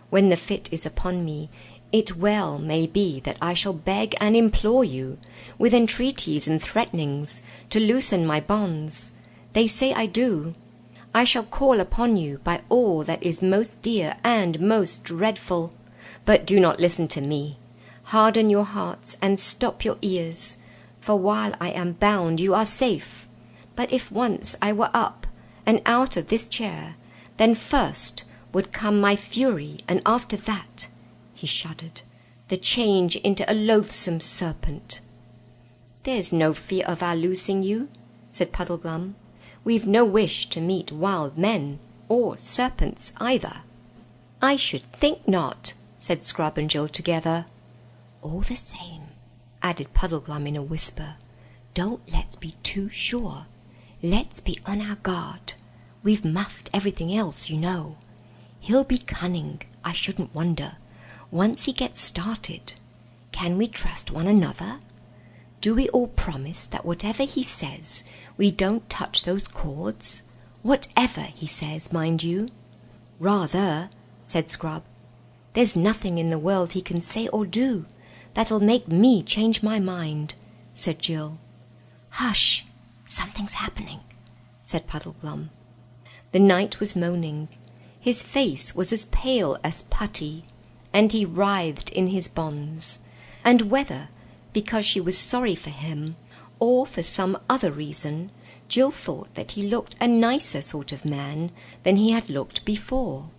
When the fit is upon me, it well may be that I shall beg and implore you, with entreaties and threatenings, to loosen my bonds. They say I do. I shall call upon you by all that is most dear and most dreadful. But do not listen to me. Harden your hearts and stop your ears, for while I am bound you are safe. But if once I were up and out of this chair, then first would come my fury, and after that," he shuddered, "the change into a loathsome serpent." "There's no fear of our loosing you," said Puddleglum. "We've no wish to meet wild men, or serpents either." "I should think not," said Scrub and Jill together. "All the same," added Puddleglum in a whisper, "don't let's be too sure. Let's be on our guard. We've muffed everything else, you know. He'll be cunning, I shouldn't wonder, once he gets started. Can we trust one another? Do we all promise that whatever he says, we don't touch those cords? Whatever he says, mind you." "Rather," said Scrub. "There's nothing in the world he can say or do that'll make me change my mind," said Jill. "Hush! Something's happening," said Puddleglum. The knight was moaning. His face was as pale as putty, and he writhed in his bonds, and whether because she was sorry for him, or for some other reason, Jill thought that he looked a nicer sort of man than he had looked before.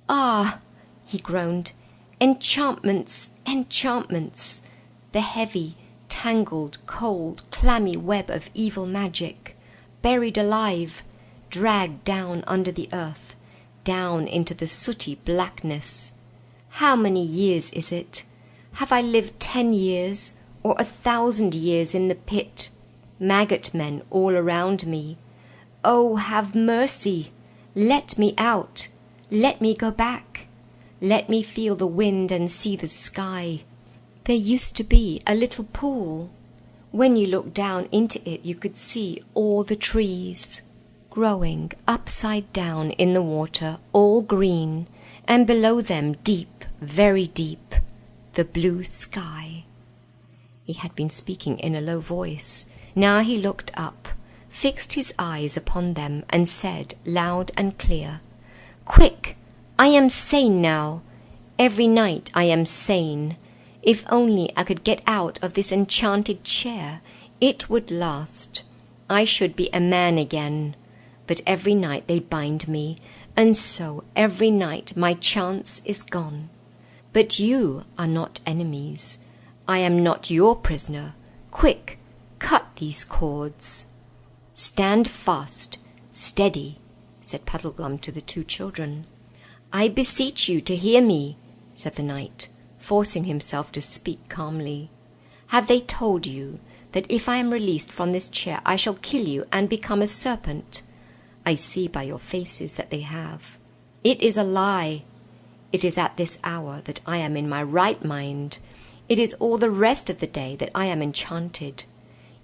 "Ah," he groaned, "enchantments, enchantments! The heavy, tangled, cold, clammy web of evil magic, buried alive, dragged down under the earth, down into the sooty blackness. How many years is it? Have I lived 10 years, or 1,000 years in the pit? Maggot men all around me. Oh, have mercy! Let me out! Let me go back! Let me feel the wind and see the sky. There used to be a little pool. When you looked down into it, you could see all the trees, growing upside down in the water, all green, and below them, deep, very deep, the blue sky." He had been speaking in a low voice. Now he looked up, fixed his eyes upon them, and said, loud and clear, "Quick! I am sane now. Every night I am sane. If only I could get out of this enchanted chair, it would last. I should be a man again. But every night they bind me, and so every night my chance is gone. But you are not enemies. I am not your prisoner. Quick, cut these cords." "Stand fast, steady," said Puddleglum to the 2 children. "I beseech you to hear me," said the knight, forcing himself to speak calmly. "Have they told you that if I am released from this chair I shall kill you and become a serpent? I see by your faces that they have. It is a lie. It is at this hour that I am in my right mind. It is all the rest of the day that I am enchanted.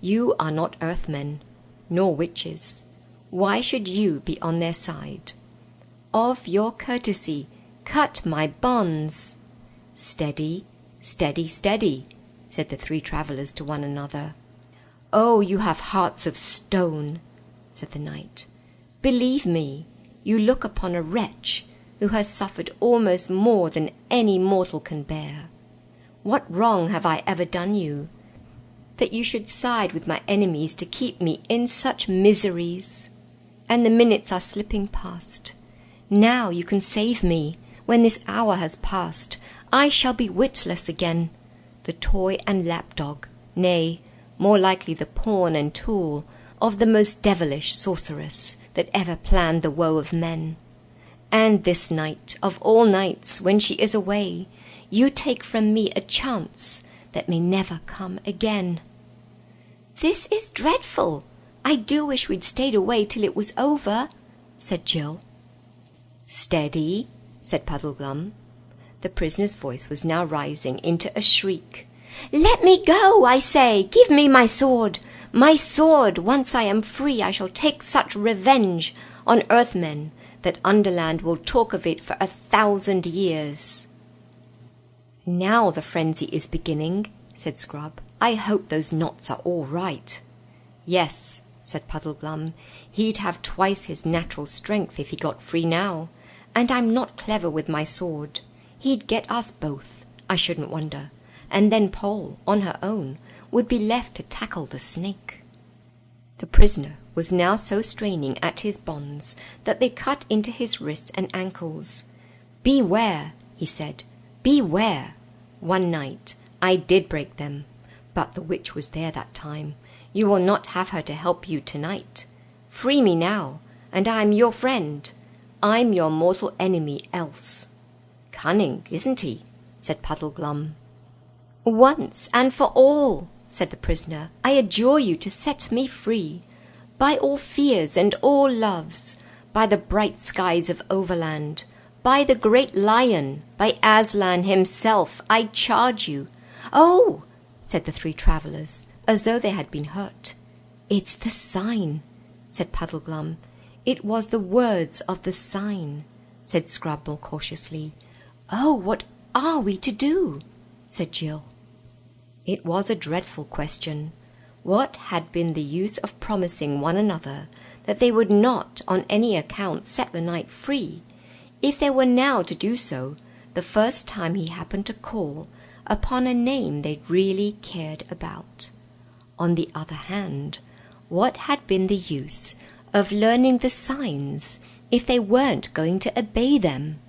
You are not earthmen, nor witches. Why should you be on their side? Of your courtesy, cut my bonds." "Steady, steady, steady," said the 3 travellers to one another. "Oh, you have hearts of stone," said the knight. "Believe me, you look upon a wretch who has suffered almost more than any mortal can bear. What wrong have I ever done you, that you should side with my enemies to keep me in such miseries? And the minutes are slipping past. Now you can save me. When this hour has passed, I shall be witless again, the toy and lapdog, nay, more likely the pawn and tool of the most devilish sorceress that ever planned the woe of men. And this night, of all nights, when she is away, you take from me a chance that may never come again." "This is dreadful. I do wish we'd stayed away till it was over," said Jill. "Steady," said Puddleglum. The prisoner's voice was now rising into a shriek. "Let me go, I say! Give me my sword! My sword! Once I am free, I shall take such revenge on earthmen that Underland will talk of it for 1,000 years." "Now the frenzy is beginning," said Scrub. "I hope those knots are all right." "Yes," said Puddleglum. "He'd have twice his natural strength if he got free now, and I'm not clever with my sword. He'd get us both, I shouldn't wonder, and then Poll, on her own, would be left to tackle the snake." The prisoner was now so straining at his bonds that they cut into his wrists and ankles. "Beware," he said, "beware. One night I did break them, but the witch was there that time. You will not have her to help you tonight. Free me now, and I am your friend. I'm your mortal enemy else." "Cunning, isn't he?" said Puddleglum. "Once and for all," said the prisoner, "I adjure you to set me free. By all fears and all loves, by the bright skies of Overland, by the great lion, by Aslan himself, I charge you." "Oh," said the three travellers, as though they had been hurt. "It's the sign," said Puddleglum. "It was the words of the sign," said Scrub more cautiously. "Oh, what are we to do?" said Jill. It was a dreadful question. What had been the use of promising one another that they would not on any account set the knight free, if they were now to do so the first time he happened to call upon a name they really cared about? On the other hand, what had been the use of learning the signs if they weren't going to obey them?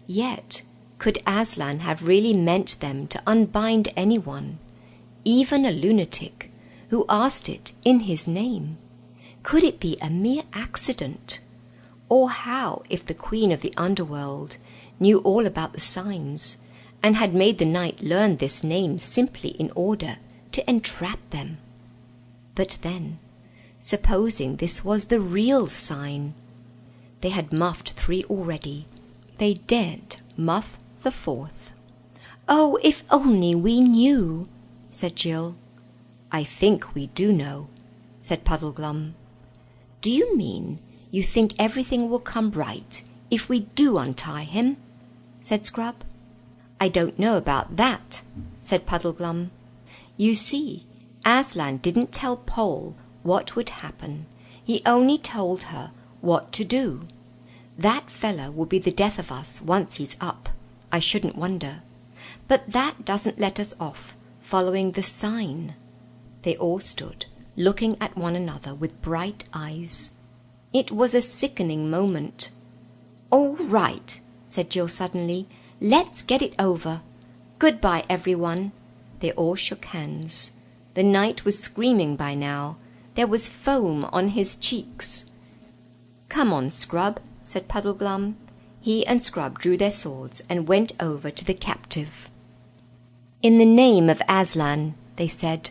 Yet, could Aslan have really meant them to unbind anyone, even a lunatic, who asked it in his name? Could it be a mere accident? Or how if the queen of the underworld knew all about the signs, and had made the knight learn this name simply in order to entrap them? But then, supposing this was the real sign? They had muffed 3 already. They daren't muff the 4th. "Oh, if only we knew," said Jill. "I think we do know," said Puddleglum. "Do you mean you think everything will come right if we do untie him?" said Scrub. "I don't know about that," said Puddleglum. "You see, Aslan didn't tell Poll what would happen. He only told her what to do. That fella will be the death of us once he's up, I shouldn't wonder. But that doesn't let us off following the sign." They all stood, looking at one another with bright eyes. It was a sickening moment. "All right," said Jill suddenly. "Let's get it over. Goodbye, everyone." They all shook hands. The knight was screaming by now. There was foam on his cheeks. "Come on, Scrub," said Puddleglum. He and Scrub drew their swords and went over to the captive. "In the name of Aslan," they said,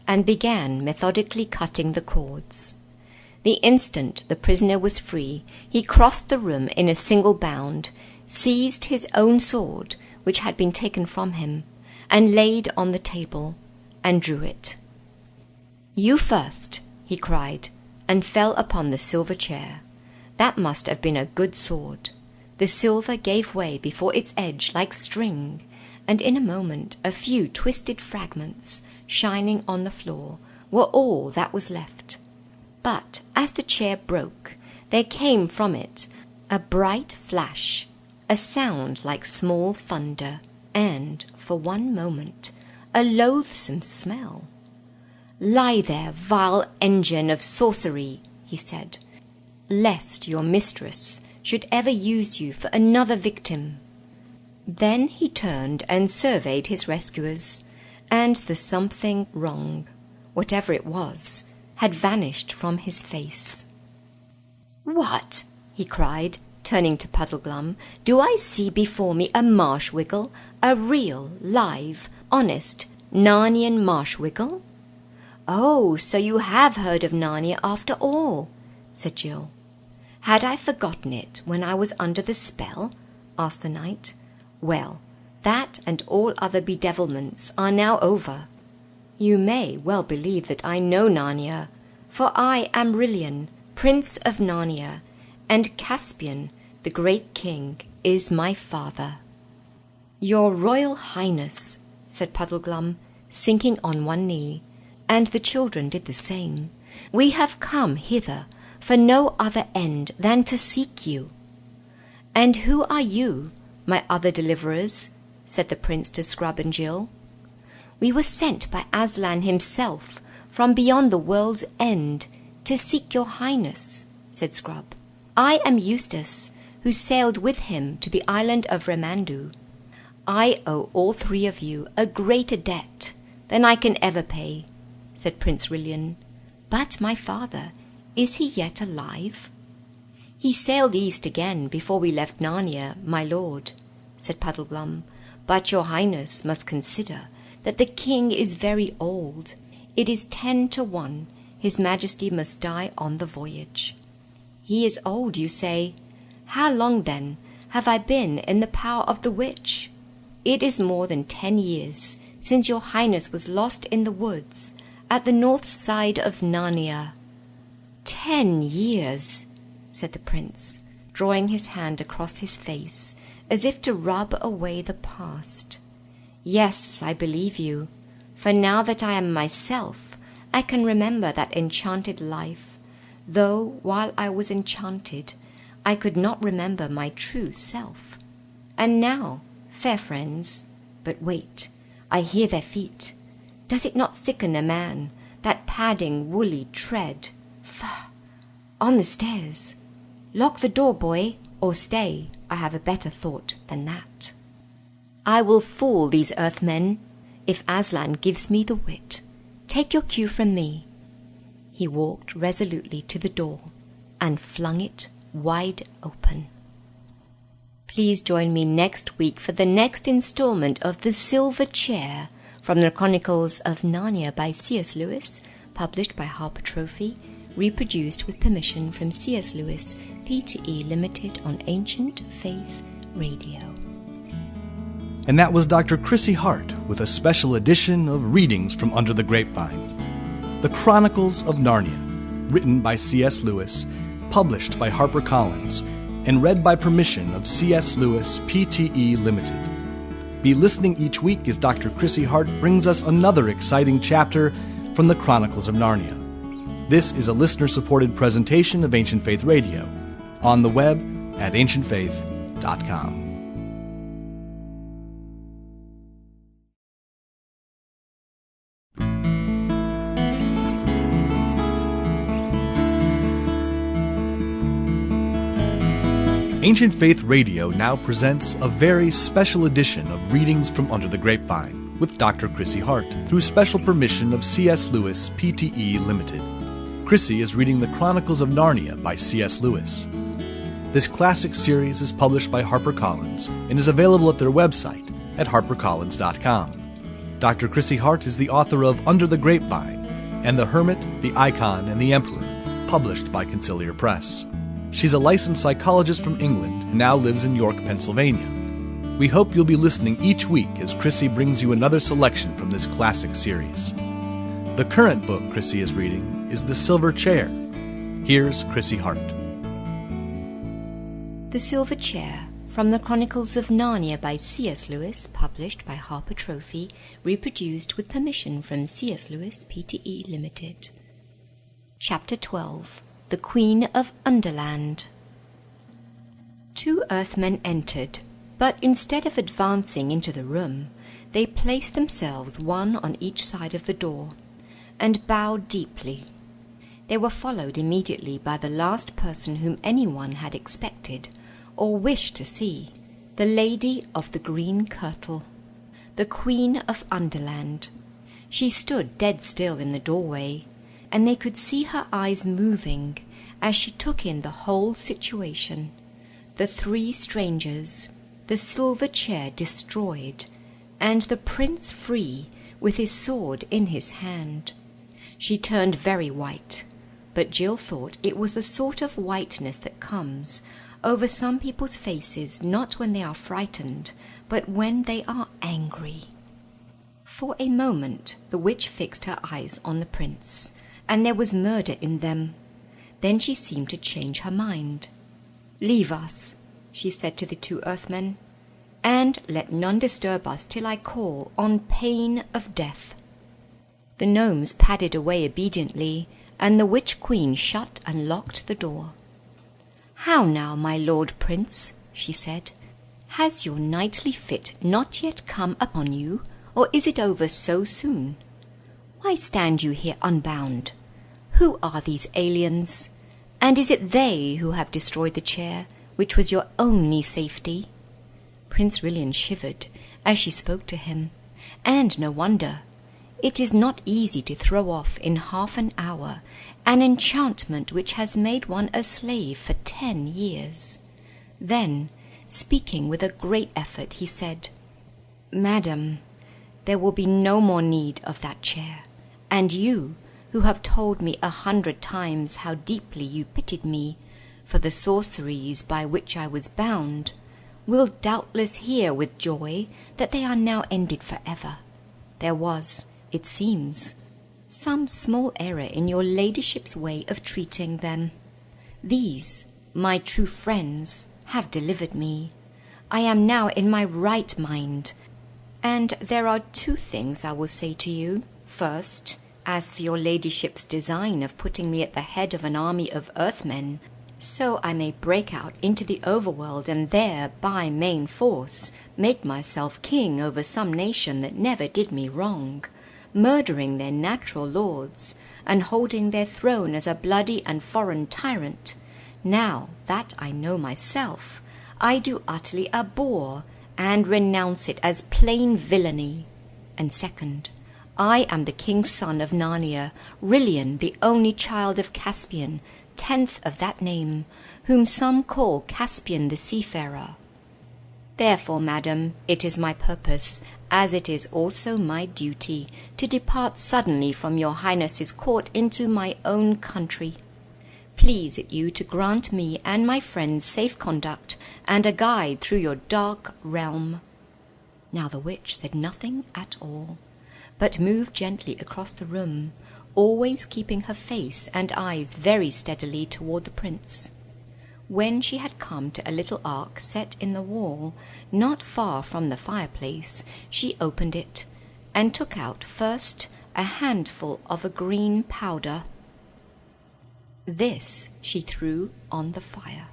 and began methodically cutting the cords. The instant the prisoner was free, he crossed the room in a single bound, seized his own sword, which had been taken from him, and laid on the table, and drew it. "You first," he cried, and fell upon the silver chair. That must have been a good sword. The silver gave way before its edge like string, and in a moment a few twisted fragments, shining on the floor, were all that was left. But as the chair broke, there came from it a bright flash, a sound like small thunder, and, for one moment, a loathsome smell. "Lie there, vile engine of sorcery," he said, "lest your mistress should ever use you for another victim." Then he turned and surveyed his rescuers, and the something wrong, whatever it was, had vanished from his face. "What?" he cried, turning to Puddleglum. "Do I see before me a marsh-wiggle, a real, live, honest Narnian marsh-wiggle?" "Oh, so you have heard of Narnia after all," said Jill. "Had I forgotten it when I was under the spell?" asked the knight. "Well, that and all other bedevilments are now over. You may well believe that I know Narnia, for I am Rillian, Prince of Narnia, and Caspian, the great king, is my father." "Your Royal Highness," said Puddleglum, sinking on one knee, and the children did the same, "we have come hither for no other end than to seek you." "And who are you, my other deliverers?" said the prince to Scrub and Jill. "We were sent by Aslan himself from beyond the world's end to seek your highness," said Scrub. "I am Eustace, who sailed with him to the island of Remandu. I owe all three of you a greater debt than I can ever pay," said Prince Rillian. "But my father, is he yet alive?" "He sailed east again before we left Narnia, my lord," said Puddleglum. "But your highness must consider that the king is very old. It is 10 to 1 his majesty must die on the voyage." "He is old, you say? How long, then, have I been in the power of the witch?" "It is more than 10 years since your highness was lost in the woods at the north side of Narnia." 10 years, said the prince, drawing his hand across his face as if to rub away the past. "Yes, I believe you, for now that I am myself, I can remember that enchanted life, though while I was enchanted, I could not remember my true self. And now, fair friends, but wait, I hear their feet. Does it not sicken a man, that padding, woolly tread? Faugh! On the stairs. Lock the door, boy, or stay, I have a better thought than that. I will fool these earthmen, if Aslan gives me the wit. Take your cue from me." He walked resolutely to the door and flung it wide open. Please join me next week for the next installment of The Silver Chair from the Chronicles of Narnia by C.S. Lewis, published by Harper Trophy, reproduced with permission from C.S. Lewis, Pte. Limited on Ancient Faith Radio. And that was Dr. Chrissy Hart with a special edition of Readings from Under the Grapevine. The Chronicles of Narnia, written by C.S. Lewis, published by HarperCollins, and read by permission of C.S. Lewis, Pte. Limited. Be listening each week as Dr. Chrissy Hart brings us another exciting chapter from the Chronicles of Narnia. This is a listener-supported presentation of Ancient Faith Radio, on the web at ancientfaith.com. Ancient Faith Radio now presents a very special edition of Readings from Under the Grapevine with Dr. Chrissy Hart through special permission of C.S. Lewis, Pte. Limited. Chrissy is reading The Chronicles of Narnia by C.S. Lewis. This classic series is published by HarperCollins and is available at their website at harpercollins.com. Dr. Chrissy Hart is the author of Under the Grapevine and The Hermit, the Icon, and the Emperor, published by Conciliar Press. She's a licensed psychologist from England and now lives in York, Pennsylvania. We hope you'll be listening each week as Chrissy brings you another selection from this classic series. The current book Chrissy is reading is The Silver Chair. Here's Chrissy Hart. The Silver Chair from the Chronicles of Narnia by C.S. Lewis, published by Harper Trophy, reproduced with permission from C.S. Lewis, Pte. Limited. Chapter 12. The Queen of Underland. 2 Earthmen entered, but instead of advancing into the room, they placed themselves one on each side of the door, and bowed deeply. They were followed immediately by the last person whom anyone had expected, or wished to see, the Lady of the Green Kirtle, the Queen of Underland. She stood dead still in the doorway, and they could see her eyes moving as she took in the whole situation. The 3 strangers, the silver chair destroyed, and the prince free with his sword in his hand. She turned very white, but Jill thought it was the sort of whiteness that comes over some people's faces not when they are frightened, but when they are angry. For a moment the witch fixed her eyes on the prince, and there was murder in them. Then she seemed to change her mind. "Leave us," she said to the two earthmen, "and let none disturb us till I call, on pain of death." The gnomes padded away obediently, and the witch queen shut and locked the door. "How now, my lord prince," she said, "has your knightly fit not yet come upon you, or is it over so soon? Why stand you here unbound? Who are these aliens? And is it they who have destroyed the chair, which was your only safety?" Prince Rillian shivered as she spoke to him, and no wonder. It is not easy to throw off in half an hour an enchantment which has made one a slave for 10 years. Then, speaking with a great effort, he said, "Madam, there will be no more need of that chair, and you, who have told me 100 times how deeply you pitied me for the sorceries by which I was bound, will doubtless hear with joy that they are now ended forever. There was, it seems, some small error in your ladyship's way of treating them. These, my true friends, have delivered me. I am now in my right mind, and there are 2 things I will say to you. First, as for your ladyship's design of putting me at the head of an army of earthmen, so I may break out into the overworld and there, by main force, make myself king over some nation that never did me wrong, murdering their natural lords, and holding their throne as a bloody and foreign tyrant. Now that I know myself, I do utterly abhor and renounce it as plain villainy. And second, I am the king's son of Narnia, Rillian, the only child of Caspian, 10th of that name, whom some call Caspian the Seafarer. Therefore, madam, it is my purpose, as it is also my duty, to depart suddenly from your highness's court into my own country. Please it you to grant me and my friends safe conduct and a guide through your dark realm." Now the witch said nothing at all, but moved gently across the room, always keeping her face and eyes very steadily toward the prince. When she had come to a little ark set in the wall, not far from the fireplace, she opened it, and took out first a handful of a green powder. This she threw on the fire.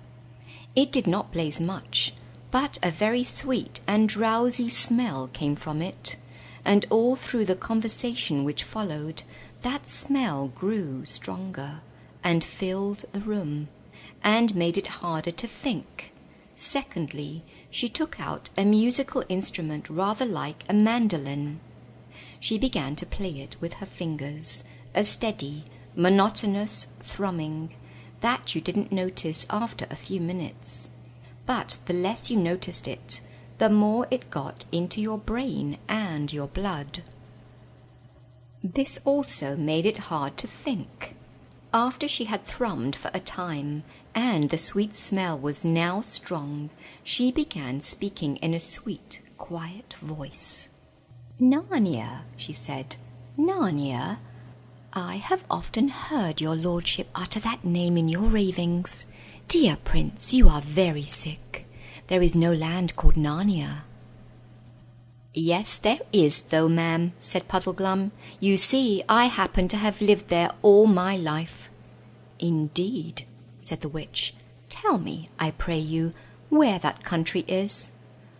It did not blaze much, but a very sweet and drowsy smell came from it, and all through the conversation which followed, that smell grew stronger, and filled the room, and made it harder to think. Secondly, she took out a musical instrument rather like a mandolin. She began to play it with her fingers, a steady, monotonous thrumming, that you didn't notice after a few minutes. But the less you noticed it, the more it got into your brain and your blood. This also made it hard to think. After she had thrummed for a time, and the sweet smell was now strong, she began speaking in a sweet, quiet voice. "Narnia," she said, "Narnia. I have often heard your lordship utter that name in your ravings. Dear prince, you are very sick. There is no land called Narnia." "Yes, there is, though, ma'am," said Puddleglum. "You see, I happen to have lived there all my life." "Indeed," said the witch. "Tell me, I pray you, where that country is."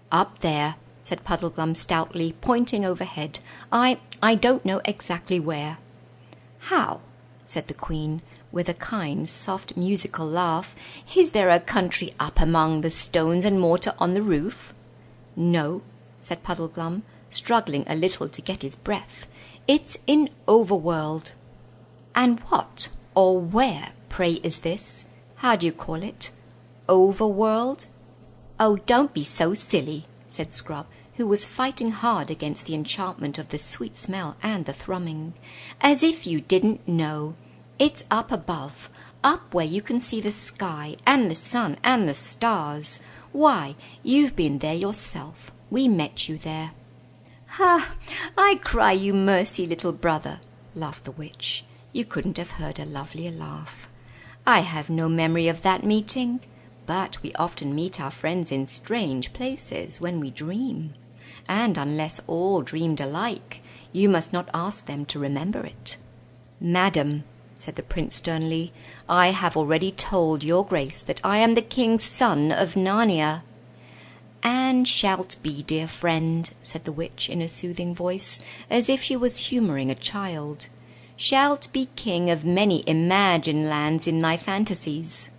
"Up there," said Puddleglum stoutly, pointing overhead. I don't know exactly where." "How?" said the Queen, with a kind, soft, musical laugh. "Is there a country up among the stones and mortar on the roof?" "No," said Puddleglum, struggling a little to get his breath. "It's in Overworld." "And what, or where, pray, is this? How do you call it? Overworld?" "Oh, don't be so silly," said Scrub, who was fighting hard against the enchantment of the sweet smell and the thrumming. "As if you didn't know. It's up above, up where you can see the sky and the sun and the stars. Why, you've been there yourself. We met you there." "Ha! I cry you mercy, little brother," laughed the witch. You couldn't have heard a lovelier laugh. "I have no memory of that meeting. but we often meet our friends in strange places when we dream, and unless all dreamed alike, you must not ask them to remember it." "Madam," said the prince sternly, "I have already told your grace that I am the king's son of Narnia." "And shalt be, dear friend," said the witch in a soothing voice, as if she was humouring a child. "Shalt be king of many imagined lands in thy fantasies."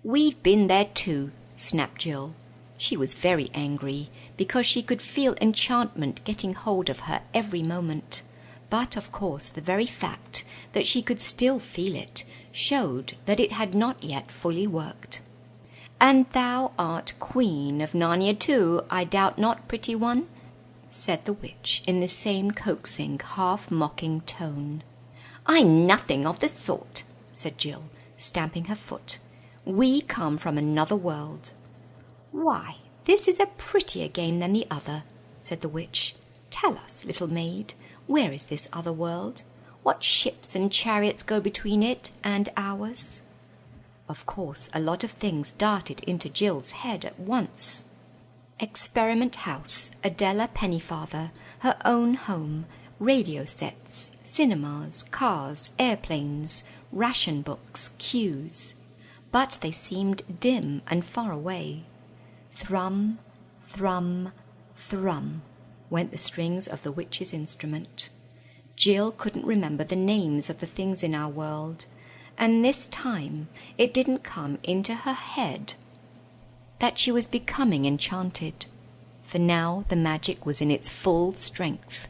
"We've been there too," snapped Jill. She was very angry, because she could feel enchantment getting hold of her every moment. But, of course, the very fact that she could still feel it showed that it had not yet fully worked. "And thou art queen of Narnia too, I doubt not, pretty one?" said the witch in the same coaxing, half-mocking tone. "I'm nothing of the sort," said Jill, stamping her foot. "We come from another world." "Why, this is a prettier game than the other," said the witch. "Tell us, little maid, where is this other world? What ships and chariots go between it and ours?" Of course, a lot of things darted into Jill's head at once. Experiment house, Adela Pennyfather, her own home, radio sets, cinemas, cars, airplanes, ration books, queues. But they seemed dim and far away. Thrum, thrum, thrum, went the strings of the witch's instrument. Jill couldn't remember the names of the things in our world, and this time it didn't come into her head that she was becoming enchanted, for now the magic was in its full strength,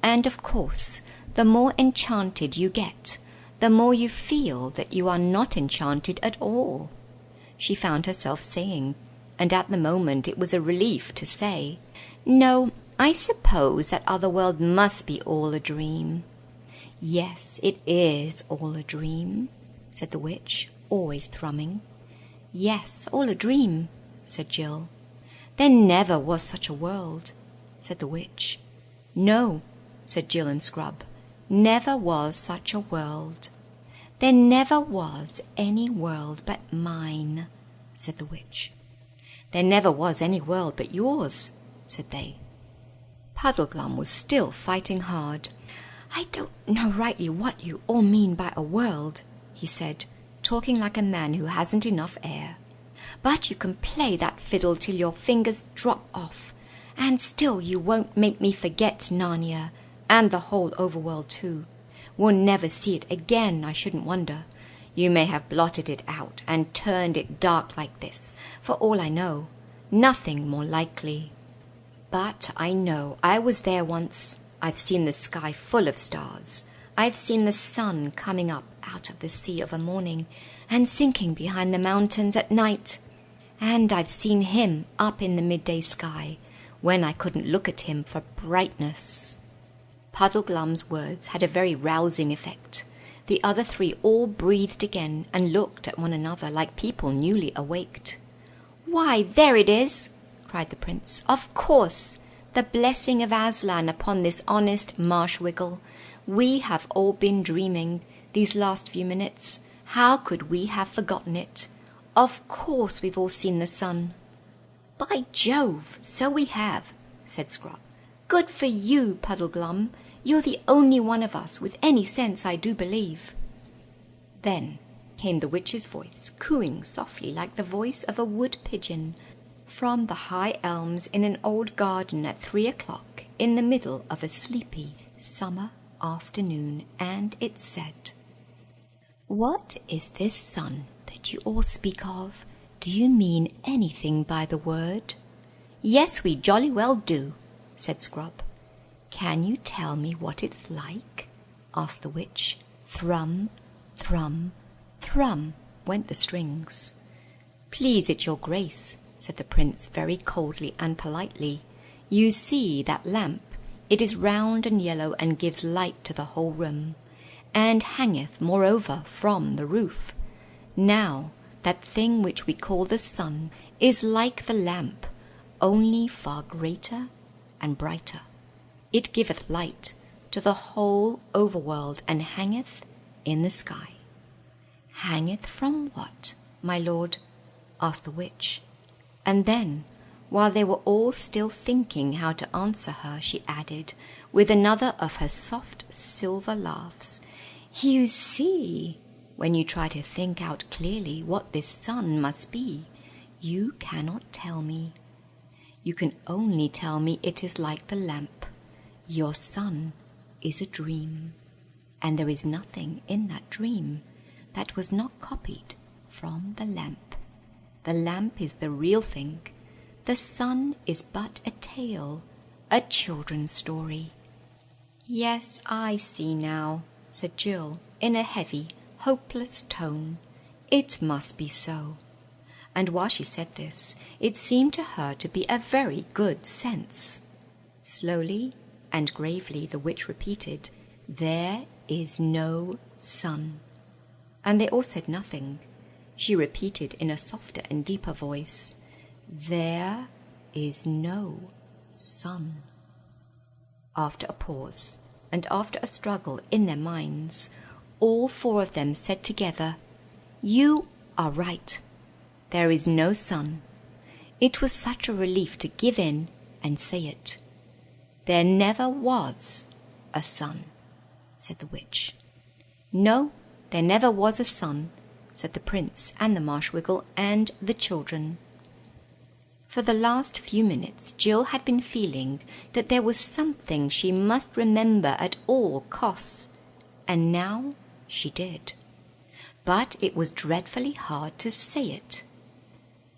and of course, the more enchanted you get, the more you feel that you are not enchanted at all. She found herself saying, and at the moment it was a relief to say, "No, I suppose that other world must be all a dream." "Yes, it is all a dream," said the witch, always thrumming. "Yes, all a dream," said Jill. "There never was such a world," said the witch. "No," said Jill and Scrub, "never was such a world." "There never was any world but mine," said the witch. "There never was any world but yours," said they. Puddleglum was still fighting hard. "I don't know rightly what you all mean by a world," he said, talking like a man who hasn't enough air. "But you can play that fiddle till your fingers drop off, and still you won't make me forget Narnia, and the whole overworld too. We'll never see it again, I shouldn't wonder. You may have blotted it out and turned it dark like this, for all I know. Nothing more likely. But I know I was there once. I've seen the sky full of stars. I've seen the sun coming up out of the sea of a morning and sinking behind the mountains at night. And I've seen him up in the midday sky when I couldn't look at him for brightness." Puddleglum's words had a very rousing effect. The other three all breathed again and looked at one another like people newly awaked. "Why, there it is!" cried the prince. "Of course! The blessing of Aslan upon this honest marsh-wiggle. We have all been dreaming these last few minutes. How could we have forgotten it? Of course we've all seen the sun." "By Jove, so we have," said Scrub. "Good for you, Puddleglum. You're the only one of us with any sense, I do believe." Then came the witch's voice, cooing softly like the voice of a wood pigeon, from the high elms in an old garden at 3 o'clock in the middle of a sleepy summer afternoon, and it said, "What is this sun that you all speak of? Do you mean anything by the word?" "Yes, we jolly well do," said Scrub. "Can you tell me what it's like?" asked the witch. Thrum, thrum, thrum went the strings. "Please it your grace," said the prince very coldly and politely. "You see that lamp? It is round and yellow and gives light to the whole room, and hangeth moreover from the roof. Now that thing which we call the sun is like the lamp, only far greater and brighter. It giveth light to the whole overworld and hangeth in the sky." "Hangeth from what, my lord?" asked the witch. And then, while they were all still thinking how to answer her, she added, with another of her soft silver laughs, "You see, when you try to think out clearly what this sun must be, you cannot tell me. You can only tell me it is like the lamp. Your sun is a dream, and there is nothing in that dream that was not copied from the lamp. The lamp is the real thing. The sun is but a tale, a children's story." "Yes, I see now," said Jill, in a heavy, hopeless tone. "It must be so." And while she said this, it seemed to her to be a very good sense. Slowly and gravely the witch repeated, "There is no sun." And they all said nothing. She repeated in a softer and deeper voice, "There is no sun." After a pause, and after a struggle in their minds, all four of them said together, "You are right. There is no sun." It was such a relief to give in and say it. "There never was a sun," said the witch. "No, there never was a sun," said the prince and the Marshwiggle and the children. For the last few minutes Jill had been feeling that there was something she must remember at all costs, and now she did. But it was dreadfully hard to say it.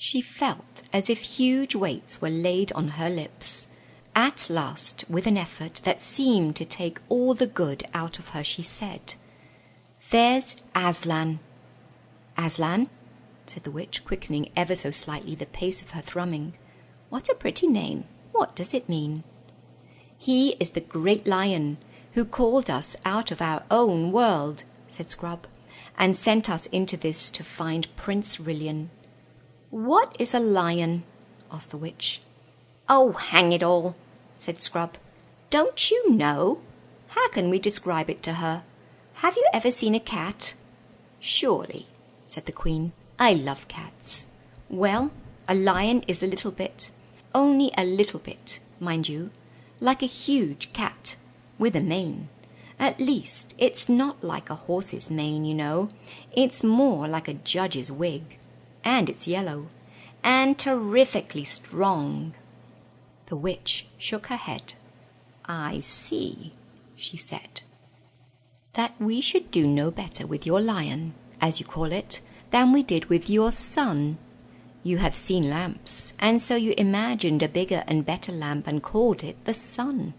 She felt as if huge weights were laid on her lips. At last, with an effort that seemed to take all the good out of her, she said, "There's Aslan." "Aslan?" said the witch, quickening ever so slightly the pace of her thrumming. "What a pretty name. What does it mean?" "He is the great lion who called us out of our own world," said Scrub, "and sent us into this to find Prince Rillian." "What is a lion?" asked the witch. "Oh, hang it all," said Scrub. "Don't you know? How can we describe it to her? Have you ever seen a cat?" "Surely," said the Queen. "I love cats." "Well, a lion is a little bit, only a little bit, mind you, like a huge cat, with a mane. At least, it's not like a horse's mane, you know. It's more like a judge's wig. And it's yellow, and terrifically strong." The witch shook her head. "I see," she said, "that we should do no better with your lion, as you call it, than we did with your sun. You have seen lamps, and so you imagined a bigger and better lamp and called it the sun.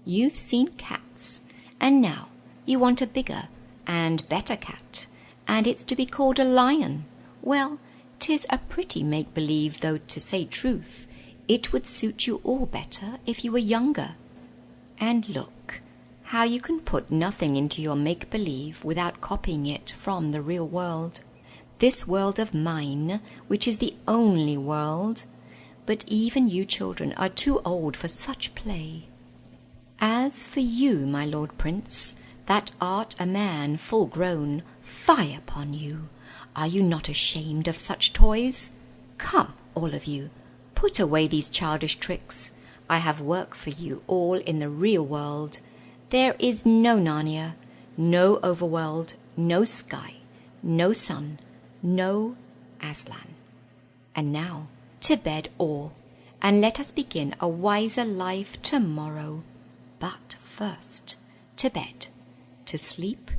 You've seen cats, and now you want a bigger and better cat, and it's to be called a lion. Well, 'tis a pretty make-believe, though, to say truth, it would suit you all better if you were younger. And look, how you can put nothing into your make-believe without copying it from the real world. This world of mine, which is the only world. But even you children are too old for such play. As for you, my Lord Prince, that art a man full grown, fie upon you! Are you not ashamed of such toys? Come, all of you, put away these childish tricks. I have work for you all in the real world. There is no Narnia, no overworld, no sky, no sun, no Aslan. And now, to bed all, and let us begin a wiser life tomorrow. But first, to bed, to sleep,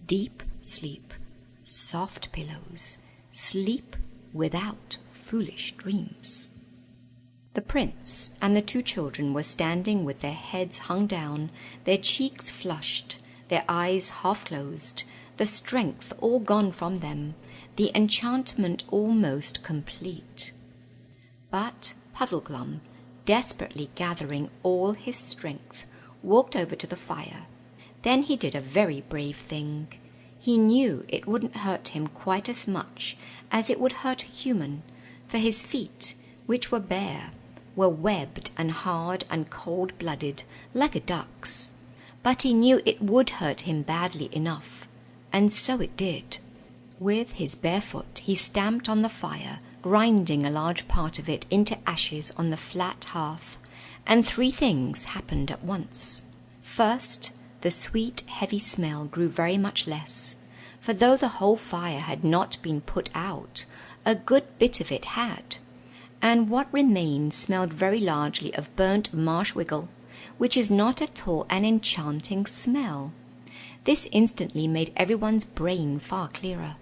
deep sleep, soft pillows, sleep without foolish dreams. The prince and the two children were standing with their heads hung down, their cheeks flushed, their eyes half closed, the strength all gone from them, the enchantment almost complete. But Puddleglum, desperately gathering all his strength, walked over to the fire. Then he did a very brave thing. He knew it wouldn't hurt him quite as much as it would hurt a human, for his feet, which were bare, were webbed and hard and cold-blooded, like a duck's. But he knew it would hurt him badly enough, and so it did. With his bare foot he stamped on the fire, grinding a large part of it into ashes on the flat hearth, and three things happened at once. First, the sweet, heavy smell grew very much less, for though the whole fire had not been put out, a good bit of it had, and what remained smelled very largely of burnt marsh wiggle, which is not at all an enchanting smell. This instantly made everyone's brain far clearer.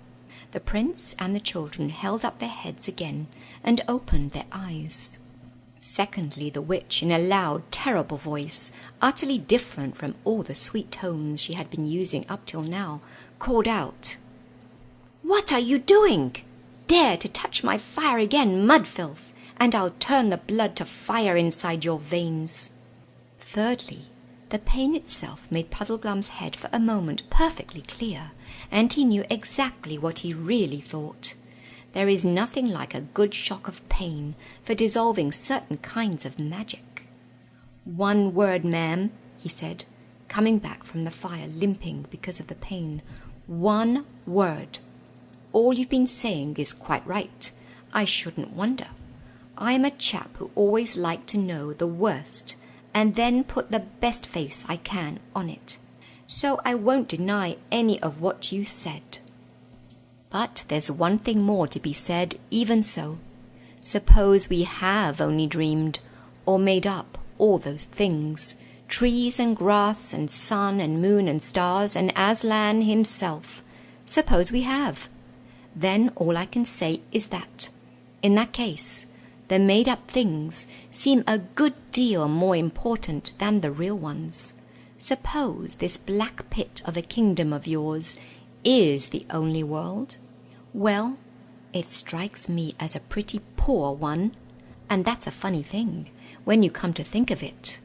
The prince and the children held up their heads again and opened their eyes. Secondly, the witch, in a loud, terrible voice, utterly different from all the sweet tones she had been using up till now, called out, "What are you doing? Dare to touch my fire again, mud-filth, and I'll turn the blood to fire inside your veins." Thirdly, the pain itself made Puddleglum's head for a moment perfectly clear, and he knew exactly what he really thought. There is nothing like a good shock of pain for dissolving certain kinds of magic. "One word, ma'am," he said, coming back from the fire limping because of the pain. "One word. All you've been saying is quite right. I shouldn't wonder. I'm a chap who always liked to know the worst and then put the best face I can on it. So I won't deny any of what you said. But there's one thing more to be said even so. Suppose we have only dreamed, or made up, all those things, trees and grass and sun and moon and stars and Aslan himself. Suppose we have. Then all I can say is that, in that case, the made-up things seem a good deal more important than the real ones. Suppose this black pit of a kingdom of yours is the only world? Well, it strikes me as a pretty poor one, and that's a funny thing, when you come to think of it.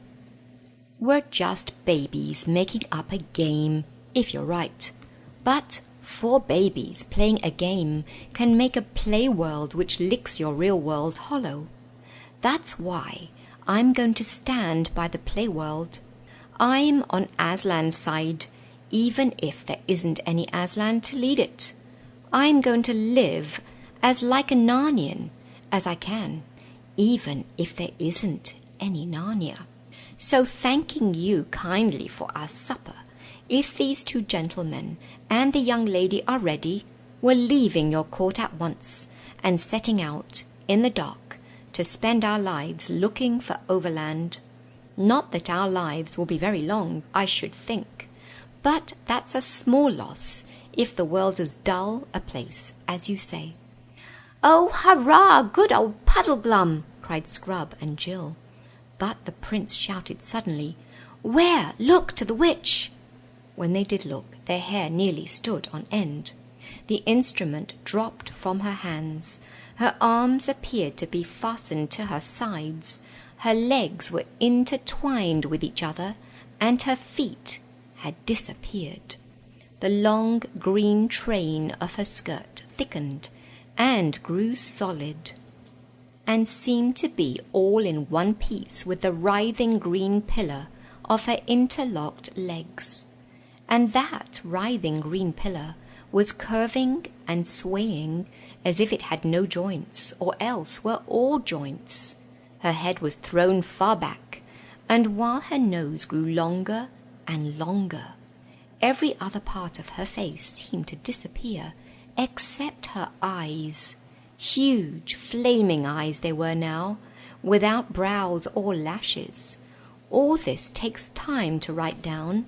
We're just babies making up a game, if you're right. But 4 babies playing a game can make a play world which licks your real world hollow. That's why I'm going to stand by the play world. I'm on Aslan's side, even if there isn't any Aslan to lead it. I'm going to live as like a Narnian as I can, even if there isn't any Narnia. So thanking you kindly for our supper, if these 2 gentlemen and the young lady are ready, we're leaving your court at once and setting out in the dark to spend our lives looking for Overland. Not that our lives will be very long, I should think, but that's a small loss if the world's as dull a place as you say." "Oh, hurrah, good old Puddleglum!" cried Scrub and Jill. But the prince shouted suddenly, "Where? Look to the witch!" When they did look, their hair nearly stood on end. The instrument dropped from her hands. Her arms appeared to be fastened to her sides. Her legs were intertwined with each other, and her feet had disappeared. The long green train of her skirt thickened and grew solid, and seemed to be all in one piece with the writhing green pillar of her interlocked legs. And that writhing green pillar was curving and swaying as if it had no joints, or else were all joints. Her head was thrown far back, and while her nose grew longer and longer, every other part of her face seemed to disappear, except her eyes. Huge, flaming eyes they were now, without brows or lashes. All this takes time to write down.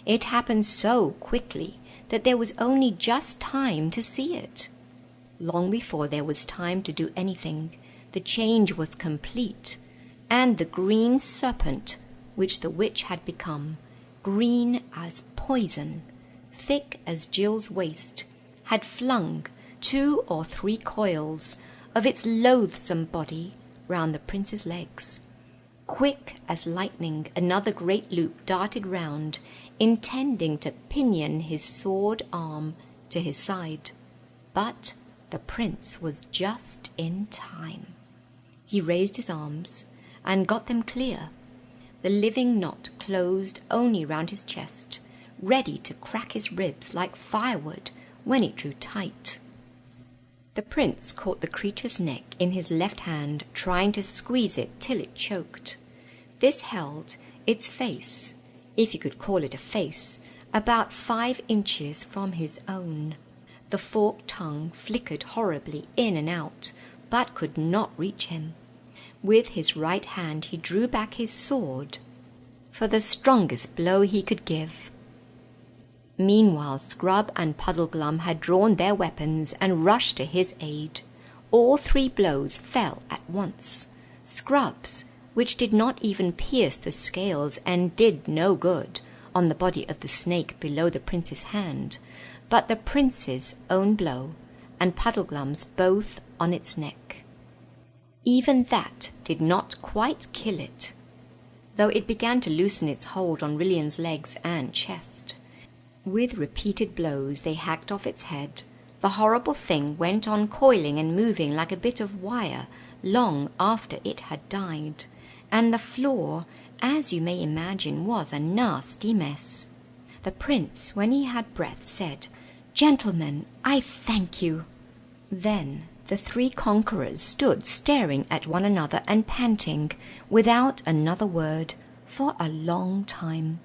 It happened so quickly that there was only just time to see it. Long before there was time to do anything, the change was complete, and the green serpent, which the witch had become, green as poison, thick as Jill's waist, had flung 2 or 3 coils of its loathsome body round the prince's legs. Quick as lightning, another great loop darted round, intending to pinion his sword arm to his side. But the prince was just in time. He raised his arms and got them clear. The living knot closed only round his chest, ready to crack his ribs like firewood when it drew tight. The prince caught the creature's neck in his left hand, trying to squeeze it till it choked. This held its face, if you could call it a face, about 5 inches from his own. The forked tongue flickered horribly in and out, but could not reach him. With his right hand he drew back his sword for the strongest blow he could give. Meanwhile, Scrub and Puddleglum had drawn their weapons and rushed to his aid. All 3 blows fell at once. Scrub's, which did not even pierce the scales and did no good, on the body of the snake below the prince's hand, but the prince's own blow, and Puddleglum's both on its neck. Even that did not quite kill it, though it began to loosen its hold on Rillian's legs and chest. With repeated blows they hacked off its head. The horrible thing went on coiling and moving like a bit of wire long after it had died, and the floor, as you may imagine, was a nasty mess. The prince, when he had breath, said, "Gentlemen, I thank you." Then the 3 conquerors stood staring at one another and panting, without another word, for a long time.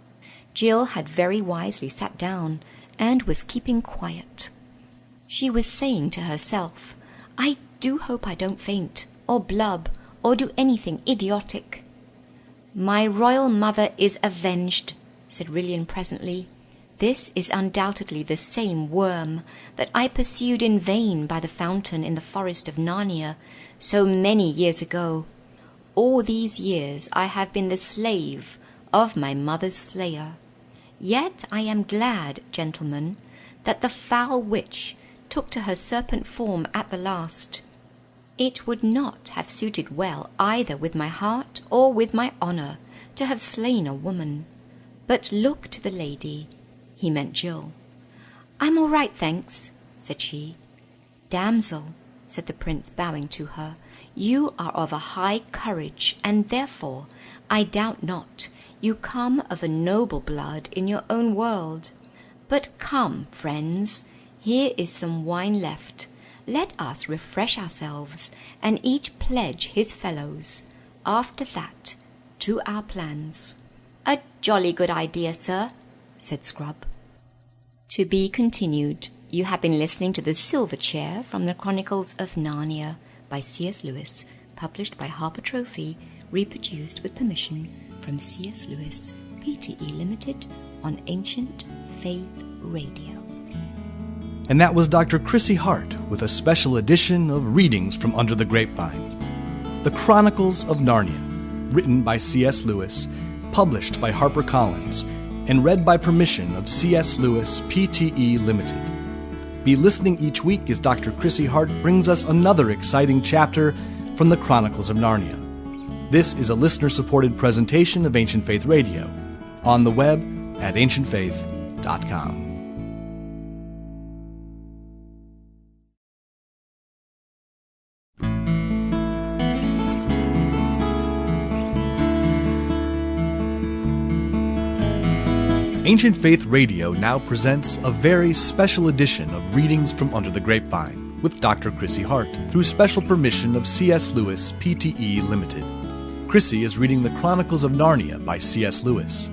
Jill had very wisely sat down and was keeping quiet. She was saying to herself, "I do hope I don't faint, or blub, or do anything idiotic." "My royal mother is avenged," said Rillian presently. "This is undoubtedly the same worm that I pursued in vain by the fountain in the forest of Narnia so many years ago. All these years I have been the slave of my mother's slayer. Yet I am glad, gentlemen, that the foul witch took to her serpent form at the last. It would not have suited well either with my heart or with my honour to have slain a woman. But look to the lady," he meant Jill. "I'm all right, thanks," said she. "Damsel," said the prince, bowing to her, "you are of a high courage, and therefore, I doubt not, you come of a noble blood in your own world. But come, friends, here is some wine left. Let us refresh ourselves, and each pledge his fellows. After that, to our plans." "A jolly good idea, sir," said Scrub. To be continued. You have been listening to The Silver Chair from the Chronicles of Narnia by C.S. Lewis, published by Harper Trophy, reproduced with permission from C.S. Lewis, Pte. Limited, on Ancient Faith Radio. And that was Dr. Chrissy Hart with a special edition of Readings from Under the Grapevine. The Chronicles of Narnia, written by C.S. Lewis, published by HarperCollins, and read by permission of C.S. Lewis, Pte. Limited. Be listening each week as Dr. Chrissy Hart brings us another exciting chapter from the Chronicles of Narnia. This is a listener-supported presentation of Ancient Faith Radio, on the web at ancientfaith.com. Ancient Faith Radio now presents a very special edition of Readings from Under the Grapevine with Dr. Chrissy Hart through special permission of C.S. Lewis, Pte. Limited. Chrissy is reading The Chronicles of Narnia by C.S. Lewis.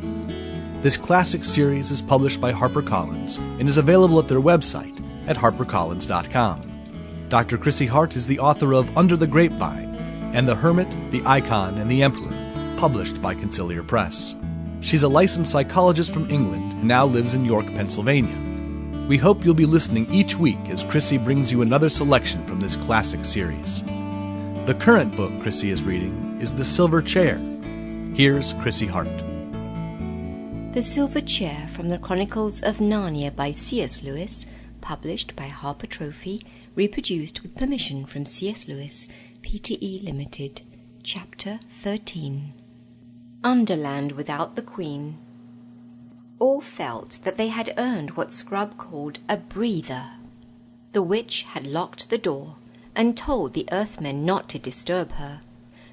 This classic series is published by HarperCollins and is available at their website at harpercollins.com. Dr. Chrissy Hart is the author of Under the Grapevine and The Hermit, the Icon, and the Emperor, published by Conciliar Press. She's a licensed psychologist from England and now lives in York, Pennsylvania. We hope you'll be listening each week as Chrissy brings you another selection from this classic series. The current book Chrissy is reading is The Silver Chair. Here's Chrissy Hart. The Silver Chair from the Chronicles of Narnia by C.S. Lewis, published by Harper Trophy, reproduced with permission from C.S. Lewis, Pte. Limited, Chapter 13. Underland Without the Queen. All felt that they had earned what Scrub called a breather. The witch had locked the door and told the earthmen not to disturb her,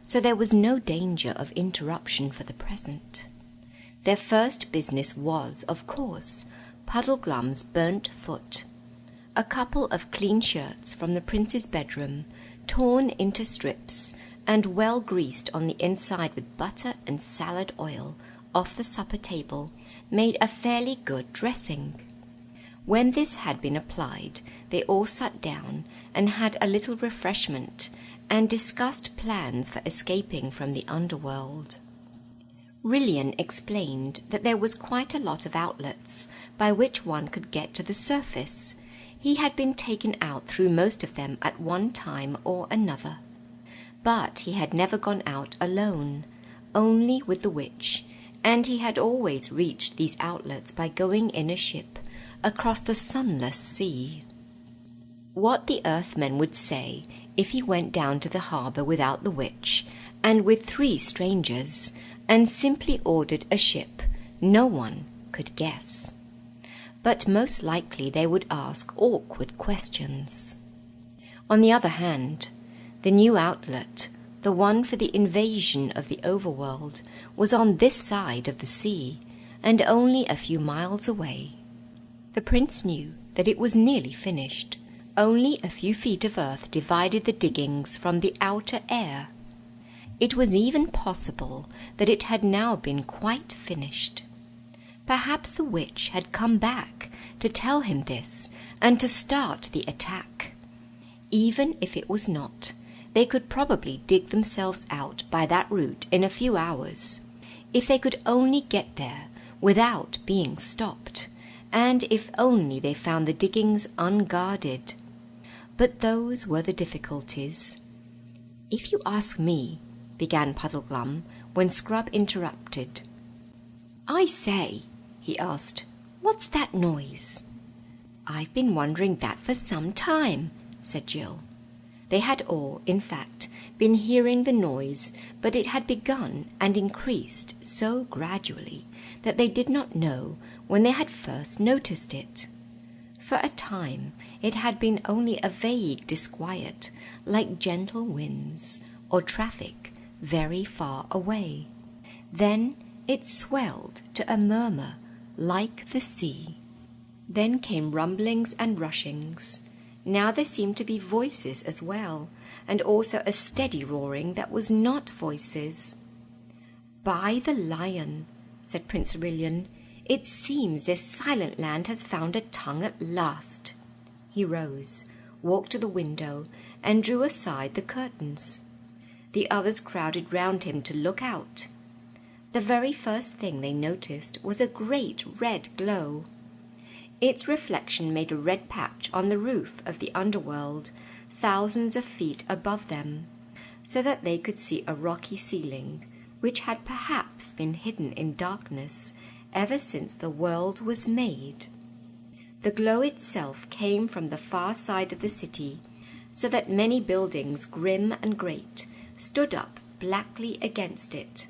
so there was no danger of interruption for the present. Their first business was, of course, Puddleglum's burnt foot. a couple of clean shirts from the prince's bedroom, torn into strips and well greased on the inside with butter and salad oil off the supper table, made a fairly good dressing. When this had been applied, they all sat down and had a little refreshment and discussed plans for escaping from the underworld. Rillian explained that there was quite a lot of outlets by which one could get to the surface. He had been taken out through most of them at one time or another. But he had never gone out alone, only with the witch, and he had always reached these outlets by going in a ship across the sunless sea. What the Earthmen would say if he went down to the harbour without the witch, and with 3 strangers, and simply ordered a ship, no one could guess. But most likely they would ask awkward questions. On the other hand, the new outlet, the one for the invasion of the overworld, was on this side of the sea, and only a few miles away. The prince knew that it was nearly finished. Only a few feet of earth divided the diggings from the outer air. It was even possible that it had now been quite finished. Perhaps the witch had come back to tell him this and to start the attack. Even if it was not, they could probably dig themselves out by that route in a few hours, if they could only get there without being stopped, and if only they found the diggings unguarded. But those were the difficulties. "If you ask me," began Puddleglum, when Scrub interrupted. "I say," he asked, "what's that noise?" "I've been wondering that for some time," said Jill. They had all, in fact, been hearing the noise, but it had begun and increased so gradually that they did not know when they had first noticed it. For a time it had been only a vague disquiet, like gentle winds or traffic very far away. Then it swelled to a murmur like the sea. Then came rumblings and rushings. Now there seemed to be voices as well, and also a steady roaring that was not voices. "By the lion," said Prince Rillian, "it seems this silent land has found a tongue at last." He rose, walked to the window, and drew aside the curtains. The others crowded round him to look out. The very first thing they noticed was a great red glow. Its reflection made a red patch on the roof of the underworld, thousands of feet above them, so that they could see a rocky ceiling, which had perhaps been hidden in darkness ever since the world was made. The glow itself came from the far side of the city, so that many buildings, grim and great, stood up blackly against it.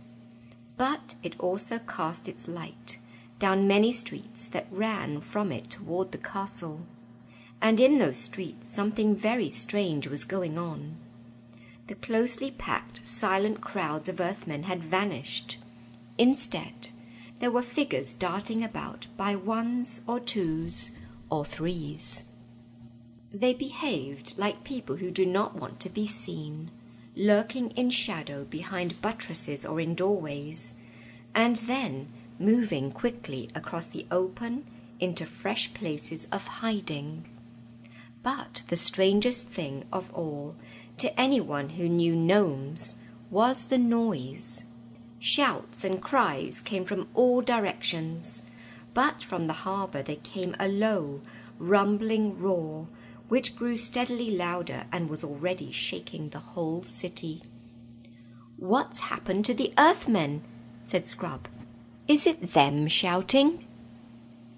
But it also cast its light down many streets that ran from it toward the castle, and in those streets something very strange was going on. The closely packed, silent crowds of Earthmen had vanished. Instead, there were figures darting about by ones or twos or threes. They behaved like people who do not want to be seen, lurking in shadow behind buttresses or in doorways, and then moving quickly across the open into fresh places of hiding. But the strangest thing of all, to anyone who knew gnomes, was the noise. Shouts and cries came from all directions, but from the harbour there came a low, rumbling roar, which grew steadily louder and was already shaking the whole city. "What's happened to the Earthmen?" said Scrub. "Is it them shouting?"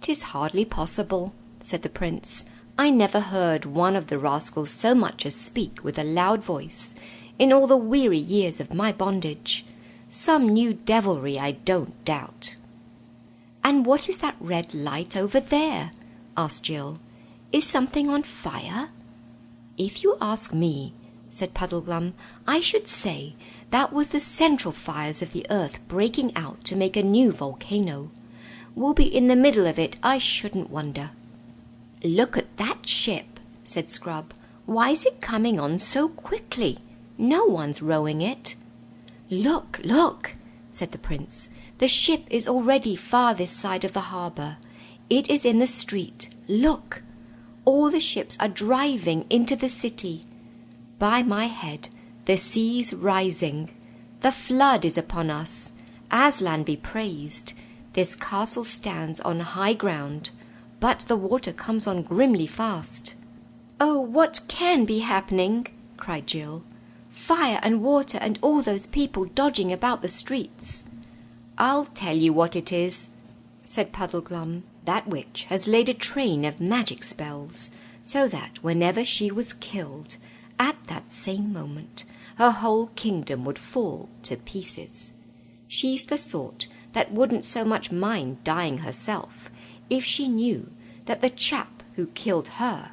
"'Tis hardly possible," said the prince. "I never heard one of the rascals so much as speak with a loud voice in all the weary years of my bondage. Some new devilry, I don't doubt." "And what is that red light over there?" asked Jill. "Is something on fire?" "If you ask me," said Puddleglum, "I should say that was the central fires of the earth breaking out to make a new volcano. We'll be in the middle of it, I shouldn't wonder." "Look at that ship," said Scrub. "Why is it coming on so quickly? No one's rowing it." "Look, look," said the prince. "The ship is already far this side of the harbour. It is in the street. Look! All the ships are driving into the city. By my head, the sea's rising. The flood is upon us. Aslan be praised. This castle stands on high ground, but the water comes on grimly fast." "Oh, what can be happening?" cried Jill. "Fire and water and all those people dodging about the streets." "I'll tell you what it is," said Puddleglum. "That witch has laid a train of magic spells, so that whenever she was killed, at that same moment, her whole kingdom would fall to pieces. She's the sort that wouldn't so much mind dying herself if she knew that the chap who killed her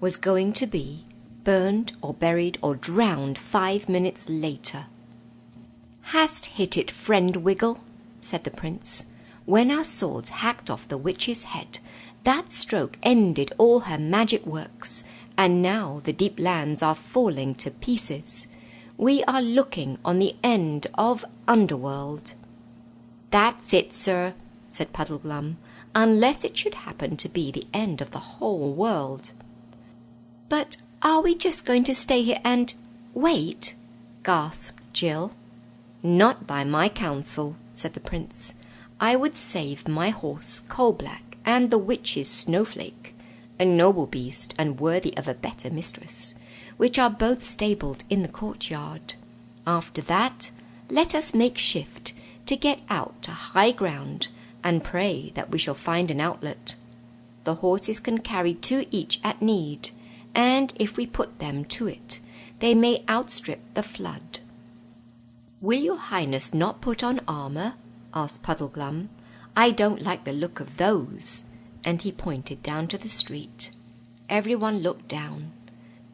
was going to be burned or buried or drowned 5 minutes later." "Hast hit it, friend Wiggle," said the prince. "When our swords hacked off the witch's head, that stroke ended all her magic works, and now the deep lands are falling to pieces. We are looking on the end of Underworld." "That's it, sir," said Puddleglum, "unless it should happen to be the end of the whole world." "But are we just going to stay here and wait?" gasped Jill. "Not by my counsel," said the prince. "I would save my horse Coal-Black and the witch's Snowflake, a noble beast and worthy of a better mistress, which are both stabled in the courtyard. After that, let us make shift to get out to high ground and pray that we shall find an outlet. The horses can carry 2 each at need, and if we put them to it, they may outstrip the flood." "Will your highness not put on armour?" asked Puddleglum. "I don't like the look of those," and he pointed down to the street. Everyone looked down.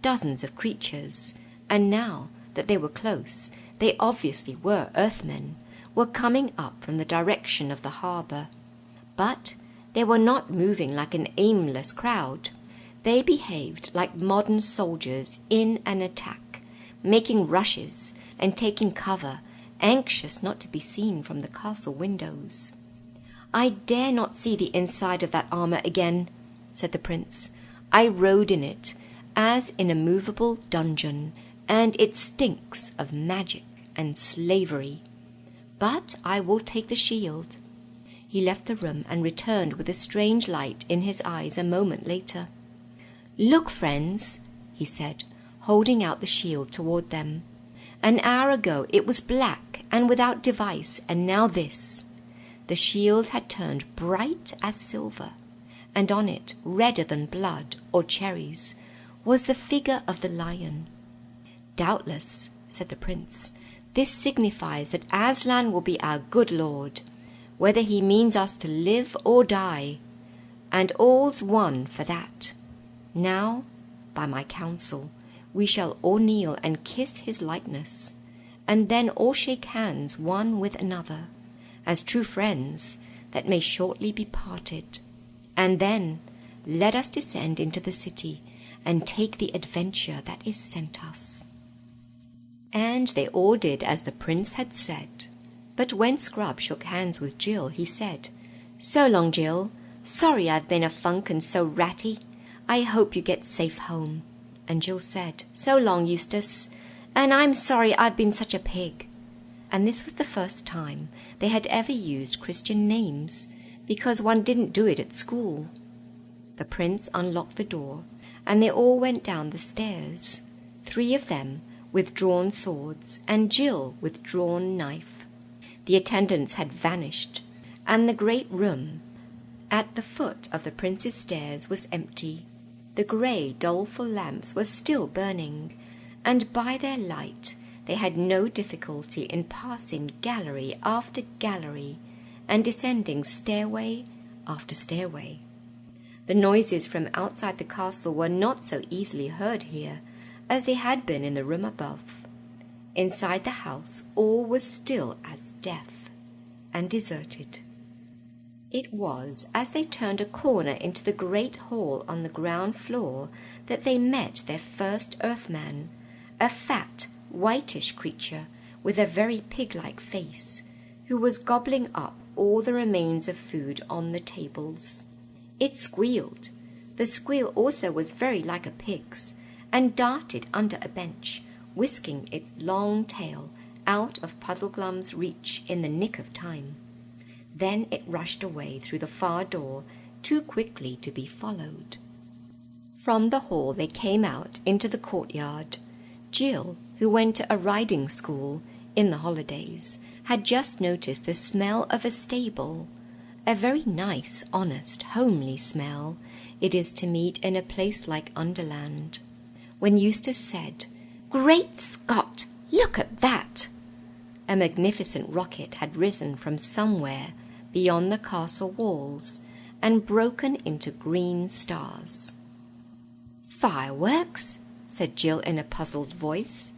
Dozens of creatures, and now that they were close, they obviously were Earthmen, were coming up from the direction of the harbour. But they were not moving like an aimless crowd. They behaved like modern soldiers in an attack, making rushes and taking cover, anxious not to be seen from the castle windows. "I dare not see the inside of that armour again," said the prince. "I rode in it, as in a movable dungeon, and it stinks of magic and slavery. But I will take the shield." He left the room and returned with a strange light in his eyes a moment later. "Look, friends," he said, holding out the shield toward them. "An hour ago it was black and without device, and now this." The shield had turned bright as silver, and on it, redder than blood or cherries, was the figure of the lion. "Doubtless," said the prince, "this signifies that Aslan will be our good lord, whether he means us to live or die, and all's one for that. Now, by my counsel, we shall all kneel and kiss his likeness, and then all shake hands one with another, as true friends that may shortly be parted. And then let us descend into the city and take the adventure that is sent us." And they all did as the prince had said. But when Scrub shook hands with Jill, he said, "So long, Jill. Sorry I've been a funk and so ratty. I hope you get safe home." And Jill said, "So long, Eustace. And I'm sorry I've been such a pig." And this was the first time they had ever used Christian names, because one didn't do it at school. The prince unlocked the door, and they all went down the stairs, 3 of them with drawn swords, and Jill with drawn knife. The attendants had vanished, and the great room at the foot of the prince's stairs was empty. The grey, doleful lamps were still burning, and by their light they had no difficulty in passing gallery after gallery and descending stairway after stairway. The noises from outside the castle were not so easily heard here as they had been in the room above. Inside the house all was still as death and deserted. It was as they turned a corner into the great hall on the ground floor that they met their first Earthman, a fat, whitish creature with a very pig-like face, who was gobbling up all the remains of food on the tables. It squealed. The squeal also was very like a pig's, and darted under a bench, whisking its long tail out of Puddleglum's reach in the nick of time. Then it rushed away through the far door, too quickly to be followed. From the hall they came out into the courtyard. Jill, who went to a riding school in the holidays, had just noticed the smell of a stable, a very nice, honest, homely smell it is to meet in a place like Underland. When Eustace said, "Great Scott, look at that!" a magnificent rocket had risen from somewhere beyond the castle walls and broken into green stars. "Fireworks?" said Jill in a puzzled voice.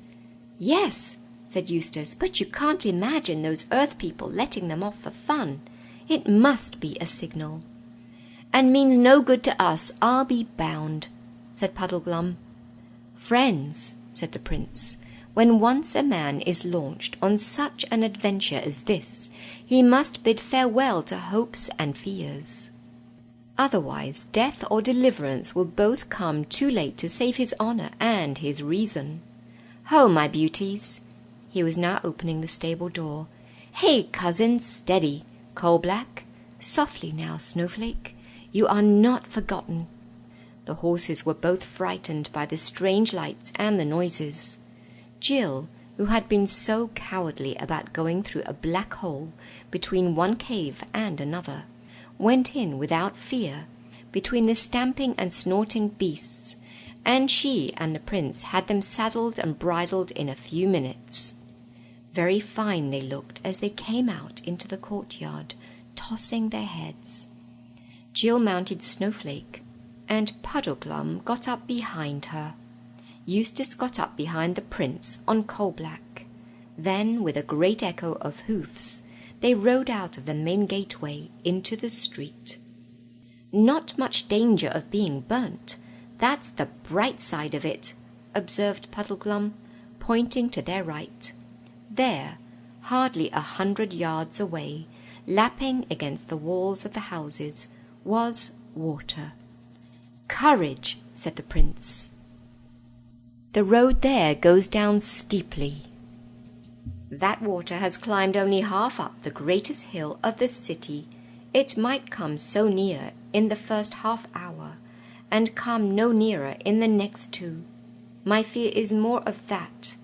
"Yes," said Eustace, "but you can't imagine those Earth people letting them off for fun. It must be a signal." "And means no good to us, I'll be bound," said Puddleglum. "Friends," said the Prince, "when once a man is launched on such an adventure as this, he must bid farewell to hopes and fears. Otherwise death or deliverance will both come too late to save his honour and his reason. Ho, my beauties!" He was now opening the stable door. "Hey, cousins, steady! Coal-black! Softly now, Snowflake! You are not forgotten." The horses were both frightened by the strange lights and the noises. Jill, who had been so cowardly about going through a black hole between one cave and another, went in without fear between the stamping and snorting beasts, and she and the Prince had them saddled and bridled in a few minutes. Very fine they looked as they came out into the courtyard, tossing their heads. Jill mounted Snowflake, and Puddleglum got up behind her. Eustace got up behind the Prince on Coal-black. Then, with a great echo of hoofs, they rode out of the main gateway into the street. "Not much danger of being burnt. That's the bright side of it," observed Puddleglum, pointing to their right. There, hardly 100 yards away, lapping against the walls of the houses, was water. "Courage," said the Prince. "The road there goes down steeply. That water has climbed only half up the greatest hill of the city. It might come so near in the first half-hour, and come no nearer in the next 2. My fear is more of that,"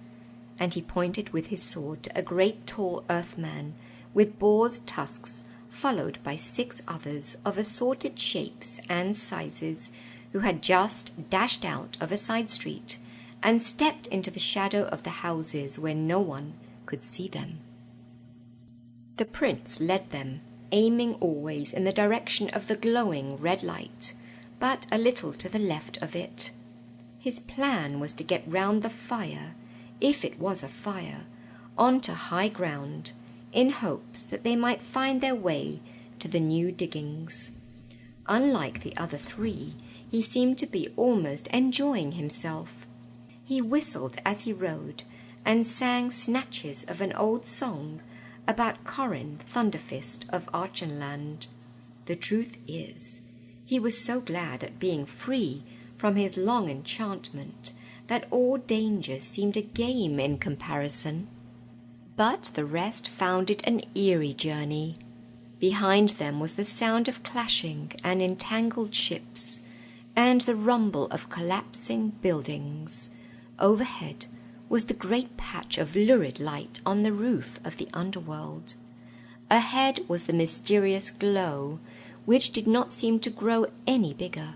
and he pointed with his sword to a great tall Earthman with boar's tusks, followed by 6 others of assorted shapes and sizes, who had just dashed out of a side street and stepped into the shadow of the houses where no one could see them. The Prince led them, aiming always in the direction of the glowing red light, but a little to the left of it. His plan was to get round the fire, if it was a fire, onto high ground, in hopes that they might find their way to the new diggings. Unlike the other 3, he seemed to be almost enjoying himself. He whistled as he rode, and sang snatches of an old song about Corin Thunderfist of Archenland. The truth is, he was so glad at being free from his long enchantment that all danger seemed a game in comparison. But the rest found it an eerie journey. Behind them was the sound of clashing and entangled ships, and the rumble of collapsing buildings. Overhead was the great patch of lurid light on the roof of the underworld. Ahead was the mysterious glow, which did not seem to grow any bigger.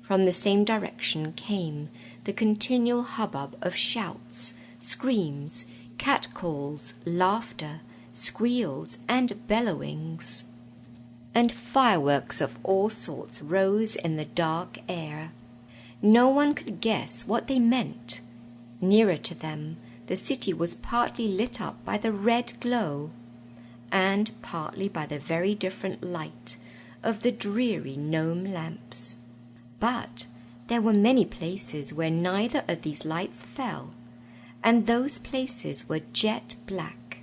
From the same direction came the continual hubbub of shouts, screams, catcalls, laughter, squeals, and bellowings. And fireworks of all sorts rose in the dark air. No one could guess what they meant. Nearer to them, the city was partly lit up by the red glow, and partly by the very different light of the dreary gnome lamps. But there were many places where neither of these lights fell, and those places were jet black.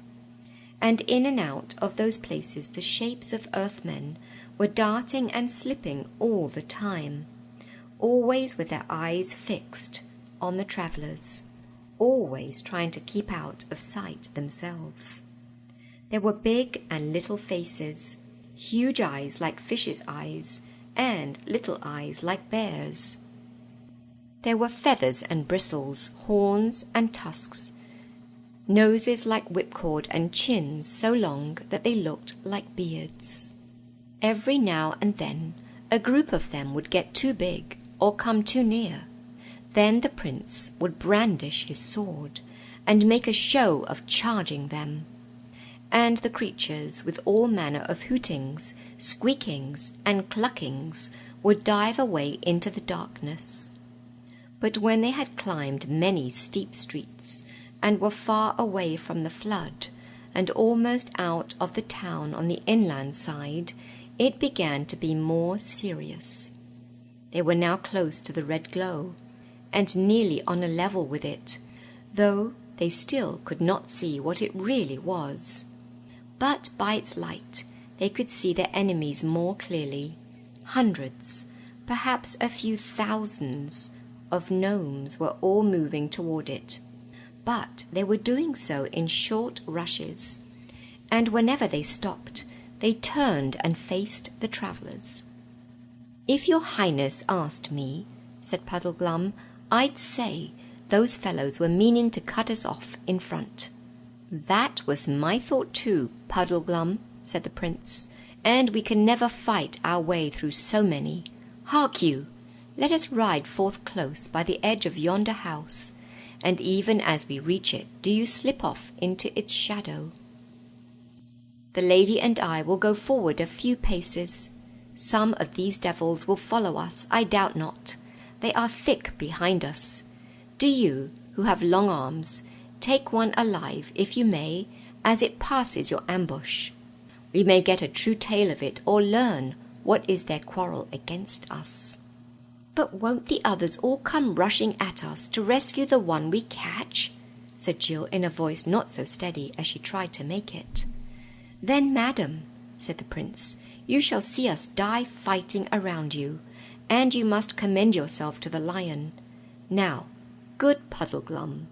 And in and out of those places the shapes of earthmen were darting and slipping all the time, always with their eyes fixed on the travellers, always trying to keep out of sight themselves. There were big and little faces, huge eyes like fishes' eyes, and little eyes like bears'. There were feathers and bristles, horns and tusks, noses like whipcord, and chins so long that they looked like beards. Every now and then a group of them would get too big or come too near. Then the prince would brandish his sword and make a show of charging them, and the creatures, with all manner of hootings, squeakings, and cluckings, would dive away into the darkness. But when they had climbed many steep streets, and were far away from the flood, and almost out of the town on the inland side, it began to be more serious. They were now close to the red glow, and nearly on a level with it, though they still could not see what it really was. But by its light they could see their enemies more clearly. Hundreds, perhaps a few thousands, of gnomes were all moving toward it, but they were doing so in short rushes, and whenever they stopped, they turned and faced the travellers. "If your Highness asked me," said Puddleglum, "I'd say those fellows were meaning to cut us off in front." "That was my thought too, Puddleglum," said the prince, "and we can never fight our way through so many. Hark you! Let us ride forth close by the edge of yonder house, and even as we reach it, do you slip off into its shadow. The lady and I will go forward a few paces. Some of these devils will follow us, I doubt not. They are thick behind us. Do you, who have long arms, take one alive, if you may, as it passes your ambush. We may get a true tale of it, or learn what is their quarrel against us." "But won't the others all come rushing at us to rescue the one we catch?" said Jill in a voice not so steady as she tried to make it. "Then, madam," said the prince, "you shall see us die fighting around you, and you must commend yourself to the lion. Now, good Puddleglum."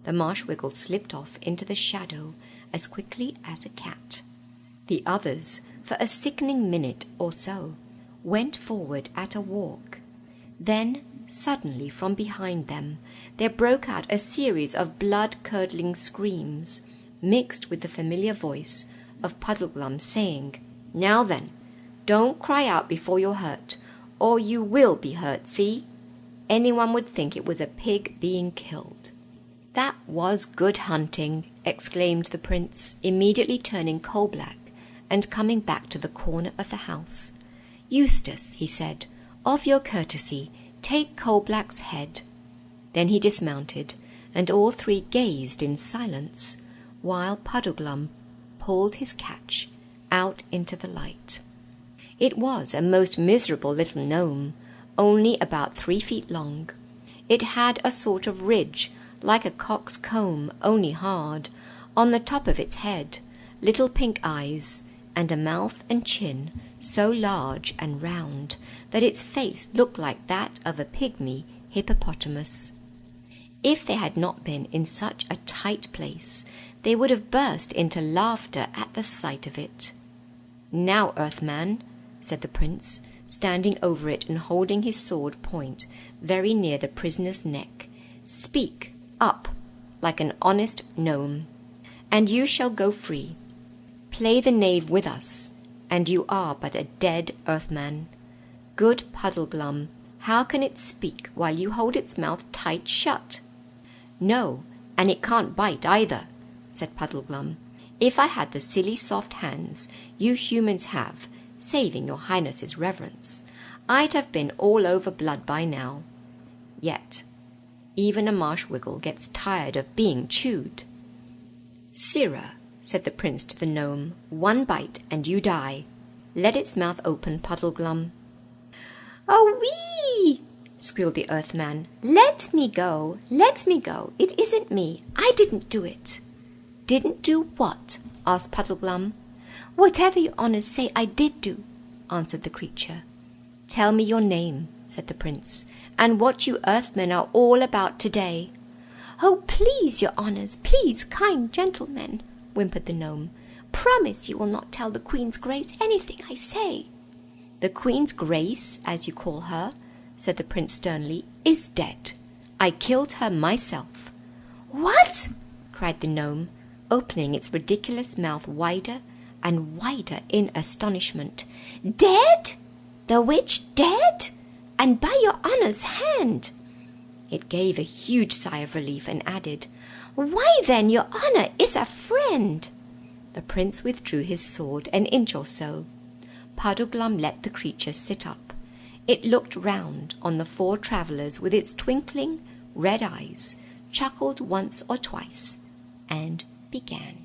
The Marshwiggle slipped off into the shadow as quickly as a cat. The others, for a sickening minute or so, went forward at a walk. Then, suddenly from behind them, there broke out a series of blood-curdling screams, mixed with the familiar voice of Puddleglum saying, "Now then, don't cry out before you're hurt, or you will be hurt, see? Anyone would think it was a pig being killed." "That was good hunting," exclaimed the prince, immediately turning coal-black and coming back to the corner of the house. "Eustace," he said, "of your courtesy, take Coal-Black's head." Then he dismounted, and all three gazed in silence, while Puddleglum pulled his catch out into the light. It was a most miserable little gnome, only about 3 feet long. It had a sort of ridge, like a cock's comb, only hard, on the top of its head, little pink eyes, and a mouth and chin so large and round that its face looked like that of a pygmy hippopotamus. If they had not been in such a tight place, they would have burst into laughter at the sight of it. "Now, Earthman," said the prince, standing over it and holding his sword point very near the prisoner's neck, "speak up like an honest gnome, and you shall go free. Play the knave with us, and you are but a dead Earthman. Good Puddleglum, how can it speak while you hold its mouth tight shut?" "No, and it can't bite either," said Puddleglum. "If I had the silly soft hands you humans have, saving your Highness's reverence, I'd have been all over blood by now. Yet, even a Marshwiggle gets tired of being chewed." "Sirrah," said the prince to the gnome. "One bite and you die. Let its mouth open, Puddleglum." "Oh, wee!" squealed the Earthman. "Let me go! Let me go! It isn't me! I didn't do it!" "Didn't do what?" asked Puddleglum. "Whatever your honours say I did do," answered the creature. "Tell me your name," said the prince, "and what you Earthmen are all about today." "Oh, please, your honours, please, kind gentlemen," whimpered the gnome. "Promise you will not tell the Queen's Grace anything I say." "The Queen's Grace, as you call her," said the prince sternly, "is dead. I killed her myself." "What?" cried the gnome, opening its ridiculous mouth wider and wider in astonishment. "Dead? The witch dead? And by your honour's hand?" It gave a huge sigh of relief and added, "Why then your honour is a friend." The prince withdrew his sword an inch or so. Puddleglum let the creature sit up. It looked round on the four travellers with its twinkling red eyes, chuckled once or twice, and began.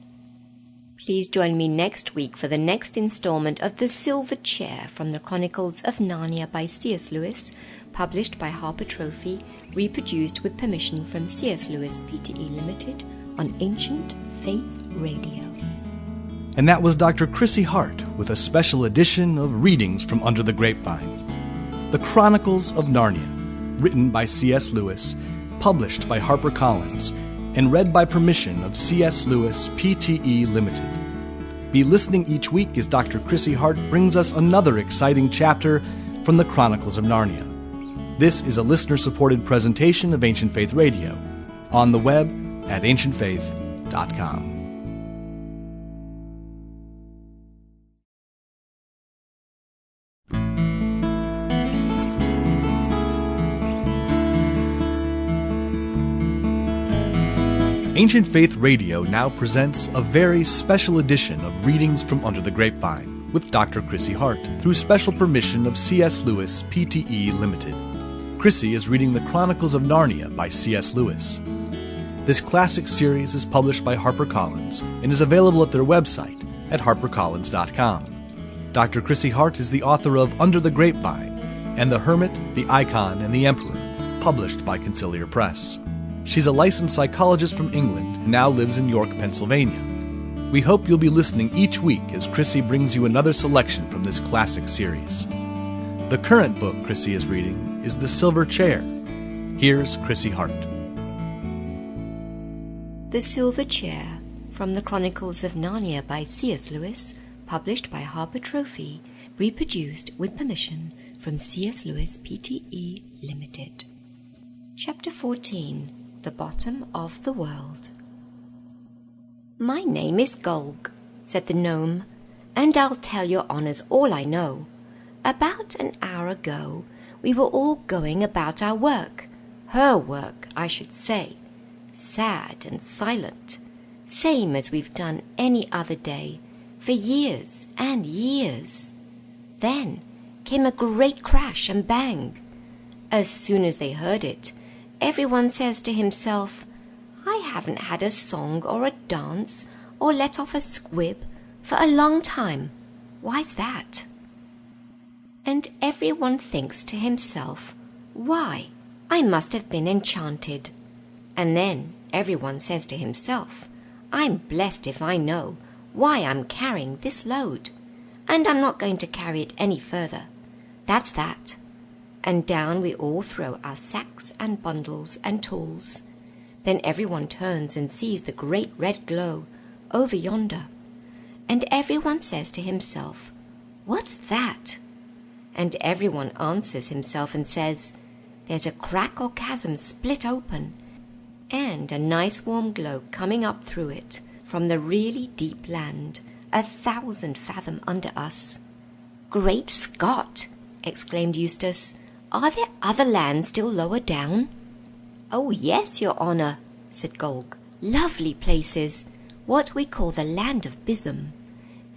Please join me next week for the next instalment of The Silver Chair from the Chronicles of Narnia by C.S. Lewis, published by Harper Trophy, reproduced with permission from C.S. Lewis Pte. Limited on Ancient Faith Radio. And that was Dr. Chrissy Hart with a special edition of Readings from Under the Grapevine. The Chronicles of Narnia, written by C.S. Lewis, published by HarperCollins, and read by permission of C.S. Lewis Pte. Limited. Be listening each week as Dr. Chrissy Hart brings us another exciting chapter from the Chronicles of Narnia. This is a listener-supported presentation of Ancient Faith Radio, on the web at ancientfaith.com. Ancient Faith Radio now presents a very special edition of Readings from Under the Grapevine with Dr. Chrissy Hart through special permission of C.S. Lewis Pte. Limited. Chrissy is reading The Chronicles of Narnia by C.S. Lewis. This classic series is published by HarperCollins and is available at their website at harpercollins.com. Dr. Chrissy Hart is the author of Under the Grapevine and The Hermit, the Icon, and the Emperor, published by Conciliar Press. She's a licensed psychologist from England and now lives in York, Pennsylvania. We hope you'll be listening each week as Chrissy brings you another selection from this classic series. The current book Chrissy is reading is The Silver Chair. Here's Chrissy Hart. The Silver Chair from the Chronicles of Narnia by C.S. Lewis, published by Harper Trophy, reproduced with permission from C.S. Lewis Pte. Limited. Chapter 14. The Bottom of the World. "My name is Golg," said the gnome, "and I'll tell your honours all I know. About an hour ago, we were all going about our work, her work, I should say, sad and silent, same as we've done any other day, for years and years. Then came a great crash and bang. As soon as they heard it, everyone says to himself, 'I haven't had a song or a dance or let off a squib for a long time. Why's that?' And everyone thinks to himself, 'Why, I must have been enchanted.' And then everyone says to himself, 'I'm blessed if I know why I'm carrying this load, and I'm not going to carry it any further. That's that.' And down we all throw our sacks and bundles and tools. Then everyone turns and sees the great red glow over yonder. And everyone says to himself, 'What's that?' And everyone answers himself and says, 'There's a crack or chasm split open, and a nice warm glow coming up through it from the really deep land, 1,000 fathom under us.' 'Great Scott!' exclaimed Eustace. 'Are there other lands still lower down?' 'Oh, yes, your honour,' said Golg. 'Lovely places, what we call the land of Bism.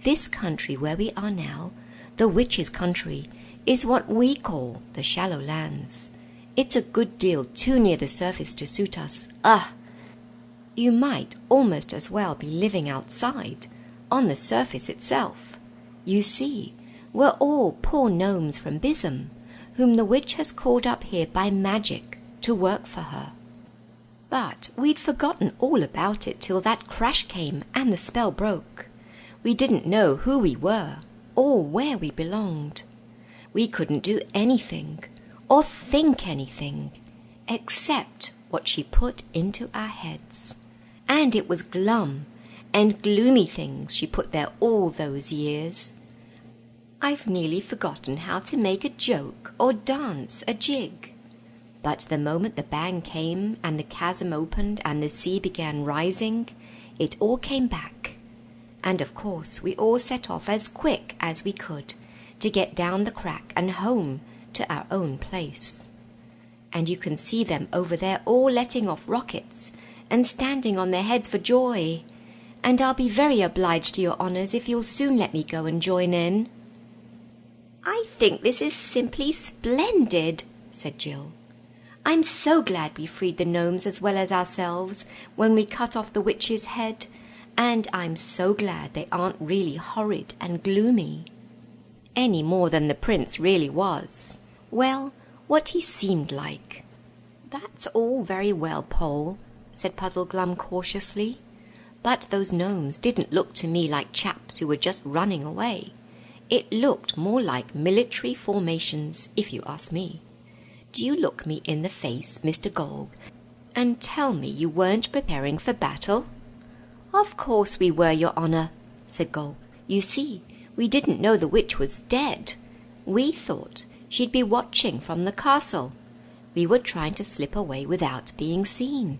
This country where we are now, the witch's country, is what we call the shallow lands. It's a good deal too near the surface to suit us. Ugh! You might almost as well be living outside, on the surface itself. You see, we're all poor gnomes from Bism, whom the witch has called up here by magic to work for her. But we'd forgotten all about it till that crash came and the spell broke. We didn't know who we were or where we belonged. We couldn't do anything or think anything except what she put into our heads. And it was glum and gloomy things she put there all those years. I've nearly forgotten how to make a joke or dance a jig. But the moment the bang came and the chasm opened and the sea began rising, it all came back. And of course we all set off as quick as we could to get down the crack and home to our own place. And you can see them over there all letting off rockets and standing on their heads for joy. And I'll be very obliged to your honours if you'll soon let me go and join in. I think this is simply splendid, said Jill. I'm so glad we freed the gnomes as well as ourselves when we cut off the witch's head, and I'm so glad they aren't really horrid and gloomy. Any more than the prince really was. Well, what he seemed like. That's all very well, Pole, said Puddleglum cautiously, but those gnomes didn't look to me like chaps who were just running away. It looked more like military formations, if you ask me. Do you look me in the face, Mr. Golg, and tell me you weren't preparing for battle? Of course we were, your honour, said Golg. You see, we didn't know the witch was dead. We thought she'd be watching from the castle. We were trying to slip away without being seen.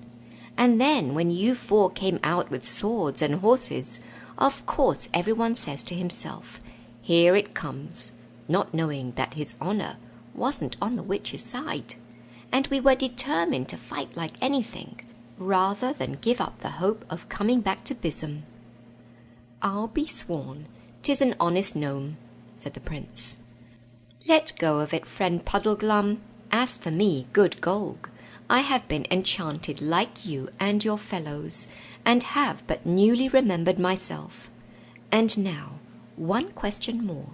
And then when you four came out with swords and horses, of course everyone says to himself, here it comes, not knowing that his honour wasn't on the witch's side, and we were determined to fight like anything, rather than give up the hope of coming back to Bism. I'll be sworn 'tis an honest gnome, said the prince. Let go of it, friend Puddleglum. As for me, good Golg, I have been enchanted like you and your fellows, and have but newly remembered myself. And now, one question more.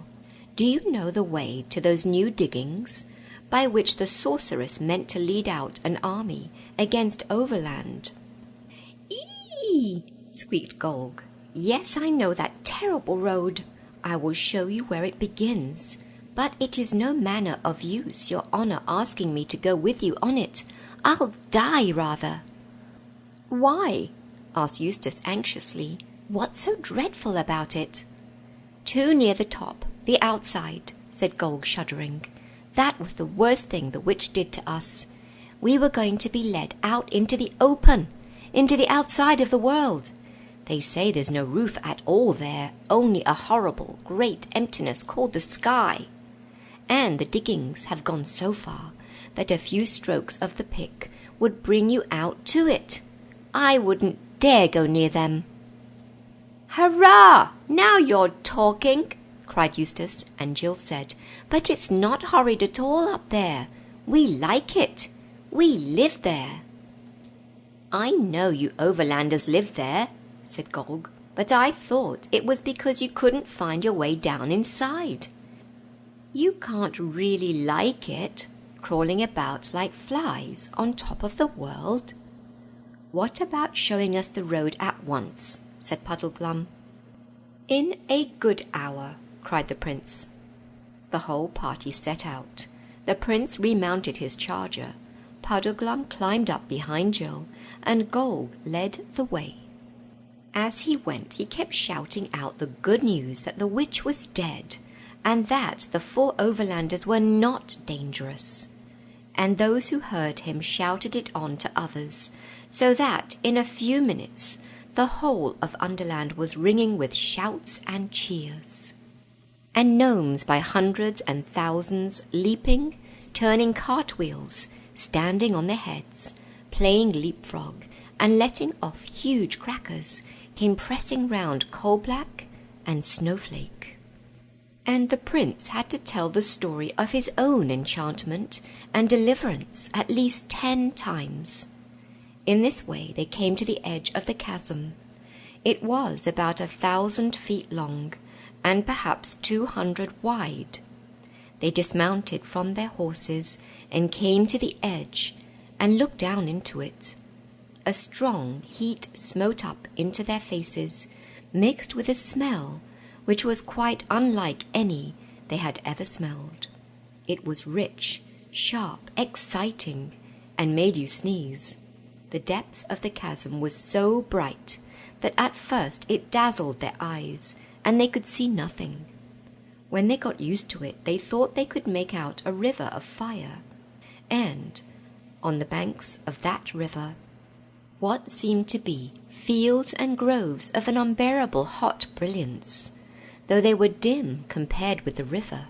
Do you know the way to those new diggings by which the sorceress meant to lead out an army against Overland? Eee! Squeaked Golg. Yes, I know that terrible road. I will show you where it begins, but it is no manner of use your honour asking me to go with you on it. I'll die rather. Why? Asked Eustace anxiously. What's so dreadful about it? Too near the top, the outside, said Golg, shuddering. That was the worst thing the witch did to us. We were going to be led out into the open, into the outside of the world. They say there's no roof at all there, only a horrible, great emptiness called the sky. And the diggings have gone so far that a few strokes of the pick would bring you out to it. I wouldn't dare go near them. Hurrah! Now you're talking, cried Eustace, and Jill said, but it's not horrid at all up there. We like it. We live there. I know you overlanders live there, said Golg, but I thought it was because you couldn't find your way down inside. You can't really like it, crawling about like flies on top of the world. What about showing us the road at once? Said Puddleglum. In a good hour, cried the prince. The whole party set out. The prince remounted his charger. Puddleglum climbed up behind Jill, and Golg led the way. As he went, he kept shouting out the good news that the witch was dead, and that the 4 overlanders were not dangerous. And those who heard him shouted it on to others, so that in a few minutes the whole of Underland was ringing with shouts and cheers. And gnomes by hundreds and thousands, leaping, turning cartwheels, standing on their heads, playing leapfrog, and letting off huge crackers, came pressing round Coal-Black and Snowflake. And the prince had to tell the story of his own enchantment and deliverance at least 10 times. In this way they came to the edge of the chasm. It was about 1,000 feet long and perhaps 200 wide. They dismounted from their horses and came to the edge and looked down into it. A strong heat smote up into their faces, mixed with a smell which was quite unlike any they had ever smelled. It was rich, sharp, exciting, and made you sneeze. The depth of the chasm was so bright that at first it dazzled their eyes, and they could see nothing. When they got used to it, they thought they could make out a river of fire, and on the banks of that river, what seemed to be fields and groves of an unbearable hot brilliance, though they were dim compared with the river.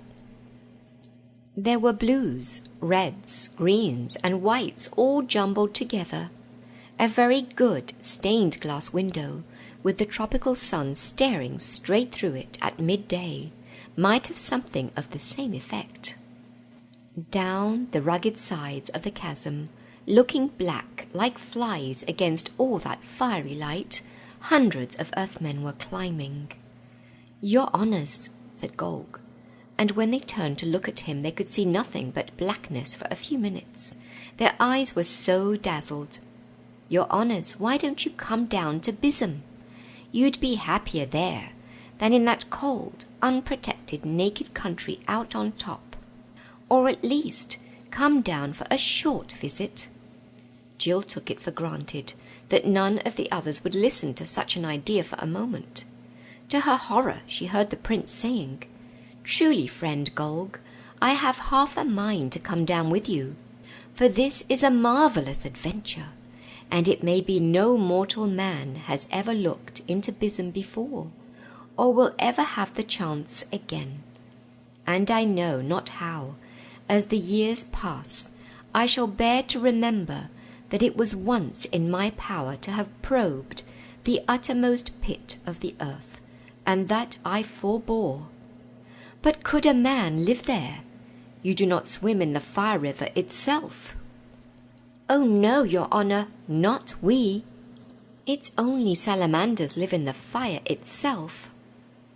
There were blues, reds, greens, and whites all jumbled together. A very good stained glass window, with the tropical sun staring straight through it at midday, might have something of the same effect. Down the rugged sides of the chasm, looking black like flies against all that fiery light, hundreds of earthmen were climbing. "Your honours," said Golg, and when they turned to look at him they could see nothing but blackness for a few minutes. Their eyes were so dazzled. "Your honours, why don't you come down to Bism? You'd be happier there than in that cold, unprotected, naked country out on top. Or at least come down for a short visit." Jill took it for granted that none of the others would listen to such an idea for a moment. To her horror she heard the prince saying, "Truly, friend Golg, I have half a mind to come down with you, for this is a marvellous adventure, and it may be no mortal man has ever looked into Bism before, or will ever have the chance again. And I know not how, as the years pass, I shall bear to remember that it was once in my power to have probed the uttermost pit of the earth, and that I forbore. But could a man live there? You do not swim in the fire river itself." "Oh no, your honour, not we. It's only salamanders live in the fire itself."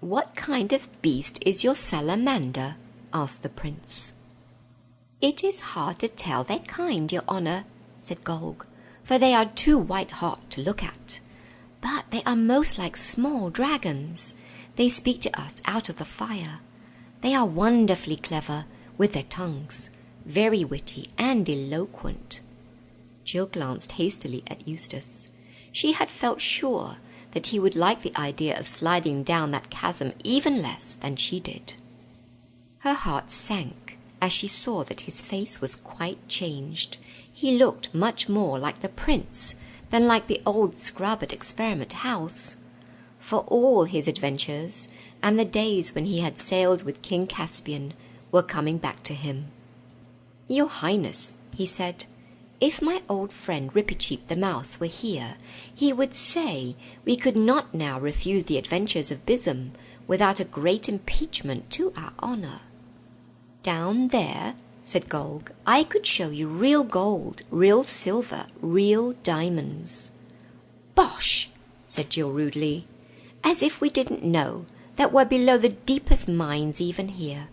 "What kind of beast is your salamander?" asked the prince. "It is hard to tell their kind, your honour," said Golg, "for they are too white-hot to look at. But they are most like small dragons. They speak to us out of the fire. They are wonderfully clever with their tongues, very witty and eloquent." Jill glanced hastily at Eustace. She had felt sure that he would like the idea of sliding down that chasm even less than she did. Her heart sank as she saw that his face was quite changed. He looked much more like the prince than like the old scrub at Experiment House. For all his adventures and the days when he had sailed with King Caspian were coming back to him. "Your Highness," he said, "if my old friend Rippycheep the Mouse were here, he would say we could not now refuse the adventures of Bism without a great impeachment to our honour." "Down there," said Golg, "I could show you real gold, real silver, real diamonds." "Bosh!" said Jill rudely, "as if we didn't know that we're below the deepest mines even here."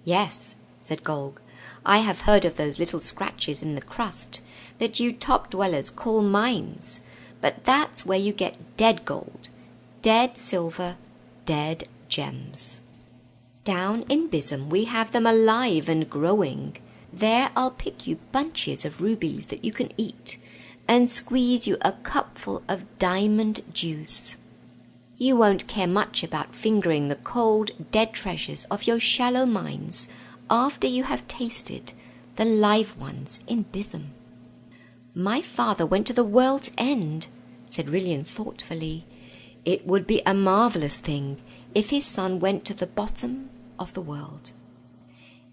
"Yes," said Golg, "I have heard of those little scratches in the crust that you top-dwellers call mines, but that's where you get dead gold, dead silver, dead gems. Down in Bism we have them alive and growing. There I'll pick you bunches of rubies that you can eat, and squeeze you a cupful of diamond juice. You won't care much about fingering the cold, dead treasures of your shallow mines after you have tasted the live ones in Bism." "My father went to the world's end," said Rillian thoughtfully. "It would be a marvellous thing if his son went to the bottom of the world."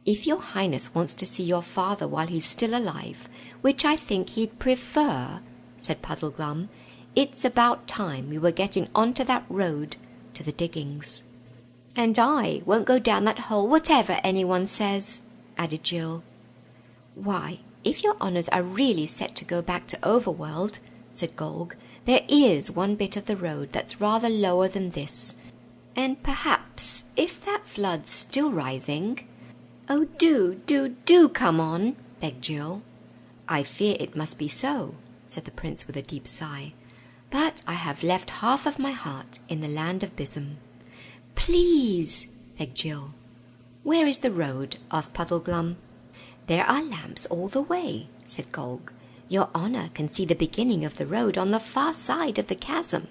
"If your Highness wants to see your father while he's still alive, which I think he'd prefer," said Puddleglum, "it's about time we were getting onto that road to the diggings." "And I won't go down that hole whatever anyone says," added Jill. "Why, if your honours are really set to go back to Overworld," said Golg. "There is one bit of the road that's rather lower than this, and perhaps, if that flood's still rising—" "Oh, do come on," begged Jill. "I fear it must be so," said the prince with a deep sigh. "But I have left half of my heart in the land of Bism." "Please," begged Jill. "Where is the road?" asked Puddleglum. "There are lamps all the way," said Golg. "Your honour can see the beginning of the road on the far side of the chasm."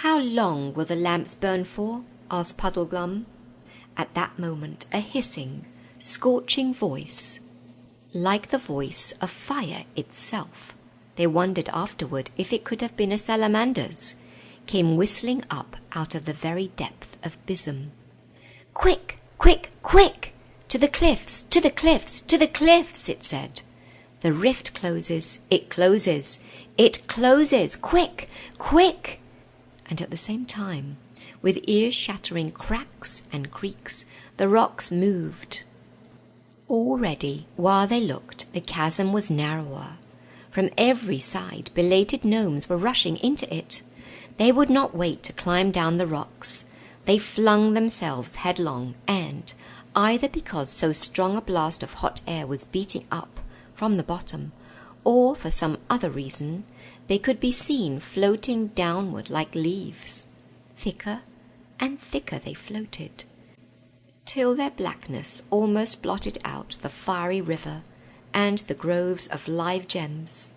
"How long will the lamps burn for?" asked Puddleglum. At that moment a hissing, scorching voice, like the voice of fire itself, they wondered afterward if it could have been a salamander's, came whistling up out of the very depth of Bism. "Quick, quick, quick! To the cliffs, to the cliffs, to the cliffs!" it said. "The rift closes, it closes, it closes! Quick, quick!" And at the same time, with ear-shattering cracks and creaks, the rocks moved. Already, while they looked, the chasm was narrower. From every side, belated gnomes were rushing into it. They would not wait to climb down the rocks. They flung themselves headlong, and, either because so strong a blast of hot air was beating up from the bottom, or for some other reason, they could be seen floating downward like leaves. Thicker and thicker they floated, till their blackness almost blotted out the fiery river and the groves of live gems.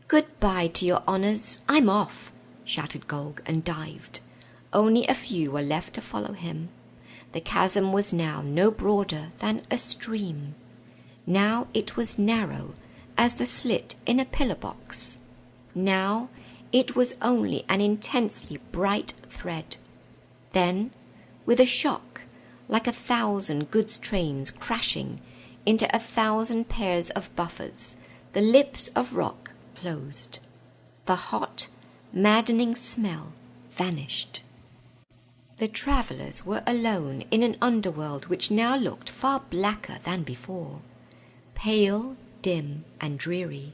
"Good-bye to your honours, I'm off," shouted Golg, and dived. Only a few were left to follow him. The chasm was now no broader than a stream. Now it was narrow as the slit in a pillar box. Now it was only an intensely bright thread. Then, with a shock, like 1,000 goods trains crashing into 1,000 pairs of buffers, the lips of rock closed. The hot, maddening smell vanished. The travellers were alone in an underworld which now looked far blacker than before. Pale, dim, and dreary,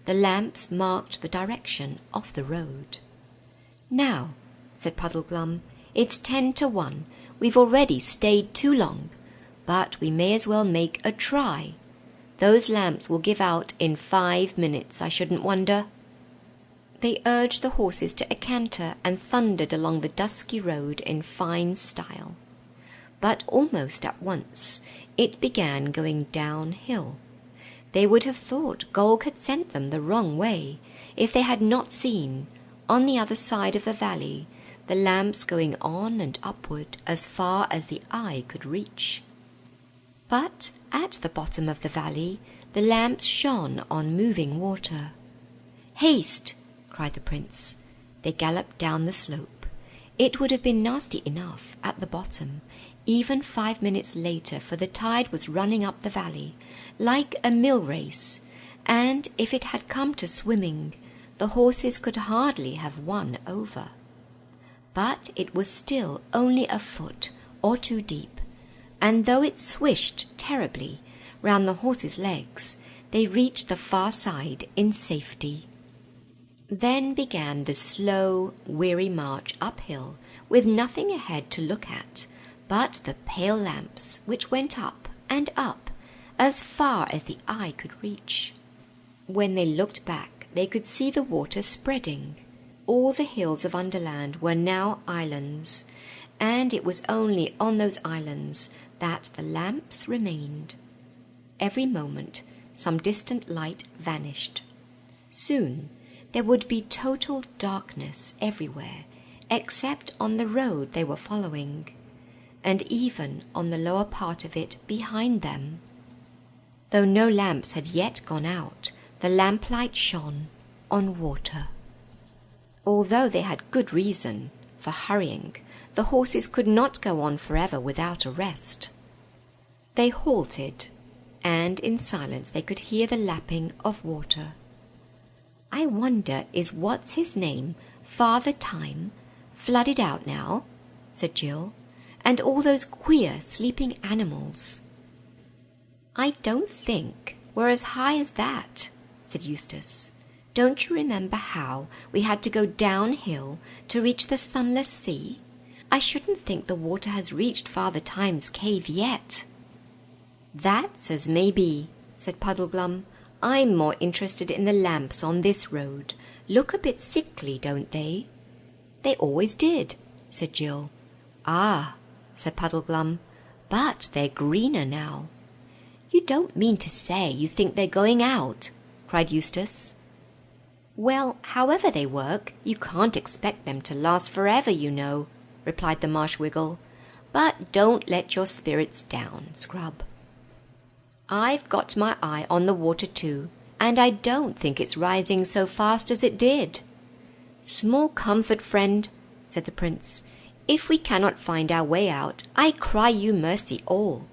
the lamps marked the direction of the road. "Now," said Puddleglum, "it's 10 to 1. We've already stayed too long, but we may as well make a try. Those lamps will give out in 5 minutes, I shouldn't wonder." They urged the horses to a canter and thundered along the dusky road in fine style. But almost at once it began going downhill. They would have thought Golg had sent them the wrong way if they had not seen, on the other side of the valley, the lamps going on and upward as far as the eye could reach. But at the bottom of the valley the lamps shone on moving water. "Haste!" cried the prince. They galloped down the slope. It would have been nasty enough at the bottom, even 5 minutes later, for the tide was running up the valley, like a mill race, and if it had come to swimming, the horses could hardly have won over. But it was still only a foot or two deep, and though it swished terribly round the horses' legs, they reached the far side in safety. Then began the slow, weary march uphill, with nothing ahead to look at but the pale lamps which went up and up as far as the eye could reach. When they looked back, they could see the water spreading. All the hills of Underland were now islands, and it was only on those islands that the lamps remained. Every moment some distant light vanished. Soon there would be total darkness everywhere, except on the road they were following, and even on the lower part of it behind them. Though no lamps had yet gone out, the lamplight shone on water. Although they had good reason for hurrying, the horses could not go on forever without a rest. They halted, and in silence they could hear the lapping of water. "I wonder is what's his name, Father Time, flooded out now?" said Jill. "And all those queer sleeping animals." "I don't think we're as high as that," said Eustace. Don't you remember how we had to go downhill to reach the sunless sea? I shouldn't think the water has reached Father Time's cave yet." "That's as may be," said Puddleglum. "I'm more interested in the lamps on this road. Look a bit sickly, don't they?" "They always did," said Jill. "Ah," said Puddleglum, "but they're greener now." "You don't mean to say you think they're going out?" cried Eustace. "Well, however they work, you can't expect them to last forever, you know," replied the Marsh Wiggle. "But don't let your spirits down, Scrub. I've got my eye on the water too, and I don't think it's rising so fast as it did." "Small comfort, friend," said the Prince. "If we cannot find our way out, I cry you mercy all.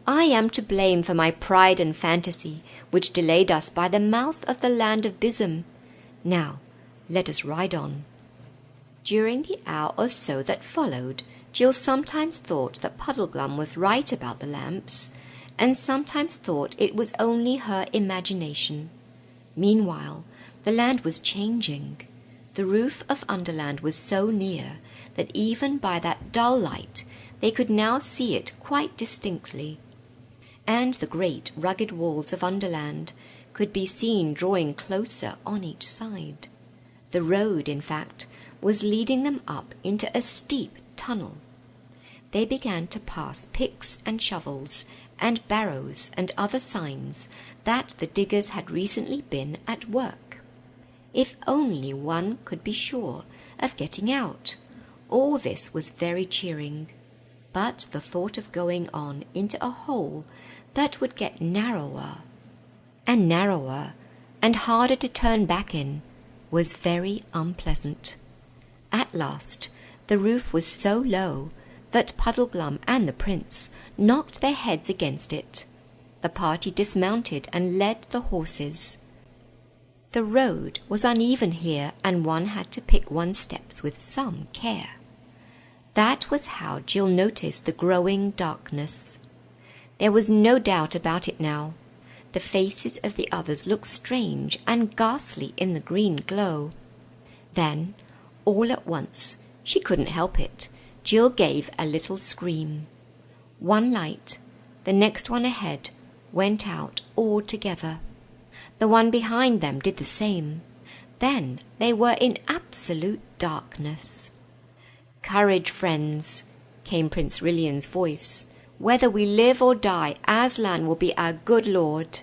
I am to blame for my pride and fantasy, which delayed us by the mouth of the land of Bism. Now, let us ride on." During the hour or so that followed, Jill sometimes thought that Puddleglum was right about the lamps, and sometimes thought it was only her imagination. Meanwhile, the land was changing. The roof of Underland was so near that even by that dull light they could now see it quite distinctly, and the great rugged walls of Underland could be seen drawing closer on each side. The road, in fact, was leading them up into a steep tunnel. They began to pass picks and shovels and barrows and other signs that the diggers had recently been at work. If only one could be sure of getting out. All this was very cheering, but the thought of going on into a hole that would get narrower and harder to turn back in was very unpleasant. At last the roof was so low that Puddleglum and the Prince knocked their heads against it. The party dismounted and led the horses. The road was uneven here, and one had to pick one's steps with some care. That was how Jill noticed the growing darkness. There was no doubt about it now. The faces of the others looked strange and ghastly in the green glow. Then, all at once, she couldn't help it, Jill gave a little scream. One light, the next one ahead, went out all together. The one behind them did the same. Then they were in absolute darkness. "Courage, friends," came Prince Rillian's voice. "Whether we live or die, Aslan will be our good lord."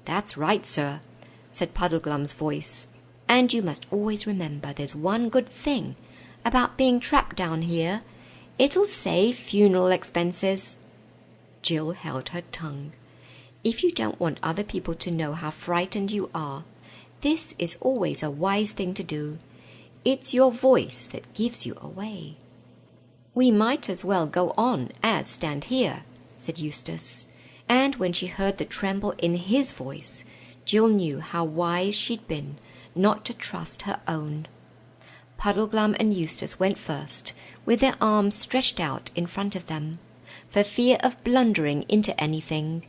"That's right, sir," said Puddleglum's voice. "And you must always remember there's one good thing about being trapped down here. It'll save funeral expenses." Jill held her tongue. If you don't want other people to know how frightened you are, this is always a wise thing to do. It's your voice that gives you away. "We might as well go on as stand here," said Eustace, and when she heard the tremble in his voice, Jill knew how wise she'd been not to trust her own. Puddleglum and Eustace went first, with their arms stretched out in front of them, for fear of blundering into anything.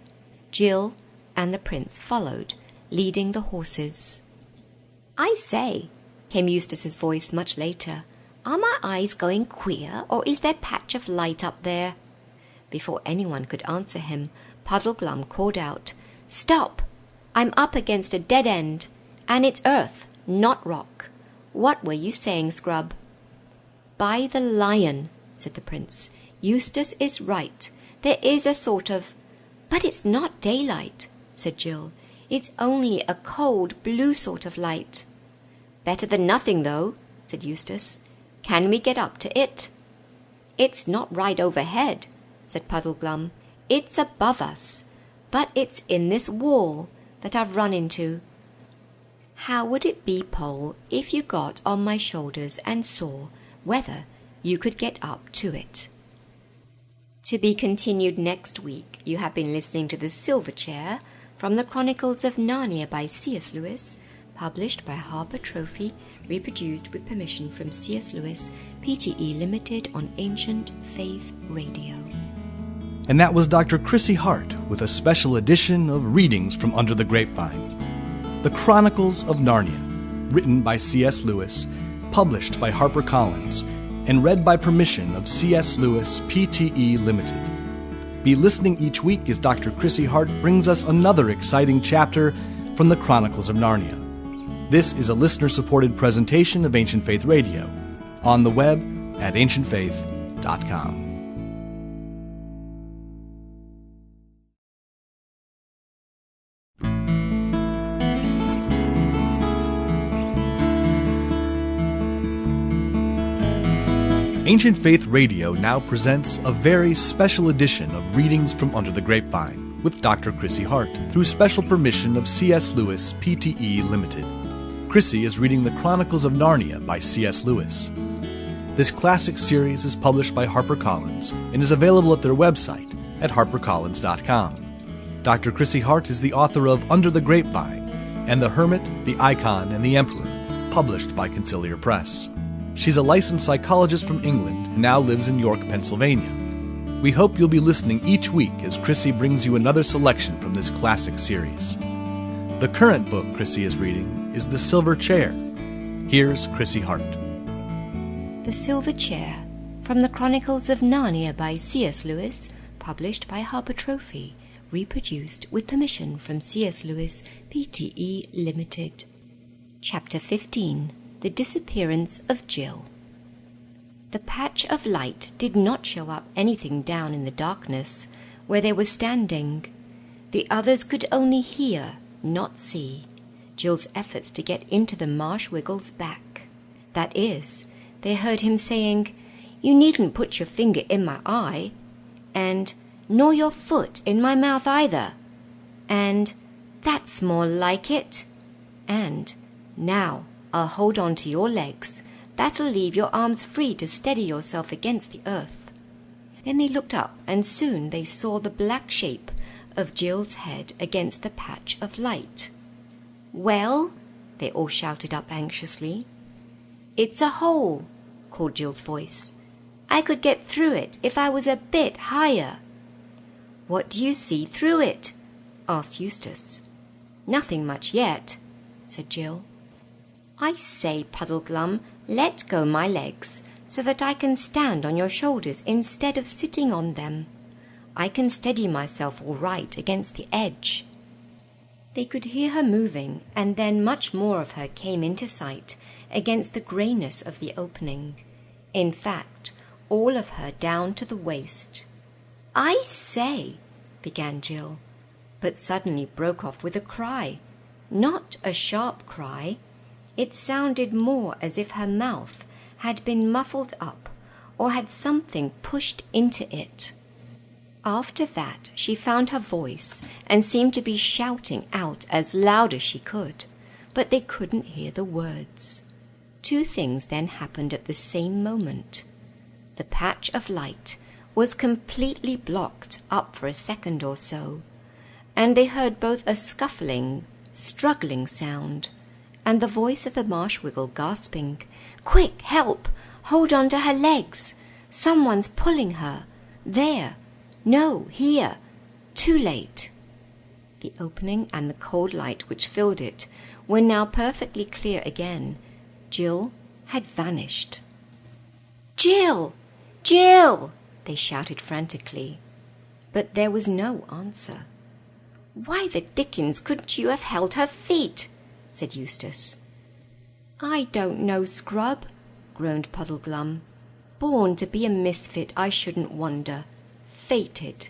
Jill and the Prince followed, leading the horses. "I say," came Eustace's voice much later, "are my eyes going queer, or is there a patch of light up there?" Before anyone could answer him, Puddleglum called out, "Stop! I'm up against a dead end, and it's earth, not rock. What were you saying, Scrub?" "By the lion," said the Prince, "Eustace is right. There is a sort of—" "But it's not daylight," said Jill. "It's only a cold blue sort of light." "Better than nothing, though," said Eustace. "Can we get up to it?" "It's not right overhead," said Puddleglum. "It's above us, but it's in this wall that I've run into." "How would it be, Pole, if you got on my shoulders and saw whether you could get up to it?" To be continued next week. You have been listening to The Silver Chair from the Chronicles of Narnia by C.S. Lewis, published by Harper Trophy, reproduced with permission from C.S. Lewis, Pte. Limited on Ancient Faith Radio. And that was Dr. Chrissy Hart with a special edition of Readings from Under the Grapevine. The Chronicles of Narnia, written by C.S. Lewis, published by HarperCollins, and read by permission of C.S. Lewis, Pte. Limited. Be listening each week as Dr. Chrissy Hart brings us another exciting chapter from the Chronicles of Narnia. This is a listener-supported presentation of Ancient Faith Radio, on the web at ancientfaith.com. Ancient Faith Radio now presents a very special edition of Readings from Under the Grapevine with Dr. Chrissy Hart through special permission of C.S. Lewis, Pte. Limited. Chrissy is reading The Chronicles of Narnia by C.S. Lewis. This classic series is published by HarperCollins and is available at their website at harpercollins.com. Dr. Chrissy Hart is the author of Under the Grapevine and The Hermit, the Icon, and the Emperor, published by Conciliar Press. She's a licensed psychologist from England and now lives in York, Pennsylvania. We hope you'll be listening each week as Chrissy brings you another selection from this classic series. The current book Chrissy is reading is The Silver Chair. Here's Chrissy Hart. The Silver Chair, from the Chronicles of Narnia by C.S. Lewis, published by Harper Trophy, reproduced with permission from C.S. Lewis, Pte. Limited. Chapter 15. The Disappearance of Jill. The patch of light did not show up anything down in the darkness where they were standing. The others could only hear, not see, Jill's efforts to get into the Marshwiggle's back. That is, they heard him saying, "You needn't put your finger in my eye," and "nor your foot in my mouth either," and "that's more like it," and "now I'll hold on to your legs. That'll leave your arms free to steady yourself against the earth." Then they looked up, and soon they saw the black shape of Jill's head against the patch of light. "Well?" they all shouted up anxiously. "It's a hole," called Jill's voice. "I could get through it if I was a bit higher." "What do you see through it?" asked Eustace. "Nothing much yet," said Jill. "I say, Puddleglum, let go my legs, so that I can stand on your shoulders instead of sitting on them. I can steady myself all right against the edge." They could hear her moving, and then much more of her came into sight against the greyness of the opening. In fact, all of her down to the waist. "I say," began Jill, but suddenly broke off with a cry. Not a sharp cry. It sounded more as if her mouth had been muffled up or had something pushed into it. After that she found her voice and seemed to be shouting out as loud as she could, but they couldn't hear the words. Two things then happened at the same moment. The patch of light was completely blocked up for a second or so, and they heard both a scuffling, struggling sound, and the voice of the Marshwiggle gasping, "Quick, help! Hold on to her legs! Someone's pulling her! There! No, here! Too late!" The opening and the cold light which filled it were now perfectly clear again. Jill had vanished. "Jill! Jill!" they shouted frantically. But there was no answer. "Why the dickens couldn't you have held her feet?" said Eustace. "I don't know, Scrub," groaned Puddleglum. "Born to be a misfit, I shouldn't wonder. Fated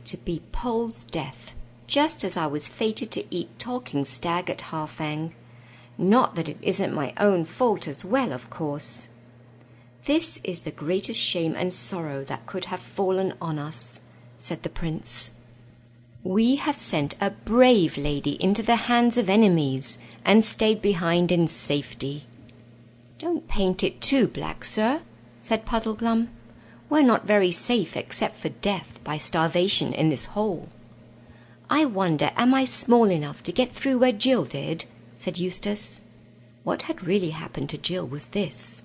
to be Pole's death, just as I was fated to eat talking stag at Harfang. Not that it isn't my own fault as well, of course." "This is the greatest shame and sorrow that could have fallen on us," said the prince. "We have sent a brave lady into the hands of enemies and stayed behind in safety." "Don't paint it too black, sir," said Puddleglum. "We're not very safe except for death by starvation in this hole." "I wonder am I small enough to get through where Jill did?" said Eustace. What had really happened to Jill was this.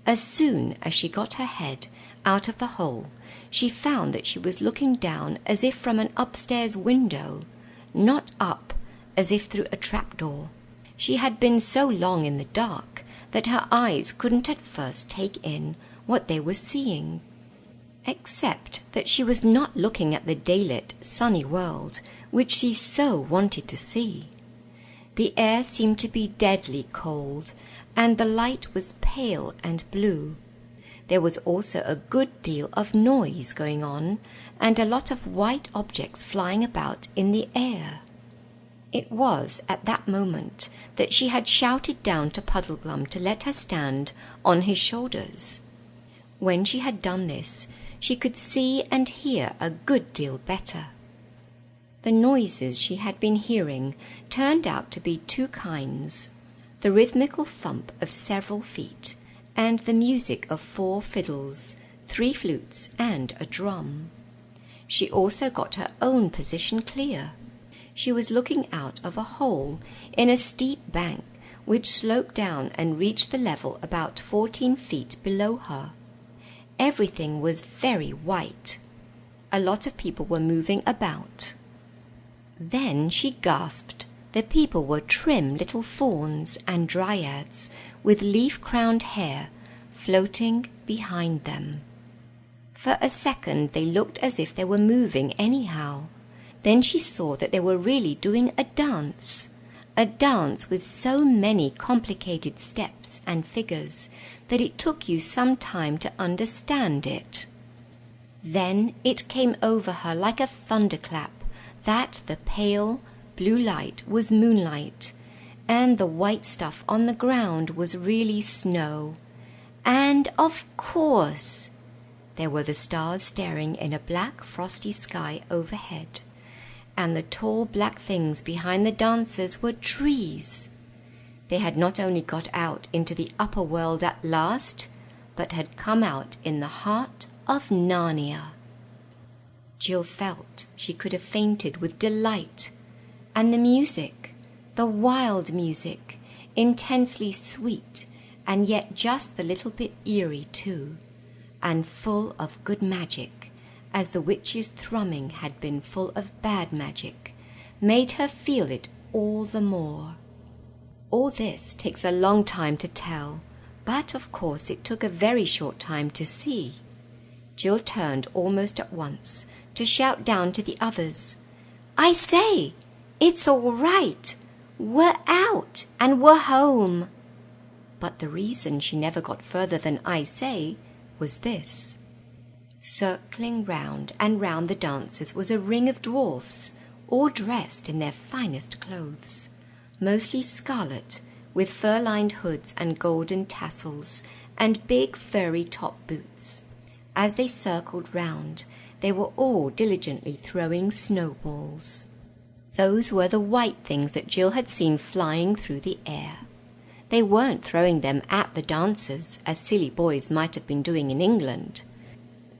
As soon as she got her head out of the hole, she found that she was looking down as if from an upstairs window, not up, as if through a trapdoor. She had been so long in the dark that her eyes couldn't at first take in what they were seeing, except that she was not looking at the daylit, sunny world which she so wanted to see. The air seemed to be deadly cold, and the light was pale and blue. There was also a good deal of noise going on, and a lot of white objects flying about in the air. It was at that moment that she had shouted down to Puddleglum to let her stand on his shoulders. When she had done this, she could see and hear a good deal better. The noises she had been hearing turned out to be two kinds: the rhythmical thump of several feet, and the music of 4 fiddles, 3 flutes, and a drum. She also got her own position clear. She was looking out of a hole in a steep bank which sloped down and reached the level about 14 feet below her. Everything was very white. A lot of people were moving about. Then she gasped. The people were trim little fauns and dryads with leaf-crowned hair floating behind them. For a second they looked as if they were moving anyhow. Then she saw that they were really doing a dance with so many complicated steps and figures that it took you some time to understand it. Then it came over her like a thunderclap that the pale blue light was moonlight, and the white stuff on the ground was really snow. And of course, there were the stars staring in a black frosty sky overhead, and the tall black things behind the dancers were trees. They had not only got out into the upper world at last, but had come out in the heart of Narnia. Jill felt she could have fainted with delight, and the music, the wild music, intensely sweet, and yet just a little bit eerie too, and full of good magic, as the witch's thrumming had been full of bad magic, made her feel it all the more. All this takes a long time to tell, but of course it took a very short time to see. Jill turned almost at once to shout down to the others, "I say, it's all right. We're out and we're home." But the reason she never got further than "I say" was this. Circling round and round the dancers was a ring of dwarfs, all dressed in their finest clothes, mostly scarlet, with fur-lined hoods and golden tassels, and big furry top boots. As they circled round, they were all diligently throwing snowballs. Those were the white things that Jill had seen flying through the air. They weren't throwing them at the dancers, as silly boys might have been doing in England.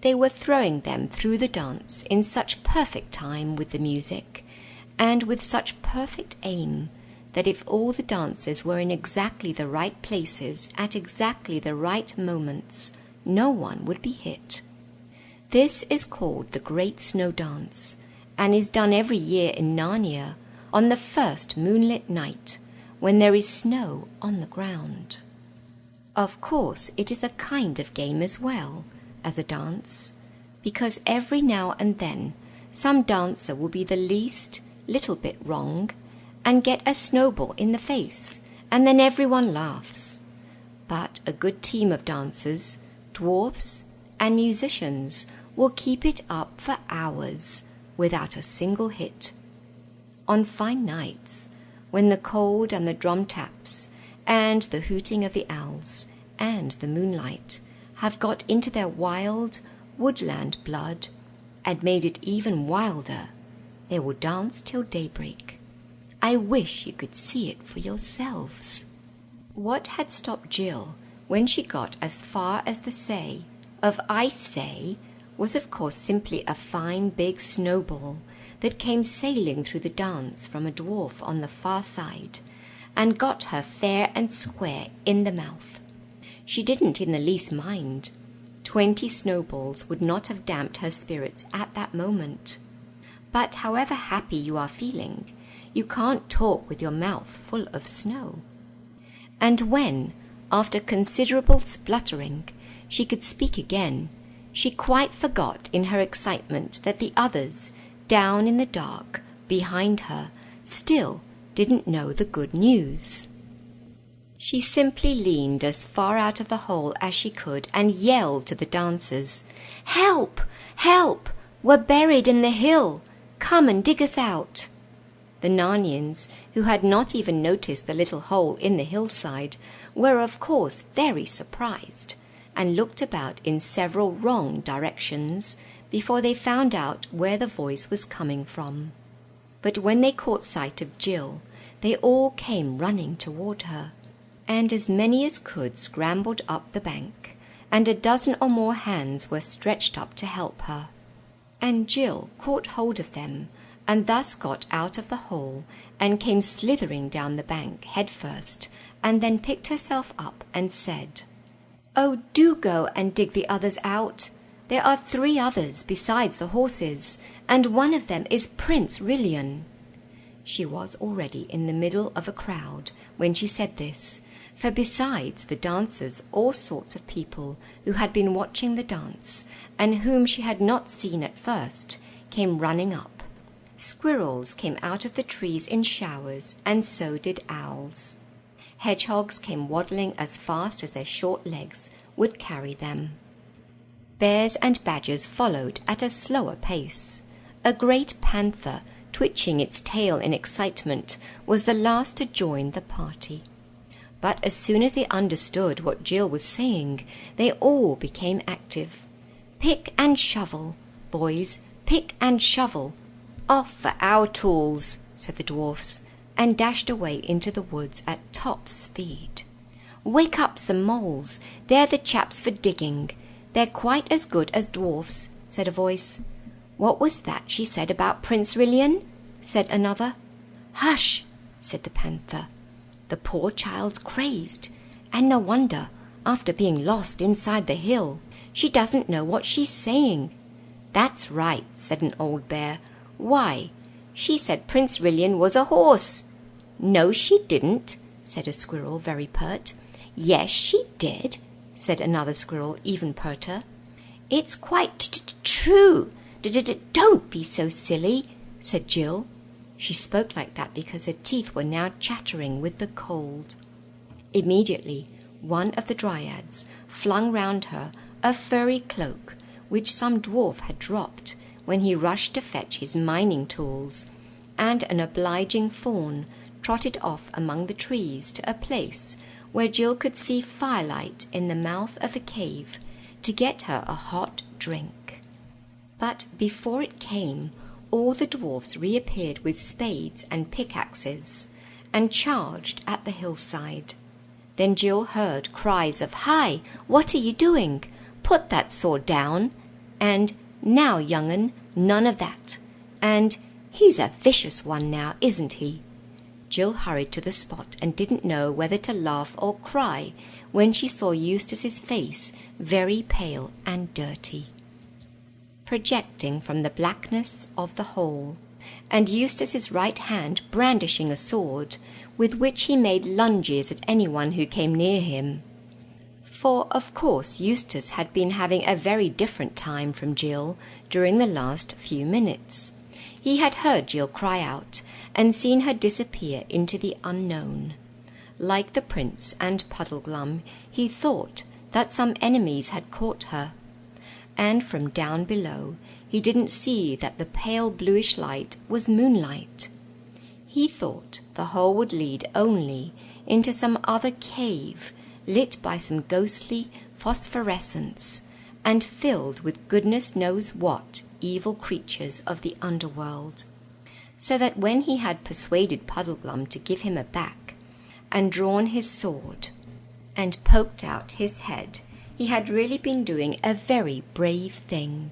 They were throwing them through the dance in such perfect time with the music, and with such perfect aim, that if all the dancers were in exactly the right places at exactly the right moments, no one would be hit. This is called the Great Snow Dance, and is done every year in Narnia on the first moonlit night, when there is snow on the ground. Of course, it is a kind of game as well as a dance, because every now and then some dancer will be the least little bit wrong and get a snowball in the face, and then everyone laughs. But a good team of dancers, dwarfs and musicians, will keep it up for hours without a single hit. On fine nights, when the cold and the drum taps and the hooting of the owls and the moonlight have got into their wild woodland blood and made it even wilder, they will dance till daybreak. I wish you could see it for yourselves. What had stopped Jill when she got as far as the say of "I say" was of course simply a fine big snowball that came sailing through the dance from a dwarf on the far side, and got her fair and square in the mouth. She didn't in the least mind. 20 snowballs would not have damped her spirits at that moment. But however happy you are feeling, You can't talk with your mouth full of snow. And when, after considerable spluttering, she could speak again, she quite forgot in her excitement that the others, down in the dark, behind her, still didn't know the good news. She simply leaned as far out of the hole as she could and yelled to the dancers, "Help! Help! We're buried in the hill! Come and dig us out!" The Narnians, who had not even noticed the little hole in the hillside, were of course very surprised, and looked about in several wrong directions before they found out where the voice was coming from. But when they caught sight of Jill, they all came running toward her, and as many as could scrambled up the bank, and a dozen or more hands were stretched up to help her. And Jill caught hold of them, and thus got out of the hole, and came slithering down the bank head first, and then picked herself up and said, "Oh, do go and dig the others out. There are 3 others besides the horses, and one of them is Prince Rillian." She was already in the middle of a crowd when she said this, for besides the dancers all sorts of people who had been watching the dance, and whom she had not seen at first, came running up. Squirrels came out of the trees in showers, and so did owls. Hedgehogs came waddling as fast as their short legs would carry them. Bears and badgers followed at a slower pace. A great panther, twitching its tail in excitement, was the last to join the party. But as soon as they understood what Jill was saying, they all became active. "Pick and shovel, boys, pick and shovel. Off for our tools," said the dwarfs, and dashed away into the woods at top speed. "Wake up some moles. They're the chaps for digging. They're quite as good as dwarfs," said a voice. "What was that she said about Prince Rillian?" said another. "Hush," said the panther. "The poor child's crazed, and no wonder, after being lost inside the hill. She doesn't know what she's saying." "That's right," said an old bear. "Why, she said Prince Rillian was a horse." "No, she didn't," said a squirrel, very pert. "Yes, she did," said another squirrel, even perter. "It's quite true. Don't be so silly," said Jill. She spoke like that because her teeth were now chattering with the cold. Immediately, one of the dryads flung round her a furry cloak which some dwarf had dropped when he rushed to fetch his mining tools, and an obliging fawn trotted off among the trees to a place where Jill could see firelight in the mouth of the cave to get her a hot drink. But before it came, all the dwarfs reappeared with spades and pickaxes, and charged at the hillside. Then Jill heard cries of, "Hi, what are you doing? Put that sword down," and "Now, young'un, none of that," and "He's a vicious one now, isn't he?" Jill hurried to the spot and didn't know whether to laugh or cry when she saw Eustace's face very pale and dirty, projecting from the blackness of the hole, and Eustace's right hand brandishing a sword, with which he made lunges at anyone who came near him. For, of course, Eustace had been having a very different time from Jill during the last few minutes. He had heard Jill cry out, and seen her disappear into the unknown. Like the prince and Puddleglum, he thought that some enemies had caught her, and from down below he didn't see that the pale bluish light was moonlight. He thought the hole would lead only into some other cave, lit by some ghostly phosphorescence, and filled with goodness knows what evil creatures of the underworld, so that when he had persuaded Puddleglum to give him a back, and drawn his sword, and poked out his head, he had really been doing a very brave thing.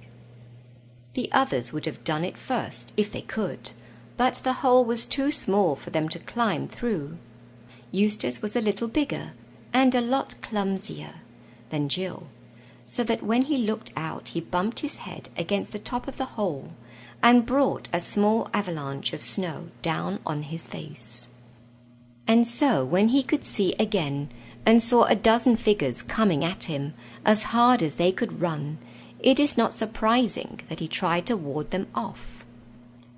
The others would have done it first, if they could, but the hole was too small for them to climb through. Eustace was a little bigger, and a lot clumsier than Jill, so that when he looked out he bumped his head against the top of the hole, and brought a small avalanche of snow down on his face. And so when he could see again and saw a dozen figures coming at him as hard as they could run, it is not surprising that he tried to ward them off.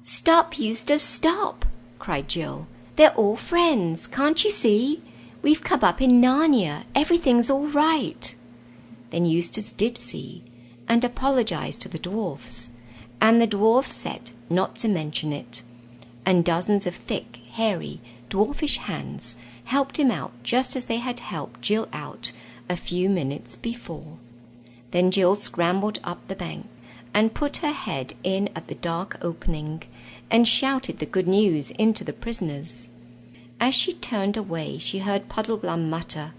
"Stop, Eustace, stop!" cried Jill. "They're all friends, can't you see? We've come up in Narnia. Everything's all right." Then Eustace did see, and apologized to the dwarfs, and the dwarfs said not to mention it, and dozens of thick, hairy, dwarfish hands helped him out just as they had helped Jill out a few minutes before. Then Jill scrambled up the bank and put her head in at the dark opening and shouted the good news into the prisoners. As she turned away, she heard Puddleglum mutter,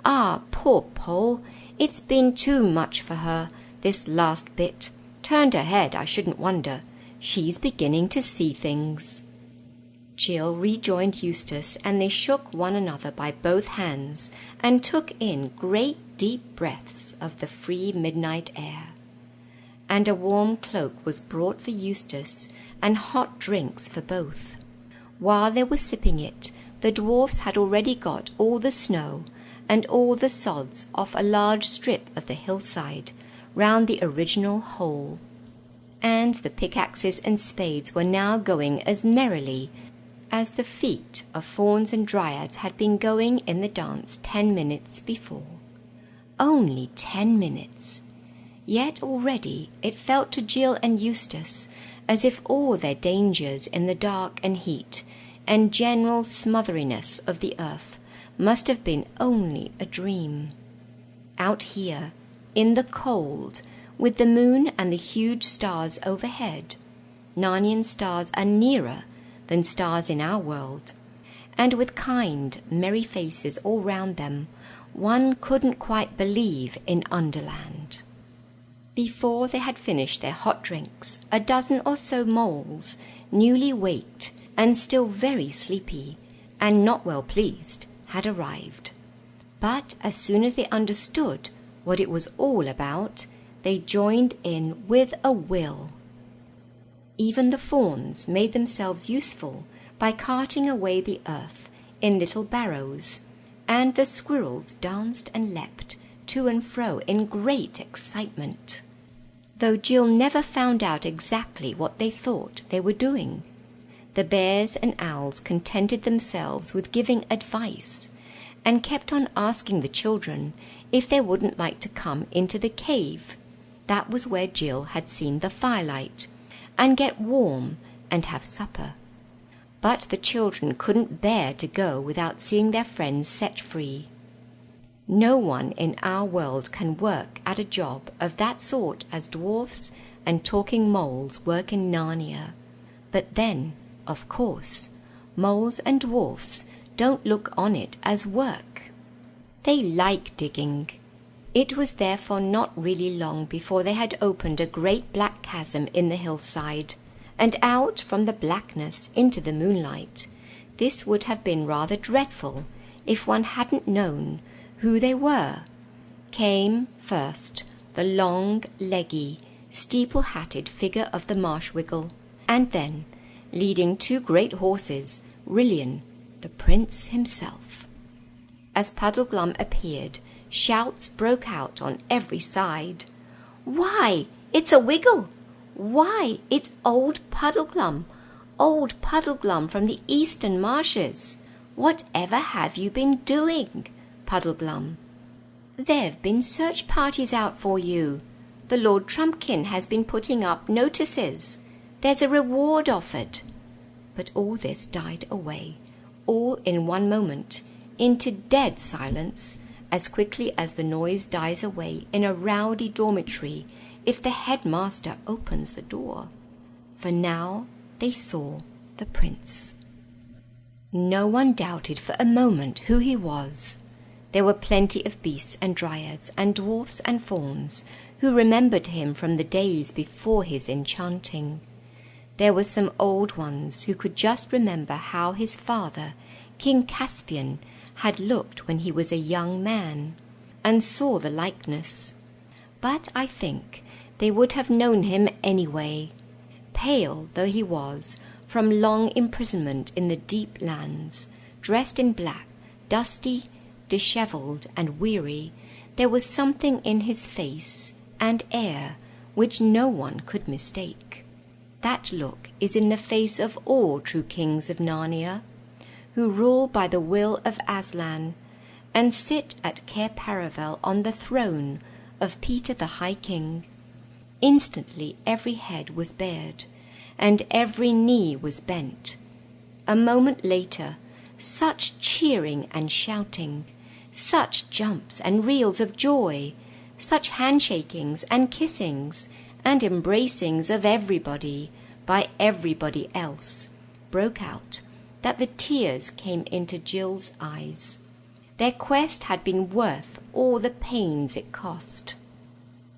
"Ah, poor Poll, it's been too much for her, this last bit. Turned her head, I shouldn't wonder. She's beginning to see things." Jill rejoined Eustace, and they shook one another by both hands and took in great deep breaths of the free midnight air. And a warm cloak was brought for Eustace, and hot drinks for both. While they were sipping it, the dwarfs had already got all the snow and all the sods off a large strip of the hillside round the original hole, and the pickaxes and spades were now going as merrily as the feet of fauns and dryads had been going in the dance 10 minutes before. Only 10 minutes. Yet already it felt to Jill and Eustace as if all their dangers in the dark and heat and general smotheriness of the earth must have been only a dream. Out here, in the cold, with the moon and the huge stars overhead, Narnian stars are nearer than stars in our world, and with kind, merry faces all round them, one couldn't quite believe in Underland. Before they had finished their hot drinks, a dozen or so moles, newly waked and still very sleepy, and not well pleased, had arrived. But as soon as they understood what it was all about, they joined in with a will. Even the fauns made themselves useful by carting away the earth in little barrows, and the squirrels danced and leapt to and fro in great excitement, though Jill never found out exactly what they thought they were doing. The bears and owls contented themselves with giving advice, and kept on asking the children if they wouldn't like to come into the cave. That was where Jill had seen the firelight, and get warm and have supper. But the children couldn't bear to go without seeing their friends set free. No one in our world can work at a job of that sort as dwarfs and talking moles work in Narnia. But then, of course, moles and dwarfs don't look on it as work. They like digging. It was therefore not really long before they had opened a great black chasm in the hillside, and out from the blackness into the moonlight. This would have been rather dreadful if one hadn't known who they were. Came first the long, leggy, steeple-hatted figure of the Marshwiggle, and then, leading 2 great horses, Rillian, the prince himself. As Puddleglum appeared, shouts broke out on every side. "Why, it's a Wiggle! Why, it's old Puddleglum! Old Puddleglum from the eastern marshes! Whatever have you been doing, Puddleglum?" "There've been search parties out for you. The Lord Trumpkin has been putting up notices. There's a reward offered." But all this died away, all in one moment, into dead silence, as quickly as the noise dies away in a rowdy dormitory if the headmaster opens the door. For now they saw the prince. No one doubted for a moment who he was. There were plenty of beasts and dryads and dwarfs and fauns who remembered him from the days before his enchanting. There were some old ones who could just remember how his father, King Caspian, had looked when he was a young man, and saw the likeness. But I think they would have known him anyway, pale though he was from long imprisonment in the deep lands, dressed in black, dusty, dishevelled, and weary, there was something in his face and air which no one could mistake. That look is in the face of all true kings of Narnia, who rule by the will of Aslan, and sit at Cair Paravel on the throne of Peter the High King. Instantly every head was bared, and every knee was bent. A moment later, such cheering and shouting, such jumps and reels of joy, such handshakings and kissings and embracings of everybody by everybody else broke out, that the tears came into Jill's eyes. Their quest had been worth all the pains it cost.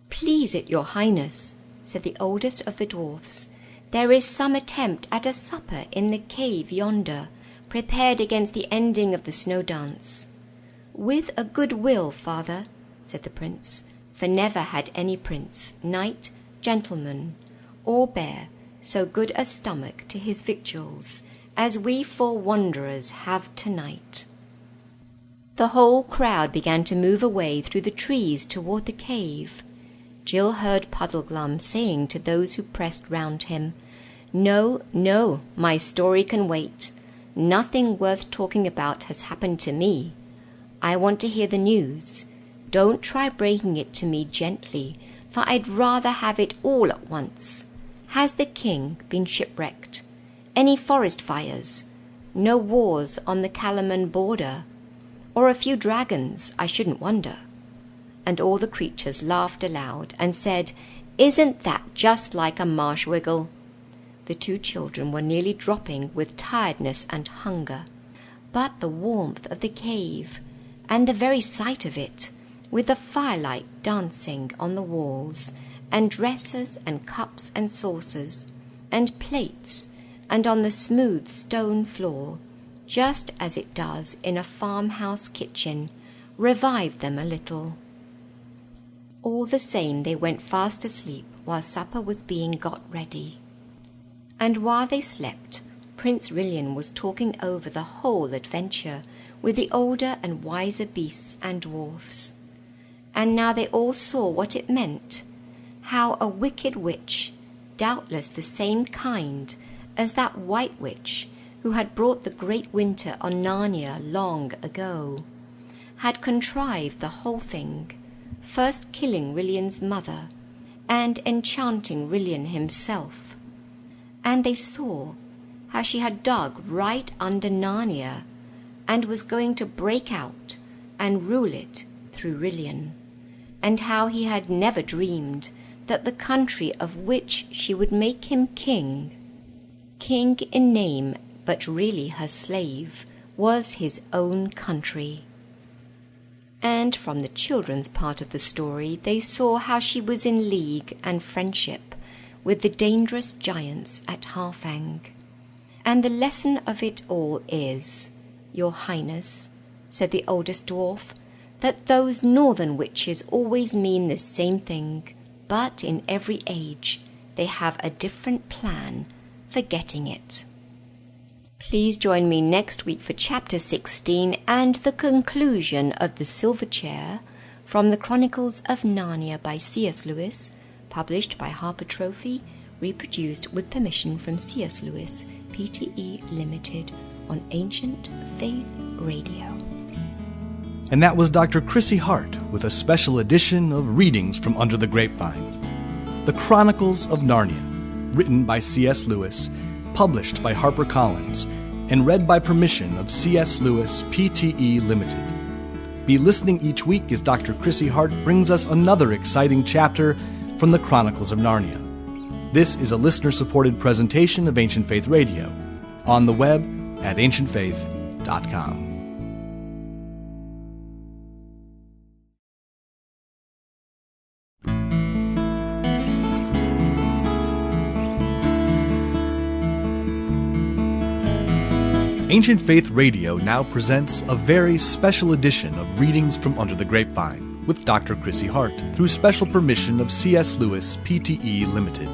"Please it, your highness," said the oldest of the dwarfs, "there is some attempt at a supper in the cave yonder, prepared against the ending of the snow dance." "With a good will, father," said the prince, for never had any prince, knight, gentleman, or bear so good a stomach to his victuals as we four wanderers have tonight. The whole crowd began to move away through the trees toward the cave. Jill heard Puddleglum saying to those who pressed round him, "No, no, my story can wait. Nothing worth talking about has happened to me. I want to hear the news. Don't try breaking it to me gently, for I'd rather have it all at once. Has the king been shipwrecked? Any forest fires? No wars on the Calaman border? Or a few dragons, I shouldn't wonder." And all the creatures laughed aloud and said, "Isn't that just like a marsh wiggle?" The two children were nearly dropping with tiredness and hunger, but the warmth of the cave, and the very sight of it, with the firelight dancing on the walls, and dressers and cups and saucers, and plates, and on the smooth stone floor, just as it does in a farmhouse kitchen, revived them a little. All the same, they went fast asleep while supper was being got ready. And while they slept, Prince Rillian was talking over the whole adventure with the older and wiser beasts and dwarfs. And now they all saw what it meant, how a wicked witch, doubtless the same kind as that white witch who had brought the great winter on Narnia long ago, had contrived the whole thing, first killing Rillian's mother and enchanting Rillian himself. And they saw how she had dug right under Narnia and was going to break out and rule it through Rillian, and how he had never dreamed that the country of which she would make him king in name but really her slave, was his own country. And from the children's part of the story they saw how she was in league and friendship with the dangerous giants at Harfang. And the lesson of it all is, your highness, said the oldest dwarf, that those northern witches always mean the same thing, but in every age they have a different plan for getting it. Please join me next week for Chapter 16 and the conclusion of The Silver Chair from the Chronicles of Narnia by C.S. Lewis, published by Harper Trophy, reproduced with permission from C.S. Lewis, Pte. Limited, on Ancient Faith Radio. And that was Dr. Chrissy Hart with a special edition of Readings from Under the Grapevine. The Chronicles of Narnia, written by C.S. Lewis, published by HarperCollins, and read by permission of C.S. Lewis, Pte. Limited. Be listening each week as Dr. Chrissy Hart brings us another exciting chapter from the Chronicles of Narnia. This is a listener-supported presentation of Ancient Faith Radio, on the web at ancientfaith.com. Ancient Faith Radio now presents a very special edition of Readings from Under the Grapevine with Dr. Chrissy Hart through special permission of C.S. Lewis, Pte. Limited.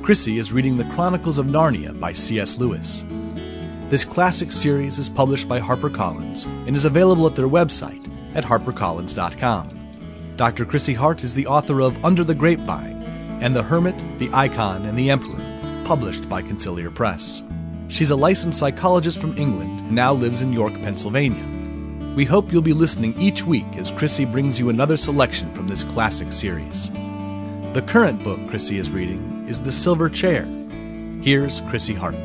Chrissy is reading The Chronicles of Narnia by C.S. Lewis. This classic series is published by HarperCollins and is available at their website at harpercollins.com. Dr. Chrissy Hart is the author of Under the Grapevine and The Hermit, the Icon, and the Emperor, published by Conciliar Press. She's a licensed psychologist from England and now lives in York, Pennsylvania. We hope you'll be listening each week as Chrissy brings you another selection from this classic series. The current book Chrissy is reading is The Silver Chair. Here's Chrissy Hart.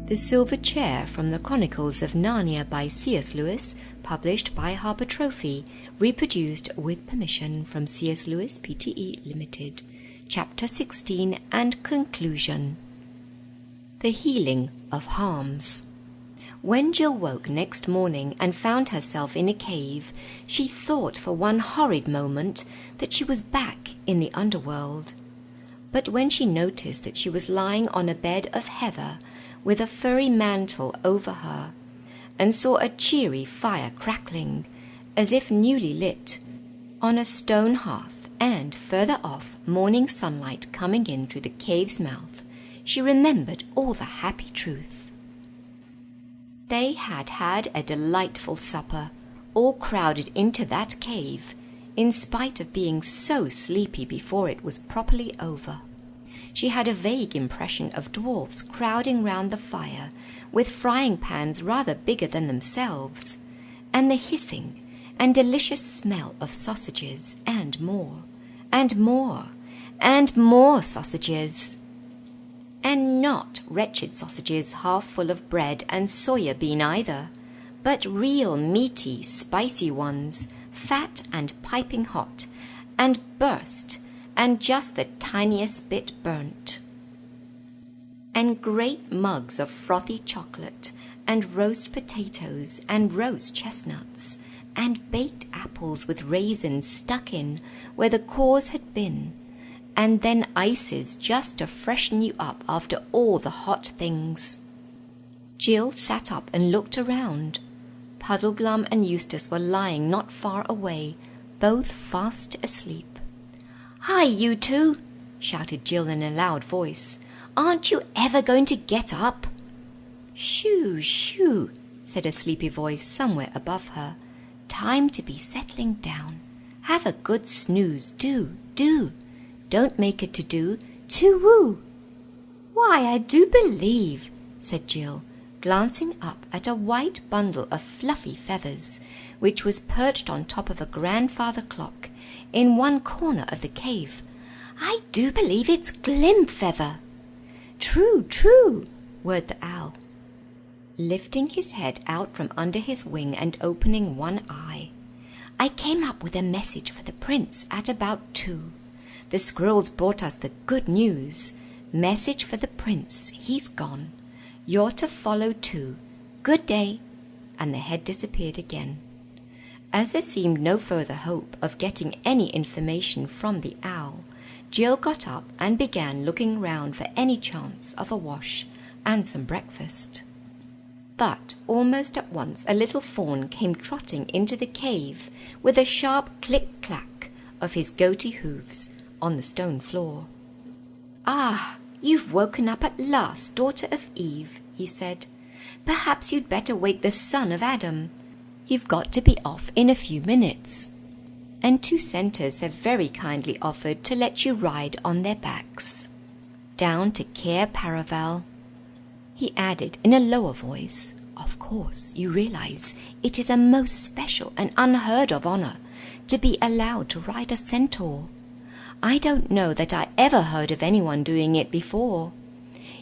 The Silver Chair from the Chronicles of Narnia by C.S. Lewis, published by Harper Trophy, reproduced with permission from C.S. Lewis Pte. Limited. Chapter 16 and Conclusion. The Healing of Harms. When Jill woke next morning and found herself in a cave, she thought for one horrid moment that she was back in the underworld. But when she noticed that she was lying on a bed of heather with a furry mantle over her, and saw a cheery fire crackling, as if newly lit, on a stone hearth, and further off morning sunlight coming in through the cave's mouth, she remembered all the happy truth. They had had a delightful supper, all crowded into that cave, in spite of being so sleepy before it was properly over. She had a vague impression of dwarfs crowding round the fire, with frying pans rather bigger than themselves, and the hissing and delicious smell of sausages, and more, and more, and more sausages. And not wretched sausages half full of bread and soya bean either, but real meaty, spicy ones, fat and piping hot, and burst, and just the tiniest bit burnt. And great mugs of frothy chocolate, and roast potatoes, and roast chestnuts, and baked apples with raisins stuck in where the cores had been, and then ices just to freshen you up after all the hot things. Jill sat up and looked around. Puddleglum and Eustace were lying not far away, both fast asleep. "Hi, you two!" shouted Jill in a loud voice. "Aren't you ever going to get up?" "Shoo, shoo," said a sleepy voice somewhere above her. "Time to be settling down. Have a good snooze, do. Don't make a to-do, to-woo." "Why, I do believe," said Jill, glancing up at a white bundle of fluffy feathers, which was perched on top of a grandfather clock in one corner of the cave. "I do believe it's Glimfeather." True, whirred the owl, lifting his head out from under his wing and opening one eye. "I came up with a message for the prince at about 2. The squirrels brought us the good news. Message for the prince. He's gone. You're to follow too. Good day." And the head disappeared again. As there seemed no further hope of getting any information from the owl, Jill got up and began looking round for any chance of a wash and some breakfast. But almost at once a little fawn came trotting into the cave with a sharp click-clack of his goaty hoofs on the stone floor. "Ah, you've woken up at last, daughter of Eve," he said. "Perhaps you'd better wake the son of Adam. You've got to be off in a few minutes. And 2 centaurs have very kindly offered to let you ride on their backs. Down to Cair Paravel," he added in a lower voice. "Of course, you realize it is a most special and unheard of honor to be allowed to ride a centaur. I don't know that I ever heard of anyone doing it before.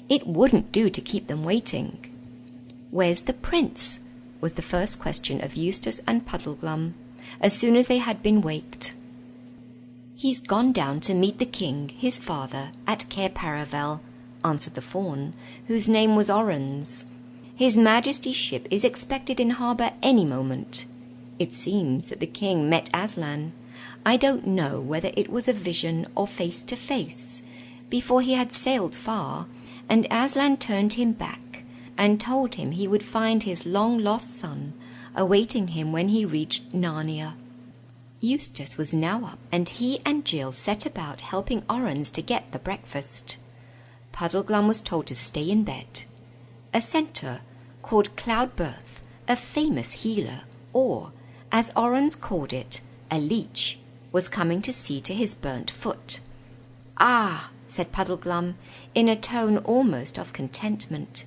It wouldn't do to keep them waiting." "Where's the prince?" was the first question of Eustace and Puddleglum, as soon as they had been waked. "He's gone down to meet the king, his father, at Cair Paravel," answered the fawn, whose name was Orange. "His Majesty's ship is expected in harbour any moment. It seems that the king met Aslan. I don't know whether it was a vision or face-to-face, before he had sailed far, and Aslan turned him back and told him he would find his long-lost son awaiting him when he reached Narnia." Eustace was now up, and he and Jill set about helping Orange to get the breakfast. Puddleglum was told to stay in bed. A centaur, called Cloudbirth, a famous healer, or, as Orange called it, a leech, was coming to see to his burnt foot. "Ah," said Puddleglum, in a tone almost of contentment.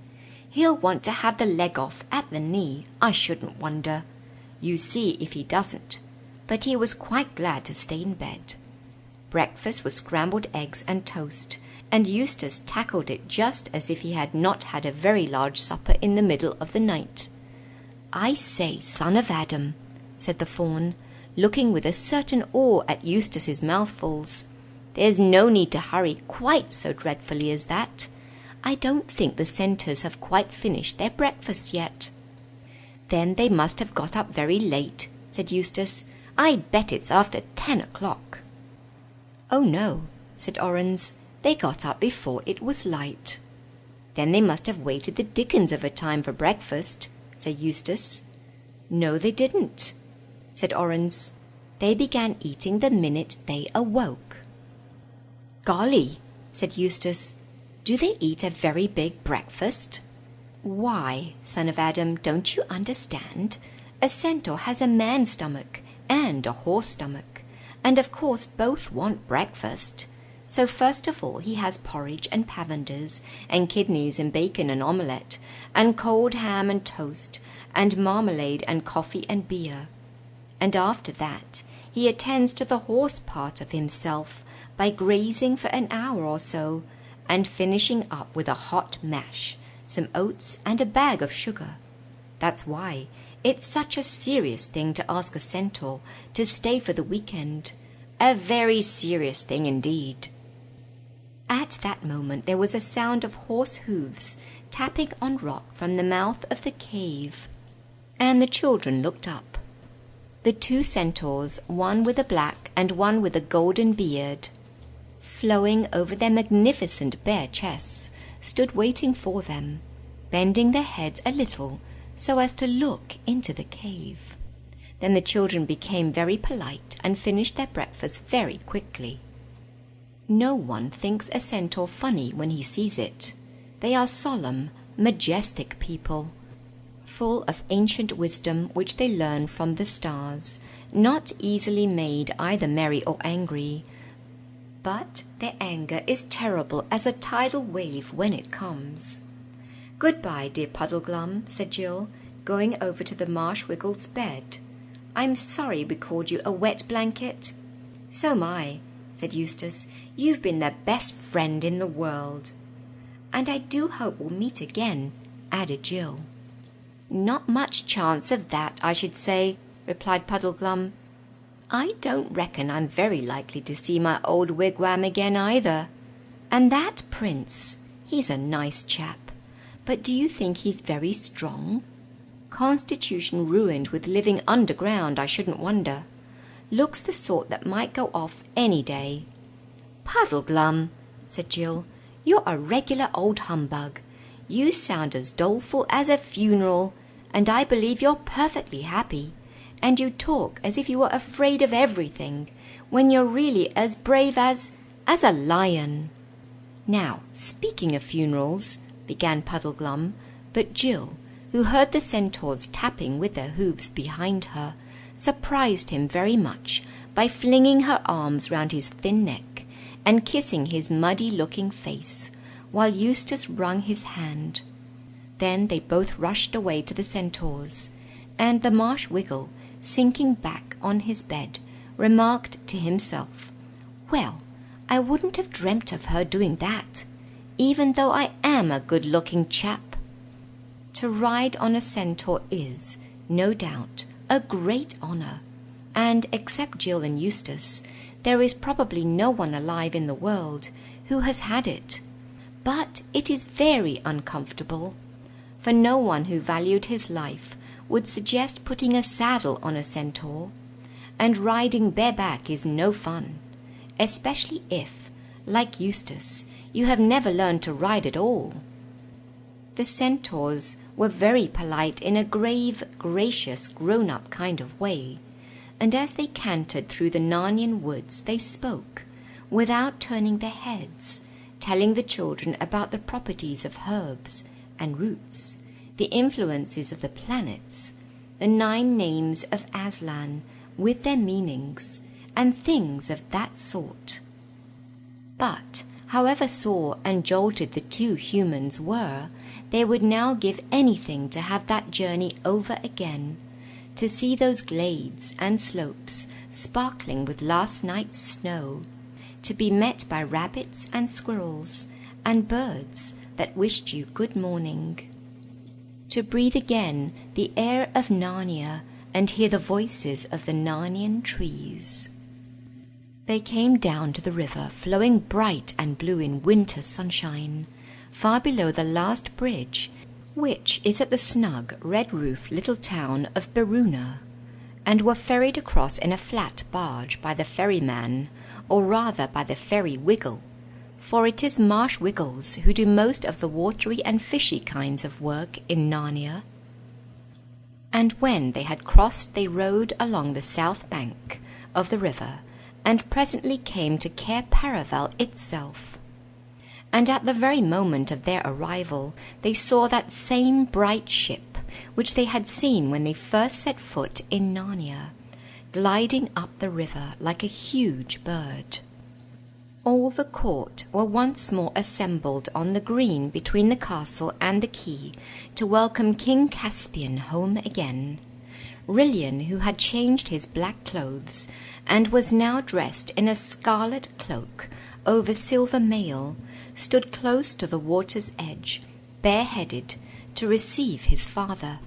"He'll want to have the leg off at the knee, I shouldn't wonder. You see if he doesn't." But he was quite glad to stay in bed. Breakfast was scrambled eggs and toast, and Eustace tackled it just as if he had not had a very large supper in the middle of the night. "I say, son of Adam," said the fawn, looking with a certain awe at Eustace's mouthfuls, "there's no need to hurry quite so dreadfully as that. I don't think the centaurs have quite finished their breakfast yet." "Then they must have got up very late," said Eustace. "I bet it's after 10 o'clock." "Oh no," said Orange, "they got up before it was light." "Then they must have waited the dickens of a time for breakfast," said Eustace. "No, they didn't," said Orange. "They began eating the minute they awoke." "Golly," said Eustace, "do they eat a very big breakfast?" "Why, son of Adam, don't you understand? A centaur has a man's stomach and a horse stomach, and of course both want breakfast. So first of all he has porridge and pavenders, and kidneys and bacon and omelette, and cold ham and toast, and marmalade and coffee and beer. And after that he attends to the horse part of himself by grazing for an hour or so, and finishing up with a hot mash, some oats and a bag of sugar. That's why it's such a serious thing to ask a centaur to stay for the weekend. A very serious thing indeed." At that moment there was a sound of horse hooves tapping on rock from the mouth of the cave, and the children looked up. The 2 centaurs, one with a black and one with a golden beard, flowing over their magnificent bare chests, stood waiting for them, bending their heads a little so as to look into the cave. Then the children became very polite and finished their breakfast very quickly. No one thinks a centaur funny when he sees it. They are solemn, majestic people, full of ancient wisdom which they learn from the stars, not easily made either merry or angry. But their anger is terrible as a tidal wave when it comes. "Goodbye, dear Puddleglum," said Jill, going over to the Marsh-Wiggle's bed. "I'm sorry we called you a wet blanket." "So am I," said Eustace. "You've been the best friend in the world." "And I do hope we'll meet again," added Jill. "Not much chance of that, I should say," replied Puddleglum. "I don't reckon I'm very likely to see my old wigwam again either. And that prince, he's a nice chap. But do you think he's very strong? Constitution ruined with living underground, I shouldn't wonder. Looks the sort that might go off any day." "Puddleglum," said Jill, "you're a regular old humbug. You sound as doleful as a funeral, and I believe you're perfectly happy, and you talk as if you were afraid of everything, when you're really as brave as a lion." "Now, speaking of funerals," began Puddleglum, but Jill, who heard the centaurs tapping with their hooves behind her, surprised him very much by flinging her arms round his thin neck and kissing his muddy-looking face, while Eustace wrung his hand. Then they both rushed away to the centaurs, and the Marsh-Wiggle, sinking back on his bed, remarked to himself, "Well, I wouldn't have dreamt of her doing that, even though I am a good-looking chap." To ride on a centaur is, no doubt, a great honour, and except Jill and Eustace, there is probably no one alive in the world who has had it. But it is very uncomfortable, for no one who valued his life would suggest putting a saddle on a centaur, and riding bareback is no fun, especially if, like Eustace, you have never learned to ride at all. The centaurs were very polite in a grave, gracious, grown-up kind of way, and as they cantered through the Narnian woods they spoke, without turning their heads, telling the children about the properties of herbs and roots, the influences of the planets, the 9 names of Aslan with their meanings, and things of that sort. But, however sore and jolted the 2 humans were, they would now give anything to have that journey over again, to see those glades and slopes sparkling with last night's snow, to be met by rabbits and squirrels, and birds that wished you good morning, to breathe again the air of Narnia and hear the voices of the Narnian trees. They came down to the river, flowing bright and blue in winter sunshine, far below the last bridge, which is at the snug, red-roofed little town of Beruna, and were ferried across in a flat barge by the ferryman, or rather by the ferry Wiggle, for it is Marsh Wiggles who do most of the watery and fishy kinds of work in Narnia. And when they had crossed they rowed along the south bank of the river, and presently came to Cair Paravel itself. And at the very moment of their arrival they saw that same bright ship which they had seen when they first set foot in Narnia, gliding up the river like a huge bird. All the court were once more assembled on the green between the castle and the quay to welcome King Caspian home again. Rillian, who had changed his black clothes and was now dressed in a scarlet cloak over silver mail, stood close to the water's edge, bareheaded, to receive his father,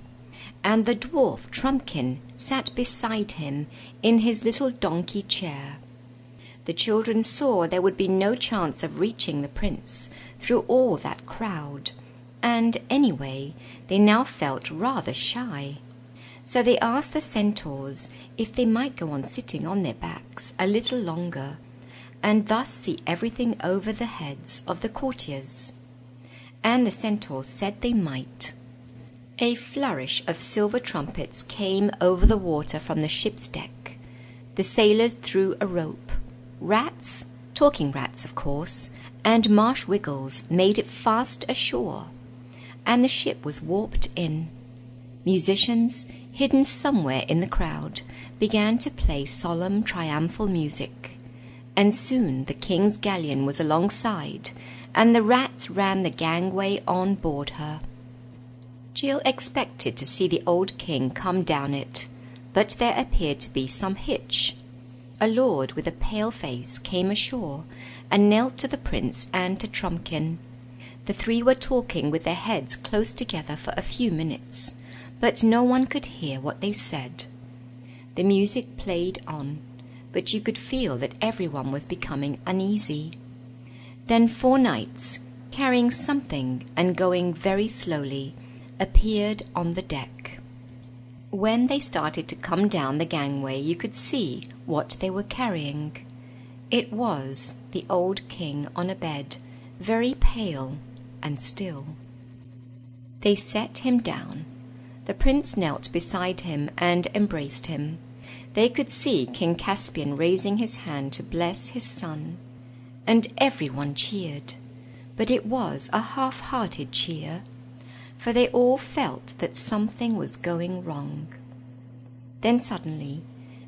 and the dwarf Trumpkin sat beside him in his little donkey chair. The children saw there would be no chance of reaching the prince through all that crowd, and anyway they now felt rather shy. So they asked the centaurs if they might go on sitting on their backs a little longer, and thus see everything over the heads of the courtiers. And the centaurs said they might. A flourish of silver trumpets came over the water from the ship's deck. The sailors threw a rope. Rats, talking rats of course, and Marsh Wiggles made it fast ashore, and the ship was warped in. Musicians, hidden somewhere in the crowd, began to play solemn triumphal music, and soon the king's galleon was alongside, and the rats ran the gangway on board her. Jill expected to see the old king come down it, but there appeared to be some hitch. A lord with a pale face came ashore and knelt to the prince and to Trumpkin. The 3 were talking with their heads close together for a few minutes, but no one could hear what they said. The music played on, but you could feel that everyone was becoming uneasy. Then 4 knights, carrying something and going very slowly, appeared on the deck. When they started to come down the gangway you could see what they were carrying. It was the old king on a bed, very pale and still. They set him down. The prince knelt beside him and embraced him. They could see King Caspian raising his hand to bless his son, and everyone cheered, but it was a half-hearted cheer, for they all felt that something was going wrong. Then suddenly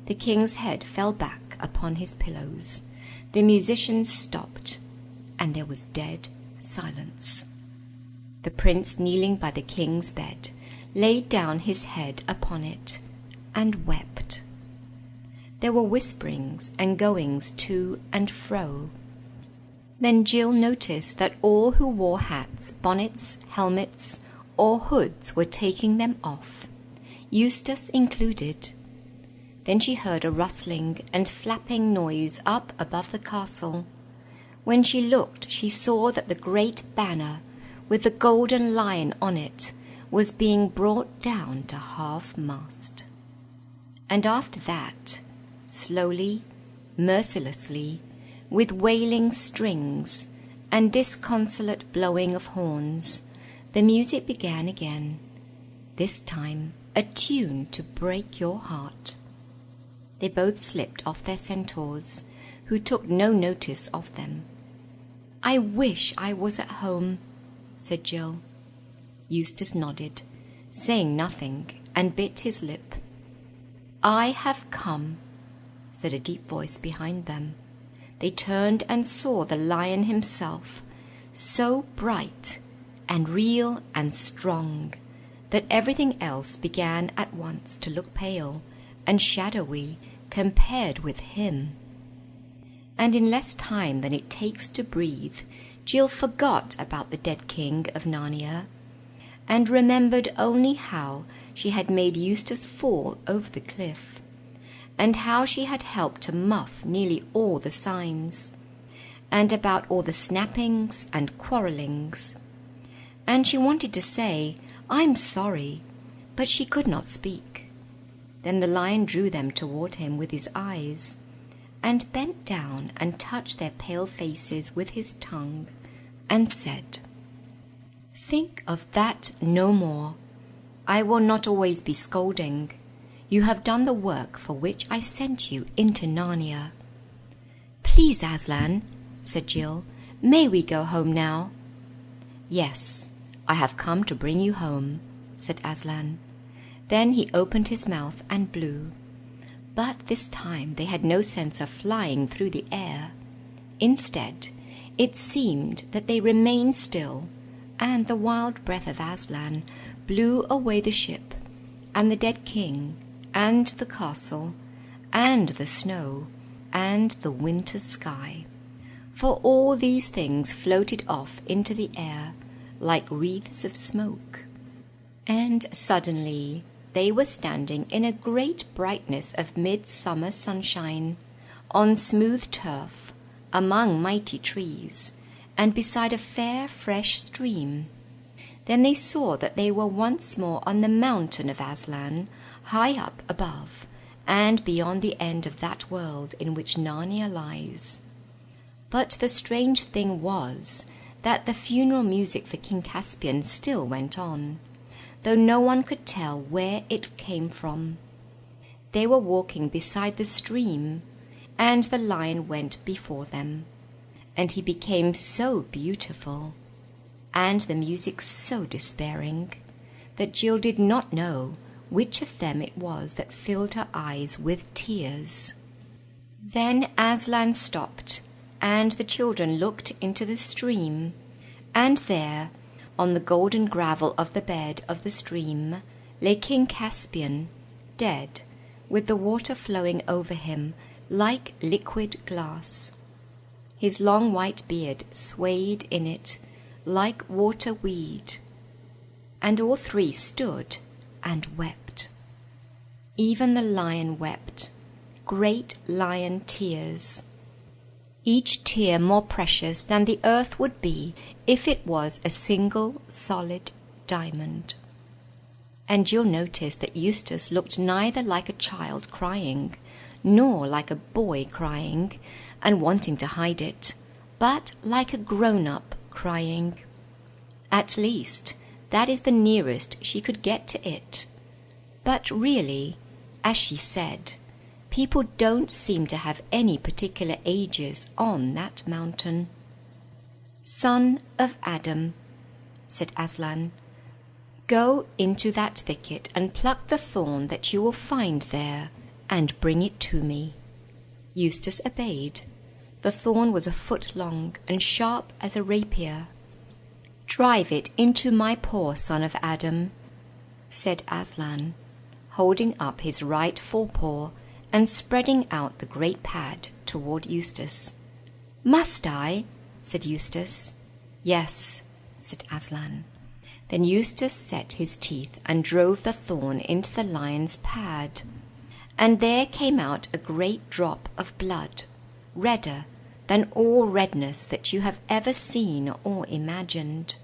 the king's head fell back upon his pillows, the musicians stopped, and there was dead silence. The prince, kneeling by the king's bed, laid down his head upon it and wept. There were whisperings and goings to and fro. Then Jill noticed that all who wore hats, bonnets, helmets, or hoods were taking them off, Eustace included. Then she heard a rustling and flapping noise up above the castle. When she looked, she saw that the great banner, with the golden lion on it, was being brought down to half-mast. And after that, slowly, mercilessly, with wailing strings and disconsolate blowing of horns, the music began again, this time a tune to break your heart. They both slipped off their centaurs, who took no notice of them. "I wish I was at home," said Jill. Eustace nodded, saying nothing, and bit his lip. "I have come," said a deep voice behind them. They turned and saw the lion himself, so bright and real and strong that everything else began at once to look pale and shadowy compared with him. And in less time than it takes to breathe, Jill forgot about the dead king of Narnia, and remembered only how she had made Eustace fall over the cliff, and how she had helped to muff nearly all the signs, and about all the snappings and quarrellings. And she wanted to say, "I'm sorry," but she could not speak. Then the lion drew them toward him with his eyes, and bent down and touched their pale faces with his tongue, and said, "Think of that no more. I will not always be scolding. You have done the work for which I sent you into Narnia." "Please, Aslan," said Jill, "may we go home now?" "Yes, I have come to bring you home," said Aslan. Then he opened his mouth and blew. But this time they had no sense of flying through the air. Instead, it seemed that they remained still, and the wild breath of Aslan blew away the ship, and the dead king, and the castle, and the snow, and the winter sky. For all these things floated off into the air like wreaths of smoke. And suddenly they were standing in a great brightness of midsummer sunshine, on smooth turf, among mighty trees, and beside a fair, fresh stream. Then they saw that they were once more on the mountain of Aslan, high up above, and beyond the end of that world in which Narnia lies. But the strange thing was that the funeral music for King Caspian still went on, though no one could tell where it came from. They were walking beside the stream, and the lion went before them, and he became so beautiful, and the music so despairing, that Jill did not know which of them it was that filled her eyes with tears. Then Aslan stopped, and the children looked into the stream, and there, on the golden gravel of the bed of the stream, lay King Caspian, dead, with the water flowing over him like liquid glass. His long white beard swayed in it like water weed, and all three stood and wept. Even the lion wept, great lion tears, each tear more precious than the earth would be if it was a single solid diamond. And Jill noticed that Eustace looked neither like a child crying, nor like a boy crying and wanting to hide it, but like a grown-up crying. At least, that is the nearest she could get to it. But really, as she said, people don't seem to have any particular ages on that mountain. "Son of Adam," said Aslan, "go into that thicket and pluck the thorn that you will find there, and bring it to me." Eustace obeyed. The thorn was a foot long and sharp as a rapier. "Drive it into my paw, son of Adam," said Aslan, holding up his right forepaw and spreading out the great pad toward Eustace. "Must I?" said Eustace. "Yes," said Aslan. Then Eustace set his teeth and drove the thorn into the lion's pad, and there came out a great drop of blood, redder than all redness that you have ever seen or imagined,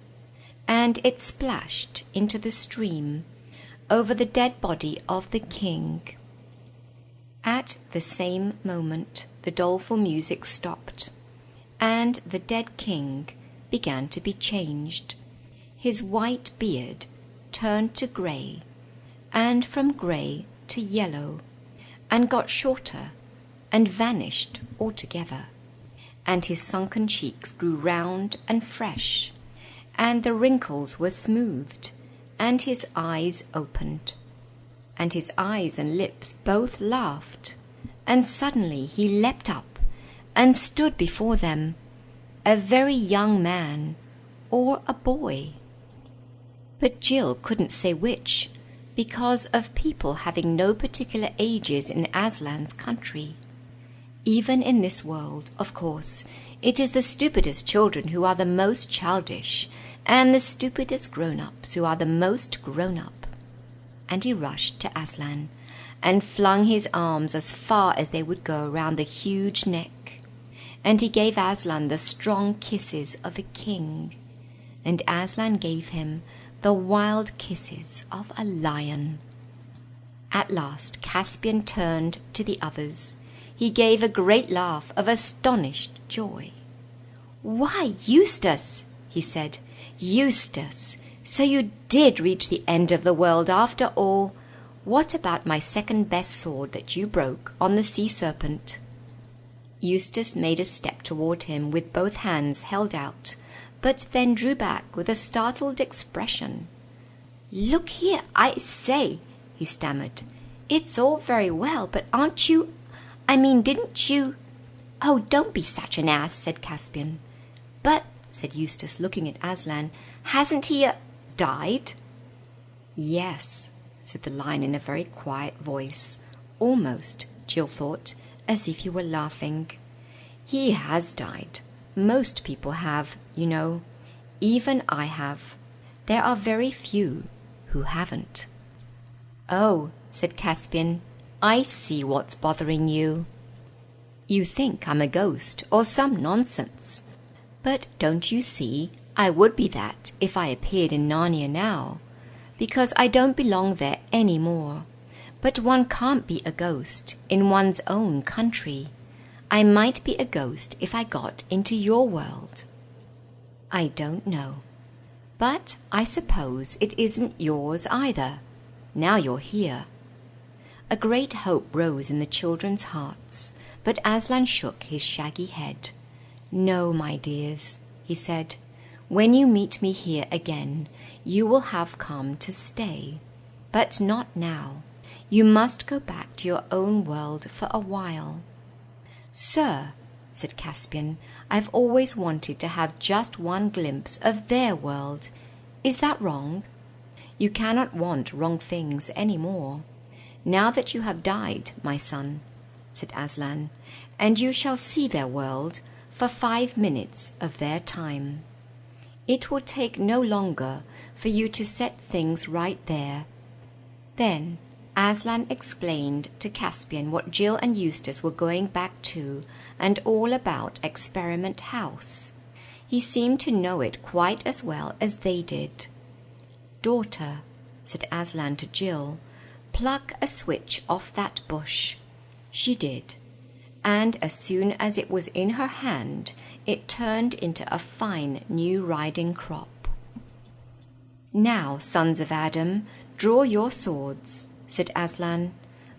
and it splashed into the stream over the dead body of the king. At the same moment the doleful music stopped, and the dead king began to be changed. His white beard turned to grey, and from grey to yellow, and got shorter, and vanished altogether. And his sunken cheeks grew round and fresh, and the wrinkles were smoothed, and his eyes opened. And his eyes and lips both laughed, and suddenly he leapt up, and stood before them, a very young man, or a boy. But Jill couldn't say which, because of people having no particular ages in Aslan's country. Even in this world, of course, it is the stupidest children who are the most childish, and the stupidest grown-ups who are the most grown-up. And he rushed to Aslan, and flung his arms as far as they would go round the huge neck, and he gave Aslan the strong kisses of a king, and Aslan gave him the wild kisses of a lion. At last Caspian turned to the others. He gave a great laugh of astonished joy. "Why, Eustace," he said, "Eustace, so you did reach the end of the world after all. What about my second-best sword that you broke on the sea serpent?" Eustace made a step toward him with both hands held out, but then drew back with a startled expression. "Look here, I say," he stammered. "It's all very well, but aren't you... didn't you—" "Oh, don't be such an ass," said Caspian. "But," said Eustace, looking at Aslan, "hasn't he died?" "Yes," said the lion in a very quiet voice, almost, Jill thought, as if he were laughing. "He has died. Most people have, you know. Even I have. There are very few who haven't." "Oh," said Caspian, "I see what's bothering you. You think I'm a ghost or some nonsense. But don't you see, I would be that if I appeared in Narnia now, because I don't belong there any more. But one can't be a ghost in one's own country. I might be a ghost if I got into your world." "I don't know. But I suppose it isn't yours either, now you're here." A great hope rose in the children's hearts, but Aslan shook his shaggy head. "No, my dears," he said. "When you meet me here again, you will have come to stay. But not now. You must go back to your own world for a while." "Sir," said Caspian, "I've always wanted to have just one glimpse of their world. Is that wrong?" "You cannot want wrong things any more. Now that you have died, my son," said Aslan, "and you shall see their world for 5 minutes of their time. It will take no longer for you to set things right there." Then Aslan explained to Caspian what Jill and Eustace were going back to, and all about Experiment House. He seemed to know it quite as well as they did. "Daughter," said Aslan to Jill, "pluck a switch off that bush." She did, and as soon as it was in her hand, it turned into a fine new riding crop. "Now, sons of Adam, draw your swords," said Aslan,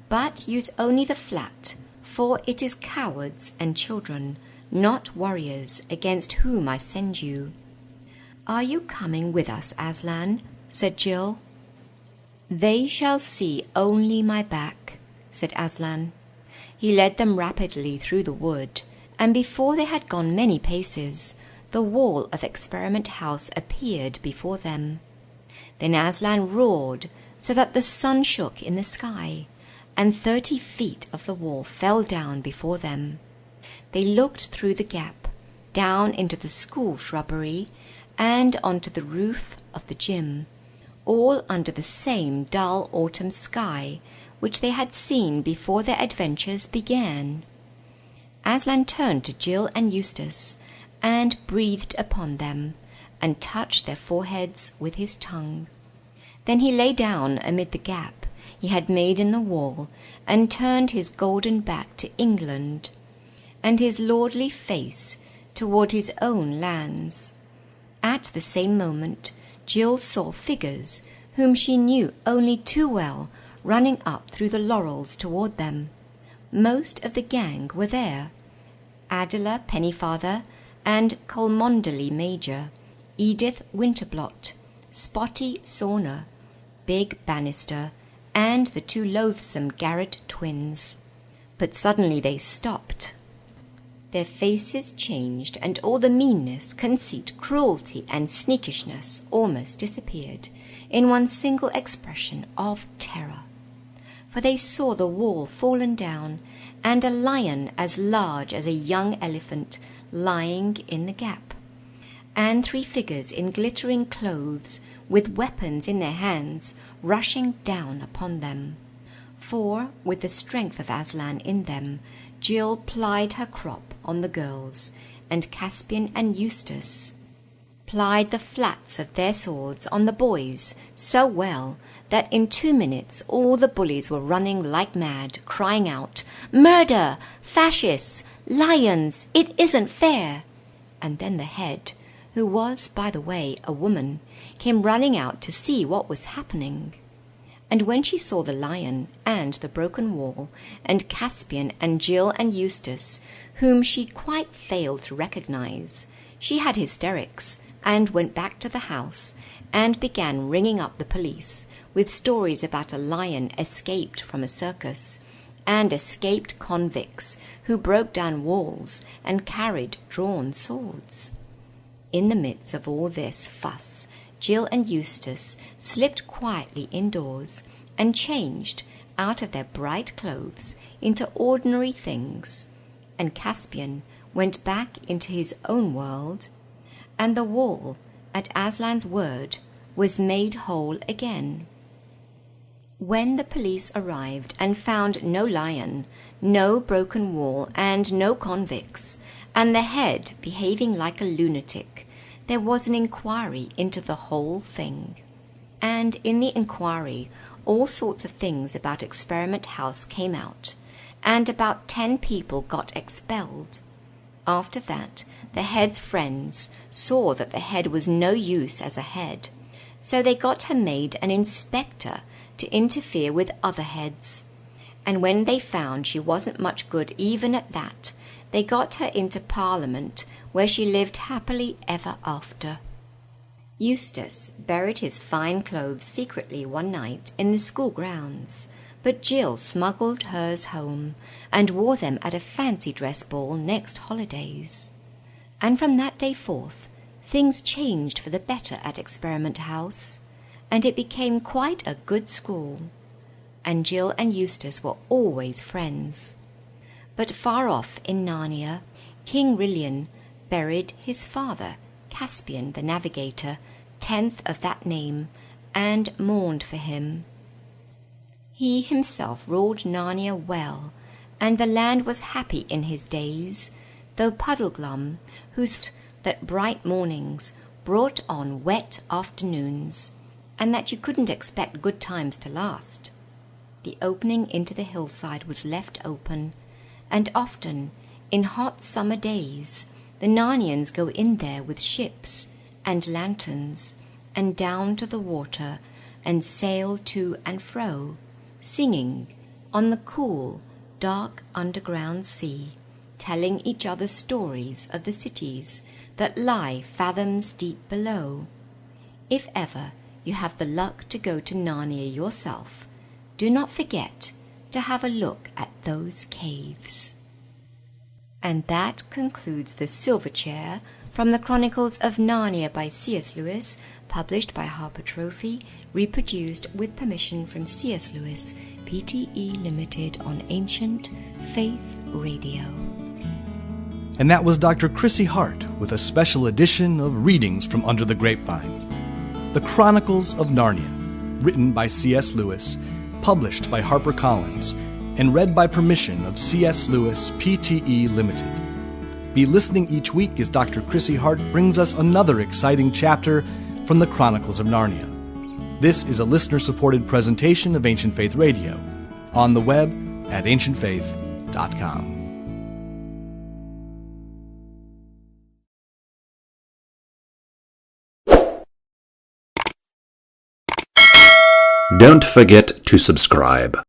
"but use only the flat, for it is cowards and children, not warriors, against whom I send you." "Are you coming with us, Aslan?" said Jill. "They shall see only my back," said Aslan. He led them rapidly through the wood, and before they had gone many paces, the wall of Experiment House appeared before them. Then Aslan roared so that the sun shook in the sky, and 30 feet of the wall fell down before them. They looked through the gap, down into the school shrubbery, and onto the roof of the gym, all under the same dull autumn sky which they had seen before their adventures began. Aslan turned to Jill and Eustace, and breathed upon them, and touched their foreheads with his tongue. Then he lay down amid the gap he had made in the wall, and turned his golden back to England, and his lordly face toward his own lands. At the same moment Jill saw figures whom she knew only too well running up through the laurels toward them. Most of the gang were there. Adela Pennyfather and Cholmondeley Major, Edith Winterblot, Spotty Saunter, Big Bannister, and the two loathsome Garrett twins. But suddenly they stopped. Their faces changed, and all the meanness, conceit, cruelty, and sneakishness almost disappeared in one single expression of terror. For they saw the wall fallen down, and a lion as large as a young elephant lying in the gap, and three figures in glittering clothes with weapons in their hands rushing down upon them. For, with the strength of Aslan in them, Jill plied her crop on the girls, and Caspian and Eustace plied the flats of their swords on the boys so well that in 2 minutes all the bullies were running like mad, crying out, "Murder! Fascists! Lions! It isn't fair!" And then the head, who was, by the way, a woman, came running out to see what was happening. And when she saw the lion and the broken wall, and Caspian and Jill and Eustace, whom she quite failed to recognize, she had hysterics and went back to the house and began ringing up the police with stories about a lion escaped from a circus and escaped convicts who broke down walls and carried drawn swords. In the midst of all this fuss, Jill and Eustace slipped quietly indoors and changed out of their bright clothes into ordinary things, and Caspian went back into his own world, and the wall, at Aslan's word, was made whole again. When the police arrived and found no lion, no broken wall, and no convicts, and the head behaving like a lunatic, there was an inquiry into the whole thing. And in the inquiry, all sorts of things about Experiment House came out, and about 10 people got expelled. After that, the head's friends saw that the head was no use as a head, so they got her made an inspector to interfere with other heads. And when they found she wasn't much good even at that, they got her into Parliament, where she lived happily ever after. Eustace buried his fine clothes secretly one night in the school grounds, but Jill smuggled hers home and wore them at a fancy dress ball next holidays. And from that day forth, things changed for the better at Experiment House, and it became quite a good school. And Jill and Eustace were always friends. But far off in Narnia, King Rillian buried his father, Caspian the Navigator, 10th of that name, and mourned for him. He himself ruled Narnia well, and the land was happy in his days, though Puddleglum, whose that bright mornings brought on wet afternoons, and that you couldn't expect good times to last. The opening into the hillside was left open, and often, in hot summer days, the Narnians go in there with ships and lanterns, and down to the water, and sail to and fro, singing on the cool, dark underground sea, telling each other stories of the cities that lie fathoms deep below. If ever you have the luck to go to Narnia yourself, do not forget to have a look at those caves. And that concludes The Silver Chair from the Chronicles of Narnia by C.S. Lewis, published by Harper Trophy, reproduced with permission from C.S. Lewis, Pte. Limited on Ancient Faith Radio. And that was Dr. Chrissy Hart with a special edition of Readings from Under the Grapevine. The Chronicles of Narnia, written by C.S. Lewis, published by HarperCollins, and read by permission of C.S. Lewis, Pte. Limited. Be listening each week as Dr. Chrissy Hart brings us another exciting chapter from the Chronicles of Narnia. This is a listener-supported presentation of Ancient Faith Radio, on the web at ancientfaith.com. Don't forget to subscribe.